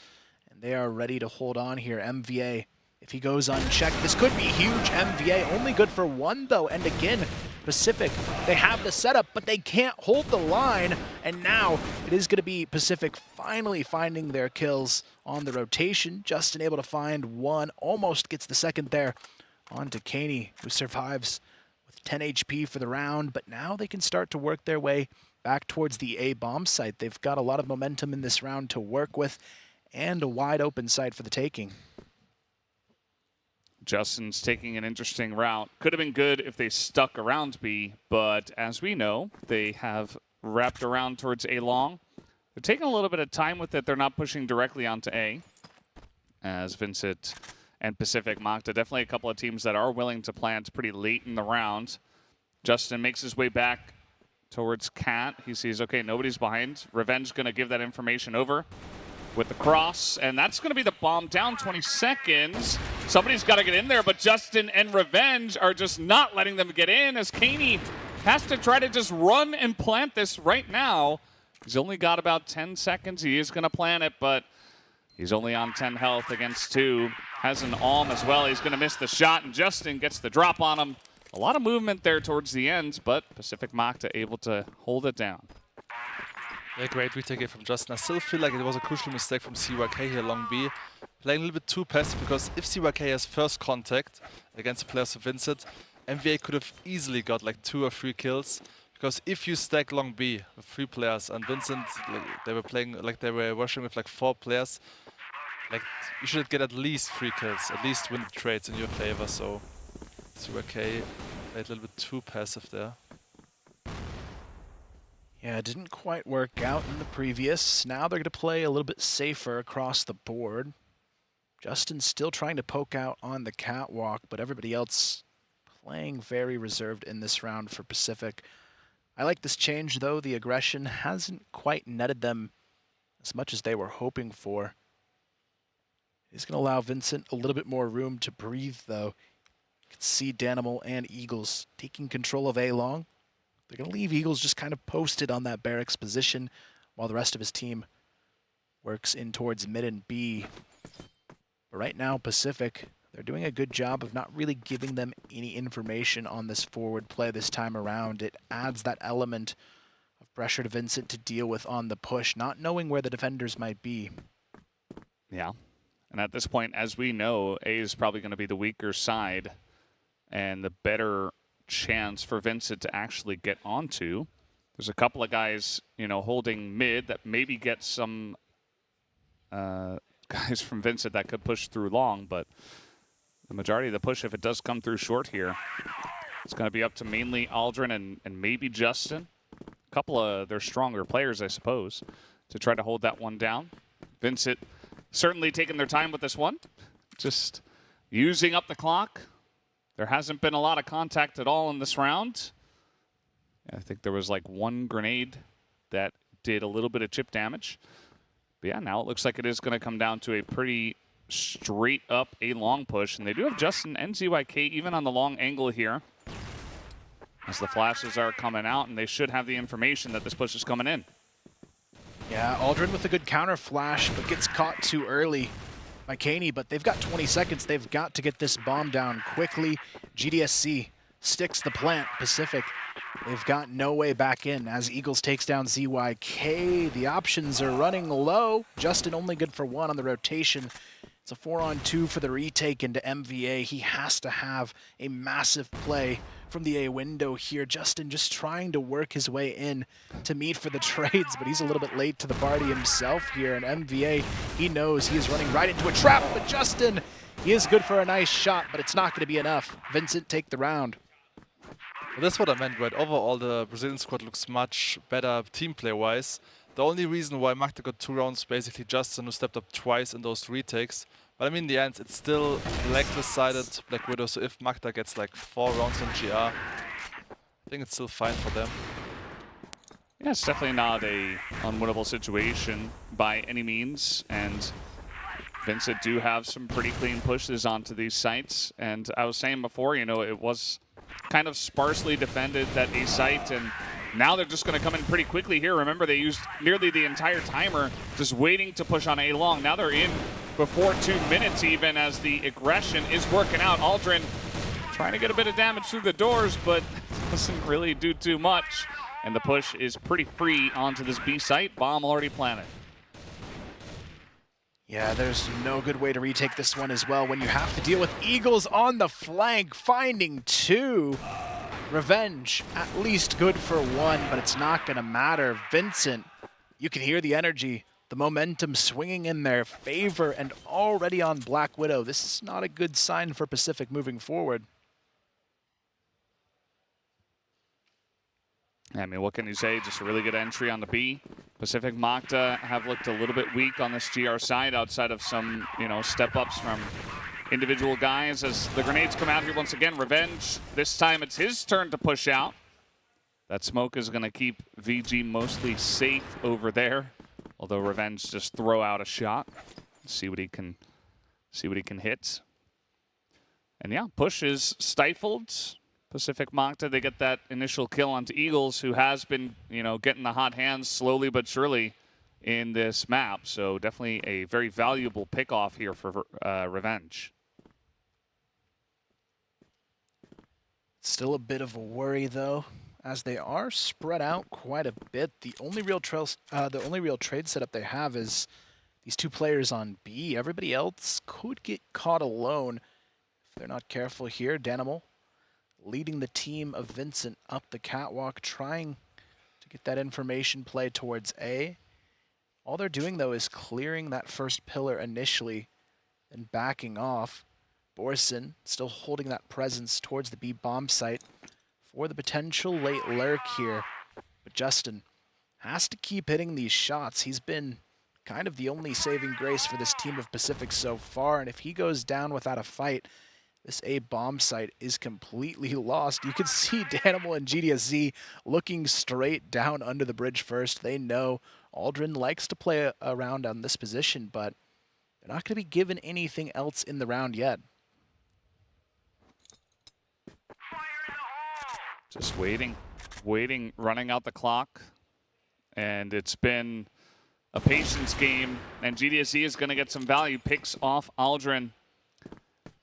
and they are ready to hold on here. MVA, if he goes unchecked, this could be huge. MVA only good for 1, though, and again, Pacific, they have the setup, but they can't hold the line, and now it is going to be Pacific finally finding their kills on the rotation. Justin able to find 1, almost gets the second there on to Kaney, who survives with 10 HP for the round, but now they can start to work their way back towards the A bomb site. They've got a lot of momentum in this round to work with, and a wide open site for the taking. Justin's taking an interesting route. Could have been good if they stuck around B, but as we know, they have wrapped around towards A long. They're taking a little bit of time with it. They're not pushing directly onto A, as VINCIT and Pacific Macta. Definitely a couple of teams that are willing to plant pretty late in the round. Justin makes his way back towards Cat. He sees, okay, nobody's behind. Revenge going to give that information over with the cross, and that's going to be the bomb down 20 seconds. Somebody's got to get in there, but Justin and Revenge are just not letting them get in as Kaney has to try to just run and plant this right now. He's only got about 10 seconds. He is going to plant it, but he's only on 10 health against 2. Has an Alm as well. He's going to miss the shot, and Justin gets the drop on him. A lot of movement there towards the end, but Pacific Macta able to hold it down. Yeah, great retake from Justin. I still feel like it was a crucial mistake from CYK here along B. Playing a little bit too passive, because if CYK has first contact against the players of VINCIT, MVA could have easily got like 2 or 3 kills. Because if you stack long B with 3 players and VINCIT, like, they were playing like they were rushing with like 4 players, like you should get at least 3 kills, at least win the trades in your favor. So CYK played a little bit too passive there. Yeah, it didn't quite work out in the previous. Now they're going to play a little bit safer across the board. Justin's still trying to poke out on the catwalk, but everybody else playing very reserved in this round for Pacific. I like this change, though. The aggression hasn't quite netted them as much as they were hoping for. It's going to allow VINCIT a little bit more room to breathe, though. You can see Danimal and Eagles taking control of A-Long. They're going to leave Eagles just kind of posted on that barracks position while the rest of his team works in towards mid and B. But right now, Pacific, they're doing a good job of not really giving them any information on this forward play this time around. It adds that element of pressure to VINCIT to deal with on the push, not knowing where the defenders might be. Yeah. And at this point, as we know, A is probably going to be the weaker side and the better chance for VINCIT to actually get onto. There's a couple of guys, you know, holding mid that maybe get some guys from VINCIT that could push through long, but the majority of the push, if it does come through short here, it's going to be up to mainly Aldrin and maybe Justin. A couple of their stronger players, I suppose, to try to hold that one down. VINCIT certainly taking their time with this one, just using up the clock. There hasn't been a lot of contact at all in this round. I think there was like 1 grenade that did a little bit of chip damage. But yeah, now it looks like it is going to come down to a pretty straight up A-long push. And they do have Justin and ZYK even on the long angle here, as the flashes are coming out, and they should have the information that this push is coming in. Yeah, Aldrin with a good counter flash, but gets caught too early by Kaney, but they've got 20 seconds. They've got to get this bomb down quickly. GDSC sticks the plant. Pacific, they've got no way back in as Eagles takes down ZYK. The options are running low. Justin only good for 1 on the rotation. It's a 4-on-2 for the retake into MVA. He has to have a massive play from the A window here. Justin just trying to work his way in to meet for the trades, but he's a little bit late to the party himself here. And MVA, he knows he is running right into a trap, but Justin, he is good for a nice shot, but it's not going to be enough. VINCIT take the round. Well, that's what I meant, right? Overall, the Brazilian squad looks much better team play-wise. The only reason why Macta got 2 rounds, basically Justin, who stepped up twice in those retakes. But I mean, in the end, it's still Blacklist-sided Black Widow, so if Macta gets like 4 rounds in GR, I think it's still fine for them. Yeah, it's definitely not a unwinnable situation by any means, and VINCIT do have some pretty clean pushes onto these sites. And I was saying before, you know, it was kind of sparsely defended, that A site, and now they're just going to come in pretty quickly here. Remember, they used nearly the entire timer just waiting to push on A-long. Now they're in before 2 minutes even, as the aggression is working out. Aldrin trying to get a bit of damage through the doors, but doesn't really do too much. And the push is pretty free onto this B site. Bomb already planted. Yeah, there's no good way to retake this one as well when you have to deal with Eagles on the flank, finding 2. Revenge, at least good for 1, but it's not going to matter. VINCIT, you can hear the energy, the momentum swinging in their favor, and already on Black Widow. This is not a good sign for Pacific moving forward. I mean, what can you say? Just a really good entry on the B. Pacific Macta have looked a little bit weak on this GR side outside of some, you know, step-ups from individual guys as the grenades come out here once again. Revenge, this time it's his turn to push out. That smoke is going to keep VG mostly safe over there. Although Revenge just throw out a shot, see what he can hit. And yeah, push is stifled. Pacific Macta, they get that initial kill onto Eagles, who has been, getting the hot hands slowly but surely in this map. So definitely a very valuable pick-off here for Revenge. Still a bit of a worry, though, as they are spread out quite a bit. The only real trade setup they have is these two players on B. Everybody else could get caught alone if they're not careful here. Danimal leading the team of VINCIT up the catwalk, trying to get that information play towards A. All they're doing, though, is clearing that first pillar initially and backing off. Borson still holding that presence towards the B bomb site for the potential late lurk here. But Justin has to keep hitting these shots. He's been kind of the only saving grace for this team of Pacific so far, and if he goes down without a fight, this A bomb site is completely lost. You can see Danimal and GDSZ looking straight down under the bridge first. They know Aldrin likes to play around on this position, but they're not going to be given anything else in the round yet. Just waiting, running out the clock. And it's been a patience game, and GDSZ is going to get some value. Picks off Aldrin.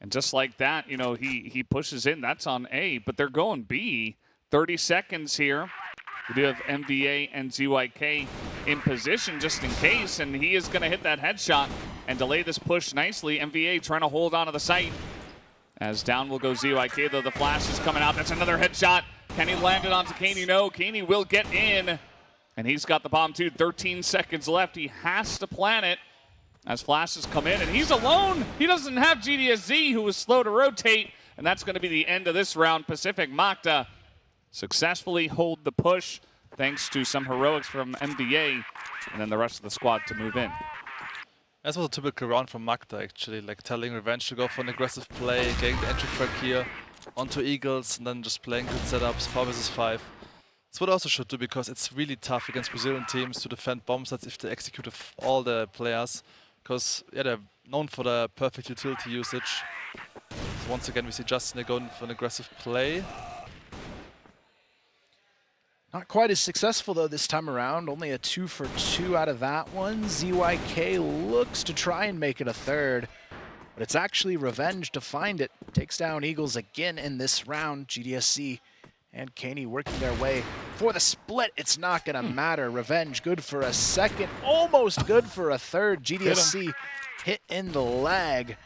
And just like that, he pushes in. That's on A, but they're going B. 30 seconds here. We do have MVA and ZYK in position just in case, and he is going to hit that headshot and delay this push nicely. MVA trying to hold on to the site. As down will go ZYK, though the flash is coming out. That's another headshot. Can he land it onto Kaney? No, Kaney will get in. And he's got the bomb too. 13 seconds left. He has to plant it as flashes come in. And he's alone. He doesn't have GDSZ, who was slow to rotate. And that's going to be the end of this round. Pacific Macta successfully hold the push thanks to some heroics from MVA. And then the rest of the squad to move in. That was a typical round from Macta, actually, like telling Revenge to go for an aggressive play, getting the entry frag here onto Eagles, and then just playing good setups, 4 versus 5. That's what I also should do, because it's really tough against Brazilian teams to defend bomb sites if they execute all the players, because yeah, they're known for the perfect utility usage. So once again, we see Justin going for an aggressive play. Not quite as successful, though, this time around. Only a 2 for 2 out of that one. ZYK looks to try and make it a third, but it's actually Revenge to find it. Takes down Eagles again in this round. GDSC and Kaney working their way for the split. It's not going to matter. Revenge good for a second, almost good for a third. GDSC hit in the leg.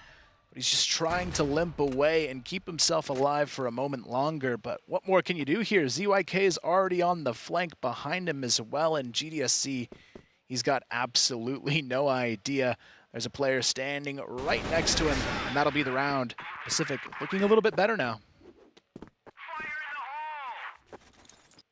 But he's just trying to limp away and keep himself alive for a moment longer. But what more can you do here? ZYK is already on the flank behind him as well. And GDSC, he's got absolutely no idea. There's a player standing right next to him, and that'll be the round. Pacific looking a little bit better now.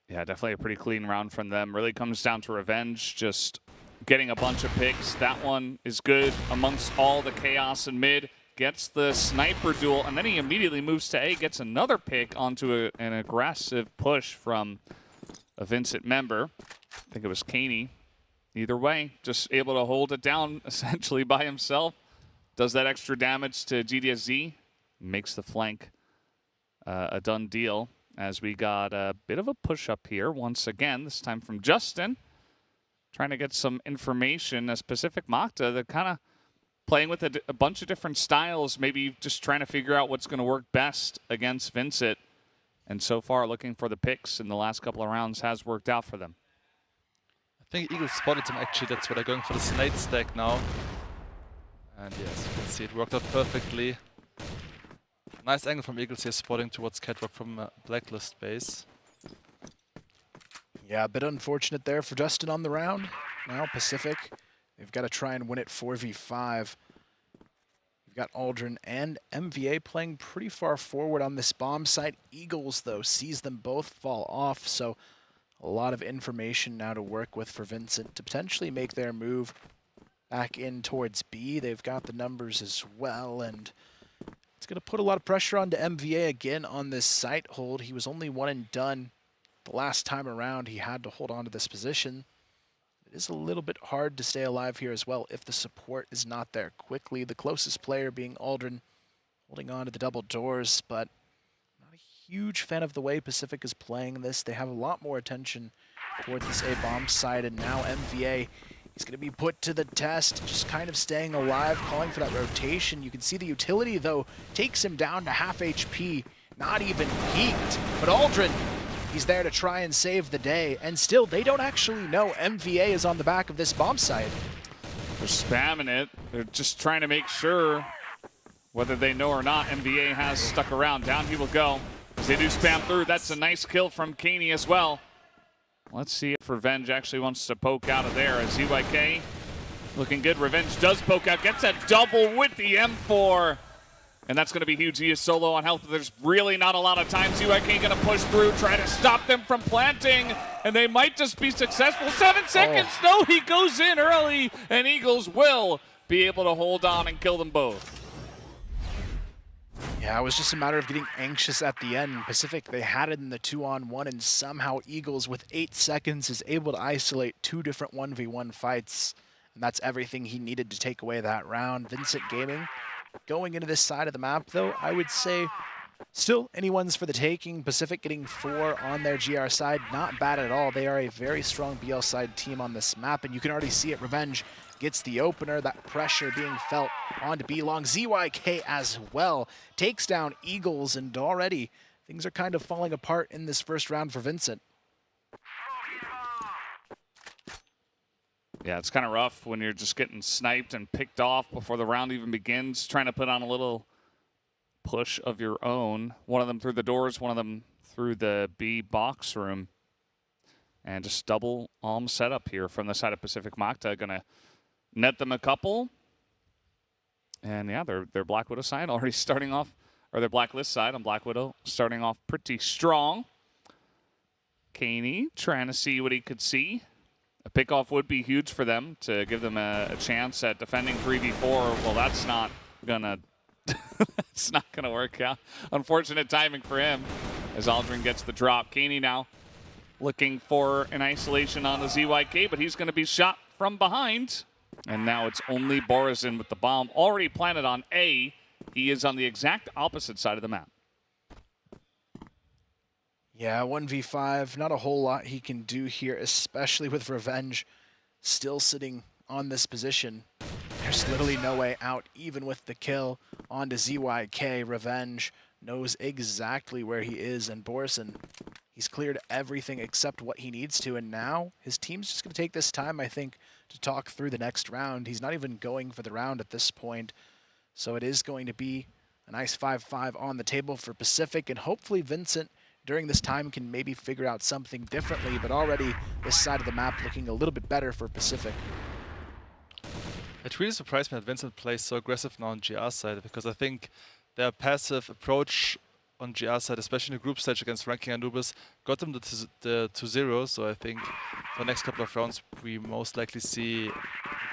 Yeah, definitely a pretty clean round from them. Really comes down to Revenge, just getting a bunch of picks. That one is good amongst all the chaos in mid. Gets the sniper duel, and then he immediately moves to A, gets another pick onto an aggressive push from a VINCIT member. I think it was Kaney. Either way, just able to hold it down essentially by himself. Does that extra damage to GDSZ. Makes the flank a done deal, as we got a bit of a push up here once again, this time from Justin. Trying to get some information as Pacific Macta, they're kind of playing with a bunch of different styles, maybe just trying to figure out what's going to work best against VINCIT. And so far, looking for the picks in the last couple of rounds has worked out for them. I think Eagles spotted him, actually. That's why they're going for the Snake stack now. And yes, you can see it worked out perfectly. Nice angle from Eagles here, spotting towards Catwalk from Blacklist base. Yeah, a bit unfortunate there for Justin on the round. Now Pacific, they've got to try and win it 4v5. We've got Aldrin and MVA playing pretty far forward on this bomb site. Eagles, though, sees them both fall off, so a lot of information now to work with for VINCIT to potentially make their move back in towards B. They've got the numbers as well, and it's going to put a lot of pressure onto MVA again on this site hold. He was only one and done the last time around. He had to hold on to this position. It is a little bit hard to stay alive here as well if the support is not there quickly. The closest player being Aldrin, holding on to the double doors, but not a huge fan of the way Pacific is playing this. They have a lot more attention towards this A-bomb side, and now MVA is going to be put to the test, just kind of staying alive, calling for that rotation. You can see the utility, though, takes him down to half HP, not even peaked. But Aldrin, he's there to try and save the day, and still, they don't actually know MVA is on the back of this bomb site. They're spamming it. They're just trying to make sure, whether they know or not, MVA has stuck around. Down he will go. As they do spam through, that's a nice kill from Kaney as well. Let's see if Revenge actually wants to poke out of there. As ZYK looking good. Revenge does poke out, gets a double with the M4. And that's going to be huge. He is solo on health. There's really not a lot of time. ZYK going to push through, try to stop them from planting. And they might just be successful. 7 seconds. No, he goes in early. And Eagles will be able to hold on and kill them both. Yeah, it was just a matter of getting anxious at the end. Pacific, they had it in the 2-on-1, and somehow Eagles, with 8 seconds, is able to isolate 2 different 1v1 fights. And that's everything he needed to take away that round. Vincent Gaming, going into this side of the map, though, I would say still anyone's for the taking. Pacific getting 4 on their GR side, not bad at all. They are a very strong BL side team on this map, and you can already see it. Revenge gets the opener, that pressure being felt onto B-Long. ZYK as well takes down Eagles, and already things are kind of falling apart in this first round for Vincent. Yeah, it's kind of rough when you're just getting sniped and picked off before the round even begins, trying to put on a little push of your own. One of them through the doors, one of them through the B box room. And just double setup here from the side of Pacific. Macta gonna net them a couple. And yeah, their Black Widow side already starting off, or their Blacklist side on Black Widow starting off pretty strong. Kaney trying to see what he could see. A pickoff would be huge for them to give them a chance at defending 3v4. Well, that's not gonna it's not gonna work out. Unfortunate timing for him as Aldrin gets the drop. Kaney now looking for an isolation on the ZYK, but he's gonna be shot from behind. And now it's only Borazin with the bomb already planted on A. He is on the exact opposite side of the map. Yeah, 1v5, not a whole lot he can do here, especially with Revenge still sitting on this position. There's literally no way out, even with the kill onto ZYK. Revenge knows exactly where he is, and Borazin, he's cleared everything except what he needs to, and now his team's just going to take this time, I think, to talk through the next round. He's not even going for the round at this point, so it is going to be a nice 5-5 on the table for Pacific, and hopefully Vincent during this time can maybe figure out something differently, but already this side of the map looking a little bit better for Pacific. It really surprised me that Vincent plays so aggressive now on GR side, because I think their passive approach on GR side, especially in the group stage against ranking Anubis, got them the 2-0, so I think for the next couple of rounds we most likely see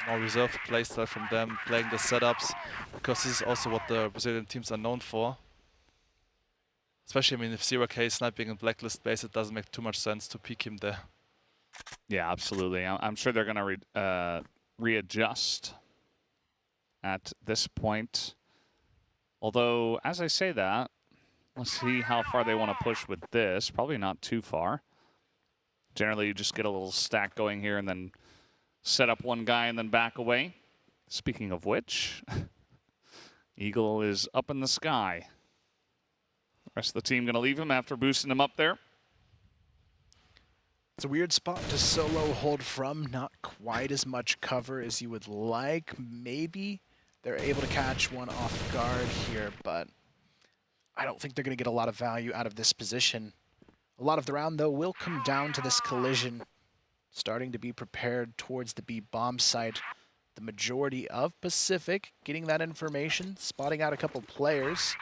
more reserved playstyle from them, playing the setups, because this is also what the Brazilian teams are known for. Especially, I mean, if 0K is sniping in Blacklist base, it doesn't make too much sense to peek him there. Yeah, absolutely. I'm sure they're going to readjust at this point. Although, as I say that, let's see how far they want to push with this. Probably not too far. Generally, you just get a little stack going here and then set up one guy and then back away. Speaking of which, Eagle is up in the sky. Rest of the team going to leave him after boosting him up there. It's a weird spot to solo hold from. Not quite as much cover as you would like. Maybe they're able to catch one off guard here, but I don't think they're going to get a lot of value out of this position. A lot of the round, though, will come down to this collision. Starting to be prepared towards the B bomb site. The majority of Pacific getting that information, spotting out a couple players.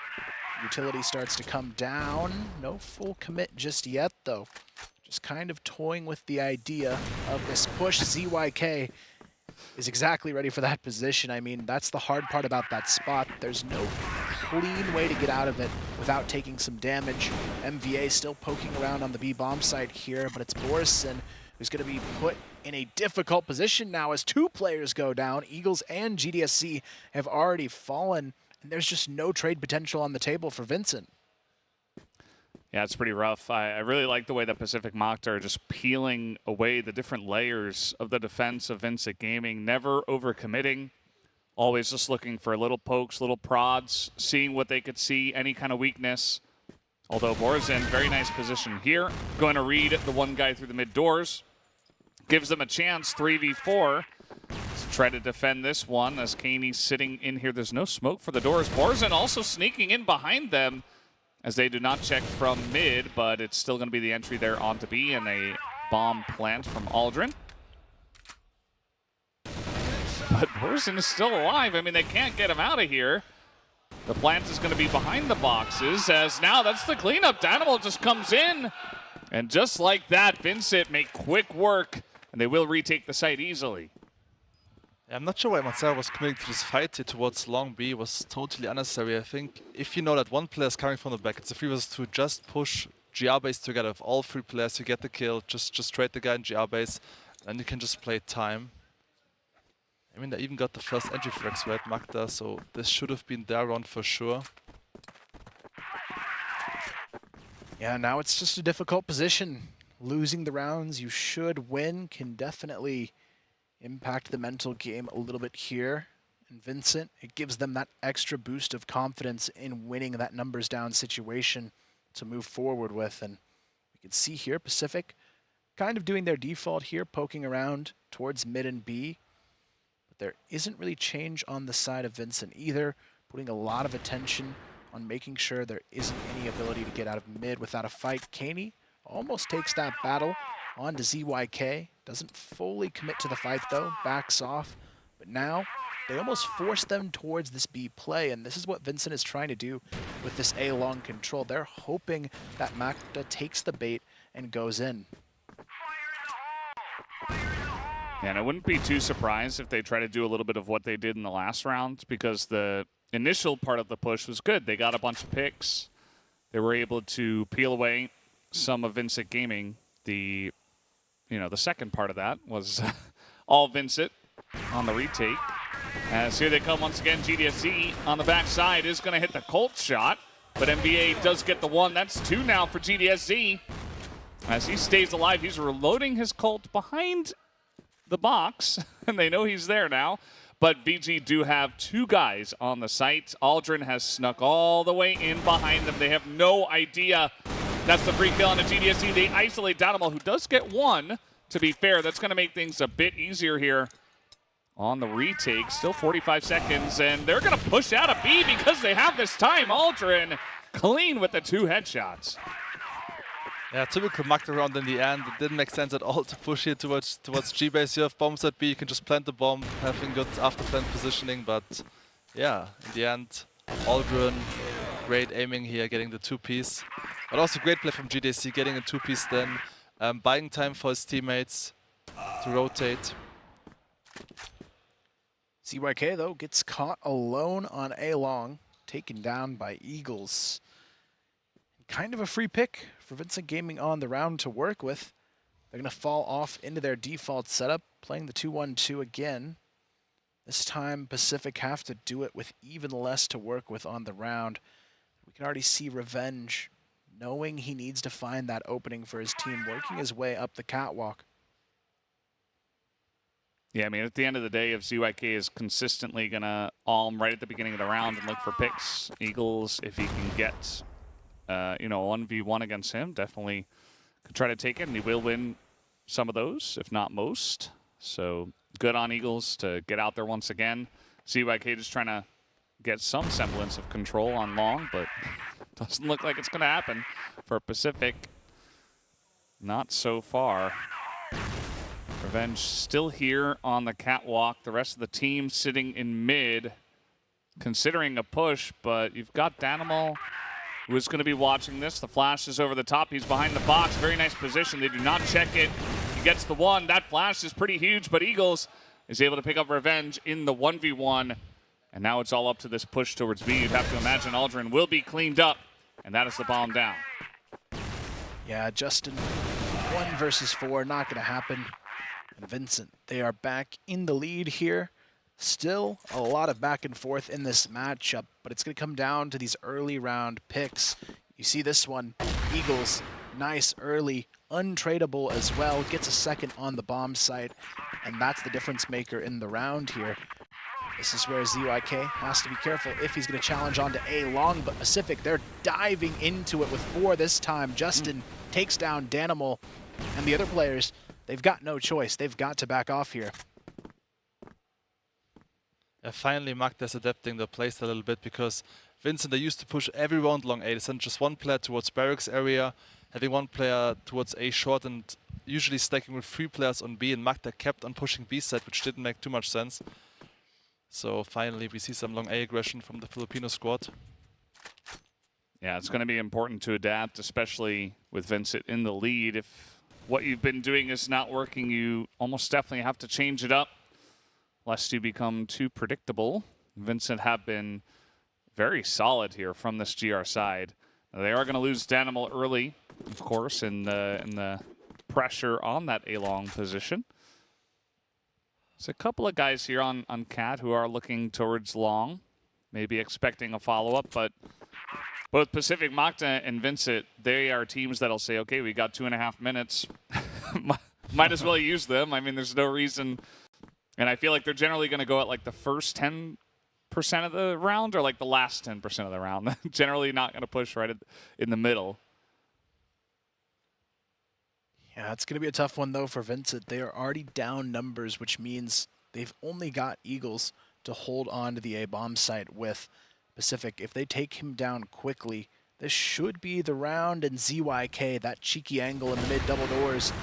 Utility starts to come down. No full commit just yet, though. Just kind of toying with the idea of this push. ZYK is exactly ready for that position. I mean, that's the hard part about that spot. There's no clean way to get out of it without taking some damage. MVA still poking around on the B bomb site here, but it's Borazin who's going to be put in a difficult position now as 2 players go down. Eagles and GDSC have already fallen, and there's just no trade potential on the table for Vincent. Yeah, it's pretty rough. I really like the way that Pacific Macta are just peeling away the different layers of the defense of VINCIT Gaming, never overcommitting, always just looking for little pokes, little prods, seeing what they could see, any kind of weakness. Although Borzin, very nice position here, going to read the one guy through the mid doors, gives them a chance, 3v4. Let's try to defend this one as Kaney's sitting in here. There's no smoke for the doors. Borzin also sneaking in behind them, as they do not check from mid, but it's still going to be the entry there onto B and a bomb plant from Aldrin. But Borzin is still alive. I mean, they can't get him out of here. The plant is going to be behind the boxes, as now that's the cleanup. Danimal just comes in, and just like that, VINCIT make quick work, and they will retake the site easily. I'm not sure why Macta was committing to this fight here towards long B. Was totally unnecessary. I think if you know that one player is coming from the back, it's a 3v2, just push GR base together. If all 3 players, you get the kill, just trade the guy in GR base, and you can just play time. I mean, they even got the first entry frags right, Macta, so this should have been their round for sure. Yeah, now it's just a difficult position. Losing the rounds you should win can definitely impact the mental game a little bit here. And VINCIT, it gives them that extra boost of confidence in winning that numbers down situation to move forward with. And we can see here Pacific kind of doing their default here, poking around towards mid and B. But there isn't really change on the side of VINCIT either, putting a lot of attention on making sure there isn't any ability to get out of mid without a fight. Kaney almost takes that battle onto ZYK. Doesn't fully commit to the fight though, backs off. But now they almost force them towards this B play, and this is what VINCIT is trying to do with this A long control. They're hoping that Macta takes the bait and goes in. Yeah, and I wouldn't be too surprised if they try to do a little bit of what they did in the last round, because the initial part of the push was good. They got a bunch of picks. They were able to peel away some of VINCIT Gaming. The second part of that was all VINCIT on the retake. As here they come once again, GDSC on the backside is going to hit the Colt shot, but NBA does get the 1. That's 2 now for GDSC. As he stays alive, he's reloading his Colt behind the box, and they know he's there now. But VG do have 2 guys on the site. Aldrin has snuck all the way in behind them. They have no idea. That's the free kill on a GDSC. They isolate Danimal, who does get 1. To be fair, that's going to make things a bit easier here on the retake. Still 45 seconds, and they're going to push out a B because they have this time. Aldrin clean with the 2 headshots. Yeah, typical Macta round in the end. It didn't make sense at all to push here towards G-base. You have bombs at B, you can just plant the bomb, having good after-plant positioning, but yeah, in the end, Aldrin, great aiming here, getting the 2-piece. But also great play from GDC, getting a 2-piece then, buying time for his teammates to rotate. ZYK, though, gets caught alone on A-long, taken down by Eagles. Kind of a free pick for VINCIT Gaming on the round to work with. They're going to fall off into their default setup, playing the 2-1-2 again. This time, Pacific have to do it with even less to work with on the round. We can already see Revenge, knowing he needs to find that opening for his team, working his way up the catwalk. Yeah, I mean, at the end of the day, if ZYK is consistently going to alm right at the beginning of the round and look for picks, Eagles, if he can get a 1v1 against him, definitely could try to take it, and he will win some of those, if not most. So good on Eagles to get out there once again. ZYK just trying to get some semblance of control on long, but doesn't look like it's going to happen for Pacific. Not so far. Revenge still here on the catwalk. The rest of the team sitting in mid, considering a push, but you've got Danimal, who is going to be watching this. The flash is over the top. He's behind the box. Very nice position. They do not check it. He gets the 1. That flash is pretty huge, but Eagles is able to pick up Revenge in the 1v1. And now it's all up to this push towards B. You'd have to imagine Aldrin will be cleaned up, and that is the bomb down. Yeah, Justin 1 versus 4, not going to happen. And VINCIT, they are back in the lead here. Still a lot of back and forth in this matchup, but it's going to come down to these early round picks. You see this one, Eagles, nice early, untradeable as well, gets a second on the bomb site, and that's the difference maker in the round here. This is where ZYK has to be careful if he's going to challenge onto A long, but Pacific, they're diving into it with 4 this time. Justin takes down Danimal, and the other players, they've got no choice. They've got to back off here. Finally, Macta is adapting the playstyle a little bit, because VINCIT, they used to push every round long A. They sent just one player towards barracks area, having one player towards A short, and usually stacking with 3 players on B, and Macta kept on pushing B side, which didn't make too much sense. So finally, we see some long A aggression from the Filipino squad. Yeah, it's going to be important to adapt, especially with VINCIT in the lead. If what you've been doing is not working, you almost definitely have to change it up, lest you become too predictable. VINCIT have been very solid here from this GR side. Now, they are going to lose Danimal early, of course, in the pressure on that A-long position. There's a couple of guys here on Cat who are looking towards long, maybe expecting a follow-up, but both Pacific, Macta, and VINCIT, they are teams that'll say, okay, we got 2.5 minutes. Might as well use them. I mean, there's no reason. And I feel like they're generally going to go at like the first 10% of the round or like the last 10% of the round. Generally not going to push right in the middle. Yeah, it's going to be a tough one, though, for VINCIT. They are already down numbers, which means they've only got Eagles to hold on to the A-bomb site with. Pacific, if they take him down quickly, this should be the round, and ZYK, that cheeky angle in the mid double doors,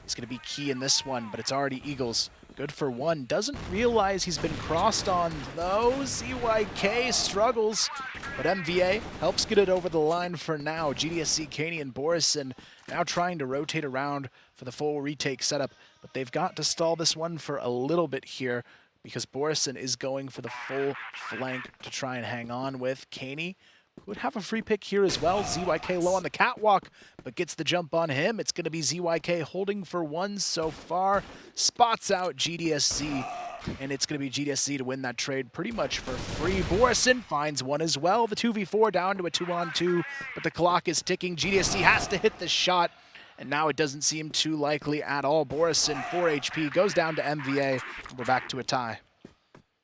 is going to be key in this one, but it's already Eagles. Good for 1. Doesn't realize he's been crossed on, though. ZYK struggles, but MVA helps get it over the line for now. GDSC, Kaney, and Borison now trying to rotate around for the full retake setup, but they've got to stall this one for a little bit here because Borison is going for the full flank to try and hang on with. Kaney would have a free pick here as well. ZYK low on the catwalk, but gets the jump on him. It's going to be ZYK holding for 1 so far. Spots out GDSC, and it's going to be GDSC to win that trade pretty much for free. Borison finds 1 as well. The 2v4 down to a 2-on-2, but the clock is ticking. GDSC has to hit the shot, and now it doesn't seem too likely at all. Borison, 4 HP, goes down to MVA, and we're back to a tie.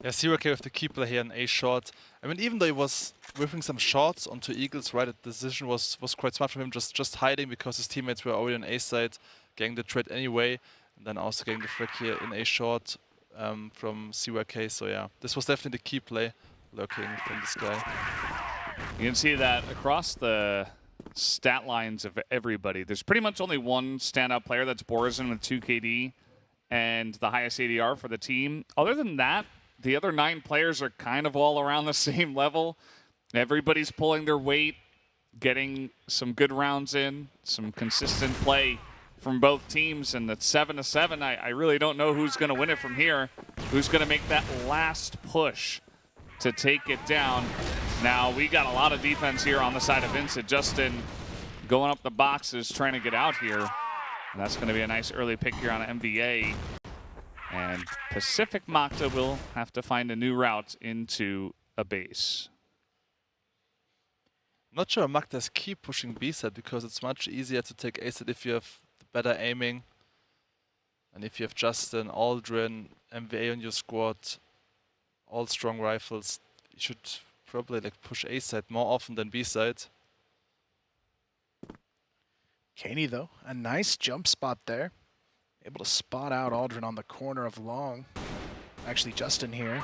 Yeah, ZYK with the key play here in A short. I mean, even though he was whiffing some shots onto Eagles, right, the decision was quite smart from him, just hiding because his teammates were already on A side, getting the trade anyway, and then also getting the frag here in A short from ZYK. So yeah, this was definitely the key play lurking from this guy. You can see that across the stat lines of everybody, there's pretty much only one standout player, that's Borison with 2 KD and the highest ADR for the team. Other than that, the other 9 players are kind of all around the same level. Everybody's pulling their weight, getting some good rounds in, some consistent play from both teams, and it's 7-7. I really don't know who's going to win it from here, who's going to make that last push to take it down. Now, we got a lot of defense here on the side of VINCIT. Justin going up the boxes, trying to get out here. And that's going to be a nice early pick here on MVA. And Pacific Macta will have to find a new route into a base. I'm not sure Macta's keep pushing B side because it's much easier to take A side if you have better aiming. And if you have Justin, Aldrin, MVA on your squad, all strong rifles, you should probably like push A side more often than B side. Kaney, though, a nice jump spot there. Able to spot out Aldrin on the corner of long. Actually, Justin here.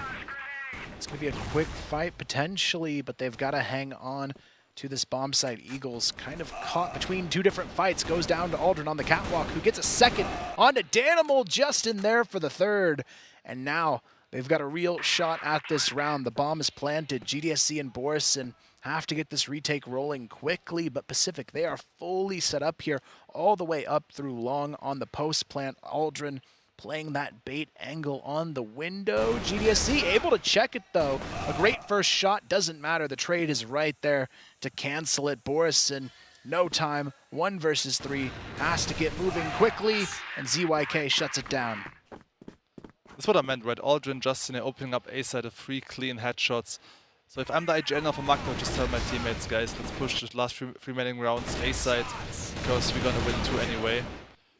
It's going to be a quick fight, potentially, but they've got to hang on to this bomb site. Eagles kind of caught between 2 different fights. Goes down to Aldrin on the catwalk, who gets a second onto Danimal. Justin there for the 3rd. And now they've got a real shot at this round. The bomb is planted. GDSC and Borison have to get this retake rolling quickly, but Pacific, they are fully set up here all the way up through long on the post plant. Aldrin playing that bait angle on the window. GDSC able to check it, though. A great first shot, doesn't matter. The trade is right there to cancel it. Borison No time, 1 versus 3, has to get moving quickly, and ZYK shuts it down. That's what I meant, right? Aldrin, Justin opening up A side of 3 clean headshots. So if I'm the IGN of a Macta, I'll just tell my teammates, guys, let's push the last three remaining rounds A side, because we're gonna win 2 anyway,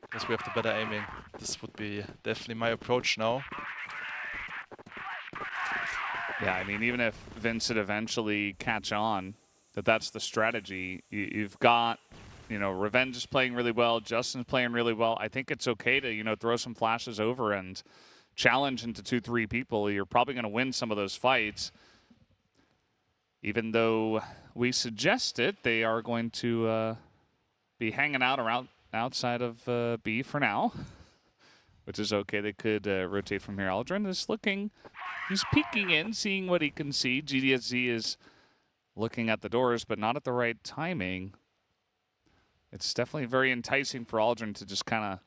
because we have the better aiming. This would be definitely my approach now. Yeah, I mean, even if VINCIT eventually catch on, that's the strategy. You've got, you know, Revenge is playing really well, Justin's playing really well. I think it's okay to, you know, throw some flashes over and challenge into 2-3 people. You're probably going to win some of those fights. Even though we suggest it, they are going to be hanging out around outside of B for now, which is okay. They could rotate from here. Aldrin is looking, he's peeking in, seeing what he can see. GDSZ is looking at the doors, but not at the right timing. It's definitely very enticing for Aldrin to just kind of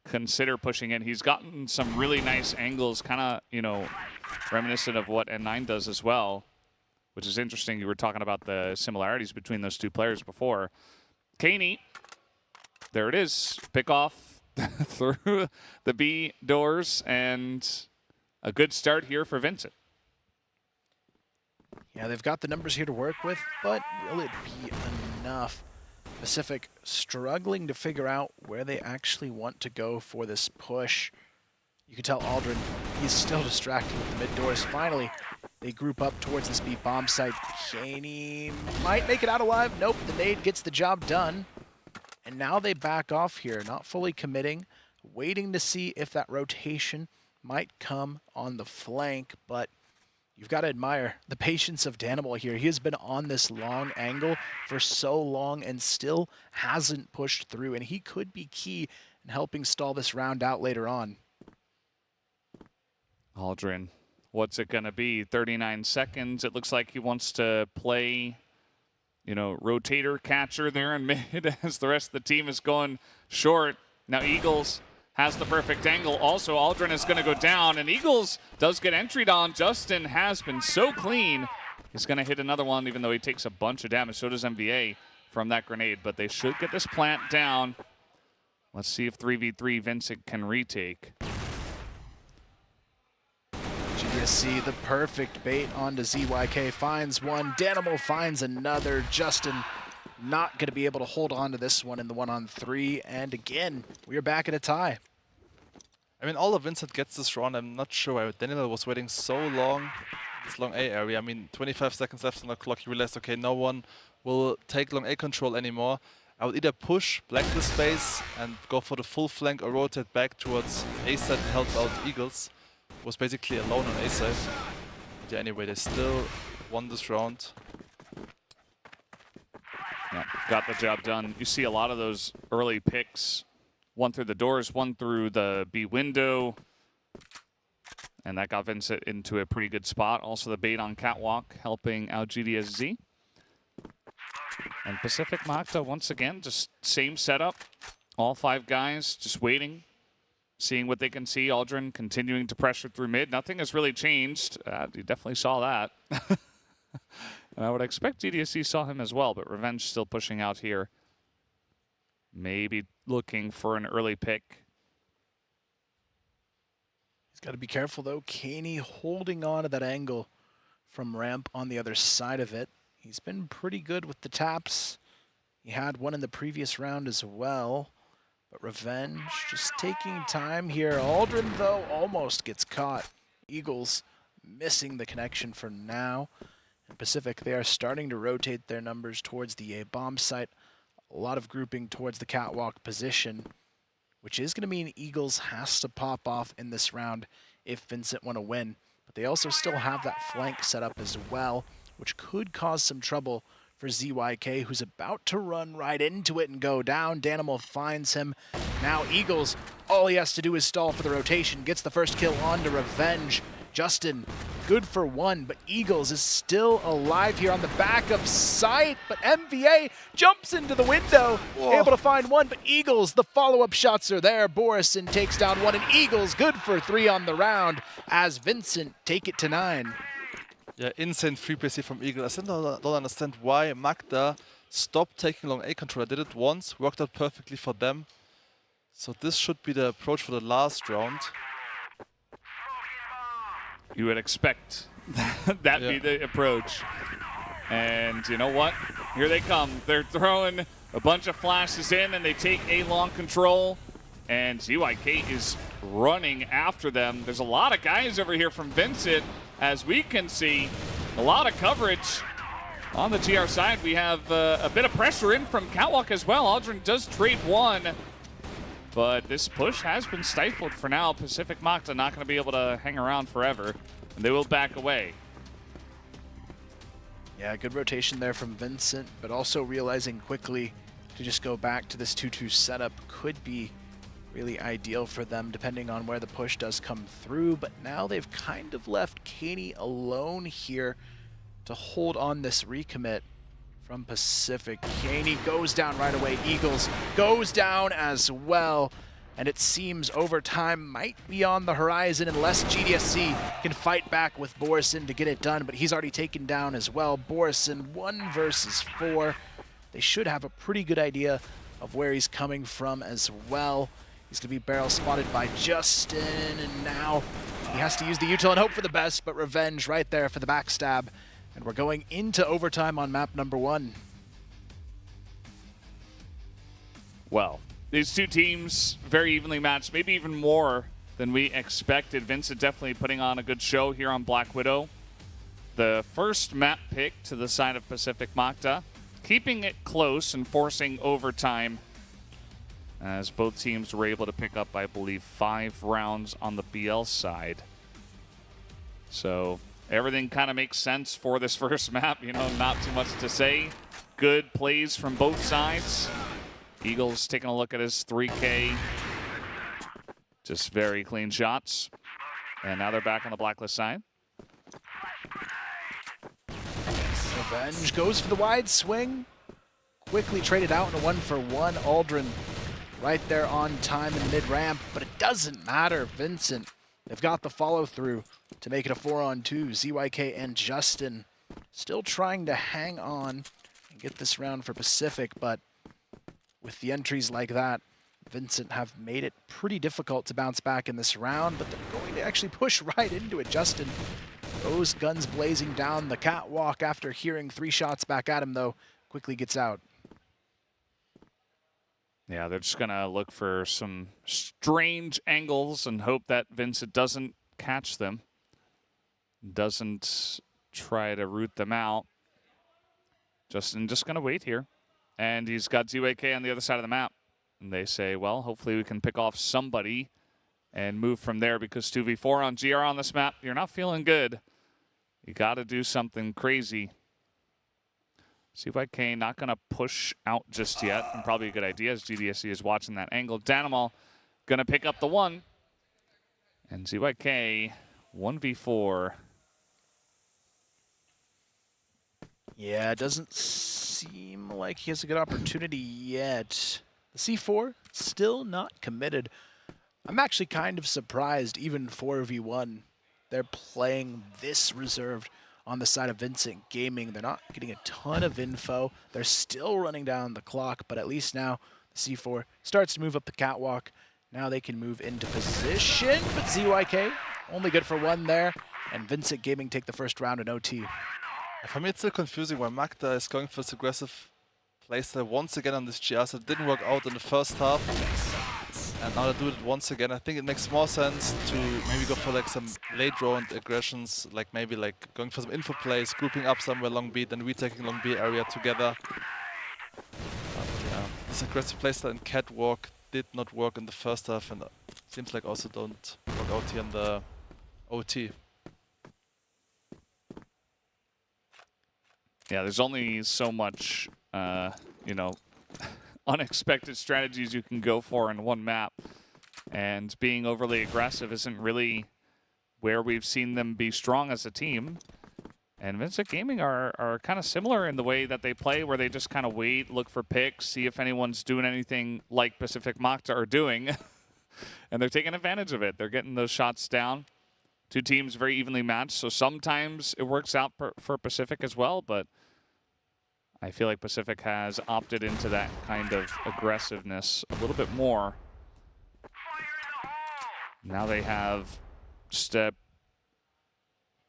consider pushing in. He's gotten some really nice angles, kind of, you know, reminiscent of what N9 does as well, which is interesting. You were talking about the similarities between those two players before. Kaney, there it is. Pick off through the B doors, and a good start here for VINCIT. Yeah, they've got the numbers here to work with, but will it be enough? Pacific struggling to figure out where they actually want to go for this push. You can tell Aldrin, he's still distracted with the mid doors. Finally, they group up towards this B bomb site. Kaney might make it out alive. Nope, the nade gets the job done. And now they back off here, not fully committing, waiting to see if that rotation might come on the flank, but you've got to admire the patience of Danimal here. He has been on this long angle for so long and still hasn't pushed through, and he could be key in helping stall this round out later on. Aldrin, what's it going to be? 39 seconds. It looks like he wants to play, you know, rotator catcher there in mid as the rest of the team is going short. Now Eagles has the perfect angle. Also, Aldrin is going to go down, and Eagles does get entried on. Justin has been so clean. He's going to hit another one, even though he takes a bunch of damage. So does MVA from that grenade, but they should get this plant down. Let's see if 3v3 VINCIT can retake. GSC, the perfect bait onto ZYK, finds one. Danimal finds another. Justin not going to be able to hold on to this one in the 1-on-3. And again, we are back at a tie. I mean, all of VINCIT gets this round. I'm not sure why Daniel was waiting so long, this long A area. I mean, 25 seconds left on the clock. He realized, okay, no one will take long A control anymore. I would either push, blank the space, and go for the full flank, or rotate back towards A side and help out Eagles. Was basically alone on A side. But yeah, anyway, they still won this round. Yeah, got the job done. You see a lot of those early picks. One through the doors, one through the B window. And that got VINCIT into a pretty good spot. Also the bait on Catwalk helping out GDSZ. And Pacific Macta, once again, just same setup. All 5 guys just waiting, seeing what they can see. Aldrin continuing to pressure through mid. Nothing has really changed. You definitely saw that. And I would expect GDSC saw him as well, but Revenge still pushing out here. Maybe looking for an early pick. He's got to be careful, though. Kaney holding on to that angle from ramp on the other side of it. He's been pretty good with the taps. He had one in the previous round as well. But Revenge just taking time here. Aldrin, though, almost gets caught. Eagles missing the connection for now. And Pacific, they are starting to rotate their numbers towards the A bomb site. A lot of grouping towards the Catwalk position, which is going to mean Eagles has to pop off in this round if VINCIT want to win. But they also still have that flank set up as well, which could cause some trouble for ZYK, who's about to run right into it and go down. Danimal finds him. Now Eagles, all he has to do is stall for the rotation, gets the first kill on to Revenge. Justin, good for 1, but Eagles is still alive here on the back of sight, but MVA jumps into the window, able to find 1, but Eagles, the follow-up shots are there. Borison takes down 1, and Eagles good for 3 on the round as VINCIT take it to 9. Yeah, insane free PC from Eagle. I still don't understand why Macta stopped taking long A control. I did it once, worked out perfectly for them. So this should be the approach for the last round. You would expect that be the approach. And you know what? Here they come. They're throwing a bunch of flashes in, and they take A long control. And ZYK is running after them. There's a lot of guys over here from VINCIT, as we can see. A lot of coverage on the GR side. We have a bit of pressure in from Catwalk as well. Aldrin does trade one, but this push has been stifled for now. Pacific Macta not going to be able to hang around forever, and they will back away. Yeah, good rotation there from VINCIT, but also realizing quickly to just go back to this 2-2 setup could be really ideal for them, depending on where the push does come through. But now they've kind of left Kaney alone here to hold on this recommit from Pacific. Kaney goes down right away. Eagles goes down as well. And it seems overtime might be on the horizon unless GDSC can fight back with Borison to get it done. But he's already taken down as well. Borison 1 versus 4. They should have a pretty good idea of where he's coming from as well. He's going to be barrel spotted by Justin, and now he has to use the util and hope for the best, but Revenge right there for the backstab. And we're going into overtime on map number 1. Well, these two teams very evenly matched, maybe even more than we expected. VINCIT definitely putting on a good show here on Black Widow. The first map pick to the side of Pacific Macta, keeping it close and forcing overtime, as both teams were able to pick up, I believe, 5 rounds on the BL side. So everything kind of makes sense for this first map. You know, not too much to say. Good plays from both sides. Eagles taking a look at his 3K. Just very clean shots. And now they're back on the Blacklist side. Revenge goes for the wide swing. Quickly traded out in a 1-for-1. Aldrin right there on time in the mid-ramp, but it doesn't matter. VINCIT, they've got the follow-through to make it a 4-on-2. ZYK and Justin still trying to hang on and get this round for Pacific, but with the entries like that, VINCIT have made it pretty difficult to bounce back in this round, but they're going to actually push right into it. Justin, those guns blazing down the catwalk after hearing 3 shots back at him, though, quickly gets out. Yeah, they're just going to look for some strange angles and hope that VINCIT doesn't catch them, doesn't try to root them out. Justin just going to wait here. And he's got ZYK on the other side of the map. And they say, well, hopefully we can pick off somebody and move from there, because 2v4 on GR on this map, you're not feeling good. You got to do something crazy. ZYK not going to push out just yet, and probably a good idea as GDSC is watching that angle. Danimal going to pick up the 1. And ZYK 1v4. Yeah, it doesn't seem like he has a good opportunity yet. The C4 still not committed. I'm actually kind of surprised, even 4v1, they're playing this reserved on the side of VINCIT Gaming. They're not getting a ton of info. They're still running down the clock, but at least now the C4 starts to move up the catwalk. Now they can move into position, but ZYK only good for 1 there, and VINCIT Gaming take the first round in OT. For me, it's still confusing why Macta is going for this aggressive playstyle once again on this GR. So it didn't work out in the first half, and now they do it once again. I think it makes more sense to maybe go for like some late round aggressions, like maybe like going for some info plays, grouping up somewhere long B, then retaking long B area together. But yeah, this aggressive playstyle in Catwalk did not work in the first half, and seems like also don't work out here in the OT. Yeah, there's only so much, you know, unexpected strategies you can go for in one map. And being overly aggressive isn't really where we've seen them be strong as a team. And VINCIT Gaming are kind of similar in the way that they play, where they just kind of wait, look for picks, see if anyone's doing anything like Pacific Macta are doing. And they're taking advantage of it. They're getting those shots down. Two teams very evenly matched, so sometimes it works out for Pacific as well, but I feel like Pacific has opted into that kind of aggressiveness a little bit more. Now they have just a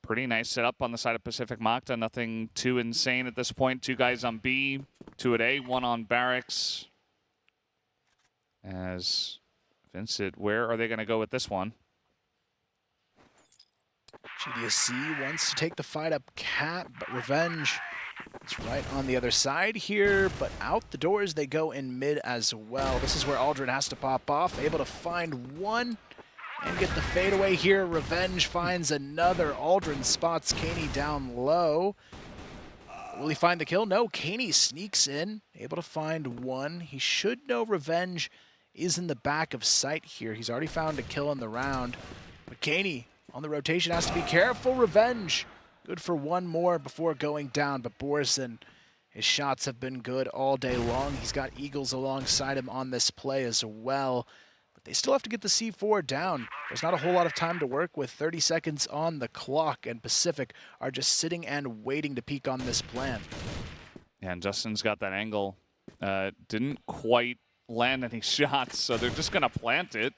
pretty nice setup on the side of Pacific Macta. Nothing too insane at this point. 2 guys on B, 2 at A, 1 on Barracks. As VINCIT, where are they going to go with this one? GDSC wants to take the fight up Cat, but Revenge is right on the other side here, but out the doors they go in mid as well. This is where Aldrin has to pop off, able to find one and get the fadeaway here. Revenge finds another. Aldrin spots Caney down low. Will he find the kill? No, Caney sneaks in, able to find one. He should know Revenge is in the back of sight here. He's already found a kill in the round, but Caney on the rotation has to be careful. Revenge good for one more before going down, but Borison, his shots have been good all day long. He's got Eagles alongside him on this play as well. But they still have to get the C4 down. There's not a whole lot of time to work with, 30 seconds on the clock, and Pacific are just sitting and waiting to peek on this plan. Yeah, and Justin's got that angle. Didn't quite land any shots, so they're just gonna plant it.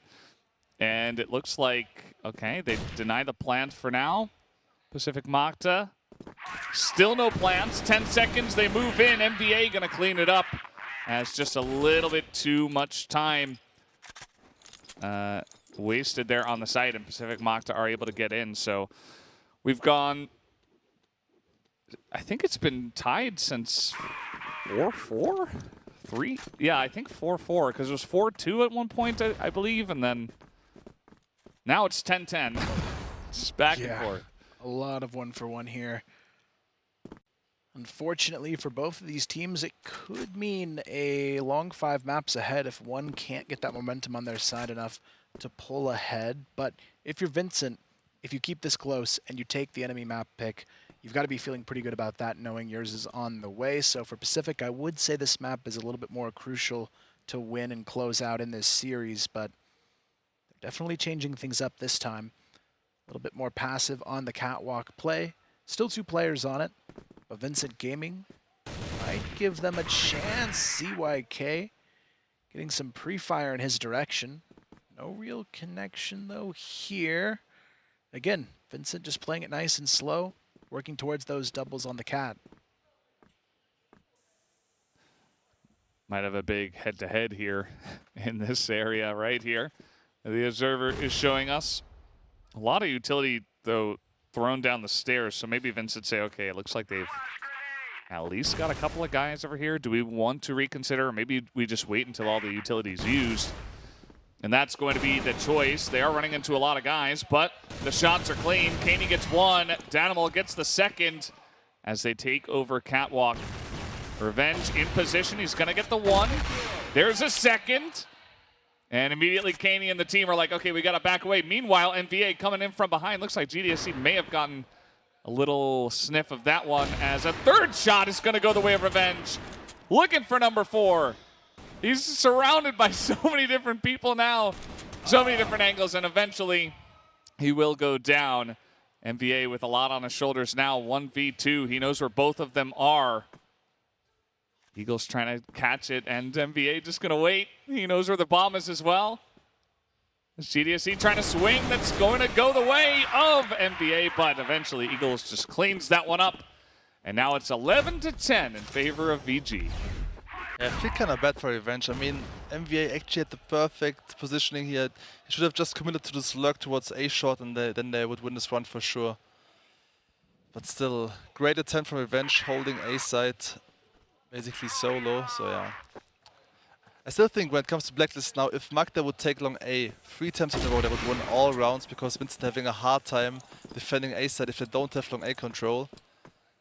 And it looks like, okay, they deny the plant for now. Pacific Macta, still no plants. 10 seconds, they move in. MVA gonna clean it up as just a little bit too much time wasted there on the site, and Pacific Macta are able to get in. So we've gone, I think it's been tied since 4-4? 3? Yeah, I think 4-4, because it was 4-2 at one point, I believe, and then now it's 10-10. Just back and forth. A lot of 1-for-1 here. Unfortunately for both of these teams, it could mean a long 5 maps ahead if one can't get that momentum on their side enough to pull ahead. But if you're VINCIT, if you keep this close and you take the enemy map pick, you've got to be feeling pretty good about that, knowing yours is on the way. So for Pacific, I would say this map is a little bit more crucial to win and close out in this series, but they're definitely changing things up this time. A little bit more passive on the catwalk play. Still 2 players on it, but VINCIT Gaming might give them a chance. CYK getting some pre-fire in his direction. No real connection though here. Again, VINCIT just playing it nice and slow, working towards those doubles on the cat. Might have a big head-to-head here in this area right here. The observer is showing us. A lot of utility, though, thrown down the stairs, so maybe VINCIT say, okay, it looks like they've at least got a couple of guys over here. Do we want to reconsider? Or maybe we just wait until all the utilities used. And that's going to be the choice. They are running into a lot of guys, but the shots are clean. Caney gets one. Danimal gets the second as they take over Catwalk. Revenge in position. He's going to get the one. There's a second. And immediately Caney and the team are like, okay, we got to back away. Meanwhile, NVA coming in from behind. Looks like GDSC may have gotten a little sniff of that one as a third shot is going to go the way of Revenge. Looking for number 4. He's surrounded by so many different people now. So many different angles, and eventually he will go down. NVA with a lot on his shoulders now, 1v2. He knows where both of them are. Eagles trying to catch it, and MVA just going to wait. He knows where the bomb is as well. GDSC trying to swing. That's going to go the way of MVA, but eventually Eagles just cleans that one up. And now it's 11-10 in favor of VG. Yeah, I feel kind of bad for Revenge. I mean, MVA actually had the perfect positioning here. He should have just committed to this lurk towards A shot, and then they would win this run for sure. But still, great attempt from Revenge, holding A side. Basically solo, so yeah. I still think when it comes to Blacklist now, if Macta would take long A 3 times in a row, they would win all rounds, because VINCIT having a hard time defending A side if they don't have long A control.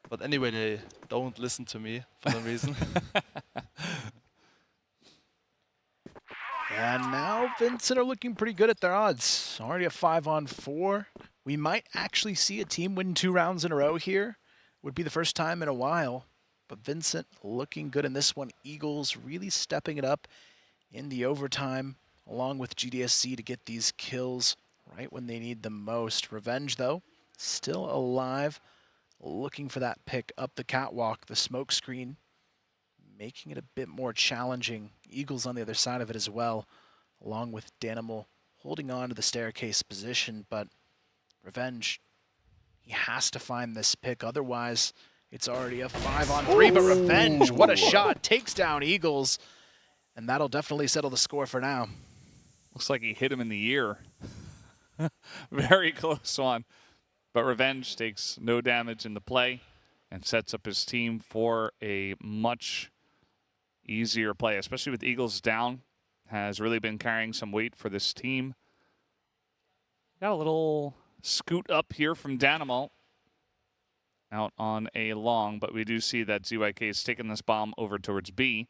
But anyway, they don't listen to me for some reason. And now VINCIT are looking pretty good at their odds. Already a 5-on-4. We might actually see a team win 2 rounds in a row here. Would be the first time in a while. But VINCIT looking good in this one. Eagles really stepping it up in the overtime, along with GDSC to get these kills right when they need them most. Revenge, though, still alive, looking for that pick up the catwalk. The smoke screen making it a bit more challenging. Eagles on the other side of it as well, along with Danimal holding on to the staircase position, but Revenge, he has to find this pick, otherwise it's already a 5-on-3, but Revenge, what a shot, takes down Eagles, and that'll definitely settle the score for now. Looks like he hit him in the ear. Very close one. But Revenge takes no damage in the play and sets up his team for a much easier play, especially with Eagles down. Has really been carrying some weight for this team. Got a little scoot up here from Danimal out on a long, but we do see that ZYK is taking this bomb over towards B.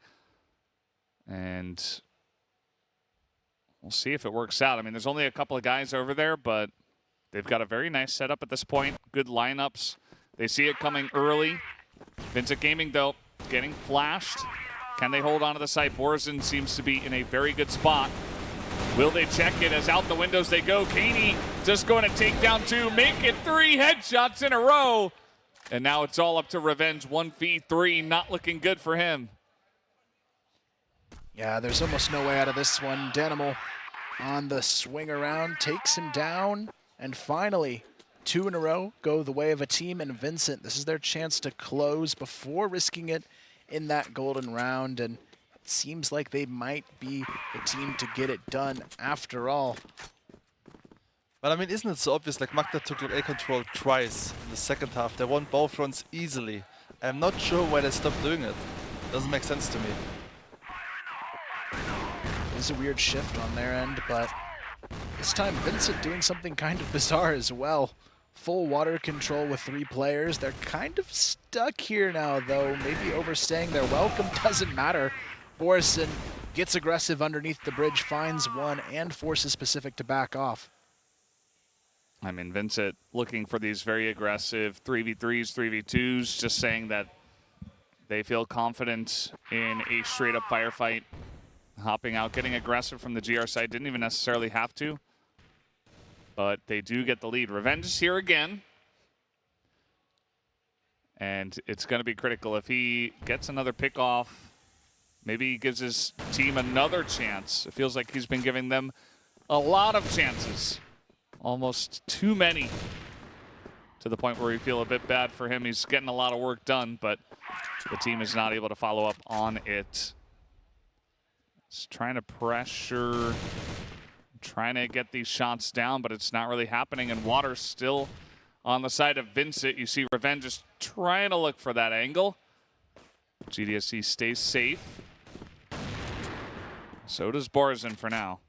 And we'll see if it works out. I mean, there's only a couple of guys over there, but they've got a very nice setup at this point. Good lineups. They see it coming early. Vincent Gaming, though, getting flashed. Can they hold on to the site? Borzin seems to be in a very good spot. Will they check it as out the windows they go? Kaney just going to take down 2, make it 3 headshots in a row. And now it's all up to Revenge. 1v3, not looking good for him. Yeah, there's almost no way out of this one. Danimal on the swing around, takes him down, and finally, 2 in a row go the way of a team, and Vincent, this is their chance to close before risking it in that golden round, and it seems like they might be the team to get it done after all. But I mean, isn't it so obvious? Like, Macta took A control twice in the second half. They won both runs easily. I'm not sure why they stopped doing it. Doesn't make sense to me. It's a weird shift on their end, but this time Vincent doing something kind of bizarre as well. Full water control with 3 players. They're kind of stuck here now, though. Maybe overstaying their welcome, doesn't matter. Borison gets aggressive underneath the bridge, finds one, and forces Pacific to back off. I mean, Vincent looking for these very aggressive 3v3s, 3v2s, just saying that they feel confident in a straight-up firefight. Hopping out, getting aggressive from the GR side. Didn't even necessarily have to. But they do get the lead. Revenge is here again. And it's going to be critical. If he gets another pick off, maybe he gives his team another chance. It feels like he's been giving them a lot of chances. Almost too many. To the point where we feel a bit bad for him. He's getting a lot of work done, but the team is not able to follow up on it. It's trying to pressure, trying to get these shots down, but it's not really happening. And Water's still on the side of Vincent. You see Revenge just trying to look for that angle. GDSC stays safe. So does Borzin for now.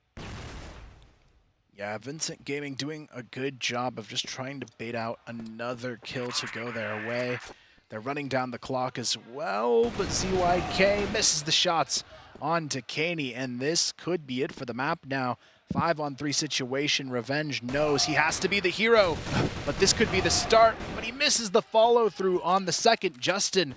Yeah, Vincent Gaming doing a good job of just trying to bait out another kill to go their way. They're running down the clock as well, but ZYK misses the shots onto Kaney, and this could be it for the map now. 5-on-3 situation. Revenge knows he has to be the hero, but this could be the start, but he misses the follow-through on the second. Justin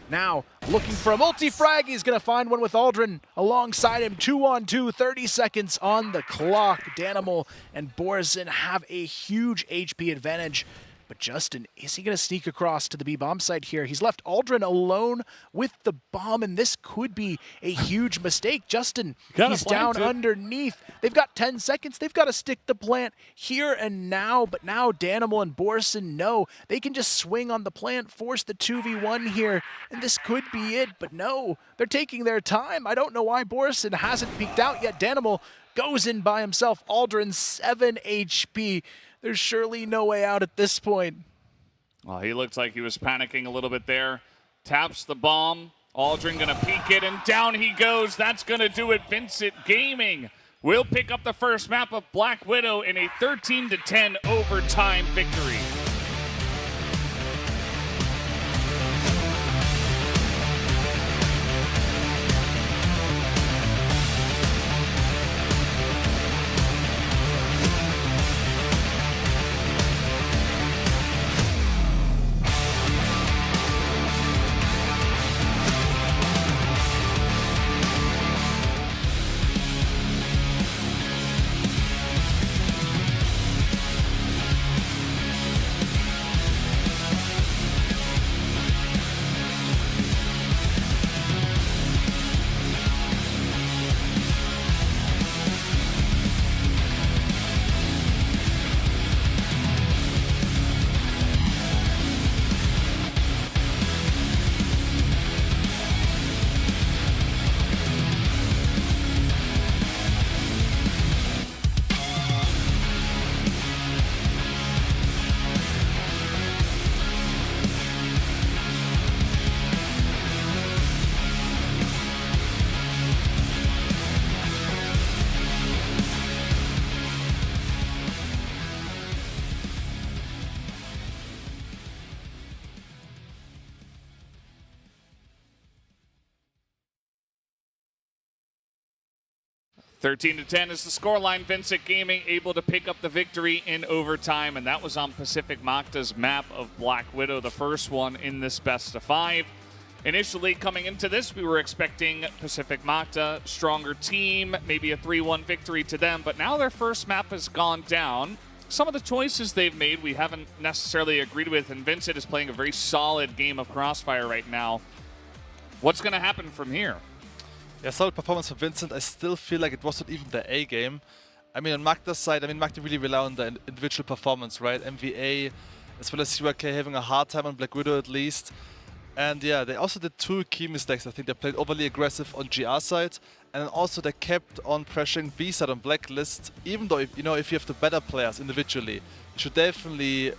now looking for a multi-frag. He's going to find one with Aldrin alongside him. 2-on-2, 30 seconds on the clock. Danimal and Borzin have a huge HP advantage. But Justin, is he going to sneak across to the B-bomb site here? He's left Aldrin alone with the bomb, and this could be a huge mistake. Justin, he's down underneath. They've got 10 seconds. They've got to stick the plant here and now, but now Danimal and Borson know they can just swing on the plant, force the 2v1 here, and this could be it, but no, they're taking their time. I don't know why Borson hasn't peeked out yet. Danimal goes in by himself. Aldrin, 7 HP. There's surely no way out at this point. Well, he looked like he was panicking a little bit there. Taps the bomb. Aldrin going to peek it, and down he goes. That's going to do it. Vincent Gaming will pick up the first map of Black Widow in a 13-10 overtime victory. 13-10 is the scoreline. VINCIT Gaming able to pick up the victory in overtime, and that was on Pacific Macta's map of Black Widow, the first one in this best of 5. Initially, coming into this, we were expecting Pacific Macta, stronger team, maybe a 3-1 victory to them, but now their first map has gone down. Some of the choices they've made we haven't necessarily agreed with, and VINCIT is playing a very solid game of Crossfire right now. What's going to happen from here? Yeah, solid performance from VINCIT. I still feel like it wasn't even the A game. I mean, on Macta's side, Macta really rely on the individual performance, right? MVA, as well as CYK having a hard time on Black Widow at least. And yeah, they also did 2 key mistakes. I think they played overly aggressive on GR side, and then also they kept on pressuring B side on Blacklist. Even though, if you have the better players individually, you should definitely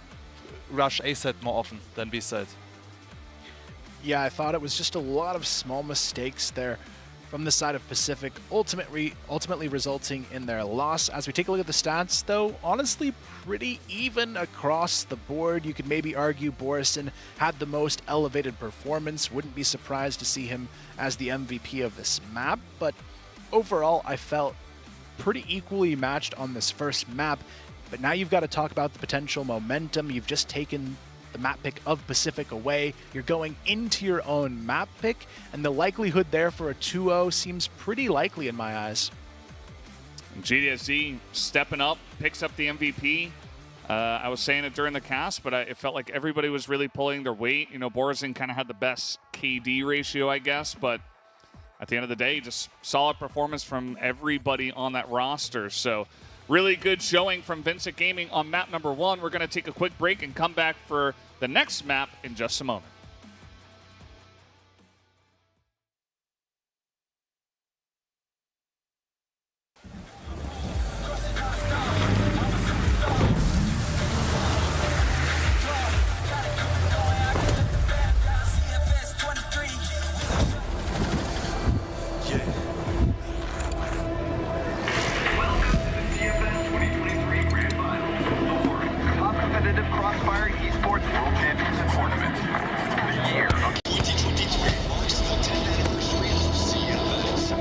rush A side more often than B side. Yeah, I thought it was just a lot of small mistakes there from the side of Pacific, ultimately resulting in their loss. As we take a look at the stats, though, honestly pretty even across the board. You could maybe argue Borison had the most elevated performance. Wouldn't be surprised to see him as the MVP of this map, but overall I felt pretty equally matched on this first map. But now you've got to talk about the potential momentum. You've just taken the map pick of Pacific away. You're going into your own map pick, and the likelihood there for a 2-0 seems pretty likely in my eyes. GDSZ stepping up, picks up the MVP. I was saying it during the cast, but it felt like everybody was really pulling their weight. Borison kind of had the best KD ratio, I guess, but at the end of the day, just solid performance from everybody on that roster. So really good showing from VINCIT Gaming on map number 1. We're going to take a quick break and come back for the next map in just a moment. Crossfire esports world championship tournament. The year of 2023 marks the 10th anniversary of CFS.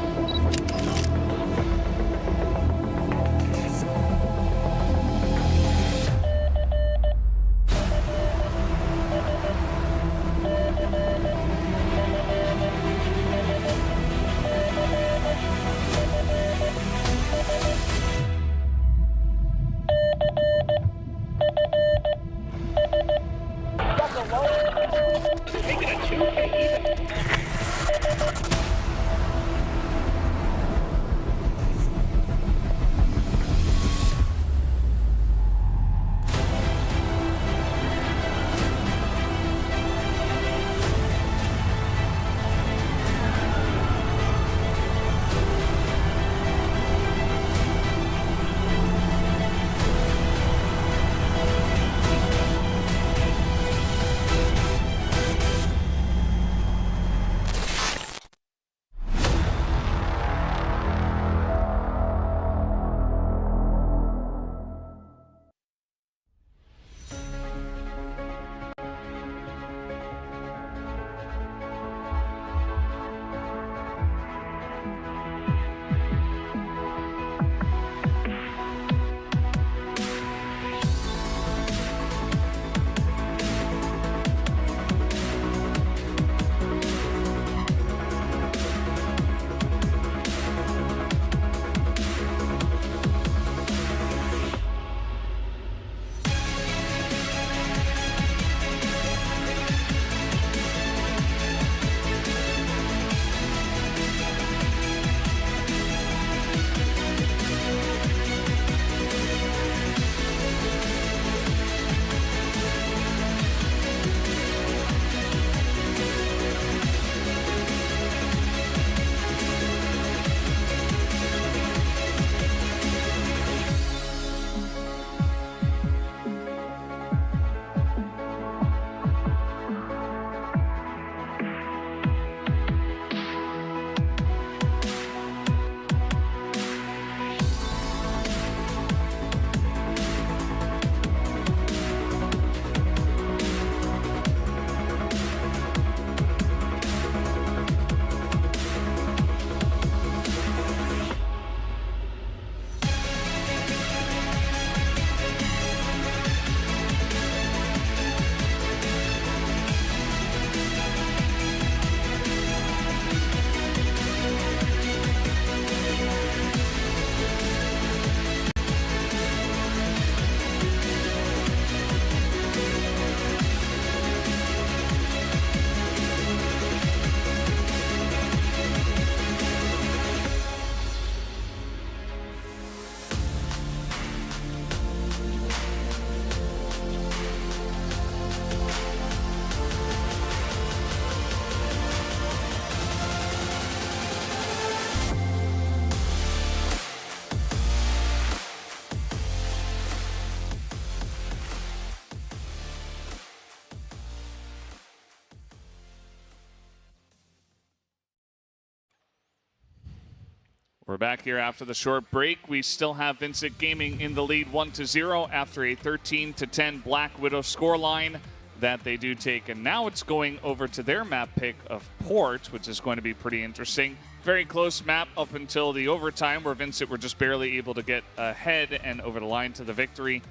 We're back here after the short break. We still have VINCIT Gaming in the lead 1-0 after a 13-10 Black Widow scoreline that they do take. And now it's going over to their map pick of Port, which is going to be pretty interesting. Very close map up until the overtime where VINCIT were just barely able to get ahead and over the line to the victory.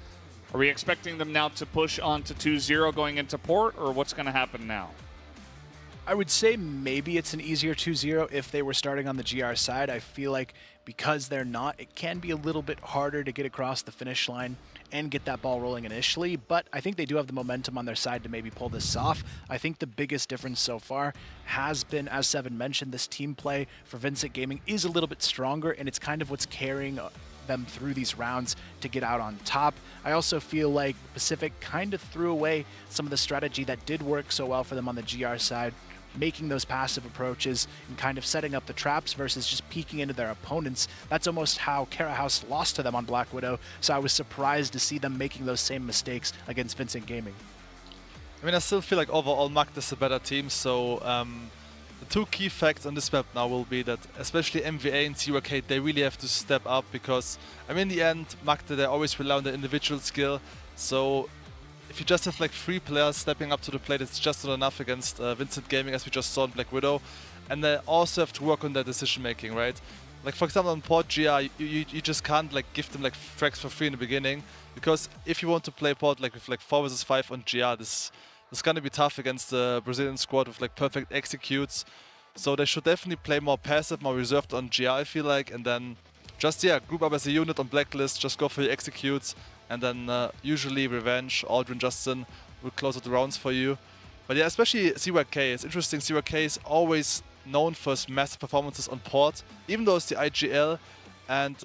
Are we expecting them now to push on to 2-0 going into Port, or what's going to happen now? I would say maybe it's an easier 2-0 if they were starting on the GR side. I feel like because they're not, it can be a little bit harder to get across the finish line and get that ball rolling initially, but I think they do have the momentum on their side to maybe pull this off. I think the biggest difference so far has been, as Seven mentioned, this team play for VINCIT Gaming is a little bit stronger, and it's kind of what's carrying them through these rounds to get out on top. I also feel like Pacific kind of threw away some of the strategy that did work so well for them on the GR side, making those passive approaches and kind of setting up the traps versus just peeking into their opponents. That's almost how Kara House lost to them on Black Widow, so I was surprised to see them making those same mistakes against VINCIT Gaming. I mean, I still feel like overall Macta is a better team, so the two key facts on this map now will be that especially MVA and CRK, they really have to step up because, I mean, in the end, Macta, they always rely on their individual skill, so if you just have like 3 players stepping up to the plate, it's just not enough against VINCIT Gaming, as we just saw in Black Widow. And they also have to work on their decision making, right? Like for example on Port GR, you just can't like give them like frags for free in the beginning, because if you want to play Port like with like 4 versus 5 on GR, this is gonna be tough against the Brazilian squad with like perfect executes. So they should definitely play more passive, more reserved on GR, I feel like, and then just group up as a unit on Blacklist, just go for your executes. And then usually Revenge, Aldrin, Justin will close out the rounds for you. But yeah, especially CYK. It's interesting, CYK is always known for his massive performances on Port, even though it's the IGL. And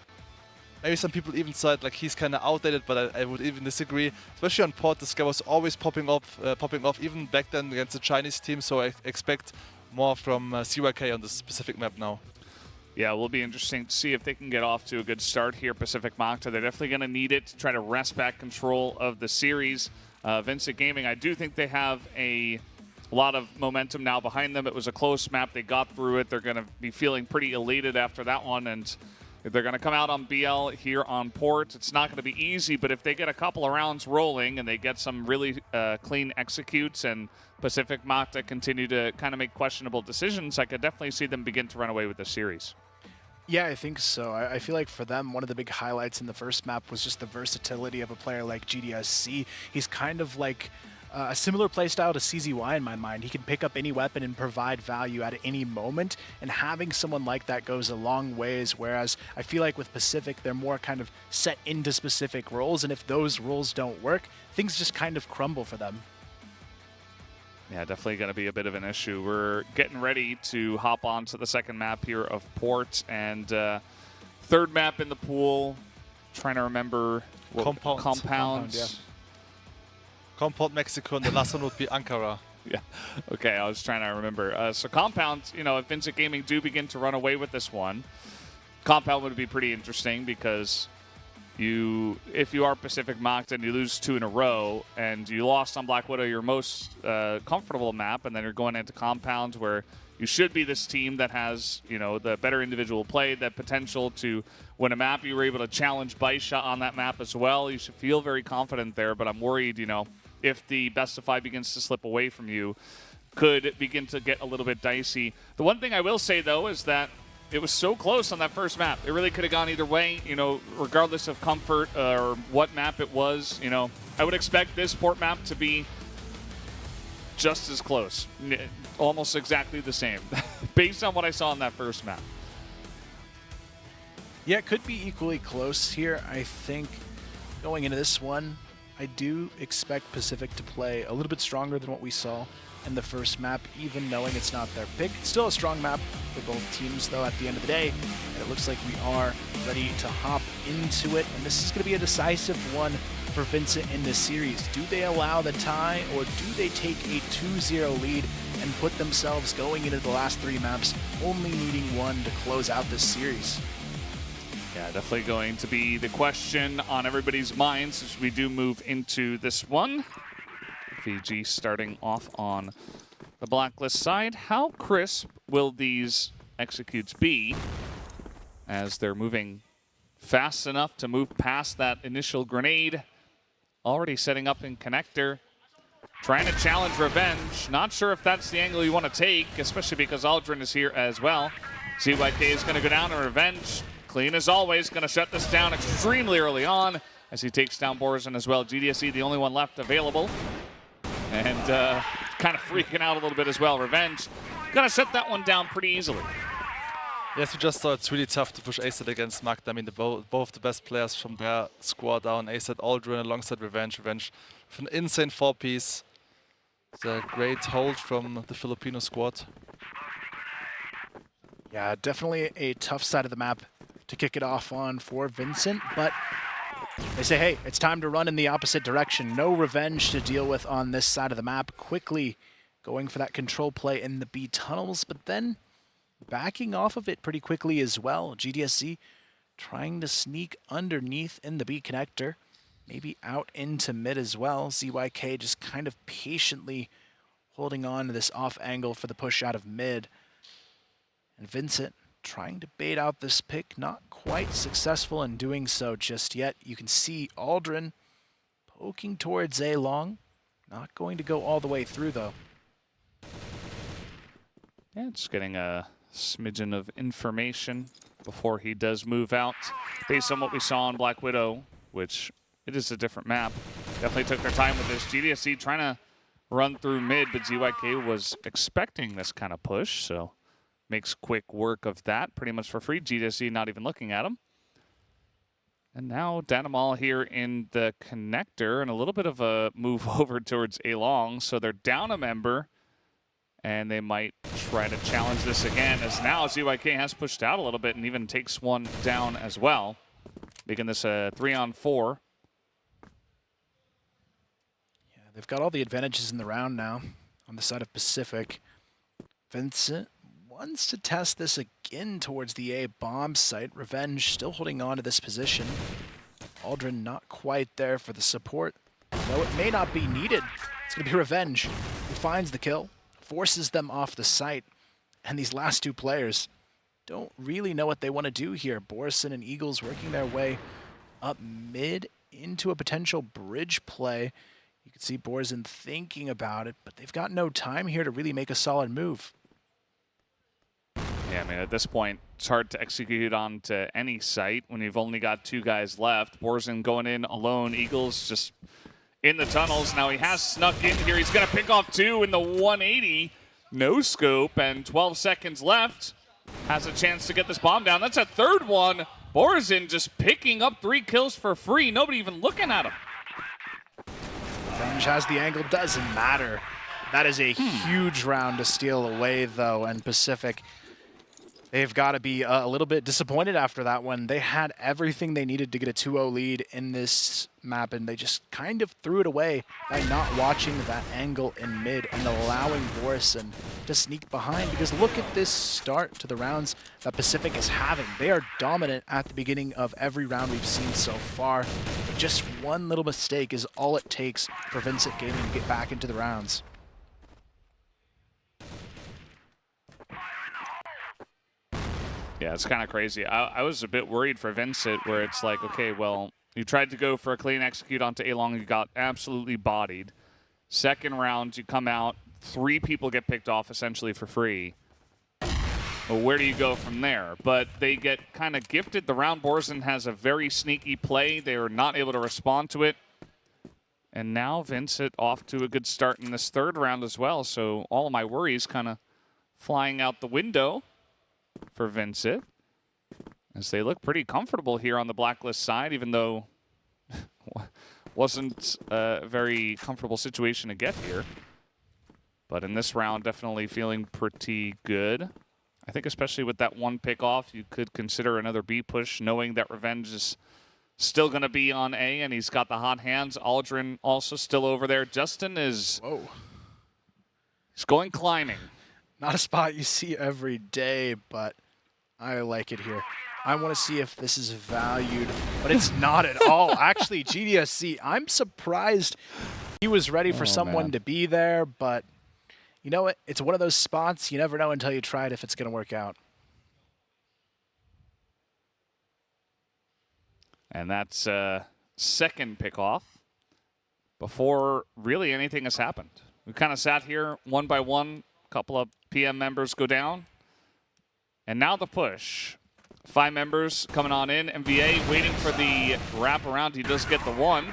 maybe some people even said like he's kind of outdated, but I would even disagree. Especially on Port, this guy was always popping off even back then against the Chinese team. So I expect more from CYK on this specific map now. Yeah, it will be interesting to see if they can get off to a good start here, Pacific Macta. They're definitely going to need it to try to wrest back control of the series. VINCIT Gaming, I do think they have a lot of momentum now behind them. It was a close map. They got through it. They're going to be feeling pretty elated after that one, and they're going to come out on BL here on Port. It's not going to be easy, but if they get a couple of rounds rolling and they get some really clean executes and Pacific Macta continue to kind of make questionable decisions, I could definitely see them begin to run away with the series. Yeah, I think so. I feel like for them, one of the big highlights in the first map was just the versatility of a player like GDSC. He's kind of like a similar playstyle to CZY in my mind. He can pick up any weapon and provide value at any moment, and having someone like that goes a long ways, whereas I feel like with Pacific, they're more kind of set into specific roles, and if those roles don't work, things just kind of crumble for them. Yeah, definitely going to be a bit of an issue. We're getting ready to hop on to the second map here of Port, and third map in the pool. Trying to remember what compounds. Yeah. Compound Mexico, and the last one would be Ankara. Yeah. Okay, I was trying to remember. So Compound, you know, if VINCIT Gaming do begin to run away with this one, Compound would be pretty interesting because if you are Pacific Macta and you lose 2 in a row and you lost on Black Widow, your most comfortable map, and then you're going into Compounds where you should be this team that has, you know, the better individual play, that potential to win a map. You were able to challenge Baisha on that map as well. You should feel very confident there, but I'm worried, you know, if the best of 5 begins to slip away from you, could begin to get a little bit dicey. The one thing I will say, though, is that it was so close on that first map. It really could have gone either way, you know, regardless of comfort or what map it was. You know, I would expect this Port map to be just as close, almost exactly the same, based on what I saw on that first map. Yeah, it could be equally close here. I think going into this one, I do expect Pacific to play a little bit stronger than what we saw in the first map, even knowing it's not their pick. It's still a strong map for both teams, though, at the end of the day, and it looks like we are ready to hop into it, and this is going to be a decisive one for VINCIT in this series. Do they allow the tie, or do they take a 2-0 lead and put themselves going into the last 3 maps, only needing 1 to close out this series? Yeah, definitely going to be the question on everybody's minds as we do move into this one. Fiji starting off on the Blacklist side. How crisp will these executes be as they're moving fast enough to move past that initial grenade. Already setting up in connector. Trying to challenge Revenge. Not sure if that's the angle you want to take, especially because Aldrin is here as well. ZYK is going to go down, and Revenge, clean as always, going to shut this down extremely early on as he takes down Borzin as well. GDSE, the only one left available. And kind of freaking out a little bit as well. Revenge going to shut that one down pretty easily. Yes, we just saw it's really tough to push ACET against Macta. I mean, both the best players from their squad down. ACET, Aldrin alongside Revenge. Revenge with an insane 4-piece. It's a great hold from the Filipino squad. Yeah, definitely a tough side of the map to kick it off on for Vincent, but they say, hey, it's time to run in the opposite direction. No Revenge to deal with on this side of the map. Quickly going for that control play in the B tunnels, but then backing off of it pretty quickly as well. GDSC trying to sneak underneath in the B connector, maybe out into mid as well. ZYK just kind of patiently holding on to this off angle for the push out of mid. And Vincent trying to bait out this pick, not quite successful in doing so just yet. You can see Aldrin poking towards A long. Not going to go all the way through though. Yeah, just getting a smidgen of information before he does move out. Based on what we saw on Black Widow, which it is a different map. Definitely took their time with this. GDSC trying to run through mid, but ZYK was expecting this kind of push, so makes quick work of that pretty much for free. GDSC not even looking at him. And now Danamal here in the connector and a little bit of a move over towards A long, so they're down a member. And they might try to challenge this again, as now ZYK has pushed out a little bit and even takes one down as well, making this a 3-on-4. Yeah, they've got all the advantages in the round now on the side of Pacific. Vincent wants to test this again towards the A bomb site. Revenge still holding on to this position. Aldrin not quite there for the support, though it may not be needed. It's going to be Revenge who finds the kill, forces them off the site, and these last two players don't really know what they want to do here. Borzin and Eagles working their way up mid into a potential bridge play. You can see Borzin thinking about it, but they've got no time here to really make a solid move. Yeah, I mean, at this point, it's hard to execute onto any site when you've only got two guys left. Borzin going in alone. Eagles just in the tunnels. Now he has snuck in here. He's going to pick off two in the 180. No scope, and 12 seconds left. Has a chance to get this bomb down. That's a third one. Borzin just picking up 3 kills for free. Nobody even looking at him. Revenge has the angle. Doesn't matter. That is a huge round to steal away, though, and Pacific, they've got to be a little bit disappointed after that one. They had everything they needed to get a 2-0 lead in this map, and they just kind of threw it away by not watching that angle in mid and allowing Borzin to sneak behind. Because look at this start to the rounds that Pacific is having. They are dominant at the beginning of every round we've seen so far. But just one little mistake is all it takes for VINCIT Gaming to get back into the rounds. Yeah, it's kind of crazy. I was a bit worried for VINCIT, where it's like, okay, well, you tried to go for a clean execute onto A long, you got absolutely bodied. Second round, you come out, 3 people get picked off essentially for free. Well, where do you go from there? But they get kind of gifted. The round Borzin has a very sneaky play. They were not able to respond to it. And now VINCIT off to a good start in this third round as well. So all of my worries kind of flying out the window for VINCIT, as they look pretty comfortable here on the blacklist side, even though wasn't a very comfortable situation to get here. But in this round, definitely feeling pretty good. I think especially with that one pick off, you could consider another B push, knowing that Revenge is still going to be on A, and he's got the hot hands. Aldrin also still over there. Justin is... Whoa. He's going climbing. Not a spot you see every day, but I like it here. I want to see if this is valued, but it's not at all. Actually, GDSC, I'm surprised he was ready for someone to be there, but you know what? It's one of those spots you never know until you try it if it's going to work out. And that's second pickoff before really anything has happened. We kind of sat here one by one, a couple of PM members go down. And now the push. 5 members coming on in. MVA waiting for the wraparound. He does get the one.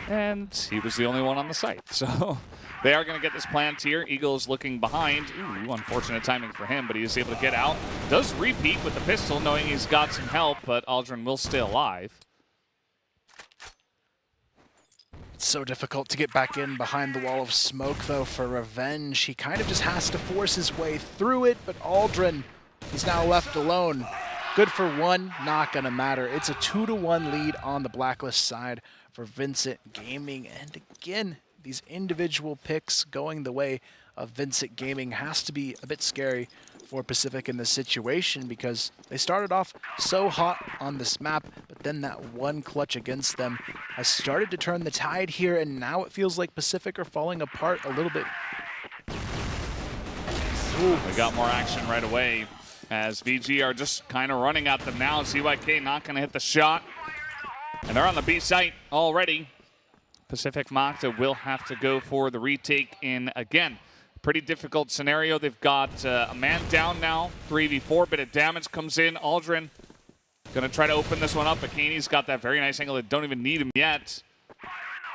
And he was the only one on the site. So they are going to get this plant here. Eagles looking behind. Ooh, unfortunate timing for him, but he is able to get out. Does repeat with the pistol, knowing he's got some help, but Aldrin will stay alive. It's so difficult to get back in behind the wall of smoke, though, for Revenge. He kind of just has to force his way through it, but Aldrin, he's now left alone. Good for one, not gonna matter. It's a 2-1 lead on the Blacklist side for VINCIT Gaming. And again, these individual picks going the way of VINCIT Gaming has to be a bit scary for Pacific in this situation, because they started off so hot on this map, but then that one clutch against them has started to turn the tide here, and now it feels like Pacific are falling apart a little bit. Ooh, we got more action right away as VG are just kind of running at them now. ZYK not going to hit the shot. And they're on the B site already. Pacific Macta will have to go for the retake in again. Pretty difficult scenario. They've got a man down now. 3v4, bit of damage comes in. Aldrin going to try to open this one up. Bikini's got that very nice angle. They don't even need him yet.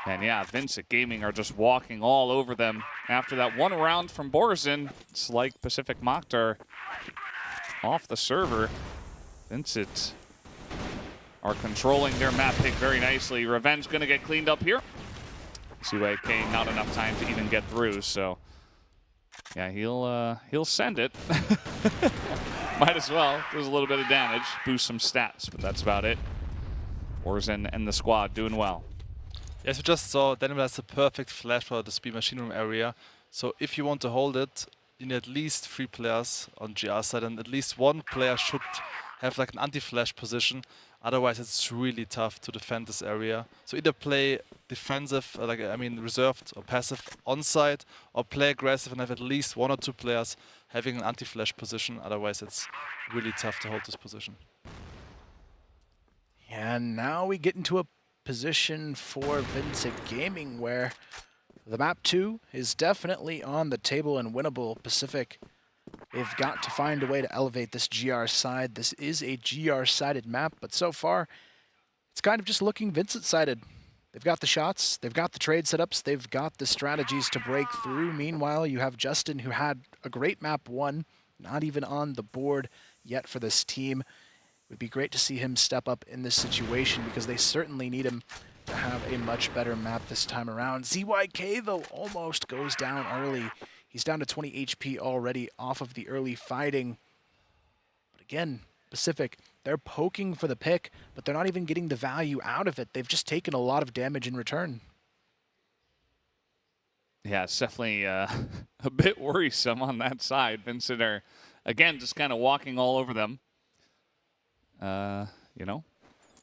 And yeah, VINCIT Gaming are just walking all over them. After that one round from Borzin, it's like Pacific Macta are off the server. VINCIT are controlling their map pick very nicely. Revenge going to get cleaned up here. CYK not enough time to even get through, so yeah, he'll send it. Might as well. There's a little bit of damage, boost some stats, but that's about it. Borzin and the squad doing well. Yes, we just saw Daniel has the perfect flash for the speed machine room area. So if you want to hold it, you need at least 3 players on GR side, and at least 1 player should have like an anti-flash position. Otherwise, it's really tough to defend this area. So either play defensive, reserved or passive on site, or play aggressive and have at least 1 or 2 players having an anti-flash position. Otherwise, it's really tough to hold this position. And now we get into a position for VINCIT Gaming where the map 2 is definitely on the table and winnable. Pacific, they've got to find a way to elevate this GR side. This is a GR-sided map, but so far, it's kind of just looking VINCIT-sided. They've got the shots, they've got the trade setups, they've got the strategies to break through. Meanwhile, you have Justin, who had a great map 1, not even on the board yet for this team. It would be great to see him step up in this situation, because they certainly need him to have a much better map this time around. ZYK, though, almost goes down early. He's down to 20 HP already off of the early fighting. But again, Pacific, they're poking for the pick, but they're not even getting the value out of it. They've just taken a lot of damage in return. Yeah, it's definitely a bit worrisome on that side. VINCIT are, again, just kind of walking all over them. You know,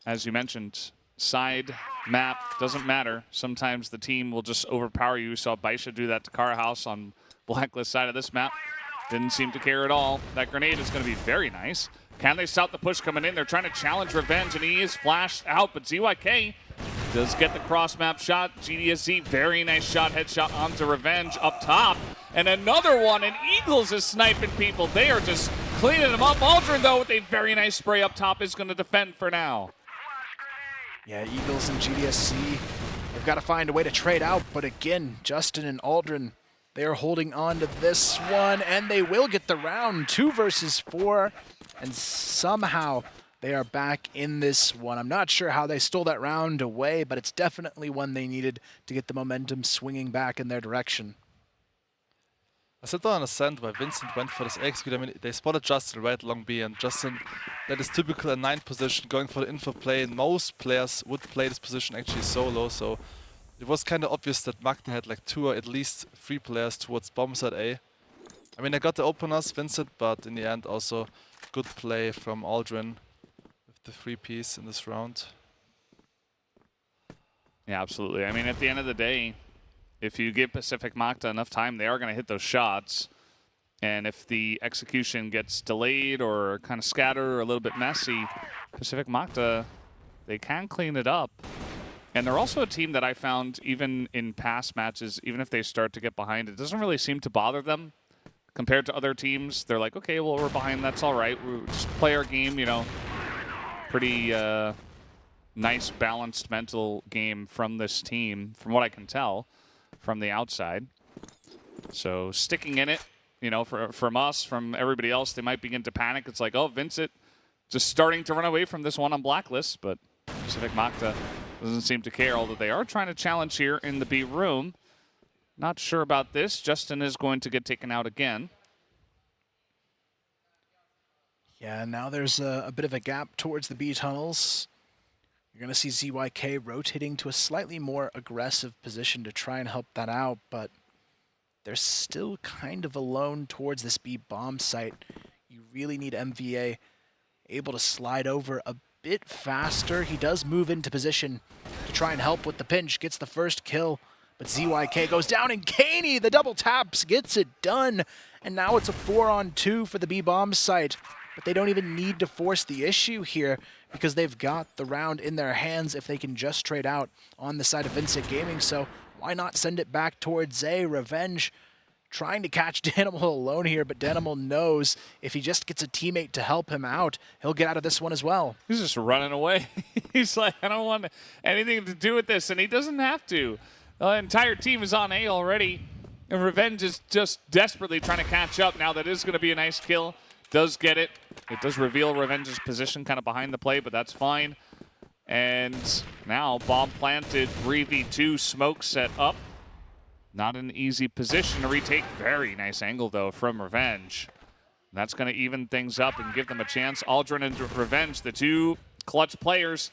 as you mentioned, side map doesn't matter. Sometimes the team will just overpower you. We saw Baisha do that to Car House on Blacklist side of this map. Didn't seem to care at all. That grenade is going to be very nice. Can they stop the push coming in? They're trying to challenge Revenge, and he is flashed out, but ZYK does get the cross-map shot. GDSZ, very nice shot, headshot onto Revenge up top. And another one, and Eagles is sniping people. They are just cleaning them up. Aldrin, though, with a very nice spray up top, is going to defend for now. Yeah, Eagles and GDSC, they've got to find a way to trade out. But again, Justin and Aldrin, they are holding on to this one, and they will get the round. 2 versus 4, and somehow they are back in this one. I'm not sure how they stole that round away, but it's definitely one they needed to get the momentum swinging back in their direction. I still don't understand why VINCIT went for this execute. I mean, they spotted Justin right along B, and Justin, that is typical a 9 position, going for the info play, and most players would play this position actually solo, so it was kind of obvious that Macta had like 2 or at least 3 players towards bomb side A. I mean, I got the openers, VINCIT, but in the end also good play from Aldrin with the 3-piece in this round. Yeah, absolutely. I mean, at the end of the day, if you give Pacific Macta enough time, they are going to hit those shots. And if the execution gets delayed or kind of scattered or a little bit messy, Pacific Macta, they can clean it up. And they're also a team that I found, even in past matches, even if they start to get behind, it doesn't really seem to bother them. Compared to other teams, they're like, okay, well, we're behind, that's all right. We'll just play our game, you know. Pretty nice, balanced mental game from this team, from what I can tell, from the outside. So sticking in it, you know, from us, from everybody else, they might begin to panic. It's like, oh, VINCIT just starting to run away from this one on Blacklist, but Pacific Macta doesn't seem to care, although they are trying to challenge here in the B room. Not sure about this. Justin is going to get taken out again. Yeah, now there's a bit of a gap towards the B tunnels. You're going to see ZYK rotating to a slightly more aggressive position to try and help that out, but they're still kind of alone towards this B bomb site. You really need MVA able to slide over a bit faster. He does move into position to try and help with the pinch, gets the first kill. But ZYK goes down, and Kaney, the double taps, gets it done. And now it's a 4-on-2 for the B-bomb site. But they don't even need to force the issue here because they've got the round in their hands if they can just trade out on the side of VINCIT Gaming. So why not send it back towards Zay? Revenge trying to catch Danimal alone here, but Danimal knows if he just gets a teammate to help him out, he'll get out of this one as well. He's just running away. He's like, I don't want anything to do with this, and he doesn't have to. The entire team is on A already, and Revenge is just desperately trying to catch up. Now that is going to be a nice kill. Does get it. It does reveal Revenge's position kind of behind the play, but that's fine. And now bomb planted, 3v2, smoke set up. Not an easy position to retake. Very nice angle, though, from Revenge. That's going to even things up and give them a chance. Aldrin and Revenge, the two clutch players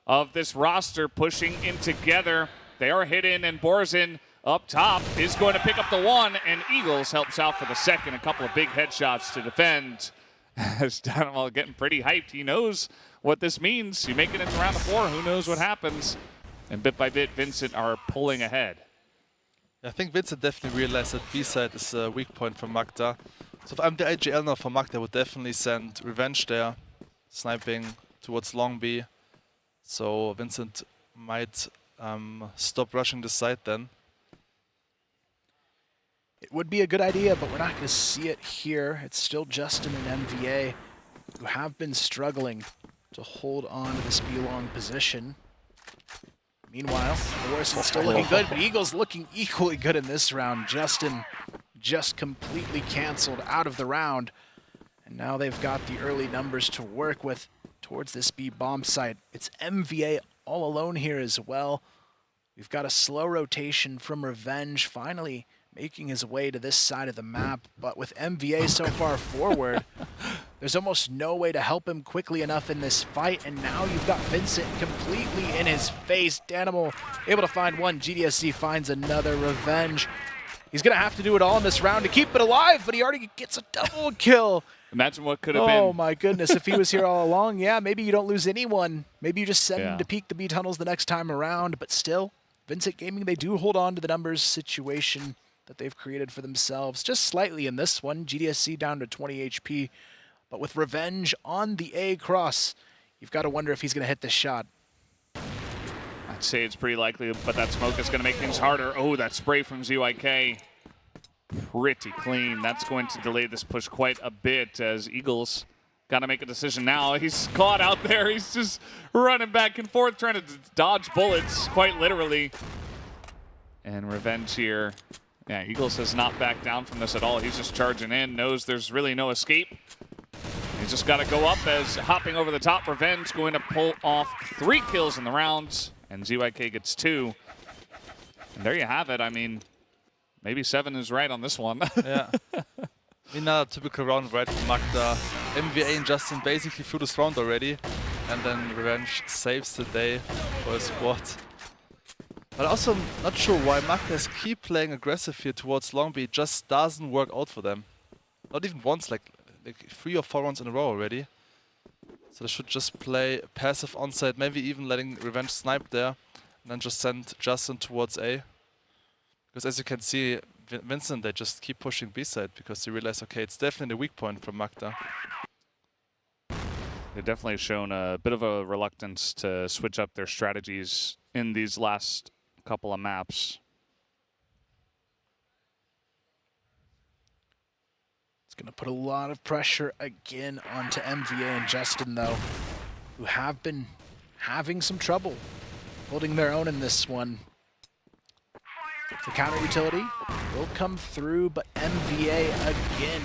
of this roster, pushing in together. They are hidden, and Borzin up top is going to pick up the one, and Eagles helps out for the second. A couple of big headshots to defend. As Danimal getting pretty hyped. He knows what this means. You make it into round of 4, who knows what happens. And bit by bit, VINCIT are pulling ahead. I think VINCIT definitely realized that B-side is a weak point for Macta. So if I'm the IGL now for Macta, I would definitely send Revenge there, sniping towards long B. So VINCIT might stop rushing the side then. It would be a good idea, but we're not going to see it here. It's still Justin and MVA who have been struggling to hold on to this B-long position. Meanwhile, Borison's still looking good, but Eagles looking equally good in this round. Justin just completely canceled out of the round. And now they've got the early numbers to work with towards this B bomb site. It's MVA all alone here as well. We've got a slow rotation from Revenge finally making his way to this side of the map, but with MVA so far forward, there's almost no way to help him quickly enough in this fight, and now you've got VINCIT completely in his face. Danimal able to find one, GDSC finds another. Revenge, he's gonna have to do it all in this round to keep it alive, but he already gets a double kill. Imagine what could have been. Oh my goodness, if he was here all along, yeah, maybe you don't lose anyone. Maybe you just send him to peek the B tunnels the next time around, but still, VINCIT Gaming, they do hold on to the numbers situation that they've created for themselves, just slightly in this one. GDSC down to 20 HP, but with Revenge on the A cross, you've got to wonder if he's going to hit this shot. I'd say it's pretty likely, but that smoke is going to make things harder. Oh, that spray from ZYK. Pretty clean. That's going to delay this push quite a bit as Eagles got to make a decision now. He's caught out there. He's just running back and forth, trying to dodge bullets, quite literally. And Revenge here. Yeah, Eagles has not backed down from this at all. He's just charging in, knows there's really no escape. He's just got to go up as hopping over the top. Revenge going to pull off 3 kills in the round, and ZYK gets 2. And there you have it. I mean, maybe 7 is right on this one. Yeah. I mean, a typical round right from Macta. MVA and Justin basically through this round already, and then Revenge saves the day for his squad. But also not sure why Macta keep playing aggressive here towards long B. It just doesn't work out for them. Not even once, like 3 or 4 rounds in a row already. So they should just play passive onside, maybe even letting Revenge snipe there, and then just send Justin towards A. Because as you can see, VINCIT, they just keep pushing B side because they realize, okay, it's definitely the weak point from Macta. They've definitely shown a bit of a reluctance to switch up their strategies in these last couple of maps. It's going to put a lot of pressure again onto MVA and Justin, though, who have been having some trouble holding their own in this one. The counter utility will come through, but MVA again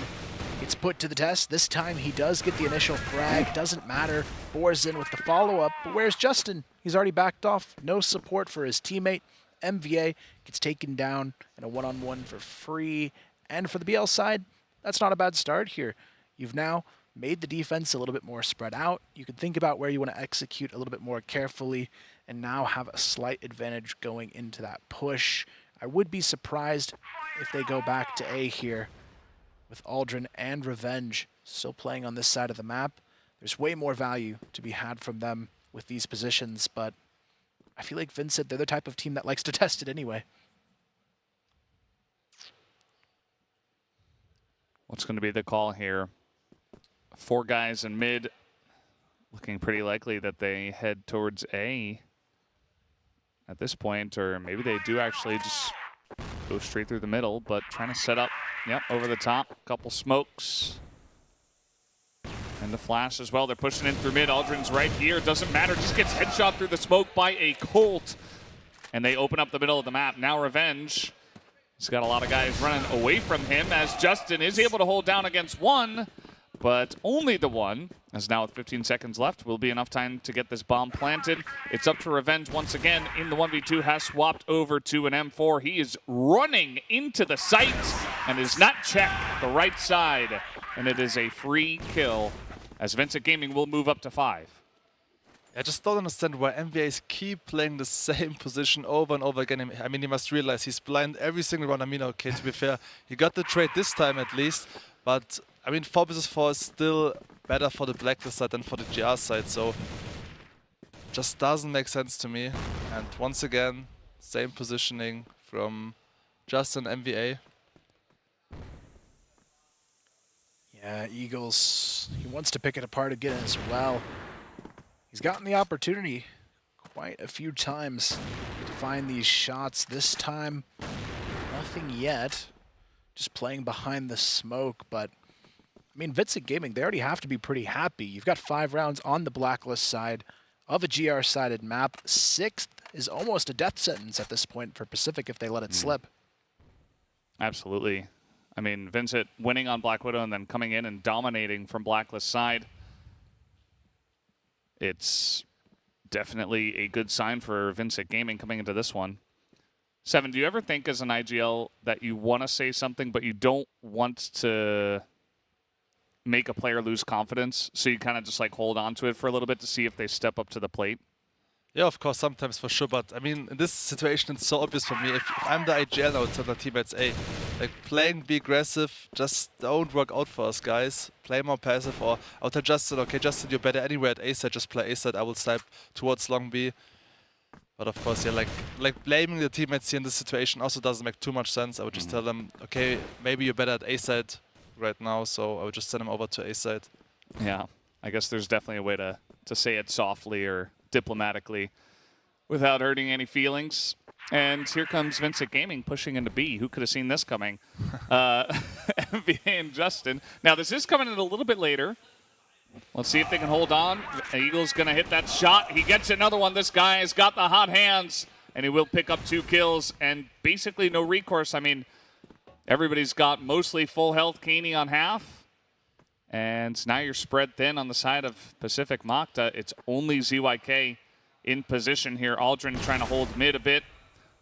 gets put to the test. This time he does get the initial frag. Doesn't matter. Bores in with the follow-up. But where's Justin? He's already backed off. No support for his teammate. MVA gets taken down in a one-on-one for free. And for the BL side, that's not a bad start here. You've now made the defense a little bit more spread out. You can think about where you want to execute a little bit more carefully and now have a slight advantage going into that push. I would be surprised if they go back to A here with Aldrin and Revenge still playing on this side of the map. There's way more value to be had from them with these positions, but I feel like Vincit, they're the type of team that likes to test it anyway. What's going to be the call here? 4 guys in mid, looking pretty likely that they head towards A at this point, or maybe they do actually just go straight through the middle, but trying to set up, yep, over the top. Couple smokes. And the flash as well. They're pushing in through mid. Aldrin's right here. Doesn't matter. Just gets headshot through the smoke by a Colt. And they open up the middle of the map. Now Revenge. He's got a lot of guys running away from him as Justin is able to hold down against one, but only the one, as now with 15 seconds left, will be enough time to get this bomb planted. It's up to Revenge once again in the 1v2, has swapped over to an M4. He is running into the site and is not checked the right side, and it is a free kill as VINCIT Gaming will move up to 5. I just don't understand why MVAs keep playing the same position over and over again. I mean, he must realize he's blind every single round. I mean, okay, to be fair, he got the trade this time at least, but I mean, 4 vs 4 is still better for the Blacklist side than for the GR side, so just doesn't make sense to me. And once again, same positioning from Justin MVA. Yeah, Eagles, he wants to pick it apart again as well. He's gotten the opportunity quite a few times to find these shots. This time, nothing yet. Just playing behind the smoke, but I mean, VINCIT Gaming, they already have to be pretty happy. You've got 5 rounds on the Blacklist side of a GR-sided map. 6th is almost a death sentence at this point for Pacific if they let it slip. Absolutely. I mean, VINCIT winning on Black Widow and then coming in and dominating from Blacklist side. It's definitely a good sign for VINCIT Gaming coming into this one. Seven, do you ever think as an IGL that you want to say something, but you don't want to make a player lose confidence, so you kind of just like hold on to it for a little bit to see if they step up to the plate? Yeah, of course, sometimes for sure, but I mean, in this situation, it's so obvious for me. If I'm the IGL now, it's on the teammates A. Like, playing, be aggressive, just don't work out for us, guys. Play more passive, or I'll tell Justin, okay, Justin, you're better anywhere at A side, just play A side, I will snipe towards long B. But of course, yeah, like blaming the teammates here in this situation also doesn't make too much sense. I would just tell them, okay, maybe you're better at A side right now, so I would just send them over to A side. Yeah, I guess there's definitely a way to say it softly or diplomatically without hurting any feelings. And here comes VINCIT Gaming pushing into B. Who could have seen this coming? MVA and Justin. Now, this is coming in a little bit later. Let's see if they can hold on. Eagle's going to hit that shot. He gets another one. This guy has got the hot hands, and he will pick up 2 kills and basically no recourse. I mean, everybody's got mostly full health. Kaney on half. And now you're spread thin on the side of Pacific Macta. It's only ZYK in position here. Aldrin trying to hold mid a bit.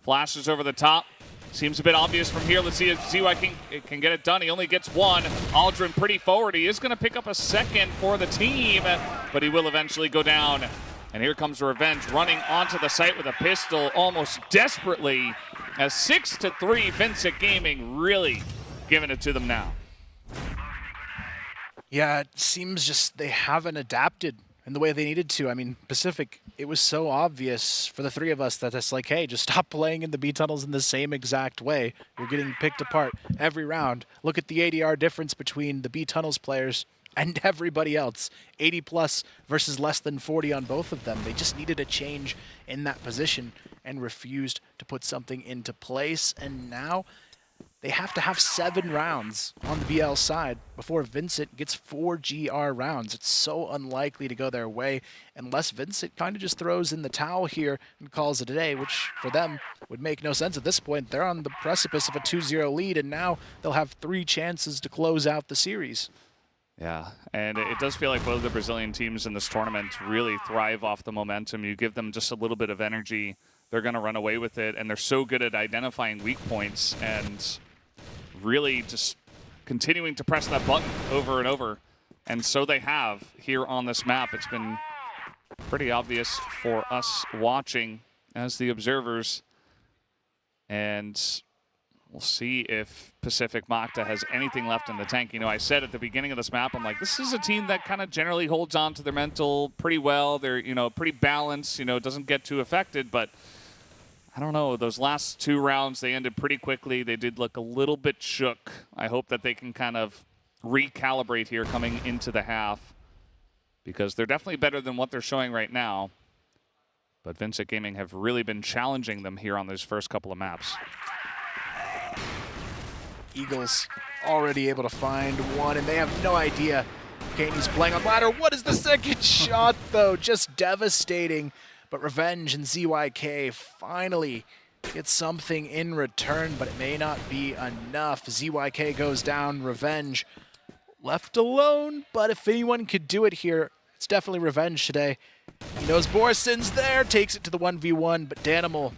Flashes over the top. Seems a bit obvious from here. Let's see if ZYK can get it done. He only gets 1. Aldrin pretty forward. He is going to pick up a 2nd for the team, but he will eventually go down. And here comes Revenge running onto the site with a pistol almost desperately. As 6-3, VINCIT Gaming really giving it to them now. Yeah, it seems just they haven't adapted in the way they needed to. I mean, Pacific, it was so obvious for the 3 of us that it's like, hey, just stop playing in the B tunnels in the same exact way. You're getting picked apart every round. Look at the ADR difference between the B tunnels players and everybody else. 80 plus versus less than 40 on both of them. They just needed a change in that position and refused to put something into place. And now they have to have 7 rounds on the BL side before VINCIT gets 4 GR rounds. It's so unlikely to go their way unless VINCIT kind of just throws in the towel here and calls it a day, which for them would make no sense at this point. They're on the precipice of a 2-0 lead, and now they'll have 3 chances to close out the series. Yeah, and it does feel like both the Brazilian teams in this tournament really thrive off the momentum. You give them just a little bit of energy, they're going to run away with it, and they're so good at identifying weak points and really just continuing to press that button over and over. And so they have here on this map. It's been pretty obvious for us watching as the observers. And we'll see if Pacific Macta has anything left in the tank. You know, I said at the beginning of this map, I'm like, this is a team that kind of generally holds on to their mental pretty well. They're, you know, pretty balanced, you know, doesn't get too affected, but I don't know, those last 2 rounds, they ended pretty quickly. They did look a little bit shook. I hope that they can kind of recalibrate here coming into the half, because they're definitely better than what they're showing right now. But VINCIT Gaming have really been challenging them here on those first couple of maps. Eagles already able to find one, and they have no idea. Kaney's playing on ladder. What is the second shot, though? Just devastating. But Revenge and ZYK finally get something in return, but it may not be enough. ZYK goes down, Revenge left alone, but if anyone could do it here, it's definitely Revenge today. He knows Borison's there, takes it to the 1v1, but Danimal,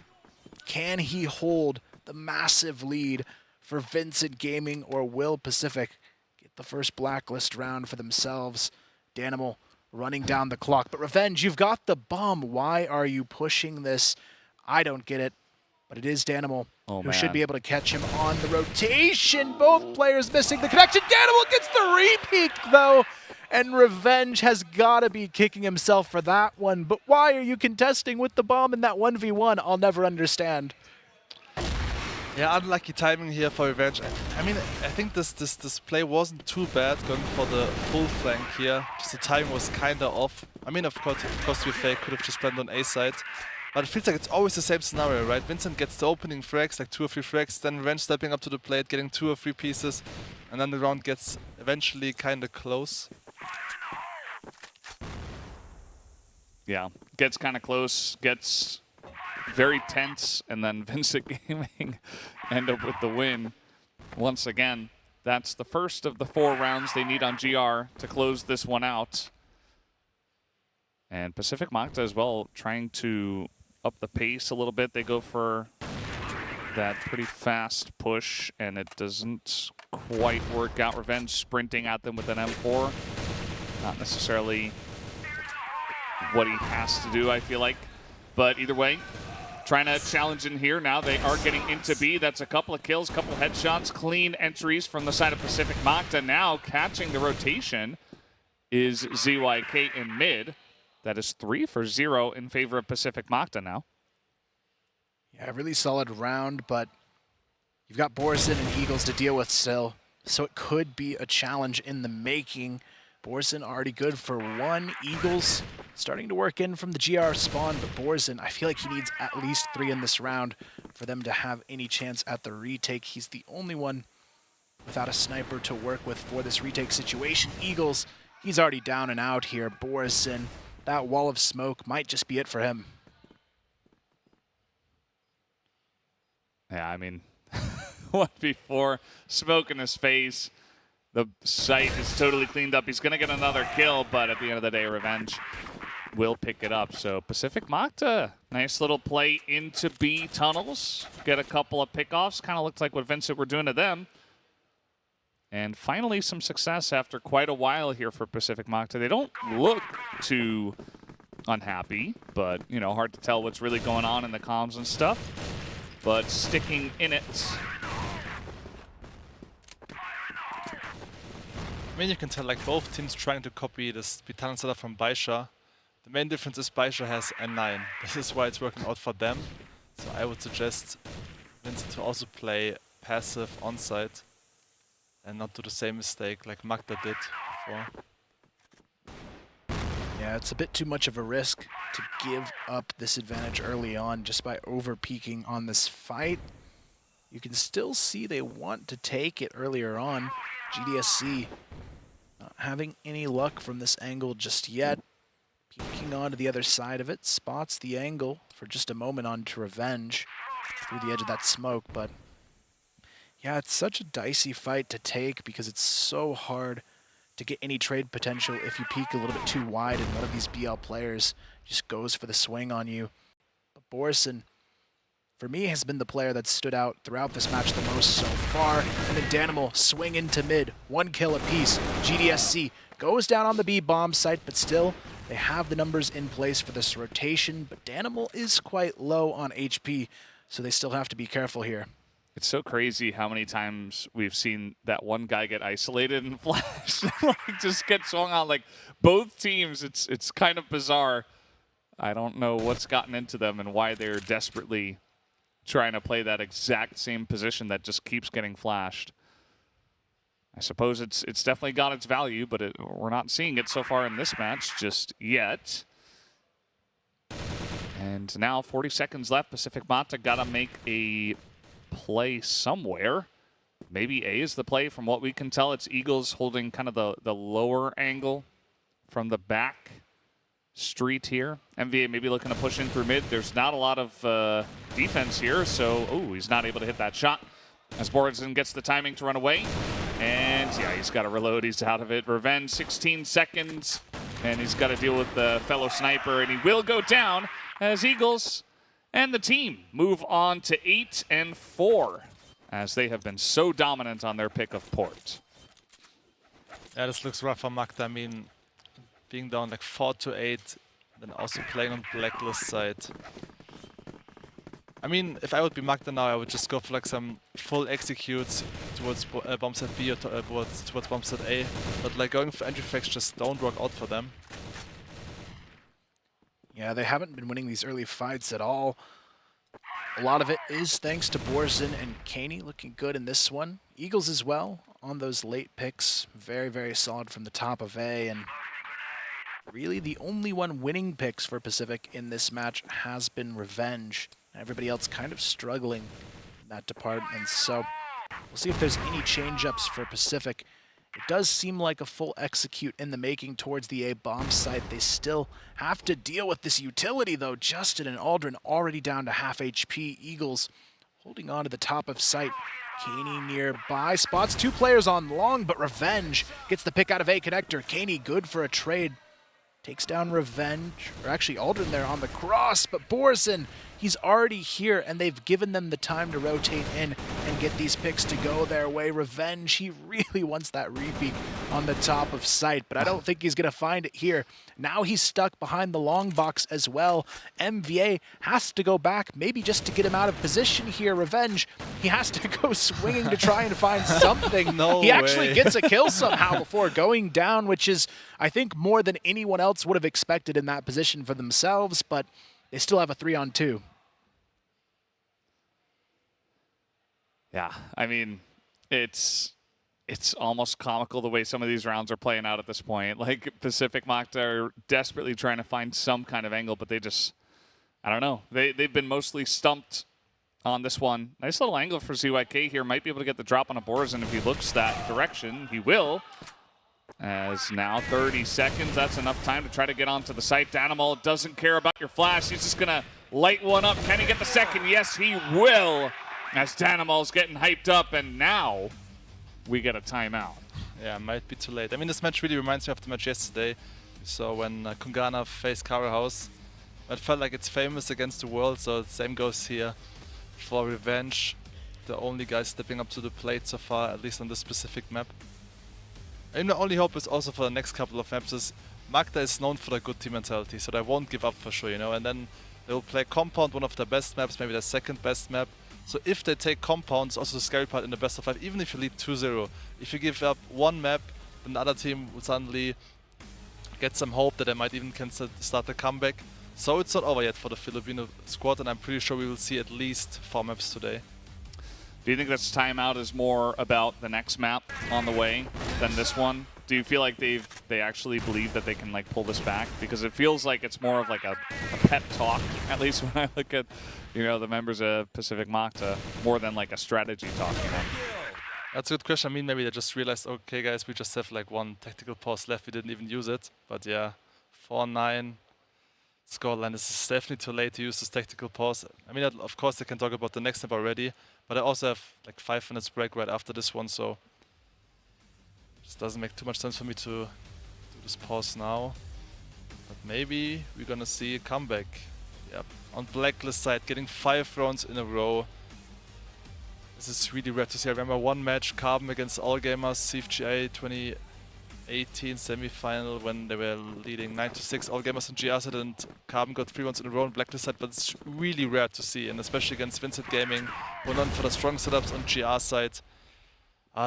can he hold the massive lead for VINCIT Gaming, or will Pacific get the first blacklist round for themselves? Danimal running down the clock. But Revenge, you've got the bomb. Why are you pushing this? I don't get it. But it is Danimal who should be able to catch him on the rotation. Both players missing the connection. Danimal gets the repeat, though. And Revenge has got to be kicking himself for that one. But why are you contesting with the bomb in that 1v1? I'll never understand. Yeah, unlucky timing here for Revenge. I mean, I think this play wasn't too bad going for the full flank here. Just the timing was kind of off. I mean, of course, we fake could have just planned on A side. But it feels like it's always the same scenario, right? Vincent gets the opening frags, like 2 or 3 frags, then Revenge stepping up to the plate, getting 2 or 3 pieces, and then the round gets eventually kind of close. Yeah, gets kind of close, gets very tense, and then VINCIT Gaming end up with the win. Once again, that's the first of the 4 rounds they need on GR to close this one out. And Pacific Macta as well, trying to up the pace a little bit. They go for that pretty fast push, and it doesn't quite work out. Revenge sprinting at them with an M4. Not necessarily what he has to do, I feel like. But either way, trying to challenge in here. Now they are getting into B. That's a couple of kills, couple of headshots, clean entries from the side of Pacific Macta. Now catching the rotation is ZYK in mid. That is 3 for 0 in favor of Pacific Macta now. Yeah, really solid round, but you've got Borison and Eagles to deal with still, so it could be a challenge in the making. Borison already good for 1. Eagles starting to work in from the GR spawn, but Borison, I feel like he needs at least 3 in this round for them to have any chance at the retake. He's the only one without a sniper to work with for this retake situation. Eagles, he's already down and out here. Borison, that wall of smoke might just be it for him. Yeah, I mean, 1v4, smoke in his face. The site is totally cleaned up. He's going to get another kill, but at the end of the day, Revenge will pick it up. So Pacific Macta, nice little play into B tunnels. Get a couple of pickoffs. Kind of looked like what VINCIT were doing to them. And finally some success after quite a while here for Pacific Macta. They don't look too unhappy, but, you know, hard to tell what's really going on in the comms and stuff. But sticking in it. I mean, you can tell like both teams trying to copy this speed tunnel setup from Baisha. The main difference is Baisha has N9. This is why it's working out for them. So I would suggest VINCIT to also play passive onside and not do the same mistake like Macta did before. Yeah, it's a bit too much of a risk to give up this advantage early on just by over-peaking on this fight. You can still see they want to take it earlier on. GDSC not having any luck from this angle just yet. Peeking onto the other side of it, spots the angle for just a moment onto Revenge through the edge of that smoke, but yeah, it's such a dicey fight to take because it's so hard to get any trade potential if you peek a little bit too wide and one of these BL players just goes for the swing on you. But Borison, for me, has been the player that stood out throughout this match the most so far. And then Danimal swing into mid, 1 kill apiece. GDSC goes down on the B bomb site, but still, they have the numbers in place for this rotation. But Danimal is quite low on HP, so they still have to be careful here. It's so crazy how many times we've seen that one guy get isolated and flash, like just get swung on. Like both teams, it's kind of bizarre. I don't know what's gotten into them and why they're desperately trying to play that exact same position that just keeps getting flashed. I suppose it's definitely got its value, but we're not seeing it so far in this match just yet. And now 40 seconds left. Pacific Macta gotta make a play somewhere. Maybe A is the play. From what we can tell, it's Eagles holding kind of the lower angle from the back street here. MVA maybe looking to push in through mid. There's not a lot of defense here, so he's not able to hit that shot as Borison gets the timing to run away. And yeah, he's got to reload. He's out of it. Revenge, 16 seconds, and he's got to deal with the fellow sniper, and he will go down as Eagles and the team move on to 8-4 as they have been so dominant on their pick of port. Yeah, this looks rough for Macta. I mean, being down like 4-8, then also playing on Blacklist side. I mean, if I would be Macta now, I would just go for like some full executes towards bomb set B or towards bomb set A. But like going for entry frags just don't work out for them. Yeah, they haven't been winning these early fights at all. A lot of it is thanks to Borison and Kaney looking good in this one. Eagles as well on those late picks. Very, very solid from the top of A. And really the only one winning picks for Pacific in this match has been Revenge. Everybody else kind of struggling in that department. So we'll see if there's any change-ups for Pacific. It does seem like a full execute in the making towards the A bomb site. They still have to deal with this utility though. Justin and Aldrin already down to half HP. Eagles holding on to the top of site. Kaney nearby, spots 2 players on long, but Revenge gets the pick out of A connector. Kaney good for a trade. Takes down Revenge, or actually Aldrin there on the cross, but Borison, he's already here, and they've given them the time to rotate in and get these picks to go their way. Revenge, he really wants that repeat on the top of site, but I don't think he's going to find it here. Now he's stuck behind the long box as well. MVA has to go back, maybe just to get him out of position here. Revenge, he has to go swinging to try and find something. He actually gets a kill somehow before going down, which is, I think, more than anyone else would have expected in that position for themselves, but they still have a 3-on-2. Yeah, I mean, it's almost comical the way some of these rounds are playing out at this point. Like, Pacific Macta are desperately trying to find some kind of angle, but they just, I don't know. They've been mostly stumped on this one. Nice little angle for ZYK here. Might be able to get the drop on a Borison if he looks that direction. He will. As now 30 seconds, that's enough time to try to get onto the site. Danimal doesn't care about your flash. He's just going to light one up. Can he get the second? Yes, he will. As Danimal's getting hyped up, and now we get a timeout. Yeah, might be too late. I mean, this match really reminds me of the match yesterday. So when Kungana faced Kara House, it felt like it's famous against the world, so the same goes here for Revenge. The only guy stepping up to the plate so far, at least on this specific map. And the only hope is also for the next couple of maps is Macta is known for their good team mentality, so they won't give up for sure, you know, and then they'll play Compound, one of their best maps, maybe their second best map. So if they take Compound, it's also the scary part in the best of 5, even if you lead 2-0. If you give up one map, then the other team will suddenly get some hope that they might even can start a comeback. So it's not over yet for the Filipino squad, and I'm pretty sure we will see at least 4 maps today. Do you think this timeout is more about the next map on the way than this one? Do you feel like they actually believe that they can like pull this back? Because it feels like it's more of like a pep talk, at least when I look at, you know, the members of Pacific Macta, more than like a strategy talk, you know? That's a good question. I mean, maybe they just realized, okay, guys, we just have like one tactical pause left. We didn't even use it. But yeah, 4-9 scoreline. This is definitely too late to use this tactical pause. I mean, of course, they can talk about the next step already. But I also have like 5 minutes break right after this one, so it doesn't make too much sense for me to do this pause now. But maybe we're gonna see a comeback. Yep, on Blacklist side, getting 5 rounds in a row. This is really rare to see. I remember one match, Carbon against All Gamers, CFGA 2018 semi-final, when they were leading 9-6. All Gamers and GR side, and Carbon got 3 rounds in a row on Blacklist side, but it's really rare to see, and especially against VINCIT Gaming, who are known for the strong setups on GR side.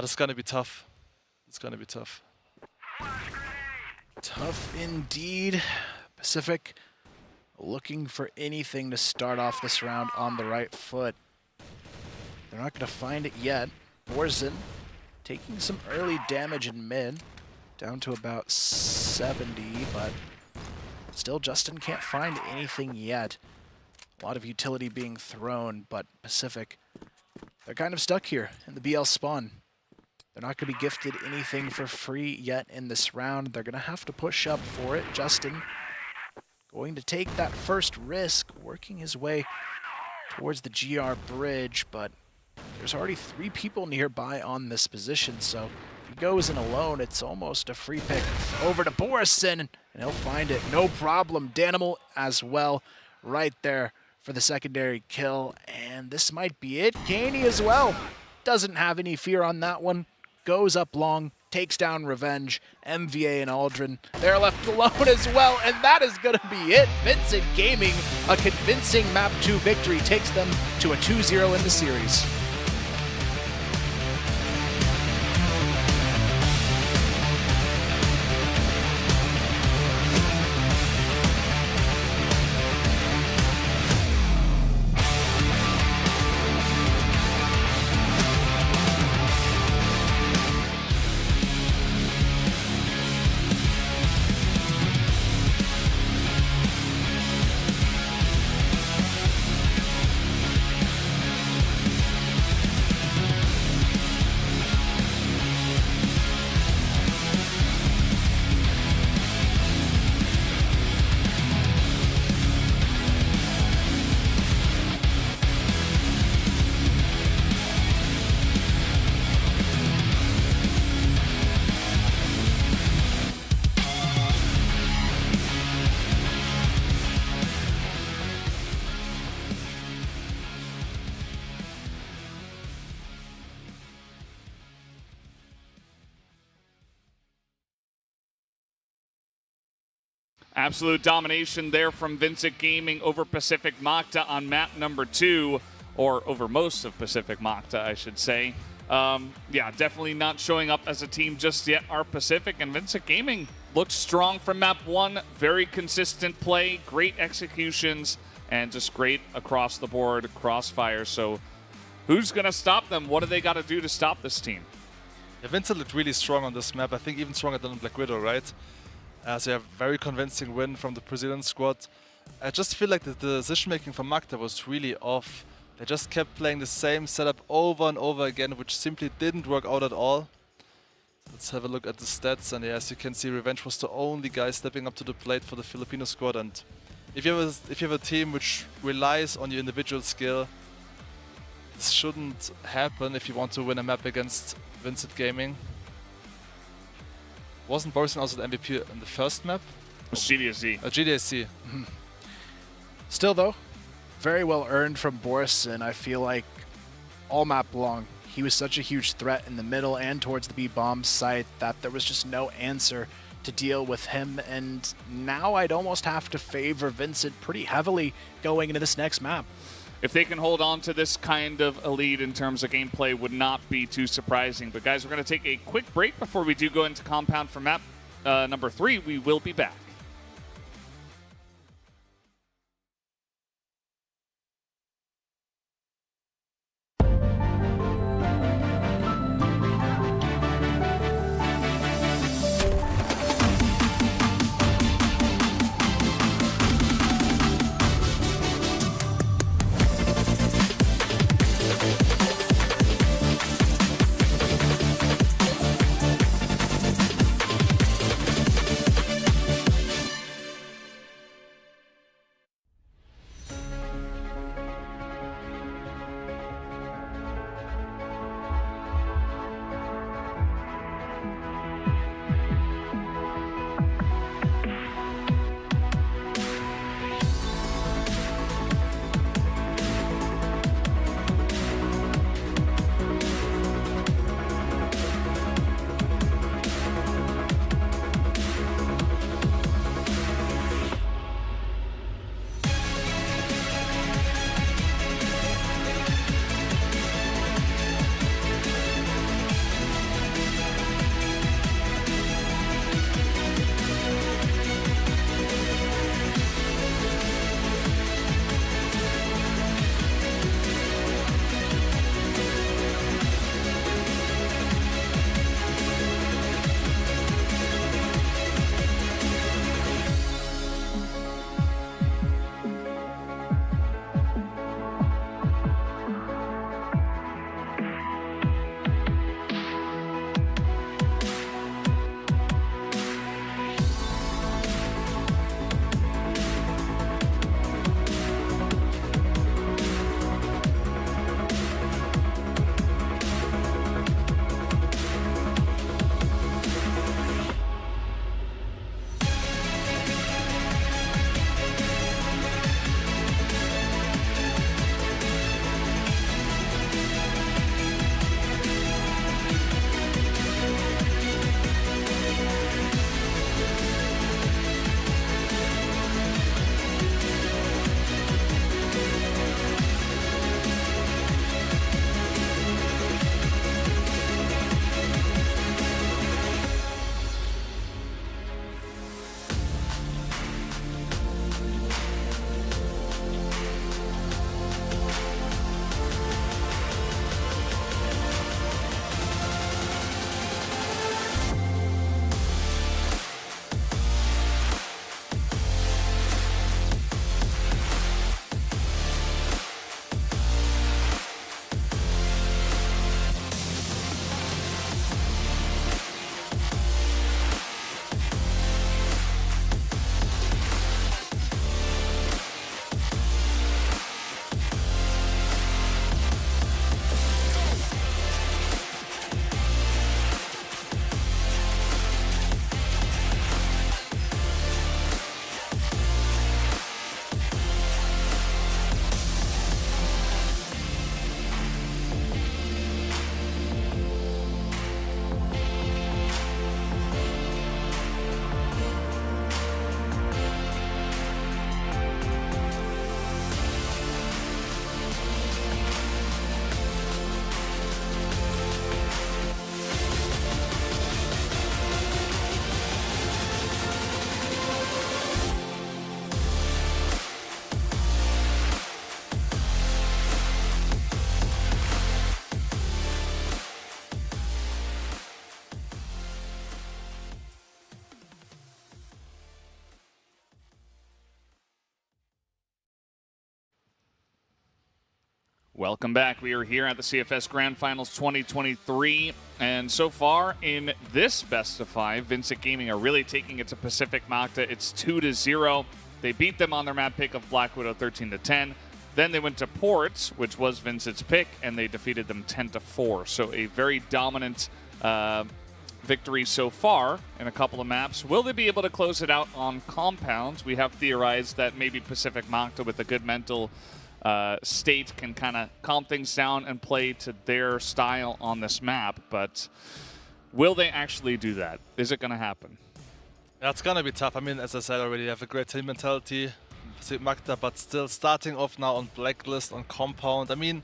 This is gonna be tough. It's gonna be tough. Tough indeed. Pacific looking for anything to start off this round on the right foot. They're not going to find it yet. Borzen taking some early damage in mid, down to about 70, but still Justin can't find anything yet. A lot of utility being thrown, but Pacific, they're kind of stuck here in the BL spawn. They're not going to be gifted anything for free yet in this round. They're going to have to push up for it. Justin going to take that first risk, working his way towards the GR bridge, but there's already 3 people nearby on this position, so if he goes in alone, it's almost a free pick over to Borison, and he'll find it, no problem. Danimal as well, right there for the secondary kill, and this might be it. Kaney as well, doesn't have any fear on that one, goes up long, takes down Revenge, MVA and Aldrin. They're left alone as well, and that is going to be it. VINCIT Gaming, a convincing Map 2 victory, takes them to a 2-0 in the series. Absolute domination there from VINCIT Gaming over Pacific Macta on map number 2, or over most of Pacific Macta, I should say. Yeah, definitely not showing up as a team just yet, our Pacific, and VINCIT Gaming looks strong from map 1. Very consistent play, great executions, and just great across the board crossfire. So who's going to stop them? What do they got to do to stop this team? Yeah, VINCIT looked really strong on this map. I think even stronger than Black Widow, right? So yeah, very convincing win from the Brazilian squad. I just feel like the decision-making from Macta was really off. They just kept playing the same setup over and over again, which simply didn't work out at all. Let's have a look at the stats, and yeah, as you can see, Revenge was the only guy stepping up to the plate for the Filipino squad. And if you have a team which relies on your individual skill, this shouldn't happen if you want to win a map against VINCIT Gaming. Wasn't Borison also the MVP in the first map? It was GDSC. GDSC. Mm-hmm. Still though, very well earned from Borison. I feel like all map long, he was such a huge threat in the middle and towards the B-bomb site that there was just no answer to deal with him. And now I'd almost have to favor VINCIT pretty heavily going into this next map. If they can hold on to this kind of a lead in terms of gameplay, would not be too surprising. But guys, we're going to take a quick break before we do go into compound for map number 3. We will be back. Welcome back. We are here at the CFS Grand Finals 2023, and so far in this best of 5, VINCIT Gaming are really taking it to Pacific Macta. It's 2-0. They beat them on their map pick of Black Widow 13-10. Then they went to Port, which was VINCIT's pick, and they defeated them 10-4. So a very dominant victory so far in a couple of maps. Will they be able to close it out on compounds? We have theorized that maybe Pacific Macta with a good mental state can kind of calm things down and play to their style on this map, but will they actually do that? Is it going to happen? Yeah, it's going to be tough. I mean, as I said already, they have a great team mentality, Macta, but still starting off now on Blacklist, on Compound. I mean,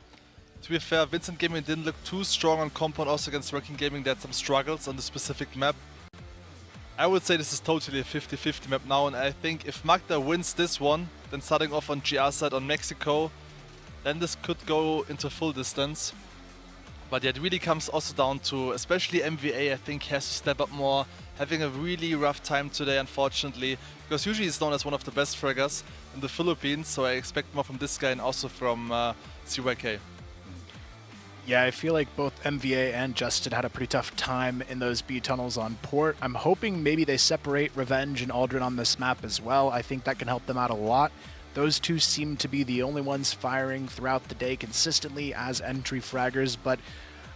to be fair, VINCIT Gaming didn't look too strong on Compound, also against Wrecking Gaming. They had some struggles on the specific map. I would say this is totally a 50-50 map now, and I think if Macta wins this one, then starting off on GR side on Mexico, then this could go into full distance. But yeah, it really comes also down to, especially MVA, I think has to step up more, having a really rough time today, unfortunately, because usually he's known as one of the best fraggers in the Philippines, so I expect more from this guy and also from CYK. Yeah, I feel like both MVA and Justin had a pretty tough time in those B tunnels on Port. I'm hoping maybe they separate Revenge and Aldrin on this map as well. I think that can help them out a lot. Those two seem to be the only ones firing throughout the day consistently as entry fraggers, but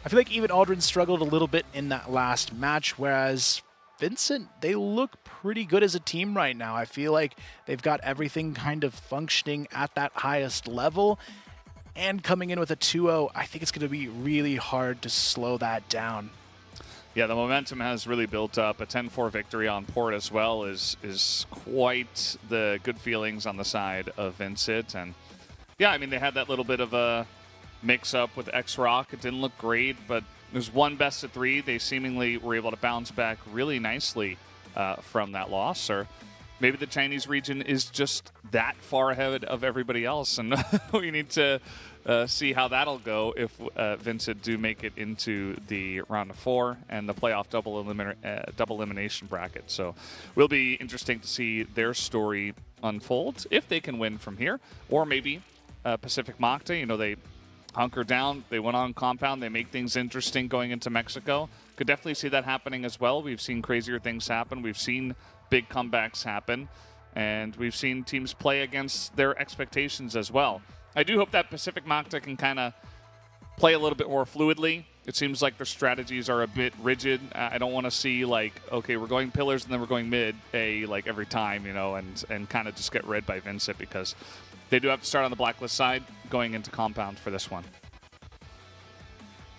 I feel like even Aldrin struggled a little bit in that last match, whereas VINCIT, they look pretty good as a team right now. I feel like they've got everything kind of functioning at that highest level. And coming in with a 2-0, I think it's going to be really hard to slow that down. Yeah, the momentum has really built up. A 10-4 victory on Port as well is quite the good feelings on the side of VINCIT. And yeah, I mean, they had that little bit of a mix-up with X-Rock. It didn't look great, but there's one best of 3. They seemingly were able to bounce back really nicely from that loss. Or maybe the Chinese region is just that far ahead of everybody else, and we need to see how that'll go if VINCIT do make it into the round of 4 and the playoff double elimination bracket. So will be interesting to see their story unfold if they can win from here, or maybe Pacific Macta. You know, they hunker down, they went on Compound, they make things interesting going into Mexico. Could definitely see that happening as well. We've seen crazier things happen. We've seen big comebacks happen, and we've seen teams play against their expectations as well. I do hope that Pacific Macta can kind of play a little bit more fluidly. It seems like their strategies are a bit rigid. I don't want to see like, okay, we're going pillars and then we're going mid A like every time, you know, and kind of just get read by VINCIT, because they do have to start on the Blacklist side going into Compound for this one.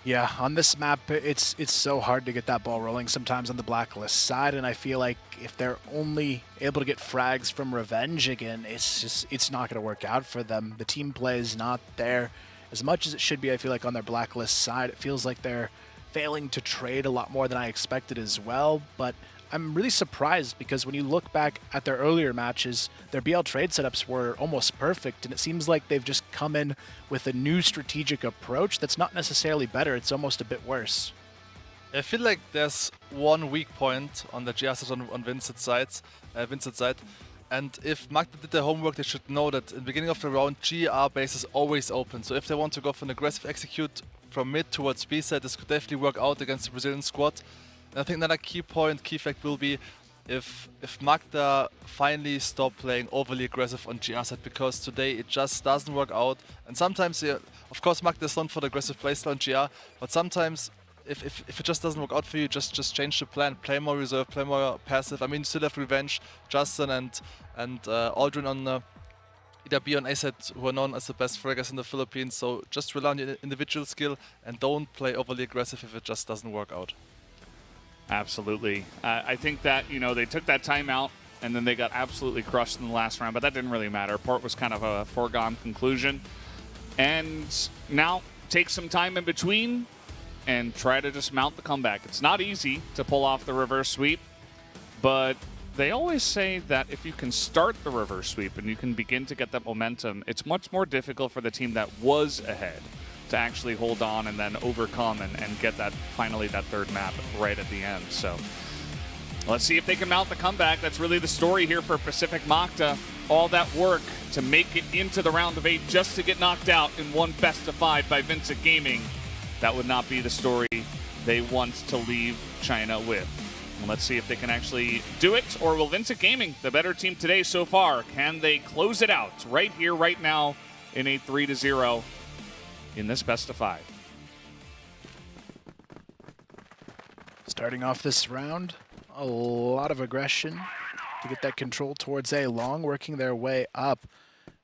Yeah, on this map, it's so hard to get that ball rolling sometimes on the Blacklist side, and I feel like if they're only able to get frags from Revenge again, it's not going to work out for them. The team play is not there as much as it should be. I feel like on their Blacklist side, it feels like they're failing to trade a lot more than I expected as well, but I'm really surprised because when you look back at their earlier matches, their BL trade setups were almost perfect, and it seems like they've just come in with a new strategic approach that's not necessarily better, it's almost a bit worse. I feel like there's one weak point on the GR side on VINCIT side, and if Macta did their homework, they should know that in the beginning of the round, GR base is always open, so if they want to go for an aggressive execute from mid towards B side, this could definitely work out against the Brazilian squad. And I think another key fact will be if Macta finally stop playing overly aggressive on GR side, because today it just doesn't work out. And sometimes, of course, Macta is known for the aggressive playstyle on GR, but sometimes if it just doesn't work out for you, just change the plan, play more reserve, play more passive. I mean, you still have Revenge, Justin and Aldrin on either B on A side, who are known as the best fraggers in the Philippines. So just rely on your individual skill and don't play overly aggressive if it just doesn't work out. Absolutely. I think that, you know, they took that timeout and then they got absolutely crushed in the last round, but that didn't really matter. Port was kind of a foregone conclusion. And now take some time in between and try to just mount the comeback. It's not easy to pull off the reverse sweep, but they always say that if you can start the reverse sweep and you can begin to get that momentum, it's much more difficult for the team that was ahead to actually hold on and then overcome and get that finally that third map right at the end. So let's see if they can mount the comeback. That's really the story here for Pacific Macta. all that work to make it into the round of 8 just to get knocked out in one best of 5 by VINCIT Gaming. That would not be the story they want to leave China with. And let's see if they can actually do it, or will VINCIT Gaming, the better team today so far, can they close it out right here, right now in a 3-0 in this best of 5? Starting off this round, a lot of aggression to get that control towards A long, working their way up.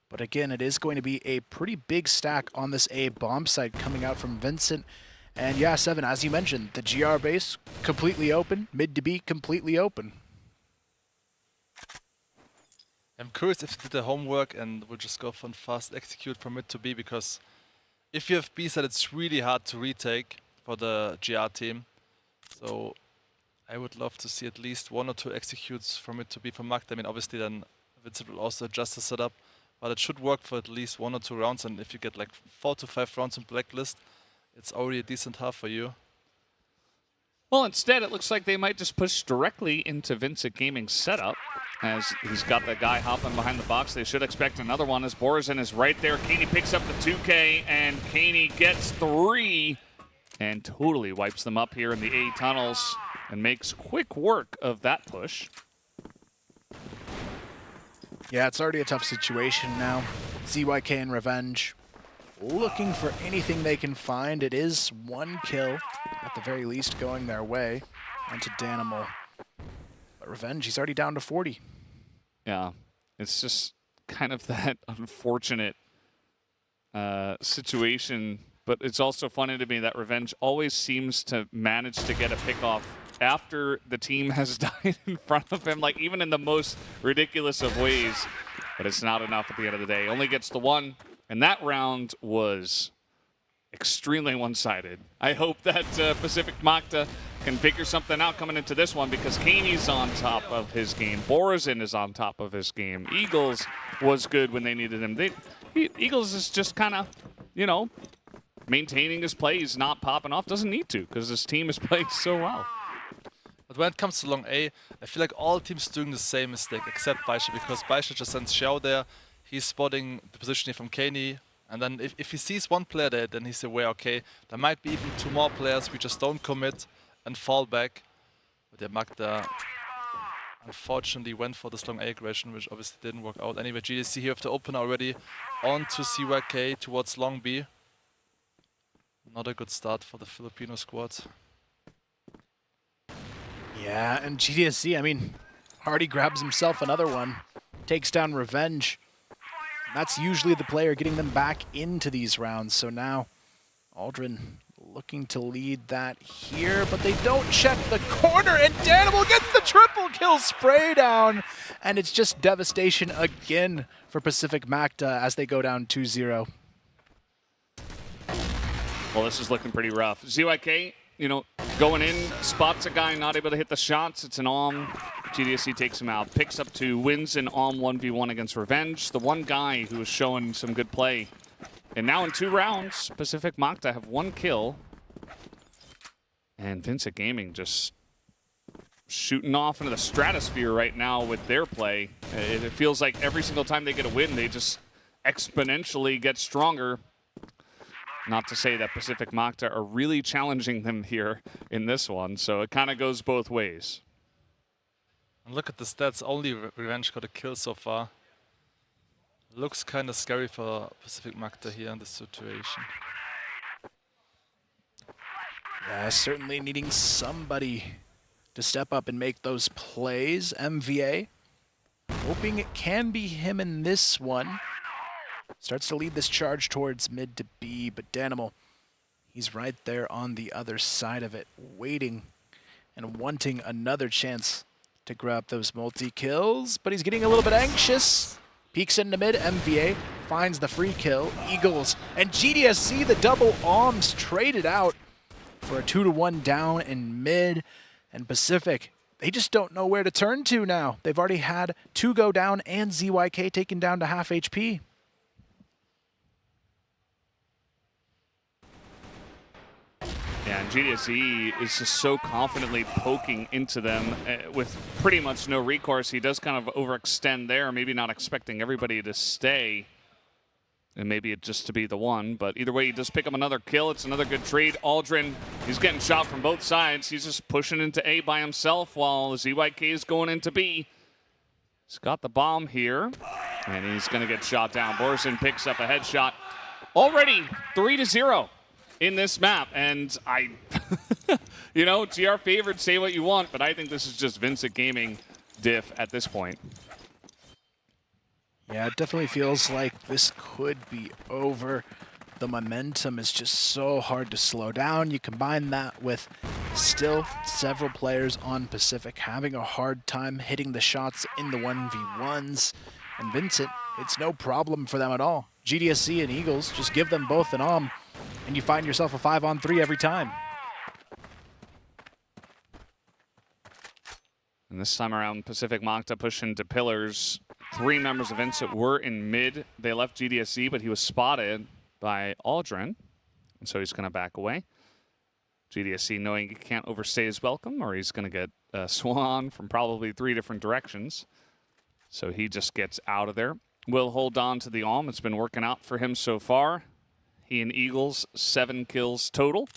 But again, it is going to be a pretty big stack on this A bomb site coming out from VINCIT. And yeah, Seven, as you mentioned, the GR base completely open, mid to B completely open. I'm curious if they did the homework and will just go for a fast execute from mid to B, because if you have B side, it's really hard to retake for the GR team. So I would love to see at least 1 or 2 executes from mid to B from Macta. I mean, obviously then VINCIT will also adjust the setup, but it should work for at least 1 or 2 rounds. And if you get like 4 to 5 rounds in Blacklist, it's already a decent half for you. Well, instead, it looks like they might just push directly into VINCIT Gaming's setup, as he's got the guy hopping behind the box. They should expect another one as Borazin is right there. Kaney picks up the 2K, and Kaney gets 3 and totally wipes them up here in the A tunnels and makes quick work of that push. Yeah, it's already a tough situation now. ZYK and Revenge looking for anything they can find. It is 1 kill, at the very least, going their way onto Danimal. But Revenge, he's already down to 40. Yeah, it's just kind of that unfortunate situation. But it's also funny to me that Revenge always seems to manage to get a pick off after the team has died in front of him, like even in the most ridiculous of ways. But it's not enough at the end of the day. Only gets the 1. And that round was extremely one-sided. I hope that Pacific Macta can figure something out coming into this one, because Kaney's on top of his game. Borazin is on top of his game. Eagles was good when they needed him. Eagles is just kind of, you know, maintaining his play. He's not popping off. Doesn't need to, because his team is playing so well. But when it comes to long A, I feel like all teams doing the same mistake except Baisha, because Baisha just sends Xiao there. He's spotting the positioning from Kaney, and then if he sees 1 player there, then he's aware, okay, there might be even 2 more players, we just don't commit and fall back. But yeah, Macta unfortunately went for this long A aggression, which obviously didn't work out. Anyway, GDC here with the opener already on to CYK towards long B. Not a good start for the Filipino squad. Yeah, and GDSC, I mean, already grabs himself another one. Takes down Revenge. That's usually the player getting them back into these rounds. So now Aldrin looking to lead that here, but they don't check the corner, and Danimal gets the triple kill spray down. And it's just devastation again for Pacific Macta as they go down 2-0. Well, this is looking pretty rough. ZYK, you know, going in, spots a guy, not able to hit the shots. It's an Alm. GDSC takes him out, picks up 2, wins an Alm 1v1 against Revenge. The one guy who was showing some good play. And now in 2 rounds, Pacific Macta have 1 kill. And VINCIT Gaming just shooting off into the stratosphere right now with their play. It feels like every single time they get a win, they just exponentially get stronger. Not to say that Pacific Macta are really challenging them here in this one, so it kind of goes both ways. And look at the stats, only Revenge got a kill so far. Looks kind of scary for Pacific Macta here in this situation. Yeah, certainly needing somebody to step up and make those plays. MVA, hoping it can be him in this one. Starts to lead this charge towards mid to B, but Danimal, he's right there on the other side of it, waiting and wanting another chance to grab those multi-kills, but he's getting a little bit anxious. Peeks into mid, MVA finds the free kill. Eagles and GDSC, the double arms traded out for a 2-1 down in mid. And Pacific, they just don't know where to turn to now. They've already had 2 go down and ZYK taken down to half HP. Yeah, and GDSE is just so confidently poking into them with pretty much no recourse. He does kind of overextend there, maybe not expecting everybody to stay. And maybe it just to be the one, but either way, he does pick up another kill. It's another good trade. Aldrin, he's getting shot from both sides. He's just pushing into A by himself while ZYK is going into B. He's got the bomb here, and he's going to get shot down. Borison picks up a headshot. Already 3-0 in this map, and I, you know, GR favored, say what you want, but I think this is just Vincit Gaming diff at this point. Yeah, it definitely feels like this could be over. The momentum is just so hard to slow down. You combine that with still several players on Pacific having a hard time hitting the shots in the 1v1s. And Vincit, it's no problem for them at all. GDSC and Eagles, just give them both an and you find yourself a 5-on-3 every time. And this time around, Pacific Macta pushing to pillars. 3 members of Vincit were in mid. They left GDSC, but he was spotted by Aldrin, and so he's going to back away. GDSC knowing he can't overstay his welcome, or he's going to get swung from probably 3 different directions. So he just gets out of there. Will hold on to the Alm. It's been working out for him so far. He and Eagles, 7 kills total.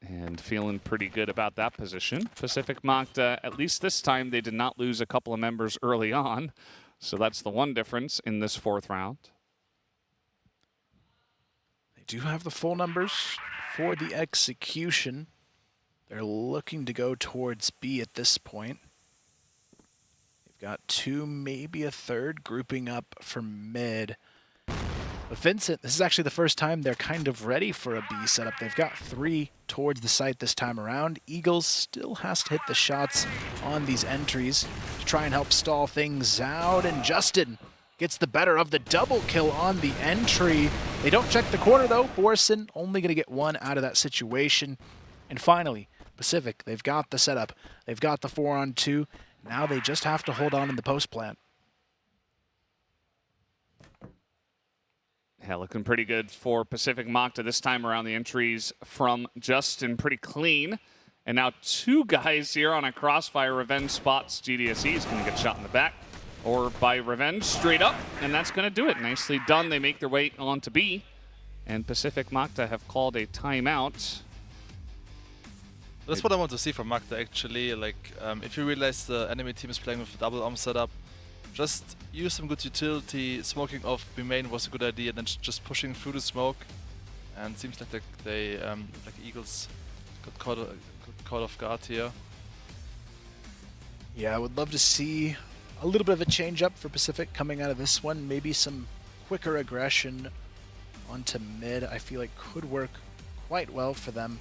And feeling pretty good about that position. Pacific Macta, at least this time, they did not lose a couple of members early on. So that's the one difference in this 4th round. They do have the full numbers for the execution. They're looking to go towards B at this point. They've got 2, maybe a 3rd, grouping up for mid. But Vincit, this is actually the first time they're kind of ready for a B setup. They've got 3 towards the site this time around. Eagles still has to hit the shots on these entries to try and help stall things out. And Justin gets the better of the double kill on the entry. They don't check the corner though. Borison only going to get 1 out of that situation. And finally, Pacific, they've got the setup. They've got the 4-on-2. Now they just have to hold on in the post plant. Yeah, looking pretty good for Pacific Macta this time around. The entries from Justin pretty clean. And now 2 guys here on a crossfire. Revenge spots GDSE. He's going to get shot in the back. Or by Revenge straight up. And that's going to do it. Nicely done. They make their way on to B. And Pacific Macta have called a timeout. That's what I want to see from Macta actually. Like, if you realize the enemy team is playing with a double arm setup, just use some good utility. Smoking off B main was a good idea, then just pushing through the smoke. And it seems like they like Eagles got caught off guard here. Yeah, I would love to see a little bit of a change up for Pacific coming out of this one. Maybe some quicker aggression onto mid, I feel like could work quite well for them.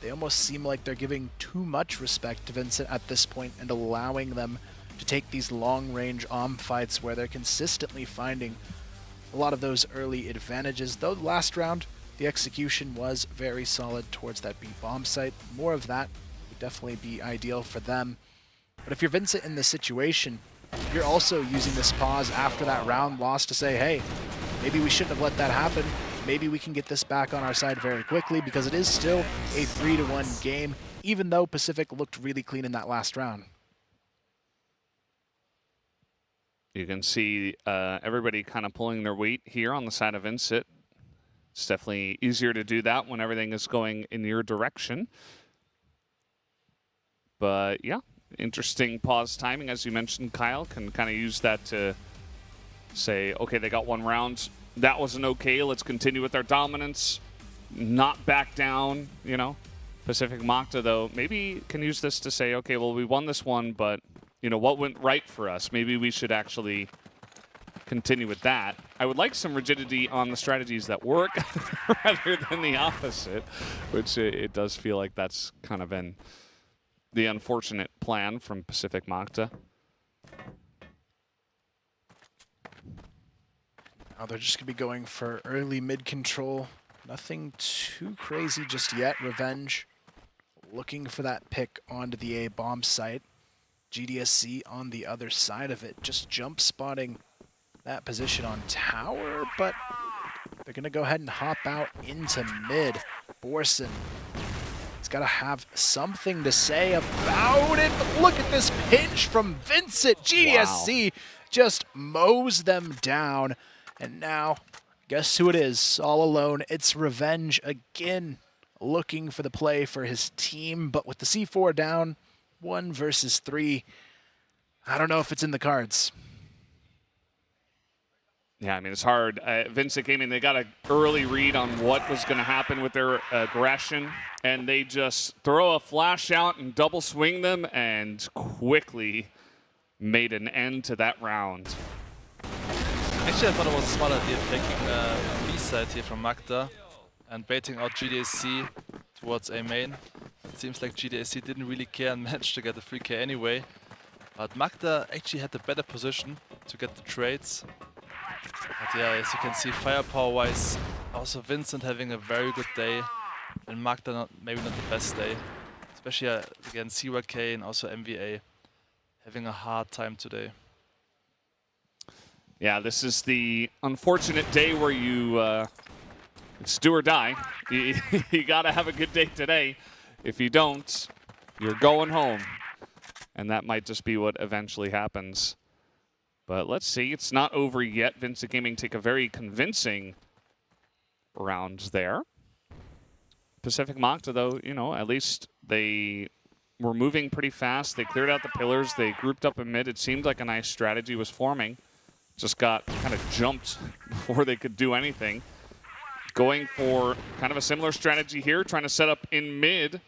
They almost seem like they're giving too much respect to Vincit at this point and allowing them to take these long-range fights where they're consistently finding a lot of those early advantages. Though last round, the execution was very solid towards that B bomb site. More of that would definitely be ideal for them. But if you're Vincit in this situation, you're also using this pause after that round loss to say, hey, maybe we shouldn't have let that happen. Maybe we can get this back on our side very quickly because it is still a 3-1 game, even though Pacific looked really clean in that last round. You can see everybody kind of pulling their weight here on the side of Vincit. It's definitely easier to do that when everything is going in your direction. But yeah, interesting pause timing. As you mentioned, Kyle can kind of use that to say, okay, they got 1 round. That wasn't okay. Let's continue with our dominance. Not back down, you know. Pacific Macta, though, maybe can use this to say, okay, well, we won this one, but you know, what went right for us? Maybe we should actually continue with that. I would like some rigidity on the strategies that work rather than the opposite, which it does feel like that's kind of been the unfortunate plan from Pacific Macta. Now they're just going to be going for early mid control. Nothing too crazy just yet. Revenge looking for that pick onto the A bomb site. GDSC on the other side of it, just jump spotting that position on tower, but they're going to go ahead and hop out into mid. Borson, he's got to have something to say about it. But look at this pinch from VINCIT. GDSC just mows them down. And now, guess who it is? All alone, it's Revenge again, looking for the play for his team. But with the C4 down, 1 versus 3, I don't know if it's in the cards. Yeah, I mean, it's hard. VINCIT Gaming, they got an early read on what was going to happen with their aggression, and they just throw a flash out and double swing them and quickly made an end to that round. Actually, I thought it was a smart idea taking B side here from Macta and baiting out GDSC towards A main. It seems like GDSC didn't really care and managed to get the 3K anyway. But Macta actually had the better position to get the trades. But yeah, as you can see, firepower-wise, also VINCIT having a very good day, and Macta maybe not the best day. Especially again, CYK and also MVA having a hard time today. Yeah, this is the unfortunate day where you, it's do or die. You gotta have a good day today. If you don't, you're going home. And that might just be what eventually happens. But let's see, it's not over yet. VINCIT Gaming take a very convincing round there. Pacific Macta, though, you know, at least they were moving pretty fast. They cleared out the pillars. They grouped up in mid. It seemed like a nice strategy was forming. Just got kind of jumped before they could do anything. Going for kind of a similar strategy here, trying to set up in mid.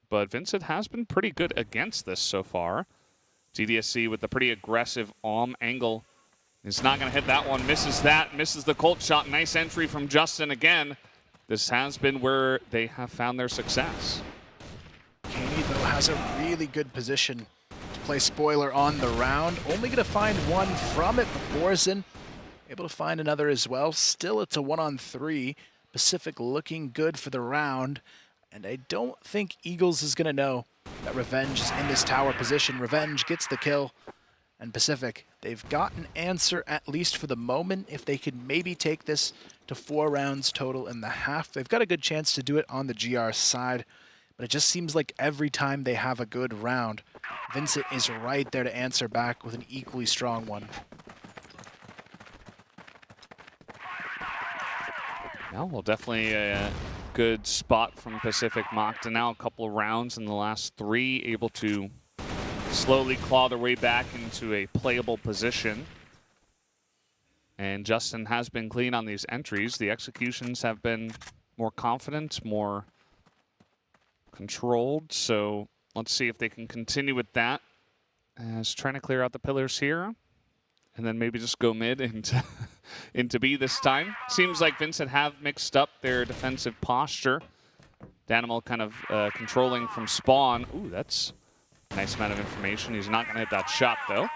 But VINCIT has been pretty good against this so far. GDSC with the pretty aggressive angle. Is not going to hit that one. Misses that. Misses the Colt shot. Nice entry from Justin again. This has been where they have found their success. Kaney, though, has a really good position to play spoiler on the round. Only going to find one from it, but Borson able to find another as well. Still, it's a 1-on-3. Pacific looking good for the round. And I don't think Eagles is going to know that Revenge is in this tower position. Revenge gets the kill. And Pacific, they've got an answer, at least for the moment. If they could maybe take this to 4 rounds total in the half, they've got a good chance to do it on the GR side. But it just seems like every time they have a good round, VINCIT is right there to answer back with an equally strong one. Yeah, well, definitely a good spot from Pacific Macta now. A couple of rounds in the last 3, able to slowly claw their way back into a playable position. And Justin has been clean on these entries. The executions have been more confident, more controlled. So let's see if they can continue with that. As trying to clear out the pillars here. And then maybe just go mid into B this time. Seems like VINCIT have mixed up their defensive posture. Danimal kind of controlling from spawn. Ooh, that's a nice amount of information. He's not going to hit that shot, though.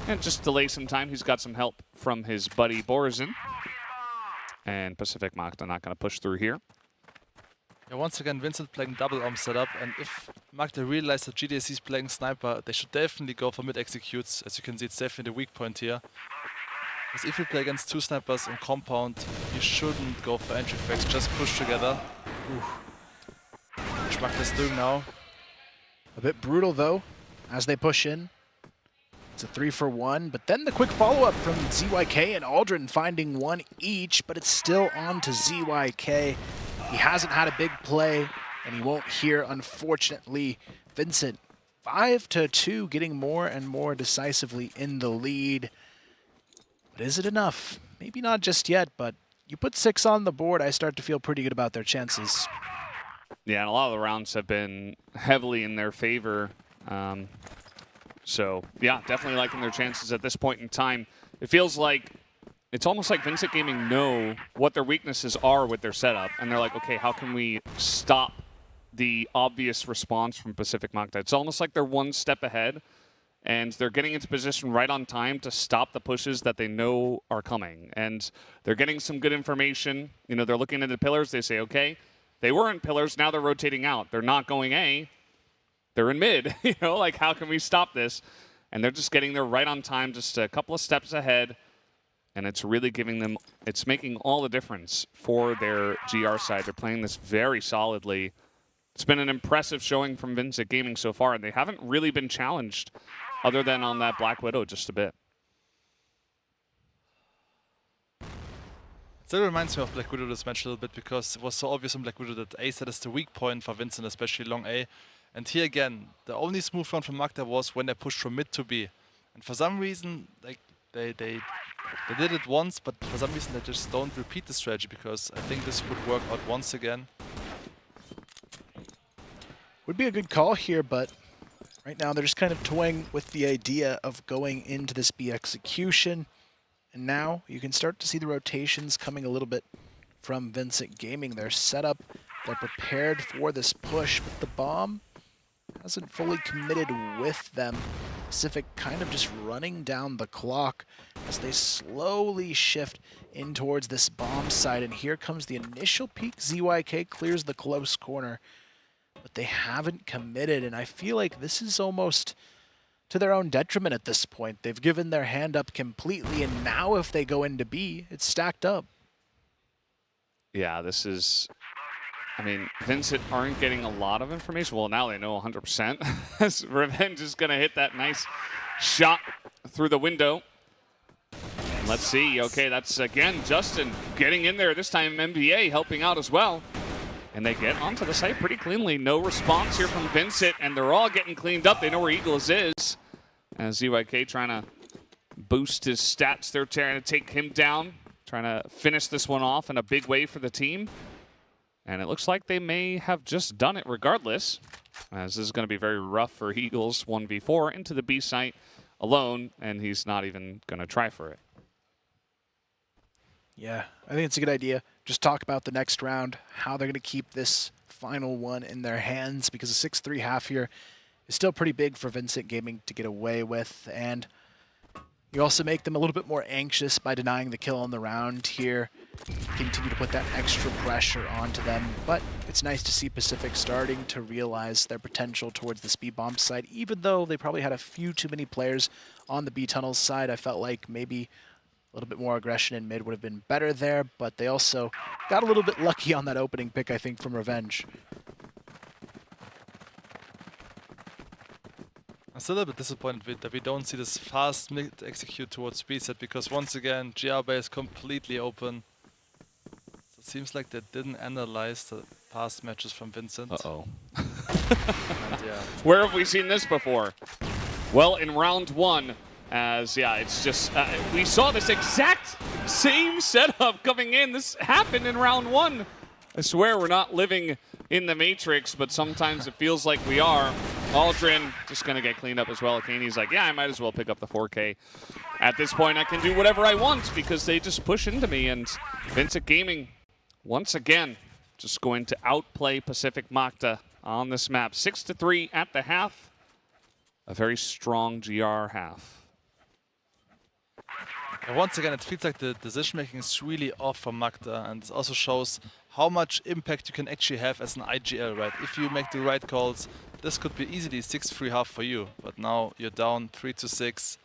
And just delay some time. He's got some help from his buddy Borzen. And Pacific Macta not going to push through here. Yeah, once again, VINCIT playing double setup, and if Macta realize that GDSC is playing sniper, they should definitely go for mid executes. As you can see, it's definitely the weak point here. Because if you play against 2 snipers on compound, you shouldn't go for entry frags, just push together. Which Macta's doing now. A bit brutal, though, as they push in. It's a 3-for-1, but then the quick follow-up from ZYK and Aldrin finding 1 each, but it's still on to ZYK. He hasn't had a big play, and he won't here, unfortunately. VINCIT, 5-2, getting more and more decisively in the lead. But is it enough? Maybe not just yet, but you put 6 on the board, I start to feel pretty good about their chances. Yeah, and a lot of the rounds have been heavily in their favor. So, yeah, definitely liking their chances at this point in time. It feels like it's almost like VINCIT Gaming know what their weaknesses are with their setup, and they're like, okay, how can we stop the obvious response from Pacific Macta? It's almost like they're 1 step ahead, and they're getting into position right on time to stop the pushes that they know are coming. And they're getting some good information. You know, they're looking at the pillars. They say, okay, they were in pillars. Now they're rotating out. They're not going A. They're in mid. You know, like, how can we stop this? And they're just getting there right on time, just a couple of steps ahead. And it's really giving them, it's making all the difference for their GR side. They're playing this very solidly. It's been an impressive showing from VINCIT Gaming so far, and they haven't really been challenged other than on that Black Widow just a bit. It still reminds me of Black Widow this match a little bit because it was so obvious on Black Widow that A set is the weak point for VINCIT, especially long A. And here again, the only smooth run from Macta was when they pushed from mid to B. And for some reason, like they did it once, but for some reason they just don't repeat the strategy because I think this would work out once again. Would be a good call here, but right now they're just kind of toying with the idea of going into this B execution. And now you can start to see the rotations coming a little bit from VINCIT Gaming. They're set up, they're prepared for this push, but the bomb hasn't fully committed with them. Pacific kind of just running down the clock as they slowly shift in towards this bomb side. And here comes the initial peek. ZYK clears the close corner, but they haven't committed. And I feel like this is almost to their own detriment at this point. They've given their hand up completely, and now if they go into B, it's stacked up. Yeah, this is, I mean, VINCIT aren't getting a lot of information. Well, now they know 100%. As Revenge is going to hit that nice shot through the window. And let's see. Okay, that's, again, Justin getting in there. This time MBA helping out as well. And they get onto the site pretty cleanly. No response here from VINCIT, and they're all getting cleaned up. They know where Eagles is. And ZYK trying to boost his stats. They're trying to take him down, trying to finish this one off in a big way for the team. And it looks like they may have just done it regardless, as this is going to be very rough for Eagles 1v4 into the B site alone, and he's not even going to try for it. Yeah, I think it's a good idea. Just talk about the next round, how they're going to keep this final one in their hands, because a 6-3 half here is still pretty big for VINCIT Gaming to get away with, and you also make them a little bit more anxious by denying the kill on the round here. Continue to put that extra pressure onto them, but it's nice to see Pacific starting to realize their potential towards the speed bomb side. Even though they probably had a few too many players on the B tunnels side, I felt like maybe a little bit more aggression in mid would have been better there, but they also got a little bit lucky on that opening pick, I think, from Revenge. I'm still a little bit disappointed that we don't see this fast mid execute towards B set because once again, GR base completely open. So it seems like they didn't analyze the past matches from VINCIT. Uh-oh. Yeah. Where have we seen this before? Well, in round one, as, yeah, it's just, we saw this exact same setup coming in. This happened in round one. I swear we're not living in the Matrix, but sometimes it feels like we are. Aldrin just going to get cleaned up as well. Kaney's like, yeah, I might as well pick up the 4K. At this point, I can do whatever I want because they just push into me. And VINCIT Gaming, once again, just going to outplay Pacific Macta on this map. 6-3 at the half. A very strong GR half. And once again, it feels like the decision-making is really off from Macta, and it also shows how much impact you can actually have as an IGL, right? If you make the right calls, this could be easily 6-3 half for you, but now you're down 3-6.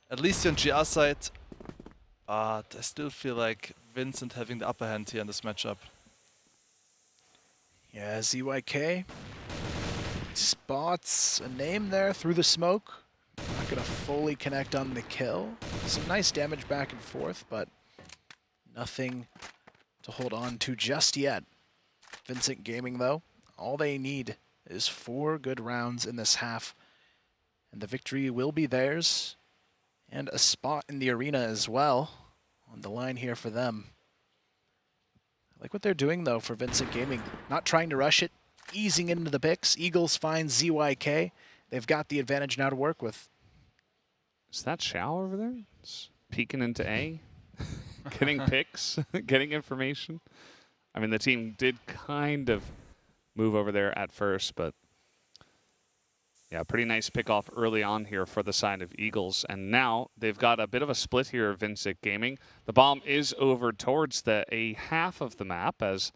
At least you're on GR side, but I still feel like VINCIT having the upper hand here in this matchup. Yeah, ZYK spots a name there through the smoke. Not gonna fully connect on the kill. Some nice damage back and forth, but nothing to hold on to just yet. VINCIT Gaming, though, all they need is 4 good rounds in this half, and the victory will be theirs, and a spot in the arena as well on the line here for them. I like what they're doing, though, for VINCIT Gaming. Not trying to rush it, easing into the picks. Eagles find ZYK. They've got the advantage now to work with. Is that Shao over there? It's peeking into A, getting picks, getting information. I mean, the team did kind of move over there at first, but yeah, pretty nice pick off early on here for the side of Eagles. And now they've got a bit of a split here, VINCIT Gaming. The bomb is over towards the A half of the map, as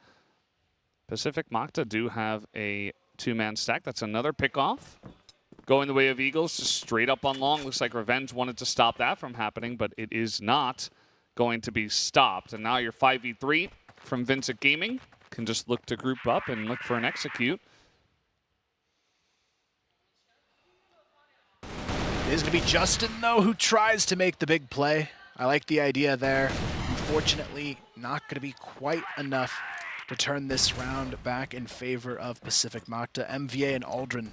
Pacific Macta do have a 2-man stack. That's another pick off. Going the way of Eagles, just straight up on long. Looks like Revenge wanted to stop that from happening, but it is not. going to be stopped. And now your 5v3 from VINCIT Gaming can just look to group up and look for an execute. It is going to be Justin, though, who tries to make the big play. I like the idea there. Unfortunately, not going to be quite enough to turn this round back in favor of Pacific Macta. MVA and Aldrin,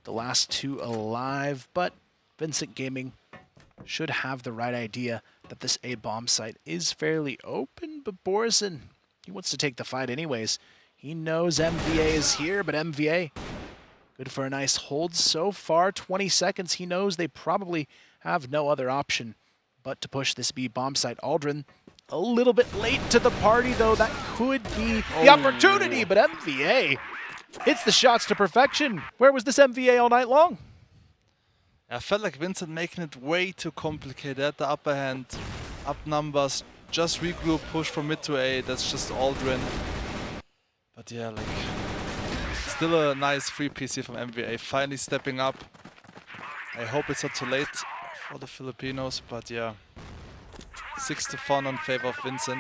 the last two alive, but VINCIT Gaming should have the right idea that this A bomb site is fairly open, but Borison, he wants to take the fight anyways. He knows MVA is here, but MVA, good for a nice hold so far. 20 seconds. He knows they probably have no other option but to push this B bomb site. Aldrin, a little bit late to the party, though. That could be the opportunity, but MVA hits the shots to perfection. Where was this MVA all night long? I felt like VINCIT making it way too complicated. At the upper hand, up numbers, just regroup, push from mid to A. That's just Aldrin. But yeah, like, still a nice free PC from MVA, finally stepping up. I hope it's not too late for the Filipinos, but yeah. 6-4 in favor of VINCIT.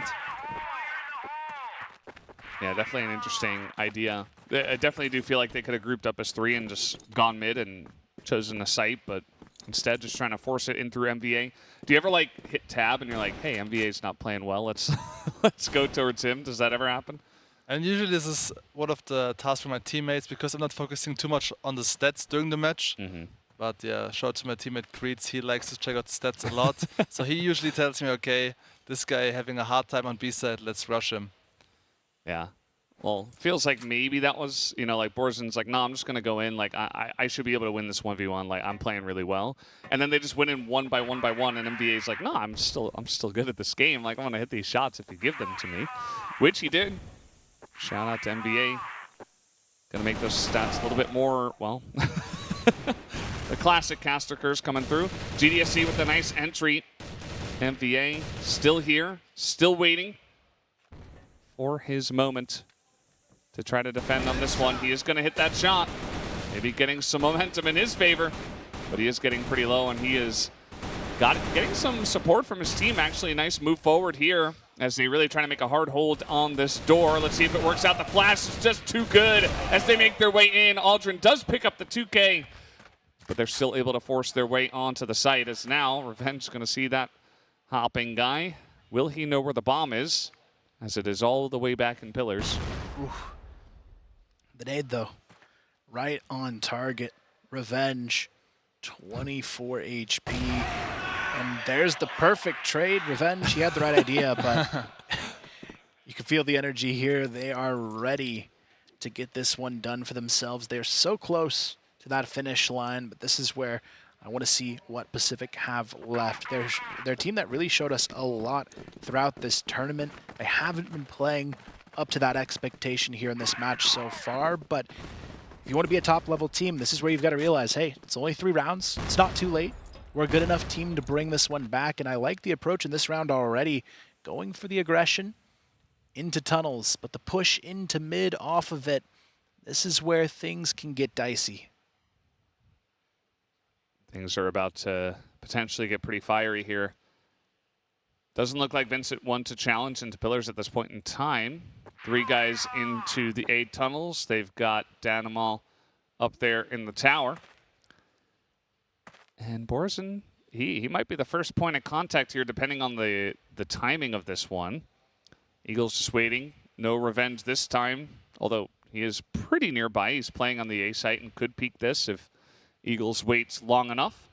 Yeah, definitely an interesting idea. I definitely do feel like they could have grouped up as 3 and just gone mid and chosen a site, but instead just trying to force it in through MVA. Do you ever like hit tab and you're like, hey, MVA's not playing well, let's go towards him? Does that ever happen? And usually this is one of the tasks for my teammates because I'm not focusing too much on the stats during the match. But yeah, shout out to my teammate Creeds, he likes to check out the stats a lot. So he usually tells me, okay, this guy having a hard time on B side, let's rush him. Yeah. Well, feels like maybe that was, you know, like Borzen's like, no, I'm just going to go in. Like, I should be able to win this 1v1. Like, I'm playing really well. And then they just win in 1 by 1 by 1. And MVA's like, no, I'm still good at this game. Like, I want to hit these shots if you give them to me. Which he did. Shout out to MVA. Going to make those stats a little bit more, well, the classic caster curse coming through. GDSC with a nice entry. MVA still here, still waiting for his moment to try to defend on this one. He is going to hit that shot. Maybe getting some momentum in his favor, but he is getting pretty low, and he is getting some support from his team. Actually, a nice move forward here as they really trying to make a hard hold on this door. Let's see if it works out. The flash is just too good as they make their way in. Aldrin does pick up the 2K, but they're still able to force their way onto the site, as now Revenge is going to see that hopping guy. Will he know where the bomb is, as it is all the way back in pillars? Oof. The nade, though, right on target. Revenge, 24 HP. And there's the perfect trade. Revenge, he had the right idea, but you can feel the energy here. They are ready to get this one done for themselves. They're so close to that finish line, but this is where I want to see what Pacific have left. They're a team that really showed us a lot throughout this tournament. They haven't been playing up to that expectation here in this match so far, but if you want to be a top-level team, this is where you've got to realize, hey, it's only 3 rounds. It's not too late. We're a good enough team to bring this one back, and I like the approach in this round already, going for the aggression into tunnels, but the push into mid off of it, this is where things can get dicey. Things are about to potentially get pretty fiery here. Doesn't look like VINCIT want to challenge into pillars at this point in time. 3 guys into the A tunnels. They've got Danimal up there in the tower. And Borzen, he might be the first point of contact here, depending on the timing of this one. Eagles just waiting. No Revenge this time, although he is pretty nearby. He's playing on the A site and could peek this if Eagles waits long enough.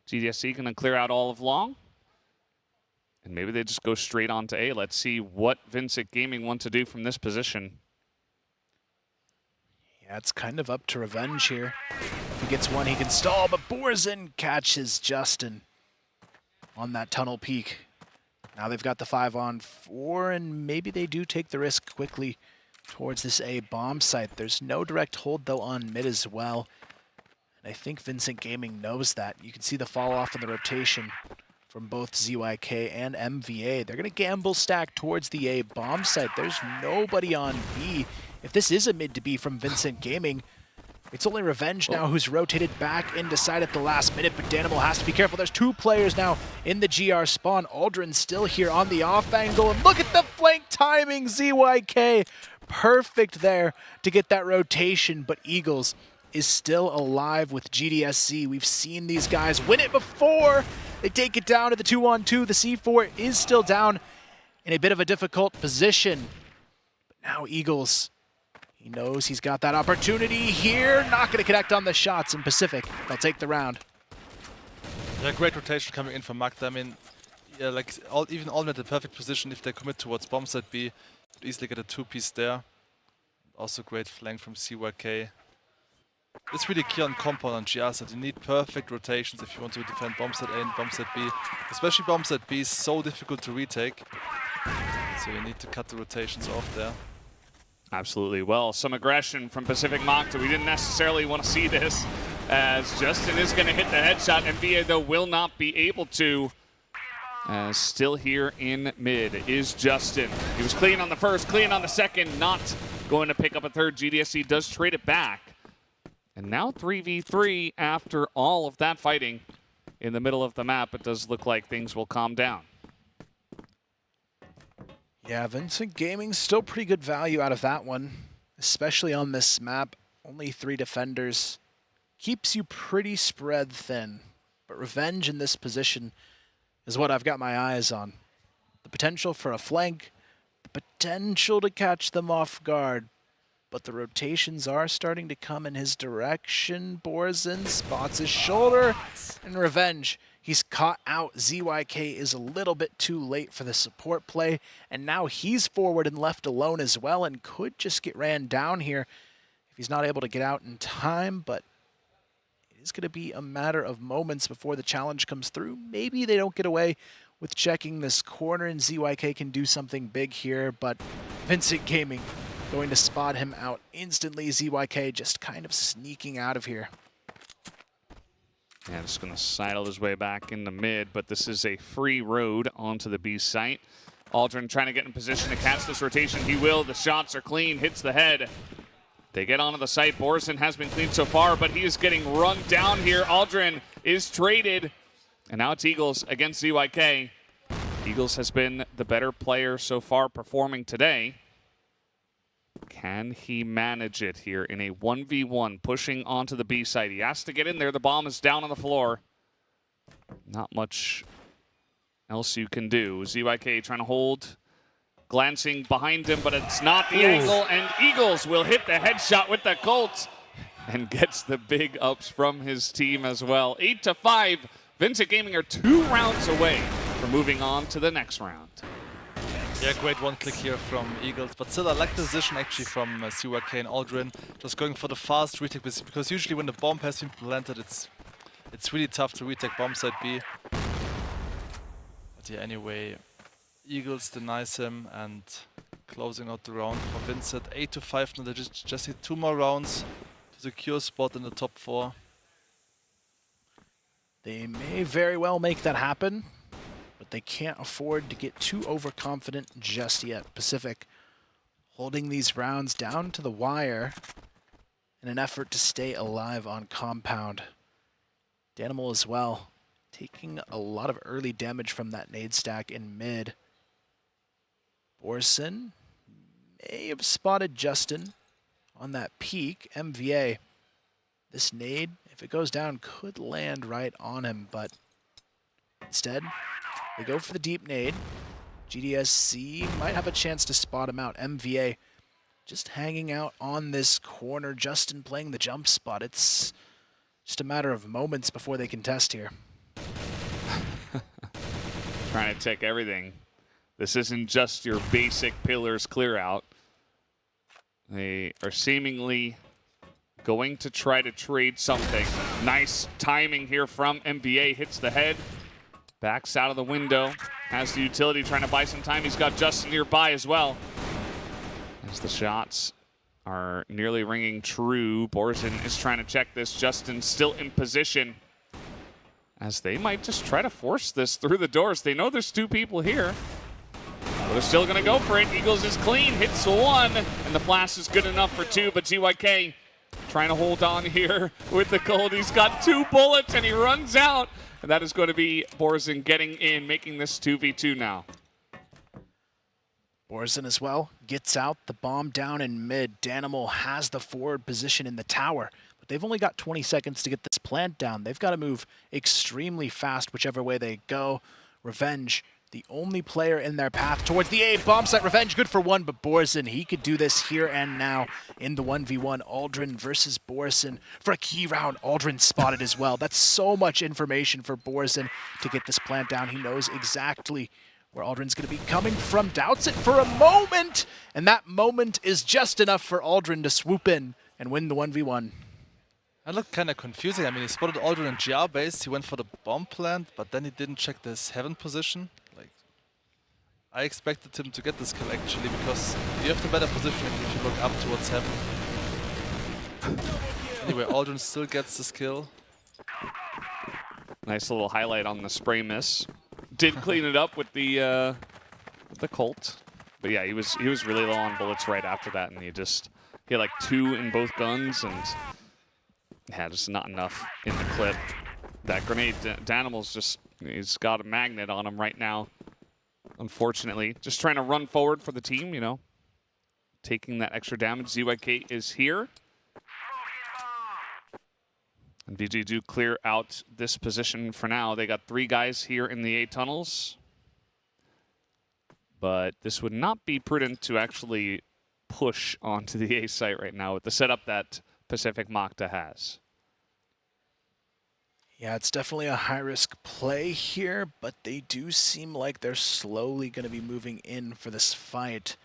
GDSC going to clear out all of long. And maybe they just go straight on to A. Let's see what VINCIT Gaming want to do from this position. Yeah, it's kind of up to Revenge here. If he gets one, he can stall, but Borzen catches Justin on that tunnel peak. Now they've got the 5-on-4, and maybe they do take the risk quickly towards this A bomb site. There's no direct hold, though, on mid as well. And I think VINCIT Gaming knows that. You can see the fall off in the rotation from both ZYK and MVA. They're going to gamble stack towards the A bomb site. There's nobody on B. If this is a mid to B from VINCIT Gaming, It's only Revenge now who's rotated back inside at the last minute, but Danimal has to be careful. There's 2 players now in the GR spawn. Aldrin still here on the off angle, and look at the flank timing, ZYK. Perfect there to get that rotation, but Eagles is still alive with GDSC. We've seen these guys win it before. They take it down to the 2-on-2. The C4 is still down in a bit of a difficult position. But now Eagles, he knows he's got that opportunity here. Not going to connect on the shots in Pacific. They'll take the round. Yeah, great rotation coming in from Macta. I mean, yeah, like even all in the perfect position if they commit towards bomb site B, easily get a 2-piece there. Also great flank from CYK. It's really key on compound on GR side. You need perfect rotations if you want to defend bomb site A and bomb site B. Especially bomb site B is so difficult to retake. So you need to cut the rotations off there. Absolutely. Well, some aggression from Pacific Macta. We didn't necessarily want to see this, as Justin is going to hit the headshot. NBA, though, will not be able to. Still here in mid is Justin. He was clean on the first, clean on the second, not going to pick up a third. GDSC does trade it back. And now 3v3 after all of that fighting in the middle of the map. It does look like things will calm down. Yeah, Vincent Gaming still pretty good value out of that one, especially on this map. Only 3 defenders. Keeps you pretty spread thin. But Revenge in this position is what I've got my eyes on. The potential for a flank, the potential to catch them off guard. But the rotations are starting to come in his direction. Borzin spots his shoulder, and Revenge, he's caught out. ZYK is a little bit too late for the support play, and now he's forward and left alone as well, and could just get ran down here if he's not able to get out in time, but it is going to be a matter of moments before the challenge comes through. Maybe they don't get away with checking this corner, and ZYK can do something big here, but Vincent Gaming going to spot him out instantly. ZYK just kind of sneaking out of here. Yeah, just going to sidle his way back in the mid, but this is a free road onto the B site. Aldrin trying to get in position to catch this rotation. He will. The shots are clean. Hits the head. They get onto the site. Borzin has been clean so far, but he is getting run down here. Aldrin is traded, and now it's Eagles against ZYK. Eagles has been the better player so far performing today. Can he manage it here in a 1v1, pushing onto the B site? He has to get in there. The bomb is down on the floor. Not much else you can do. ZYK trying to hold, glancing behind him, but it's not the angle, and Eagles will hit the headshot with the Colt and gets the big ups from his team as well. 8-5. Vincent Gaming are 2 rounds away from moving on to the next round. Yeah, great one click here from Eagles, but still I like the decision actually from CYK and Aldrin, just going for the fast retake, because usually when the bomb has been planted, it's really tough to retake bomb site B. But yeah, anyway, Eagles denies him and closing out the round for Vincent. 8-5 now. They just need 2 more rounds to secure spot in the top 4. They may very well make that happen, but they can't afford to get too overconfident just yet. Pacific holding these rounds down to the wire in an effort to stay alive on compound. Danimal as well, taking a lot of early damage from that nade stack in mid. Borzin may have spotted Justin on that peak. MVA, this nade, if it goes down, could land right on him, but instead, they go for the deep nade. GDSC might have a chance to spot him out. MVA just hanging out on this corner. Justin playing the jump spot. It's just a matter of moments before they contest here. Trying to check everything. This isn't just your basic pillars clear out. They are seemingly going to try to trade something. Nice timing here from MVA. Hits the head. Backs out of the window. Has the utility trying to buy some time. He's got Justin nearby as well. As the shots are nearly ringing true. Borzin is trying to check this. Justin still in position, as they might just try to force this through the doors. They know there's 2 people here. But they're still going to go for it. Eagles is clean. Hits 1. And the flash is good enough for 2. But GYK trying to hold on here with the cold. He's got 2 bullets and he runs out. And that is going to be Borzen getting in, making this 2v2 now. Borzen as well gets out the bomb down in mid. Danimal has the forward position in the tower, but they've only got 20 seconds to get this plant down. They've got to move extremely fast whichever way they go. Revenge, the only player in their path towards the A. Bomb site, Revenge, good for 1, but Borzen, he could do this here and now in the 1v1. Aldrin versus Borzen for a key round. Aldrin spotted as well. That's so much information for Borzen to get this plant down. He knows exactly where Aldrin's going to be coming from. Doubts it for a moment, and that moment is just enough for Aldrin to swoop in and win the 1v1. That looked kind of confusing. I mean, he spotted Aldrin in GR base, he went for the bomb plant, but then he didn't check this heaven position. I expected him to get this kill actually, because you have the better positioning if you look up towards heaven. Anyway, Aldrin still gets this kill. Nice little highlight on the spray miss. Did clean it up with the Colt, but yeah, he was really low on bullets right after that, and he had like 2 in both guns, and yeah, just not enough in the clip. That grenade, Danimal's he's got a magnet on him right now. Unfortunately, just trying to run forward for the team, you know, taking that extra damage. ZYK is here. And VG do clear out this position for now. They got 3 guys here in the A tunnels. But this would not be prudent to actually push onto the A site right now with the setup that Pacific Macta has. Yeah, it's definitely a high-risk play here, but they do seem like they're slowly going to be moving in for this fight.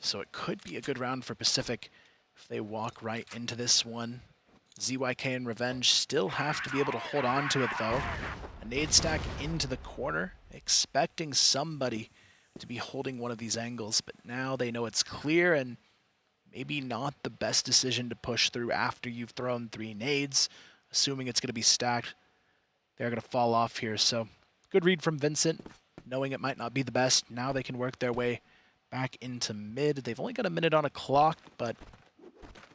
So it could be a good round for Pacific if they walk right into this one. ZYK and Revenge still have to be able to hold on to it, though. A nade stack into the corner, expecting somebody to be holding one of these angles, but now they know it's clear and maybe not the best decision to push through after you've thrown 3 nades. Assuming it's going to be stacked, they're going to fall off here. So good read from Vincent, knowing it might not be the best. Now they can work their way back into mid. They've only got a minute on a clock, but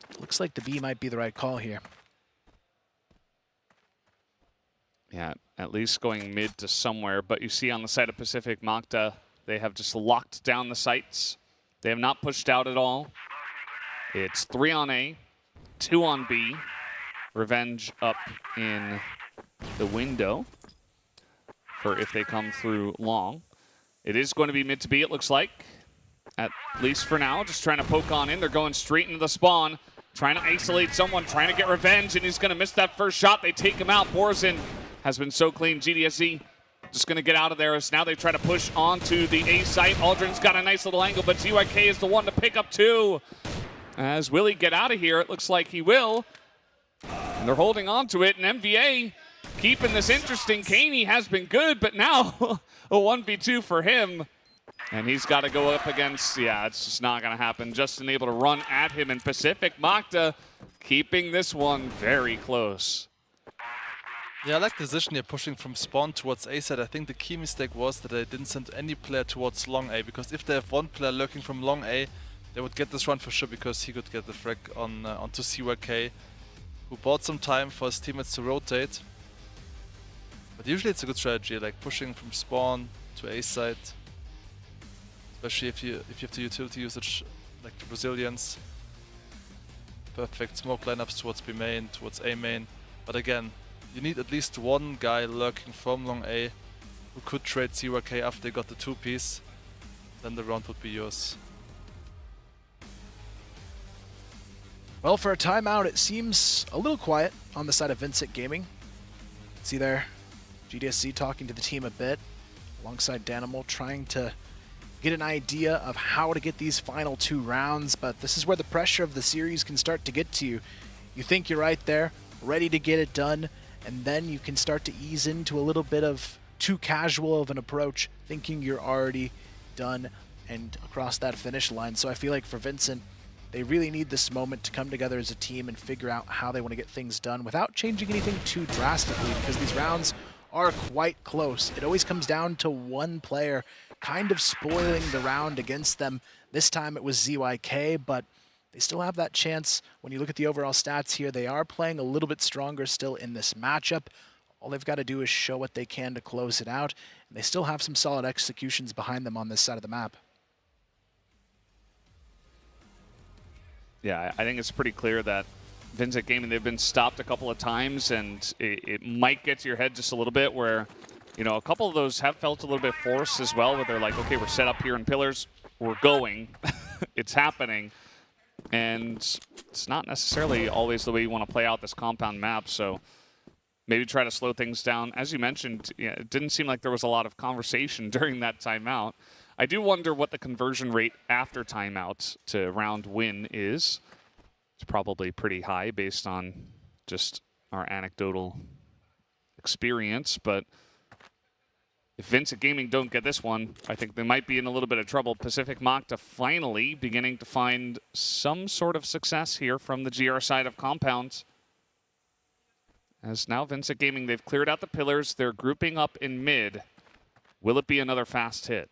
it looks like the B might be the right call here. Yeah, at least going mid to somewhere. But you see on the side of Pacific Macta, they have just locked down the sites. They have not pushed out at all. It's 3 on A, 2 on B. Revenge up in the window for if they come through long. It is going to be mid to B, it looks like. At least for now, just trying to poke on in. They're going straight into the spawn, trying to isolate someone, trying to get Revenge, and he's going to miss that first shot. They take him out. Borzen has been so clean. GDSZ just going to get out of there as now they try to push onto the A site. Aldrin's got a nice little angle, but ZYK is the one to pick up 2. As will he get out of here? It looks like he will. And they're holding on to it, and MVA keeping this interesting. Caney has been good, but now a 1v2 for him. And he's got to go up against, yeah, it's just not going to happen. Justin able to run at him, and Pacific Macta keeping this one very close. Yeah, I like the position here, pushing from spawn towards A side. I think the key mistake was that they didn't send any player towards long A, because if they have one player lurking from long A, they would get this run for sure, because he could get the frag onto CYK, who bought some time for his teammates to rotate. But usually it's a good strategy, like pushing from spawn to A side, especially if you have the utility usage like the Brazilians. Perfect smoke lineups towards B main, towards A main. But again, you need at least one guy lurking from long A who could trade CYK after they got the 2-piece. Then the round would be yours. Well, for a timeout, it seems a little quiet on the side of VINCIT Gaming. See there, GDSC talking to the team a bit, alongside Danimal, trying to get an idea of how to get these final 2 rounds, but this is where the pressure of the series can start to get to you. You think you're right there, ready to get it done, and then you can start to ease into a little bit of too casual of an approach, thinking you're already done and across that finish line. So I feel like for Vincent, they really need this moment to come together as a team and figure out how they want to get things done without changing anything too drastically, because these rounds are quite close. It always comes down to one player kind of spoiling the round against them. This time it was ZYK, but they still have that chance. When you look at the overall stats here, they are playing a little bit stronger still in this matchup. All they've got to do is show what they can to close it out. And they still have some solid executions behind them on this side of the map. Yeah, I think it's pretty clear that VINCIT Gaming, they've been stopped a couple of times, and it might get to your head just a little bit where, you know, a couple of those have felt a little bit forced as well, where they're like, okay, we're set up here in pillars, we're going, it's happening, and it's not necessarily always the way you want to play out this compound map, so maybe try to slow things down. As you mentioned, yeah, it didn't seem like there was a lot of conversation during that timeout. I do wonder what the conversion rate after timeout to round win is. It's probably pretty high based on just our anecdotal experience, but if VINCIT Gaming don't get this one, I think they might be in a little bit of trouble. Pacific Macta finally beginning to find some sort of success here from the GR side of compounds. As now VINCIT Gaming, they've cleared out the pillars. They're grouping up in mid. Will it be another fast hit?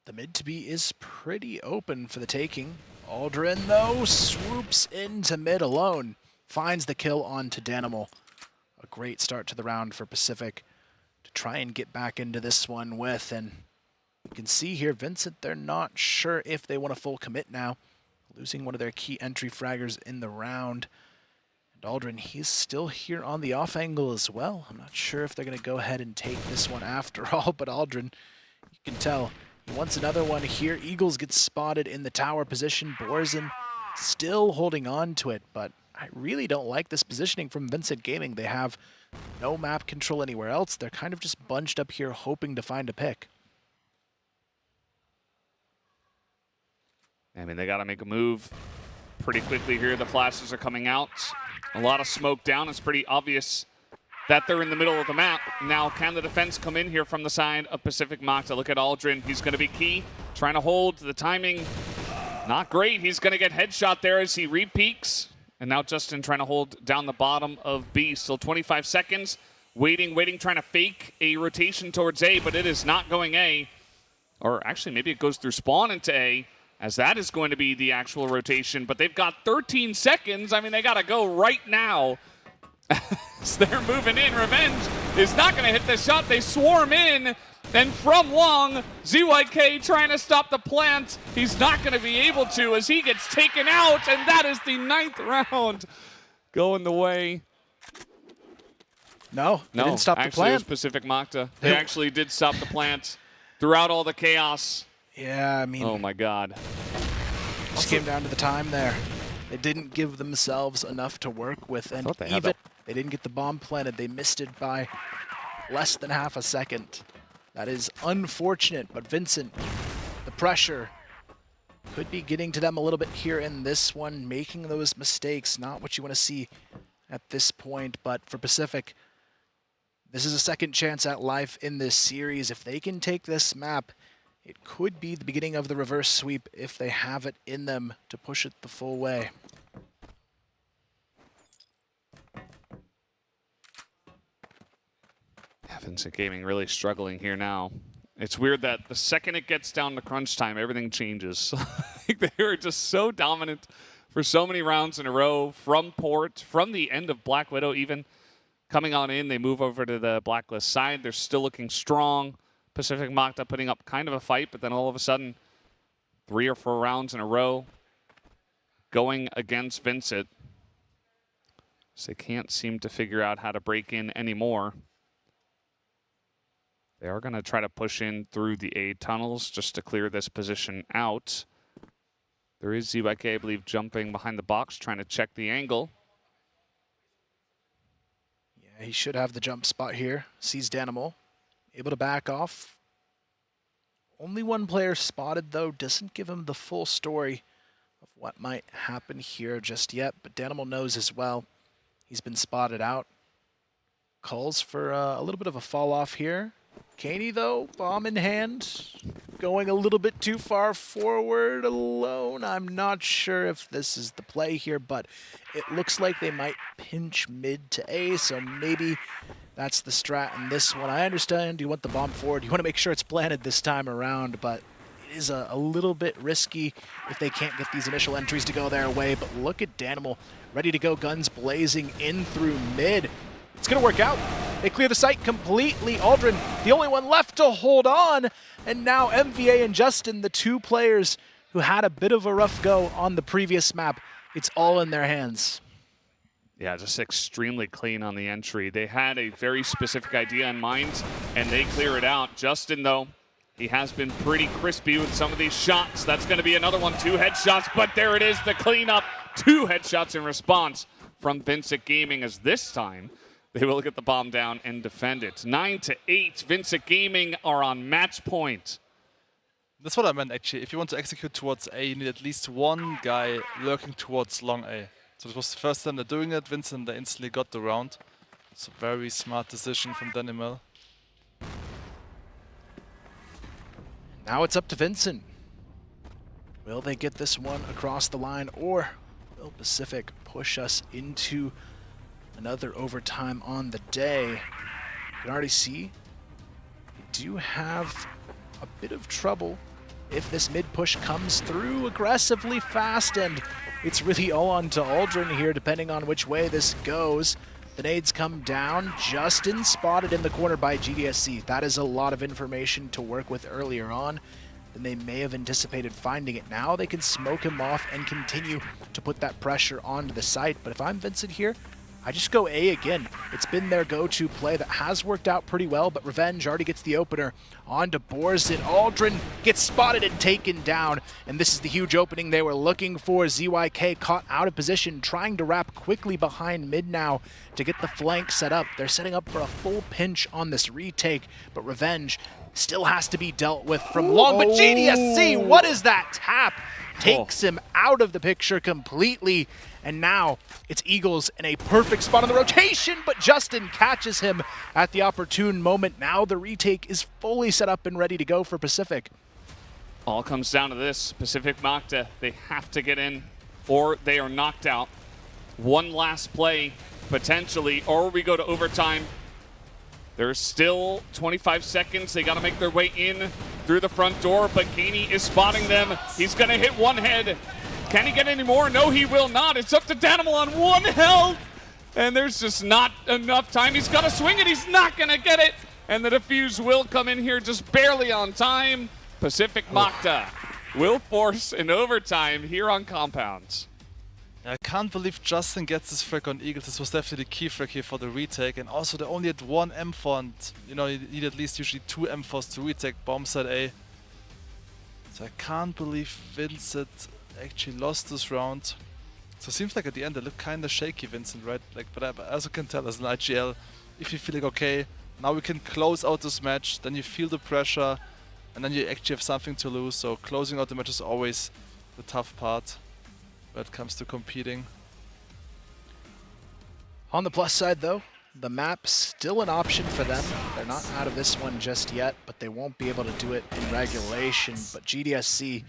The mid to be is pretty open for the taking. Aldrin, though, swoops into mid alone. Finds the kill onto Danimal. A great start to the round for Pacific to try and get back into this one with. And you can see here, VINCIT, they're not sure if they want a full commit now. Losing one of their key entry fraggers in the round. And Aldrin, he's still here on the off angle as well. I'm not sure if they're going to go ahead and take this one after all, but Aldrin, you can tell, he wants another one here. Eagles gets spotted in the tower position. Borzen still holding on to it, but I really don't like this positioning from VINCIT Gaming. They have no map control anywhere else. They're kind of just bunched up here hoping to find a pick. I mean, they got to make a move pretty quickly here. The flashes are coming out. A lot of smoke down. It's pretty obvious that they're in the middle of the map. Now, can the defense come in here from the side of Pacific Macta? Look at Aldrin. He's going to be key. Trying to hold the timing. Not great. He's going to get headshot there as he re-peeks. And now Justin trying to hold down the bottom of B. Still 25 seconds. Waiting, trying to fake a rotation towards A, but it is not going A. Or actually, maybe it goes through spawn into A, as that is going to be the actual rotation. But they've got 13 seconds. I mean, they got to go right now. As they're moving in. Revenge is not going to hit the shot. They swarm in. And from Wong, ZYK trying to stop the plant. He's not going to be able to as he gets taken out. And that is the 9th round going the way. No, they didn't stop the actually plant. It was Pacific Macta. They actually did stop the plant throughout all the chaos. Yeah, I mean. Oh my God. Just came down to the time there. They didn't give themselves enough to work with, and even they didn't get the bomb planted. They missed it by less than half a second. That is unfortunate, but VINCIT, the pressure could be getting to them a little bit here in this one, making those mistakes, not what you want to see at this point. But for Pacific, this is a second chance at life in this series. If they can take this map, it could be the beginning of the reverse sweep if they have it in them to push it the full way. VINCIT Gaming really struggling here now. It's weird that the second it gets down to crunch time, everything changes. They were just so dominant for so many rounds in a row from Port, from the end of Black Widow even. Coming on in, they move over to the Blacklist side. They're still looking strong. Pacific Macta putting up kind of a fight, but then all of a sudden, 3 or 4 rounds in a row going against VINCIT. So they can't seem to figure out how to break in anymore. They are going to try to push in through the A tunnels just to clear this position out. There is ZYK, I believe, jumping behind the box, trying to check the angle. Yeah, he should have the jump spot here. Sees Danimal, able to back off. Only one player spotted, though. Doesn't give him the full story of what might happen here just yet, but Danimal knows as well. He's been spotted out. Calls for a little bit of a fall off here. Kaney, though, bomb in hand, going a little bit too far forward alone. I'm not sure if this is the play here, but it looks like they might pinch mid to A, so maybe that's the strat in this one. I understand you want the bomb forward. You want to make sure it's planted this time around, but it is a little bit risky if they can't get these initial entries to go their way. But look at Danimal, ready to go, guns blazing in through mid. It's going to work out. They clear the site completely. Aldrin, the only one left to hold on. And now MVA and Justin, the two players who had a bit of a rough go on the previous map, it's all in their hands. Yeah, just extremely clean on the entry. They had a very specific idea in mind, and they clear it out. Justin, though, he has been pretty crispy with some of these shots. That's going to be another one, 2 headshots, but there it is, the cleanup. 2 headshots in response from VINCIT Gaming, as this time they will get the bomb down and defend it. 9-8, VINCIT Gaming are on match point. That's what I meant, actually. If you want to execute towards A, you need at least one guy lurking towards long A. So this was the first time they're doing it. VINCIT, they instantly got the round. It's a very smart decision from Danimal. Now it's up to VINCIT. Will they get this one across the line, or will Pacific push us into another overtime on the day? You can already see they do have a bit of trouble if this mid push comes through aggressively fast, and it's really all on to Aldrin here, depending on which way this goes. The nades come down. Justin spotted in the corner by GDSC. That is a lot of information to work with earlier on than they may have anticipated finding it. Now they can smoke him off and continue to put that pressure onto the site. But if I'm VINCIT here, I just go A again. It's been their go-to play that has worked out pretty well, but Revenge already gets the opener on to Borzin. Aldrin gets spotted and taken down, and this is the huge opening they were looking for. ZYK caught out of position, trying to wrap quickly behind mid now to get the flank set up. They're setting up for a full pinch on this retake, but Revenge still has to be dealt with from long. But GDSC, what is that tap? Takes him out of the picture completely. And now it's Eagles in a perfect spot on the rotation, but Justin catches him at the opportune moment. Now the retake is fully set up and ready to go for Pacific. All comes down to this. Pacific Macta, they have to get in or they are knocked out. One last play, potentially, or we go to overtime. There's still 25 seconds. They got to make their way in through the front door, but Kaney is spotting them. He's going to hit one head. Can he get any more? No, he will not. It's up to Danimal on 1 health. And there's just not enough time. He's got to swing it. He's not going to get it. And the defuse will come in here just barely on time. Pacific Macta will force an overtime here on compounds. I can't believe Justin gets this frag on Eagles. This was definitely the key frag here for the retake. And also they only had 1 M4, and you know, you need at least usually 2 M4s to retake bomb side A. So I can't believe VINCIT actually lost this round. So it seems like at the end they look kind of shaky, VINCIT, right? Like, but I also can tell as an IGL, if you feel like, okay, now we can close out this match, then you feel the pressure, and then you actually have something to lose. So closing out the match is always the tough part when it comes to competing. On the plus side though, the map's still an option for them. They're not out of this one just yet, but they won't be able to do it in regulation. But GDSC,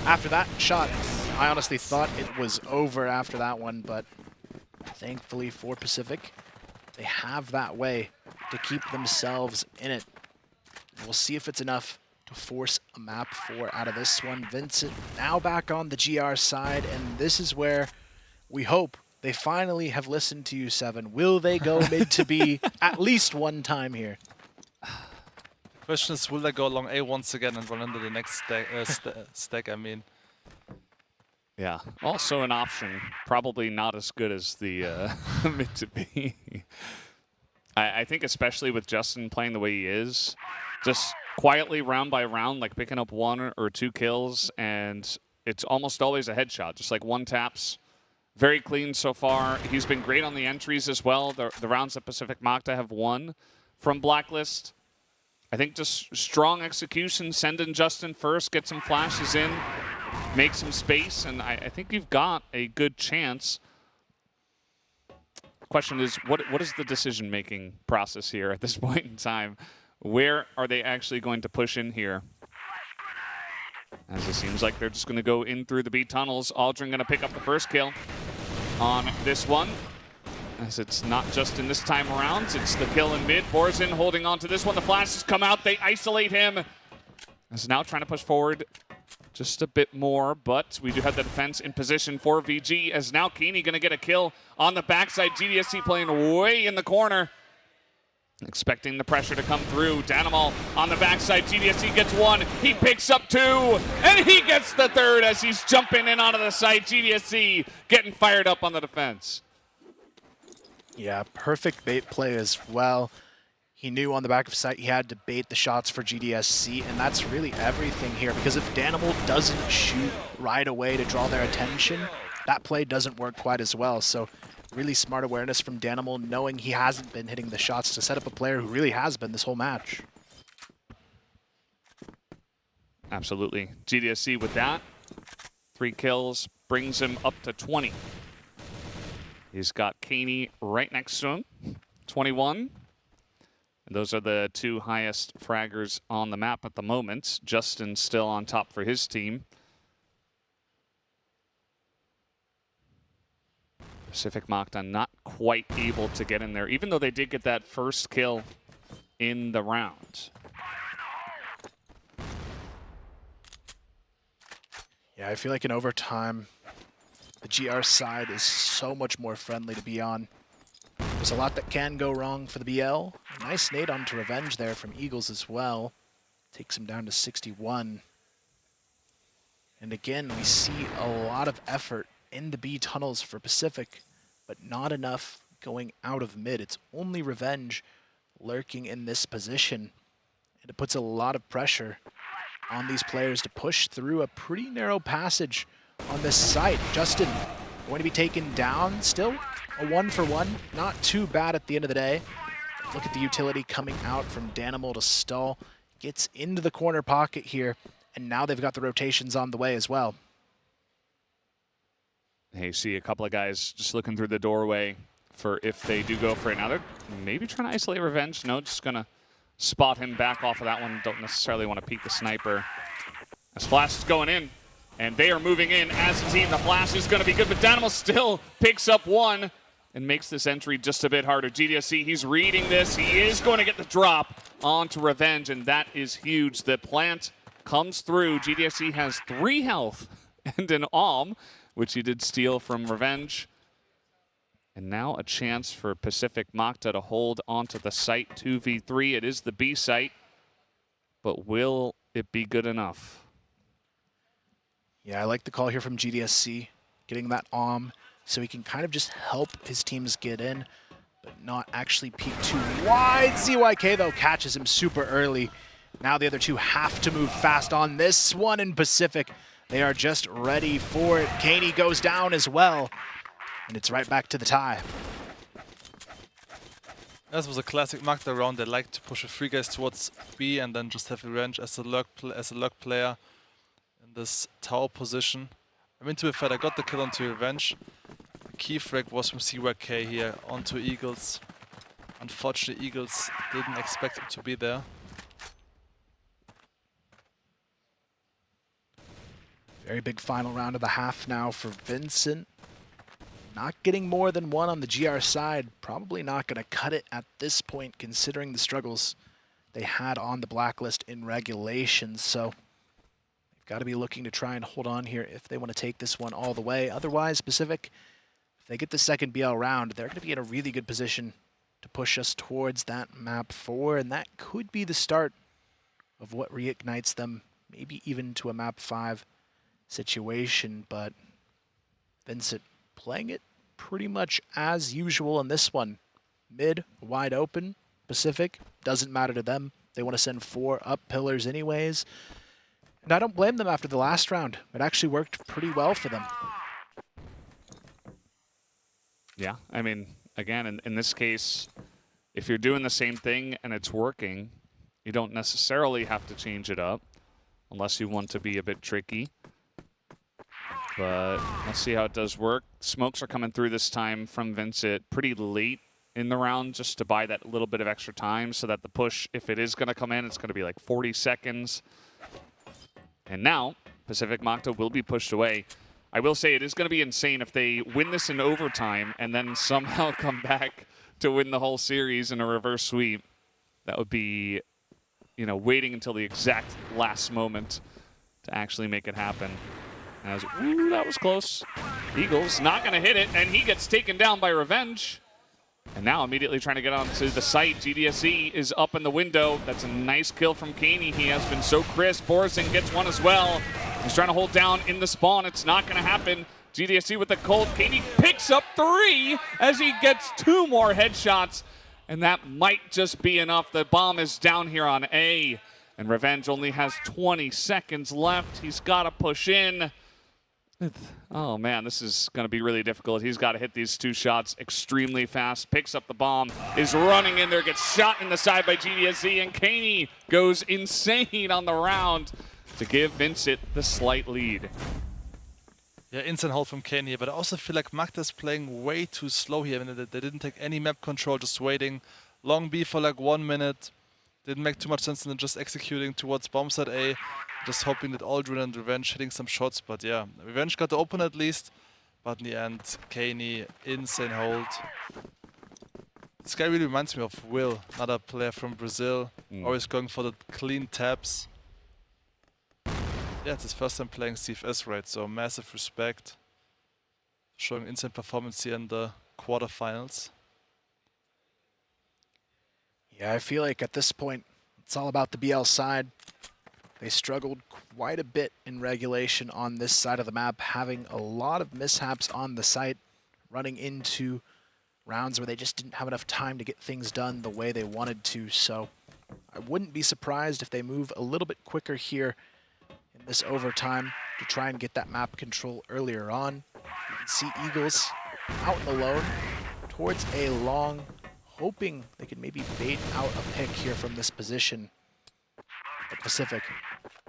after that shot, I honestly thought it was over after that one, but thankfully for Pacific, they have that way to keep themselves in it. We'll see if it's enough to force a map 4 out of this one. VINCIT now back on the GR side, and this is where we hope they finally have listened to you, Seven. Will they go mid to B at least one time here? The question is, will they go along A once again and run into the next stack, I mean. Yeah, also an option. Probably not as good as the mid to B. I think especially with Justin playing the way he is, just quietly round by round, like picking up 1 or 2 kills, and it's almost always a headshot, just like 1 taps. Very clean so far. He's been great on the entries as well. The rounds that Pacific Macta have won from Blacklist. I think just strong execution, send in Justin first, get some flashes in, make some space, and I think you've got a good chance. Question is, what is the decision-making process here at this point in time? Where are they actually going to push in here? As it seems like they're just going to go in through the B tunnels. Aldrin going to pick up the first kill on this one. As it's not just in this time around, it's the kill in mid. Borzin holding on to this one. The flashes come out. They isolate him. As now trying to push forward just a bit more, but we do have the defense in position for VG, as now Keeney going to get a kill on the backside. GDSC playing way in the corner, expecting the pressure to come through. Danimal on the backside. GDSC gets one. He picks up two, and he gets the third as he's jumping in onto the site. GDSC getting fired up on the defense. Yeah, perfect bait play as well. He knew on the back of sight he had to bait the shots for GDSC, and that's really everything here, because if Danimal doesn't shoot right away to draw their attention, that play doesn't work quite as well. So really smart awareness from Danimal, knowing he hasn't been hitting the shots to set up a player who really has been this whole match. Absolutely. GDSC with that, 3 kills, brings him up to 20. He's got Kaney right next to him, 21. And those are the 2 highest fraggers on the map at the moment. Justin still on top for his team. Pacific Macta not quite able to get in there, even though they did get that first kill in the round. Yeah, I feel like in overtime, the GR side is so much more friendly to be on. There's a lot that can go wrong for the BL. A nice nade onto Revenge there from Eagles as well. Takes him down to 61. And again, we see a lot of effort in the B tunnels for Pacific, but not enough going out of mid. It's only Revenge lurking in this position. And it puts a lot of pressure on these players to push through a pretty narrow passage on this site. Justin going to be taken down still. A 1-for-1, not too bad at the end of the day. Look at the utility coming out from Danimal to stall. Gets into the corner pocket here, and now they've got the rotations on the way as well. Hey, see a couple of guys just looking through the doorway for if they do go for it. Now they're maybe trying to isolate Revenge. No, just going to spot him back off of that one. Don't necessarily want to peek the sniper. As Flash is going in, and they are moving in as a team. The Flash is going to be good, but Danimal still picks up one and makes this entry just a bit harder. GDSC, he's reading this. He is going to get the drop onto Revenge, and that is huge. The plant comes through. GDSC has 3 health and an AWM, which he did steal from Revenge. And now a chance for Pacific Macta to hold onto the site 2v3. It is the B site, but will it be good enough? Yeah, I like the call here from GDSC, getting that AWM so he can kind of just help his teams get in, but not actually peek too wide. ZYK, though, catches him super early. Now the other 2 have to move fast on this one in Pacific. They are just ready for it. Kaney goes down as well, and it's right back to the tie. This was a classic Macta round. They like to push a 3 guys towards B and then just have Revenge as a lurk player in this tower position. I mean, to be fair, I got the kill onto Revenge. The key frag was from CYK here onto Eagles. Unfortunately, Eagles didn't expect him to be there. Very big final round of the half now for Vincent. Not getting more than 1 on the GR side. Probably not going to cut it at this point, considering the struggles they had on the blacklist in regulation. So they've got to be looking to try and hold on here if they want to take this one all the way. Otherwise, Pacific, if they get the second BL round, they're going to be in a really good position to push us towards that map 4, and that could be the start of what reignites them, maybe even to a map 5 situation. But Vincent playing it pretty much as usual in this one. Mid, wide open. Pacific, doesn't matter to them. They want to send 4 up pillars anyways. And I don't blame them after the last round. It actually worked pretty well for them. Yeah, I mean, again, in this case, if you're doing the same thing and it's working, you don't necessarily have to change it up unless you want to be a bit tricky. But let's see how it does work. Smokes are coming through this time from VINCIT pretty late in the round just to buy that little bit of extra time so that the push, if it is going to come in, it's going to be like 40 seconds. And now, Pacific Macta will be pushed away. I will say it is going to be insane if they win this in overtime and then somehow come back to win the whole series in a reverse sweep. That would be, you know, waiting until the exact last moment to actually make it happen. As, ooh, that was close. Eagles not going to hit it, and he gets taken down by Revenge. And now immediately trying to get onto the site. GDSE is up in the window. That's a nice kill from Kaney. He has been so crisp. Borzing gets one as well. He's trying to hold down in the spawn. It's not going to happen. GDSE with the cold. Kaney picks up 3 as he gets 2 more headshots. And that might just be enough. The bomb is down here on A. And Revenge only has 20 seconds left. He's got to push in. Oh man, this is going to be really difficult. He's got to hit these 2 shots extremely fast. Picks up the bomb, is running in there, gets shot in the side by GDSE, and Kaney goes insane on the round to give Vincit the slight lead. Yeah, instant hold from Kaney, but I also feel like Macta is playing way too slow here. I mean, they didn't take any map control, just waiting. Long B for like 1 minute. Didn't make too much sense than just executing towards bombs at A. Just hoping that Aldrin and Revenge hitting some shots, but yeah, Revenge got the open at least. But in the end, Kaney, insane hold. This guy really reminds me of Will, another player from Brazil. Always going for the clean taps. Yeah, it's his first time playing CFS, right? So massive respect. Showing insane performance here in the quarterfinals. Yeah, I feel like at this point, it's all about the BL side. They struggled quite a bit in regulation on this side of the map, having a lot of mishaps on the site, running into rounds where they just didn't have enough time to get things done the way they wanted to. So I wouldn't be surprised if they move a little bit quicker here in this overtime to try and get that map control earlier on. You can see Eagles out in the lone towards a long, hoping they could maybe bait out a pick here from this position. But Pacific,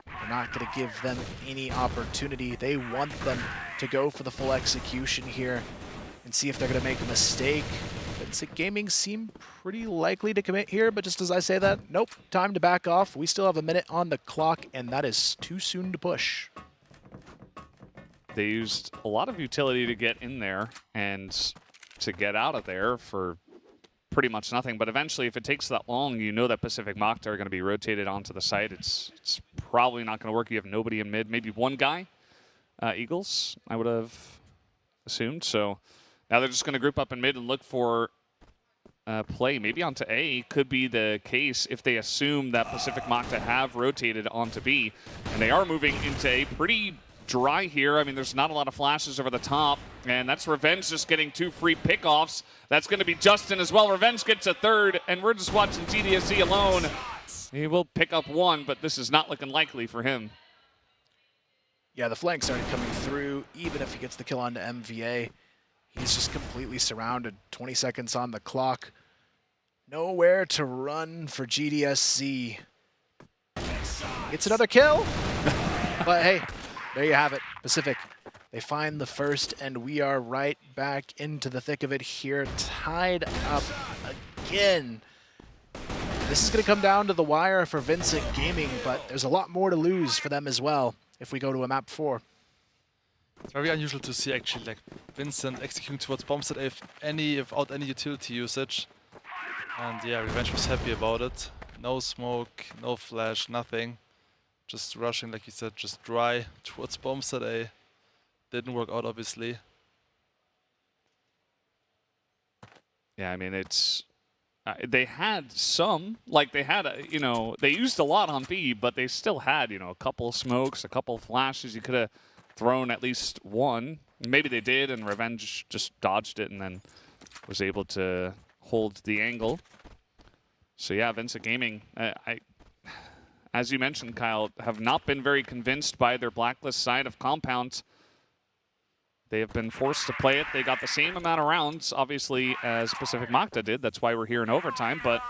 they're not going to give them any opportunity. They want them to go for the full execution here and see if they're going to make a mistake. VINCIT Gaming seem pretty likely to commit here, but just as I say that, nope, time to back off. We still have a minute on the clock, and that is too soon to push. They used a lot of utility to get in there and to get out of there for pretty much nothing, but eventually if it takes that long, you know that Pacific Macta are going to be rotated onto the site. It's probably not going to work. You have nobody in mid, maybe one guy, Eagles, I would have assumed. So now they're just going to group up in mid and look for play. Maybe onto A could be the case if they assume that Pacific Macta have rotated onto B, and they are moving into A pretty dry here. I mean, there's not a lot of flashes over the top, and that's Revenge just getting 2 free pickoffs. That's going to be Justin as well. Revenge gets a 3rd, and we're just watching GDSE alone. He will pick up 1, but this is not looking likely for him. Yeah, the flank started coming through. Even if he gets the kill onto MVA, he's just completely surrounded. 20 seconds on the clock. Nowhere to run for GDSC. It's another kill, but hey, there you have it, Pacific. They find the first, and we are right back into the thick of it here, tied up again. This is going to come down to the wire for VINCIT Gaming, but there's a lot more to lose for them as well if we go to a map 4. It's very unusual to see actually like Vincent executing towards bombs without any utility usage. And yeah, Revenge was happy about it. No smoke, no flash, nothing. Just rushing, like you said, just dry towards bombs at A. Didn't work out, obviously. Yeah, I mean, it's... they had some, like they had, they used a lot on B, but they still had, a couple smokes, a couple flashes. You could have thrown at least one. Maybe they did, and Revenge just dodged it and then was able to hold the angle. So yeah, VINCIT Gaming, as you mentioned, Kyle, have not been very convinced by their blacklist side of Compound. They have been forced to play it. They got the same amount of rounds, obviously, as Pacific Macta did. That's why we're here in overtime, but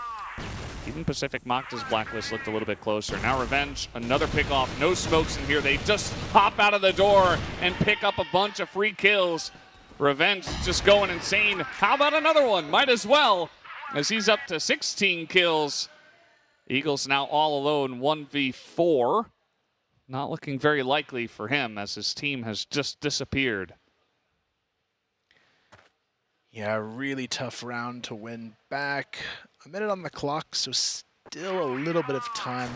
even Pacific Macta's blacklist looked a little bit closer. Now Revenge, another pickoff. No smokes in here. They just hop out of the door and pick up a bunch of free kills. Revenge just going insane. How about another one? Might as well, as he's up to 16 kills. Eagles now all alone, 1v4. Not looking very likely for him as his team has just disappeared. Yeah, really tough round to win back. A minute on the clock, so still a little bit of time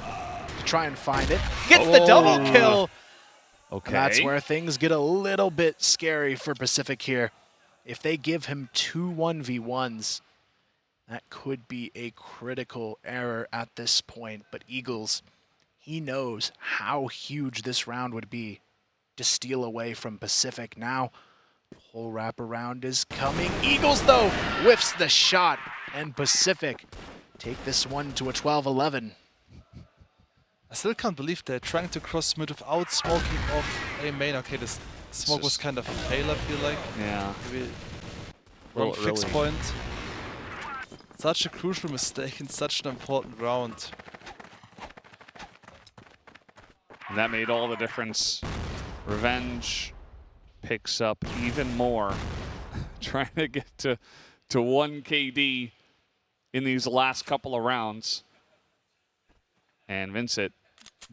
to try and find it. Gets the double kill! Okay. And that's where things get a little bit scary for Pacific here. If they give him 2 1v1s, that could be a critical error at this point. But Eagles, he knows how huge this round would be to steal away from Pacific. Now, whole wraparound is coming. Eagles, though, whiffs the shot, and Pacific take this one to a 12-11. I still can't believe they're trying to cross mid without smoking off A main. Okay, this smoke was kind of a fail, I feel like. Yeah. Maybe wrong fix point. Such a crucial mistake in such an important round. And that made all the difference. Revenge picks up even more, trying to get to 1 KD in these last couple of rounds. And VINCIT,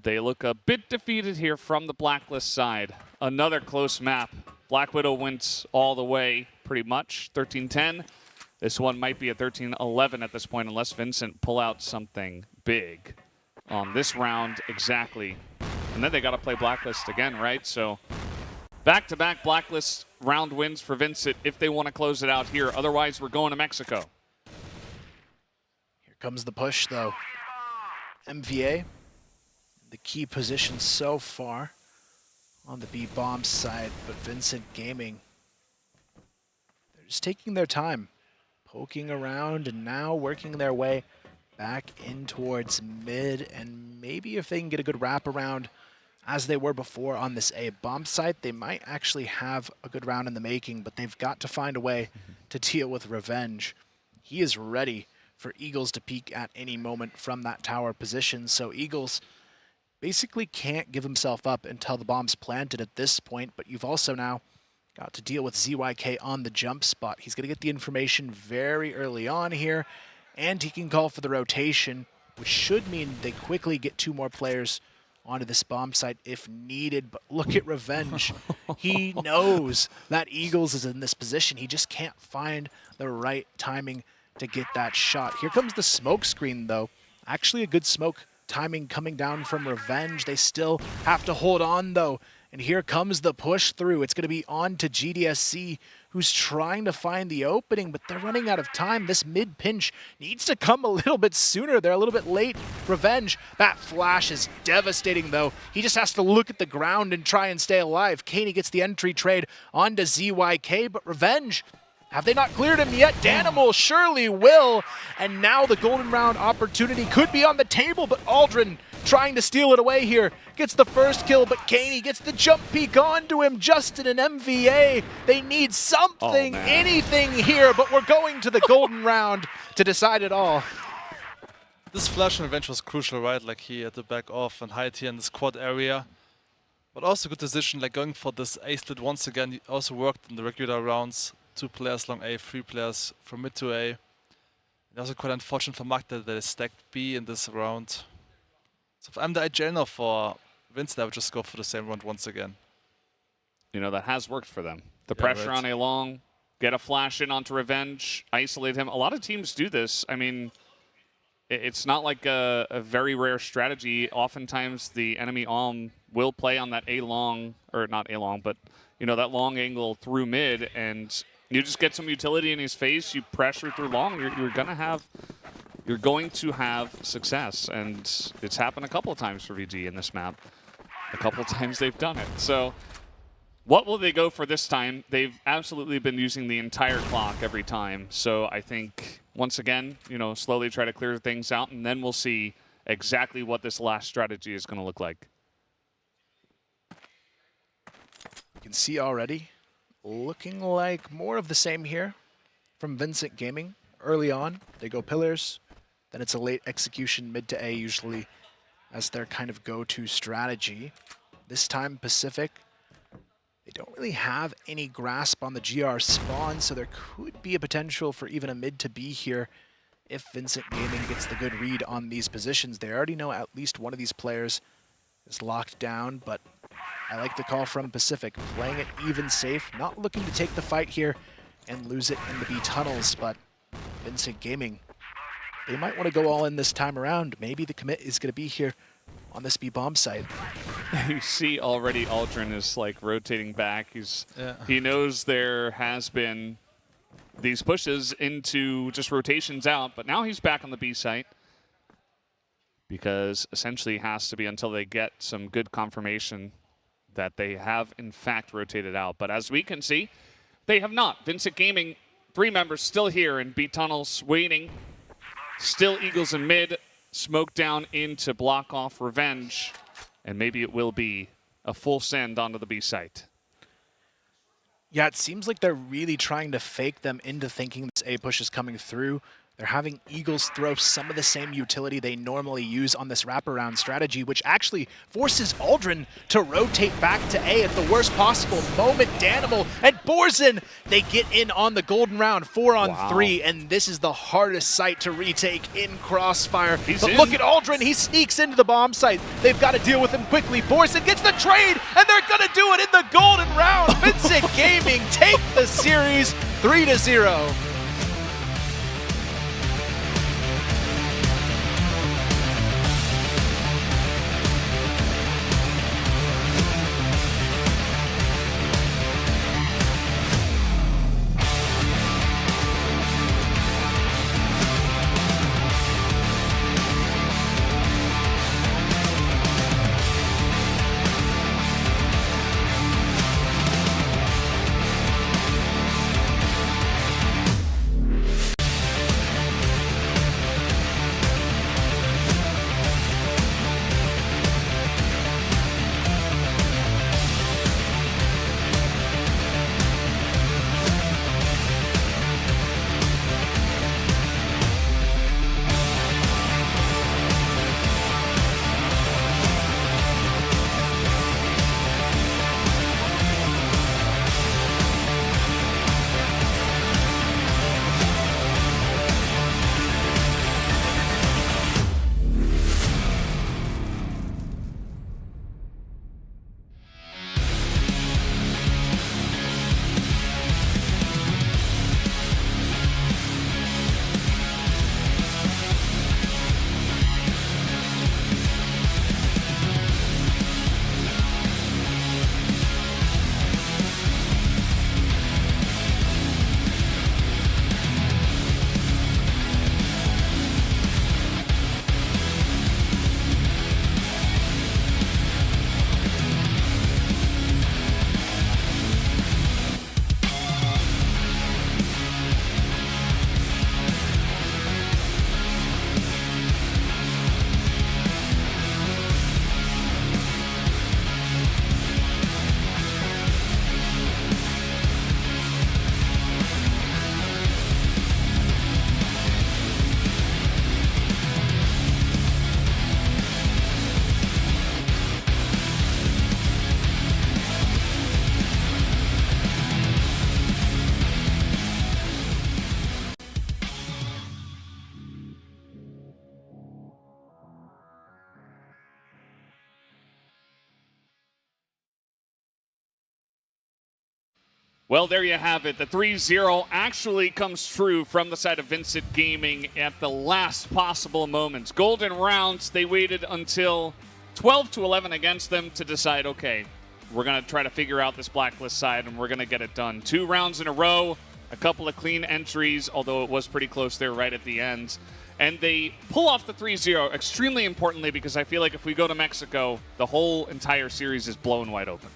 they look a bit defeated here from the Blacklist side. Another close map. Black Widow wins all the way, pretty much, 13-10. This one might be a 13-11 at this point, unless VINCIT pull out something big on this round exactly. And then they got to play Blacklist again, right? So back-to-back Blacklist round wins for VINCIT if they want to close it out here. Otherwise, we're going to Mexico. Here comes the push, though. MVA, the key position so far on the B-bomb side, but VINCIT Gaming, they're just taking their time, poking around and now working their way back in towards mid, and maybe if they can get a good wraparound as they were before on this A-bomb site, they might actually have a good round in the making, but they've got to find a way to deal with Revenge. He is ready for Eagles to peek at any moment from that tower position, so Eagles basically can't give himself up until the bomb's planted at this point, but you've also now got to deal with ZYK on the jump spot. He's going to get the information very early on here, and he can call for the rotation, which should mean they quickly get 2 more players onto this bomb site if needed. But look at Revenge. He knows that Eagles is in this position. He just can't find the right timing to get that shot. Here comes the smoke screen, though. Actually a good smoke timing coming down from Revenge. They still have to hold on, though. And here comes the push through. It's going to be on to GDSC, who's trying to find the opening, but they're running out of time. This mid pinch needs to come a little bit sooner. They're a little bit late. Revenge, that flash is devastating, though. He just has to look at the ground and try and stay alive. Kaney gets the entry trade onto ZYK, but Revenge, have they not cleared him yet? Danimal surely will. And now the golden round opportunity could be on the table, but Aldrin trying to steal it away here. Gets the first kill, but Kaney gets the jump peek onto him. Justin and MVA, they need something, anything here, but we're going to the golden round to decide it all. This flash on Revenge was crucial, right? Like he had to back off and hide here in this quad area. But also good decision, like going for this A split once again. He also worked in the regular rounds. 2 players long A, 3 players from mid to A. And also quite unfortunate for Macta that they stacked B in this round. So if I'm the IGL now for VINCIT, I would just go for the same round once again. You know, that has worked for them. The pressure on A long, get a flash in onto Revenge, isolate him. A lot of teams do this. I mean, it's not like a very rare strategy. Oftentimes the enemy will play on that A long, or not A long, but you know, that long angle through mid, and you just get some utility in his face, you pressure through long, you're going to have success. And it's happened a couple of times for VG in this map. A couple of times they've done it. So what will they go for this time? They've absolutely been using the entire clock every time. So I think, once again, you know, slowly try to clear things out, and then we'll see exactly what this last strategy is going to look like. You can see already, looking like more of the same here from VINCIT Gaming. Early on, they go pillars, then it's a late execution mid to A usually as their kind of go-to strategy. This time Pacific, they don't really have any grasp on the GR spawn, so there could be a potential for even a mid to B here if VINCIT Gaming gets the good read on these positions. They already know at least one of these players is locked down, but I like the call from Pacific, playing it even safe, not looking to take the fight here and lose it in the B tunnels, but VINCIT Gaming, they might want to go all in this time around. Maybe the commit is going to be here on this B bomb site. You see already Aldrin is like rotating back. He knows there has been these pushes into just rotations out, but now he's back on the B site because essentially it has to be until they get some good confirmation that they have in fact rotated out. But as we can see, they have not. VINCIT Gaming, 3 members still here in B tunnels waiting. Still Eagles in mid, smoke down in to block off Revenge, and maybe it will be a full send onto the B site. Yeah, it seems like they're really trying to fake them into thinking this A push is coming through. They're having Eagles throw some of the same utility they normally use on this wraparound strategy, which actually forces Aldrin to rotate back to A at the worst possible moment. Danimal and Borzen, they get in on the golden round, 4-on-3, and this is the hardest site to retake in Crossfire. But look at Aldrin, he sneaks into the bomb site. They've got to deal with him quickly. Borzen gets the trade, and they're going to do it in the golden round. VINCIT Gaming take the series 3-0. Well, there you have it. The 3-0 actually comes true from the side of VINCIT Gaming at the last possible moments. Golden rounds, they waited until 12-11 against them to decide, okay, we're going to try to figure out this blacklist side and we're going to get it done. 2 rounds in a row, a couple of clean entries, although it was pretty close there right at the end. And they pull off the 3-0 extremely importantly because I feel like if we go to Mexico, the whole entire series is blown wide open.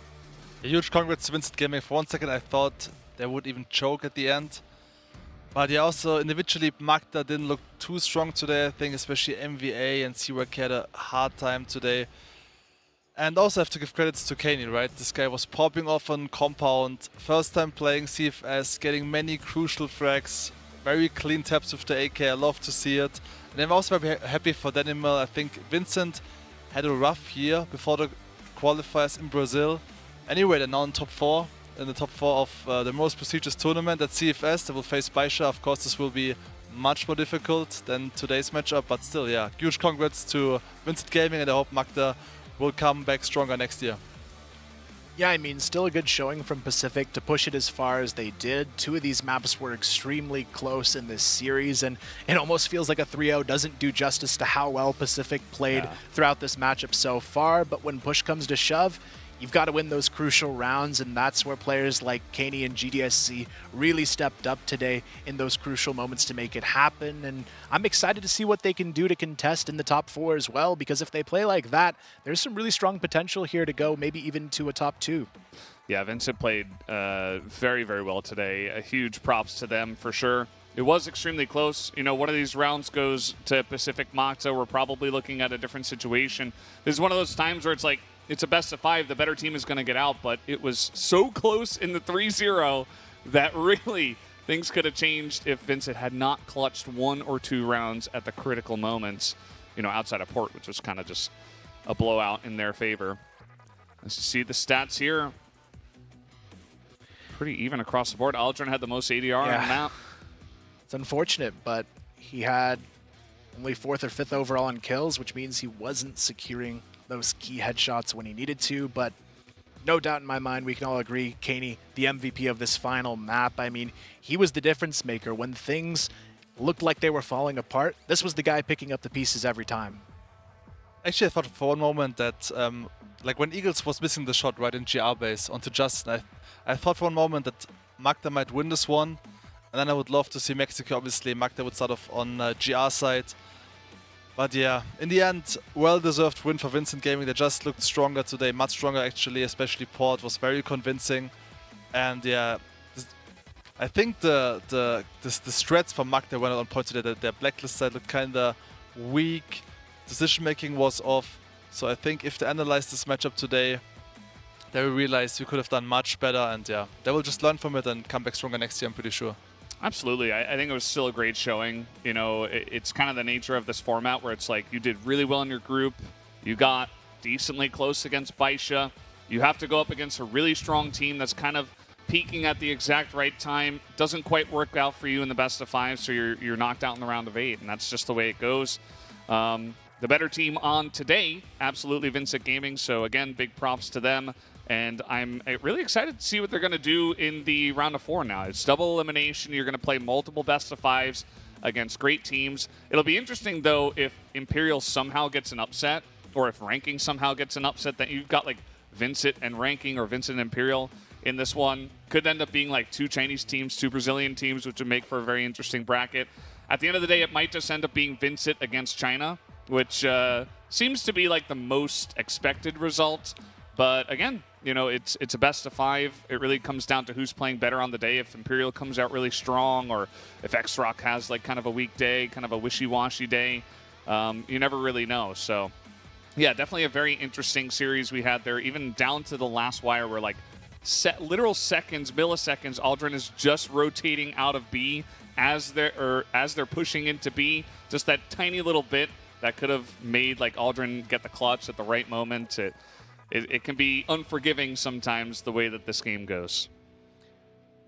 A huge congrats to VINCIT Gaming. For 1 second I thought they would even choke at the end. But yeah, also individually Macta didn't look too strong today. I think especially MVA and C-Work had a hard time today. And also have to give credits to Kaney, right? This guy was popping off on Compound. First time playing CFS, getting many crucial frags. Very clean taps with the AK, I love to see it. And I'm also very happy for Danimal. I think VINCIT had a rough year before the qualifiers in Brazil. Anyway, they're now in top 4, in the top 4 of the most prestigious tournament at CFS. They will face Baisha. Of course, this will be much more difficult than today's matchup, but still, yeah, huge congrats to VINCIT Gaming, and I hope Macta will come back stronger next year. Yeah, I mean, still a good showing from Pacific to push it as far as they did. Two of these maps were extremely close in this series, and it almost feels like a 3-0 doesn't do justice to how well Pacific played throughout this matchup so far. But when push comes to shove, you've got to win those crucial rounds, and that's where players like Kaney and GDSC really stepped up today in those crucial moments to make it happen. And I'm excited to see what they can do to contest in the top 4 as well, because if they play like that, there's some really strong potential here to go, maybe even to a top 2. Yeah, Vincent played very, very well today. A huge props to them for sure. It was extremely close. You know, one of these rounds goes to Pacific Macta. We're probably looking at a different situation. This is one of those times where it's like, it's a best of 5. The better team is going to get out, but it was so close in the 3-0 that really things could have changed if Vincent had not clutched 1 or 2 rounds at the critical moments, you know, outside of port, which was kind of just a blowout in their favor. Let's see the stats here. Pretty even across the board. Aldrin had the most ADR on the map. It's unfortunate, but he had only 4th or 5th overall in kills, which means he wasn't securing those key headshots when he needed to. But no doubt in my mind, we can all agree, Kaney, the MVP of this final map. I mean, he was the difference maker. When things looked like they were falling apart, this was the guy picking up the pieces every time. Actually, I thought for one moment that, like when Eagles was missing the shot right in GR base onto Justin, I thought for one moment that Macta might win this one. And then I would love to see Mexico, obviously. Macta would start off on GR side. But yeah, in the end, well-deserved win for Vincent Gaming. They just looked stronger today, much stronger actually, especially Port was very convincing. And yeah, I think the strats from Macta were not on point today. Their blacklist side looked kind of weak, decision-making was off. So I think if they analyze this matchup today, they will realize we could have done much better, and yeah, they will just learn from it and come back stronger next year, I'm pretty sure. Absolutely. I think it was still a great showing. You know, it's kind of the nature of this format where it's like you did really well in your group. You got decently close against Baisha. You have to go up against a really strong team that's kind of peaking at the exact right time. Doesn't quite work out for you in the best of 5, so you're knocked out in the round of 8, and that's just the way it goes. The better team on today, absolutely VINCIT Gaming. So again, big props to them. And I'm really excited to see what they're going to do in the round of 4 now. It's double elimination. You're going to play multiple best of 5s against great teams. It'll be interesting, though, if Imperial somehow gets an upset, or if Ranking somehow gets an upset, that you've got like VINCIT and Ranking or VINCIT and Imperial in this one. Could end up being like 2 Chinese teams, 2 Brazilian teams, which would make for a very interesting bracket. At the end of the day, it might just end up being VINCIT against China, which seems to be like the most expected result. But again, you know, it's a best of 5. It really comes down to who's playing better on the day. If Imperial comes out really strong, or if X-Rock has like kind of a weak day, kind of a wishy-washy day, you never really know. So yeah, definitely a very interesting series we had there, even down to the last wire where like literal seconds, milliseconds, Aldrin is just rotating out of B as they're pushing into B. Just that tiny little bit that could have made like Aldrin get the clutch at the right moment. It can be unforgiving sometimes the way that this game goes.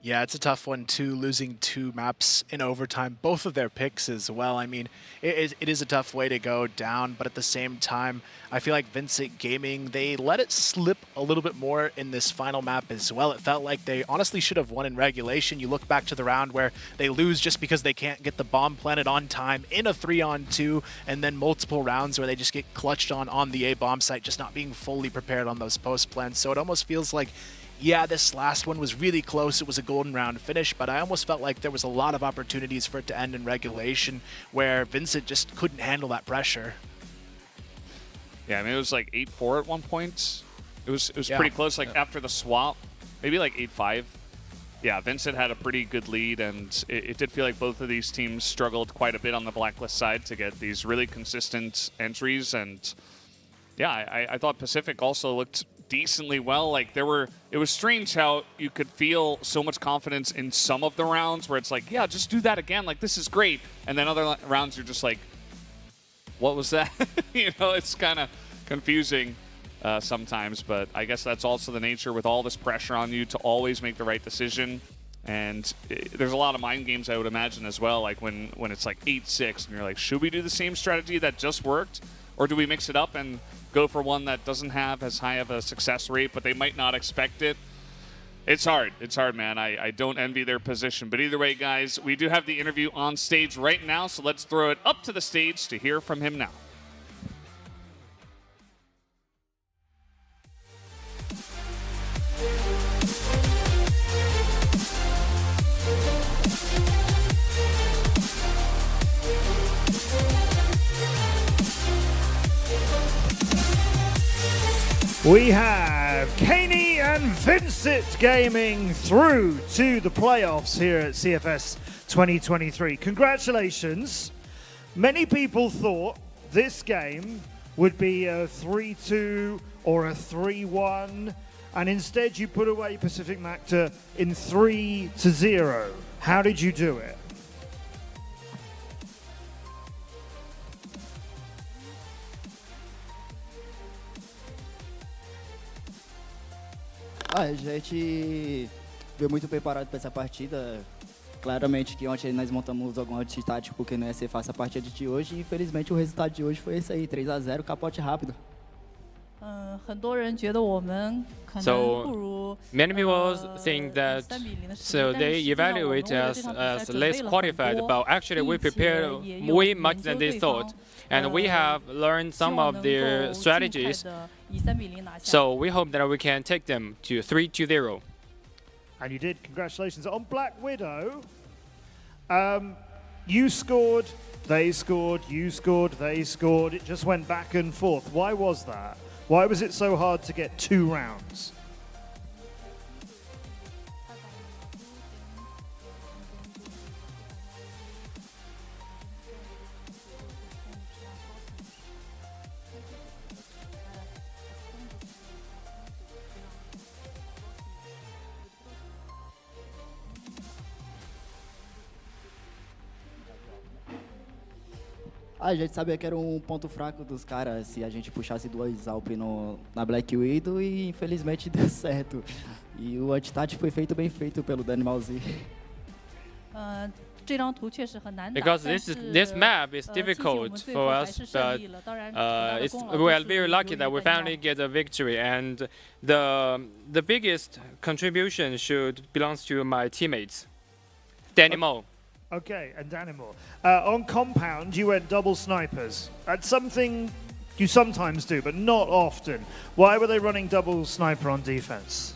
Yeah, it's a tough one too, losing 2 maps in overtime, both of their picks as well. I mean, it is a tough way to go down, but at the same time, I feel like VINCIT Gaming, they let it slip a little bit more in this final map as well. It felt like they honestly should have won in regulation. You look back to the round where they lose just because they can't get the bomb planted on time in a 3-on-2, and then multiple rounds where they just get clutched on the A bomb site, just not being fully prepared on those post plans. So it almost feels like, yeah, this last one was really close. It was a golden round finish, but I almost felt like there was a lot of opportunities for it to end in regulation where VINCIT just couldn't handle that pressure. Yeah, I mean, it was like 8-4 at one point. It was pretty close, like after the swap, maybe like 8-5. Yeah, VINCIT had a pretty good lead, and it did feel like both of these teams struggled quite a bit on the blacklist side to get these really consistent entries. And yeah, I thought Pacific also looked decently well. Like it was strange how you could feel so much confidence in some of the rounds where it's like, yeah, just do that again. Like, this is great. And then other rounds you're just like, what was that? You know, it's kind of confusing sometimes, but I guess that's also the nature with all this pressure on you to always make the right decision. And there's a lot of mind games, I would imagine, as well, like when it's like 8-6 and you're like, should we do the same strategy that just worked, or do we mix it up and go for one that doesn't have as high of a success rate, but they might not expect it. It's hard. It's hard, man. I don't envy their position. But either way, guys, we do have the interview on stage right now, so let's throw it up to the stage to hear from him now. We have Caney and VINCIT Gaming through to the playoffs here at CFS 2023. Congratulations. Many people thought this game would be a 3-2 or a 3-1, and instead you put away Pacific Macta in 3-0. How did you do it? A gente veio muito preparado para essa partida. Claramente que ontem nós montamos algum outro tático porque não ia ser fácil a partida de hoje. E infelizmente o resultado de hoje foi esse aí, 3-0, capote rápido. So many people think that they evaluate us as less qualified, but actually we prepared way much than they thought, and we have learned some of their strategies. So we hope that we can take them to 3-0. And you did. Congratulations. On Black Widow, you scored, they scored, you scored, they scored. It just went back and forth. Why was that? Why was it so hard to get 2 rounds? A gente sabia que era ponto fraco dos caras se a gente puxasse 2 Alp na Black Widow e infelizmente deu certo. E o antitático foi bem feito pelo Danimal Z. Because this map is difficult for us, but we are very lucky that we finally get a victory, and the biggest contribution should belongs to my teammates, Danimal. Okay, and Danimal. On Compound, you went double snipers. That's something you sometimes do, but not often. Why were they running double sniper on defense?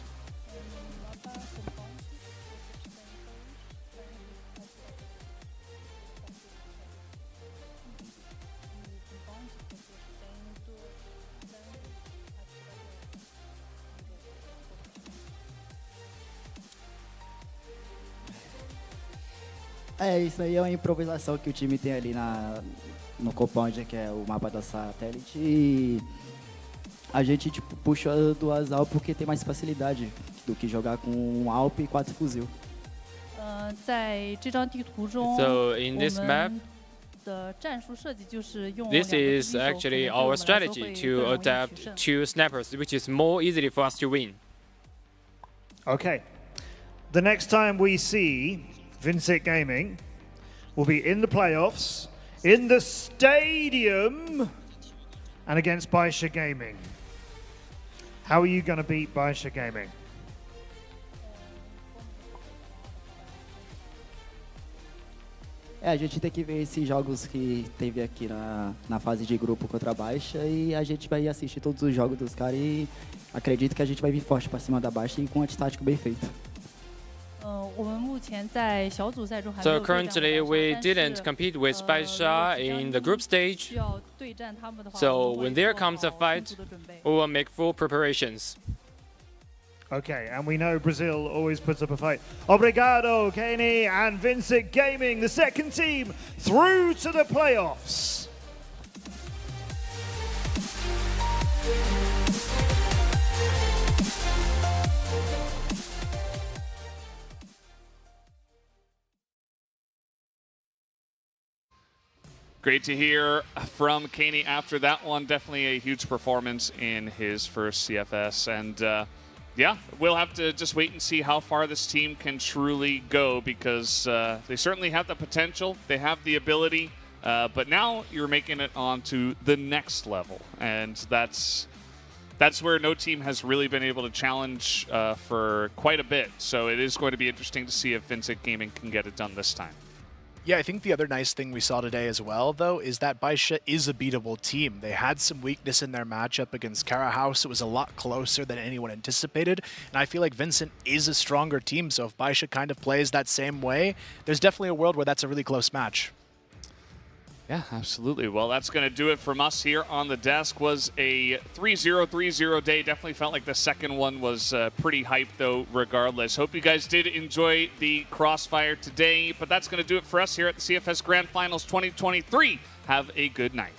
Isso aí é uma improvisação que o time tem ali no Compound, que é o mapa da satélite. E a gente puxa 2 Alp porque tem mais facilidade do que jogar com 1 Alp e 4 fuzil. So in this map, this is actually our strategy to adapt 2 snipers, which is more easily for us to win. Okay. The next time we see VINCIT Gaming will be in the playoffs, in the stadium, and against Baisha Gaming. How are you going to beat Baisha Gaming? A gente tem que ver esses jogos que teve aqui na fase de grupo contra a Baixa e a gente vai assistir todos os jogos dos caras e acredito que a gente vai vir forte para cima da Baixa e com um antitático bem feito. So currently we didn't compete with Baisha in the group stage. So when there comes a fight, we will make full preparations. Okay, and we know Brazil always puts up a fight. Obrigado, Caney and VINCIT Gaming, the second team through to the playoffs. Great to hear from Caney after that one. Definitely a huge performance in his first CFS. And yeah, we'll have to just wait and see how far this team can truly go, because they certainly have the potential. They have the ability. But now you're making it on to the next level, and that's where no team has really been able to challenge for quite a bit. So it is going to be interesting to see if VINCIT Gaming can get it done this time. Yeah, I think the other nice thing we saw today as well, though, is that Baisha is a beatable team. They had some weakness in their matchup against Kara House. It was a lot closer than anyone anticipated, and I feel like VINCIT is a stronger team, so if Baisha kind of plays that same way, there's definitely a world where that's a really close match. Yeah, absolutely. Well, that's going to do it from us here on the desk. Was a 3-0-3-0 day. Definitely felt like the second one was pretty hyped, though, regardless. Hope you guys did enjoy the crossfire today. But that's going to do it for us here at the CFS Grand Finals 2023. Have a good night.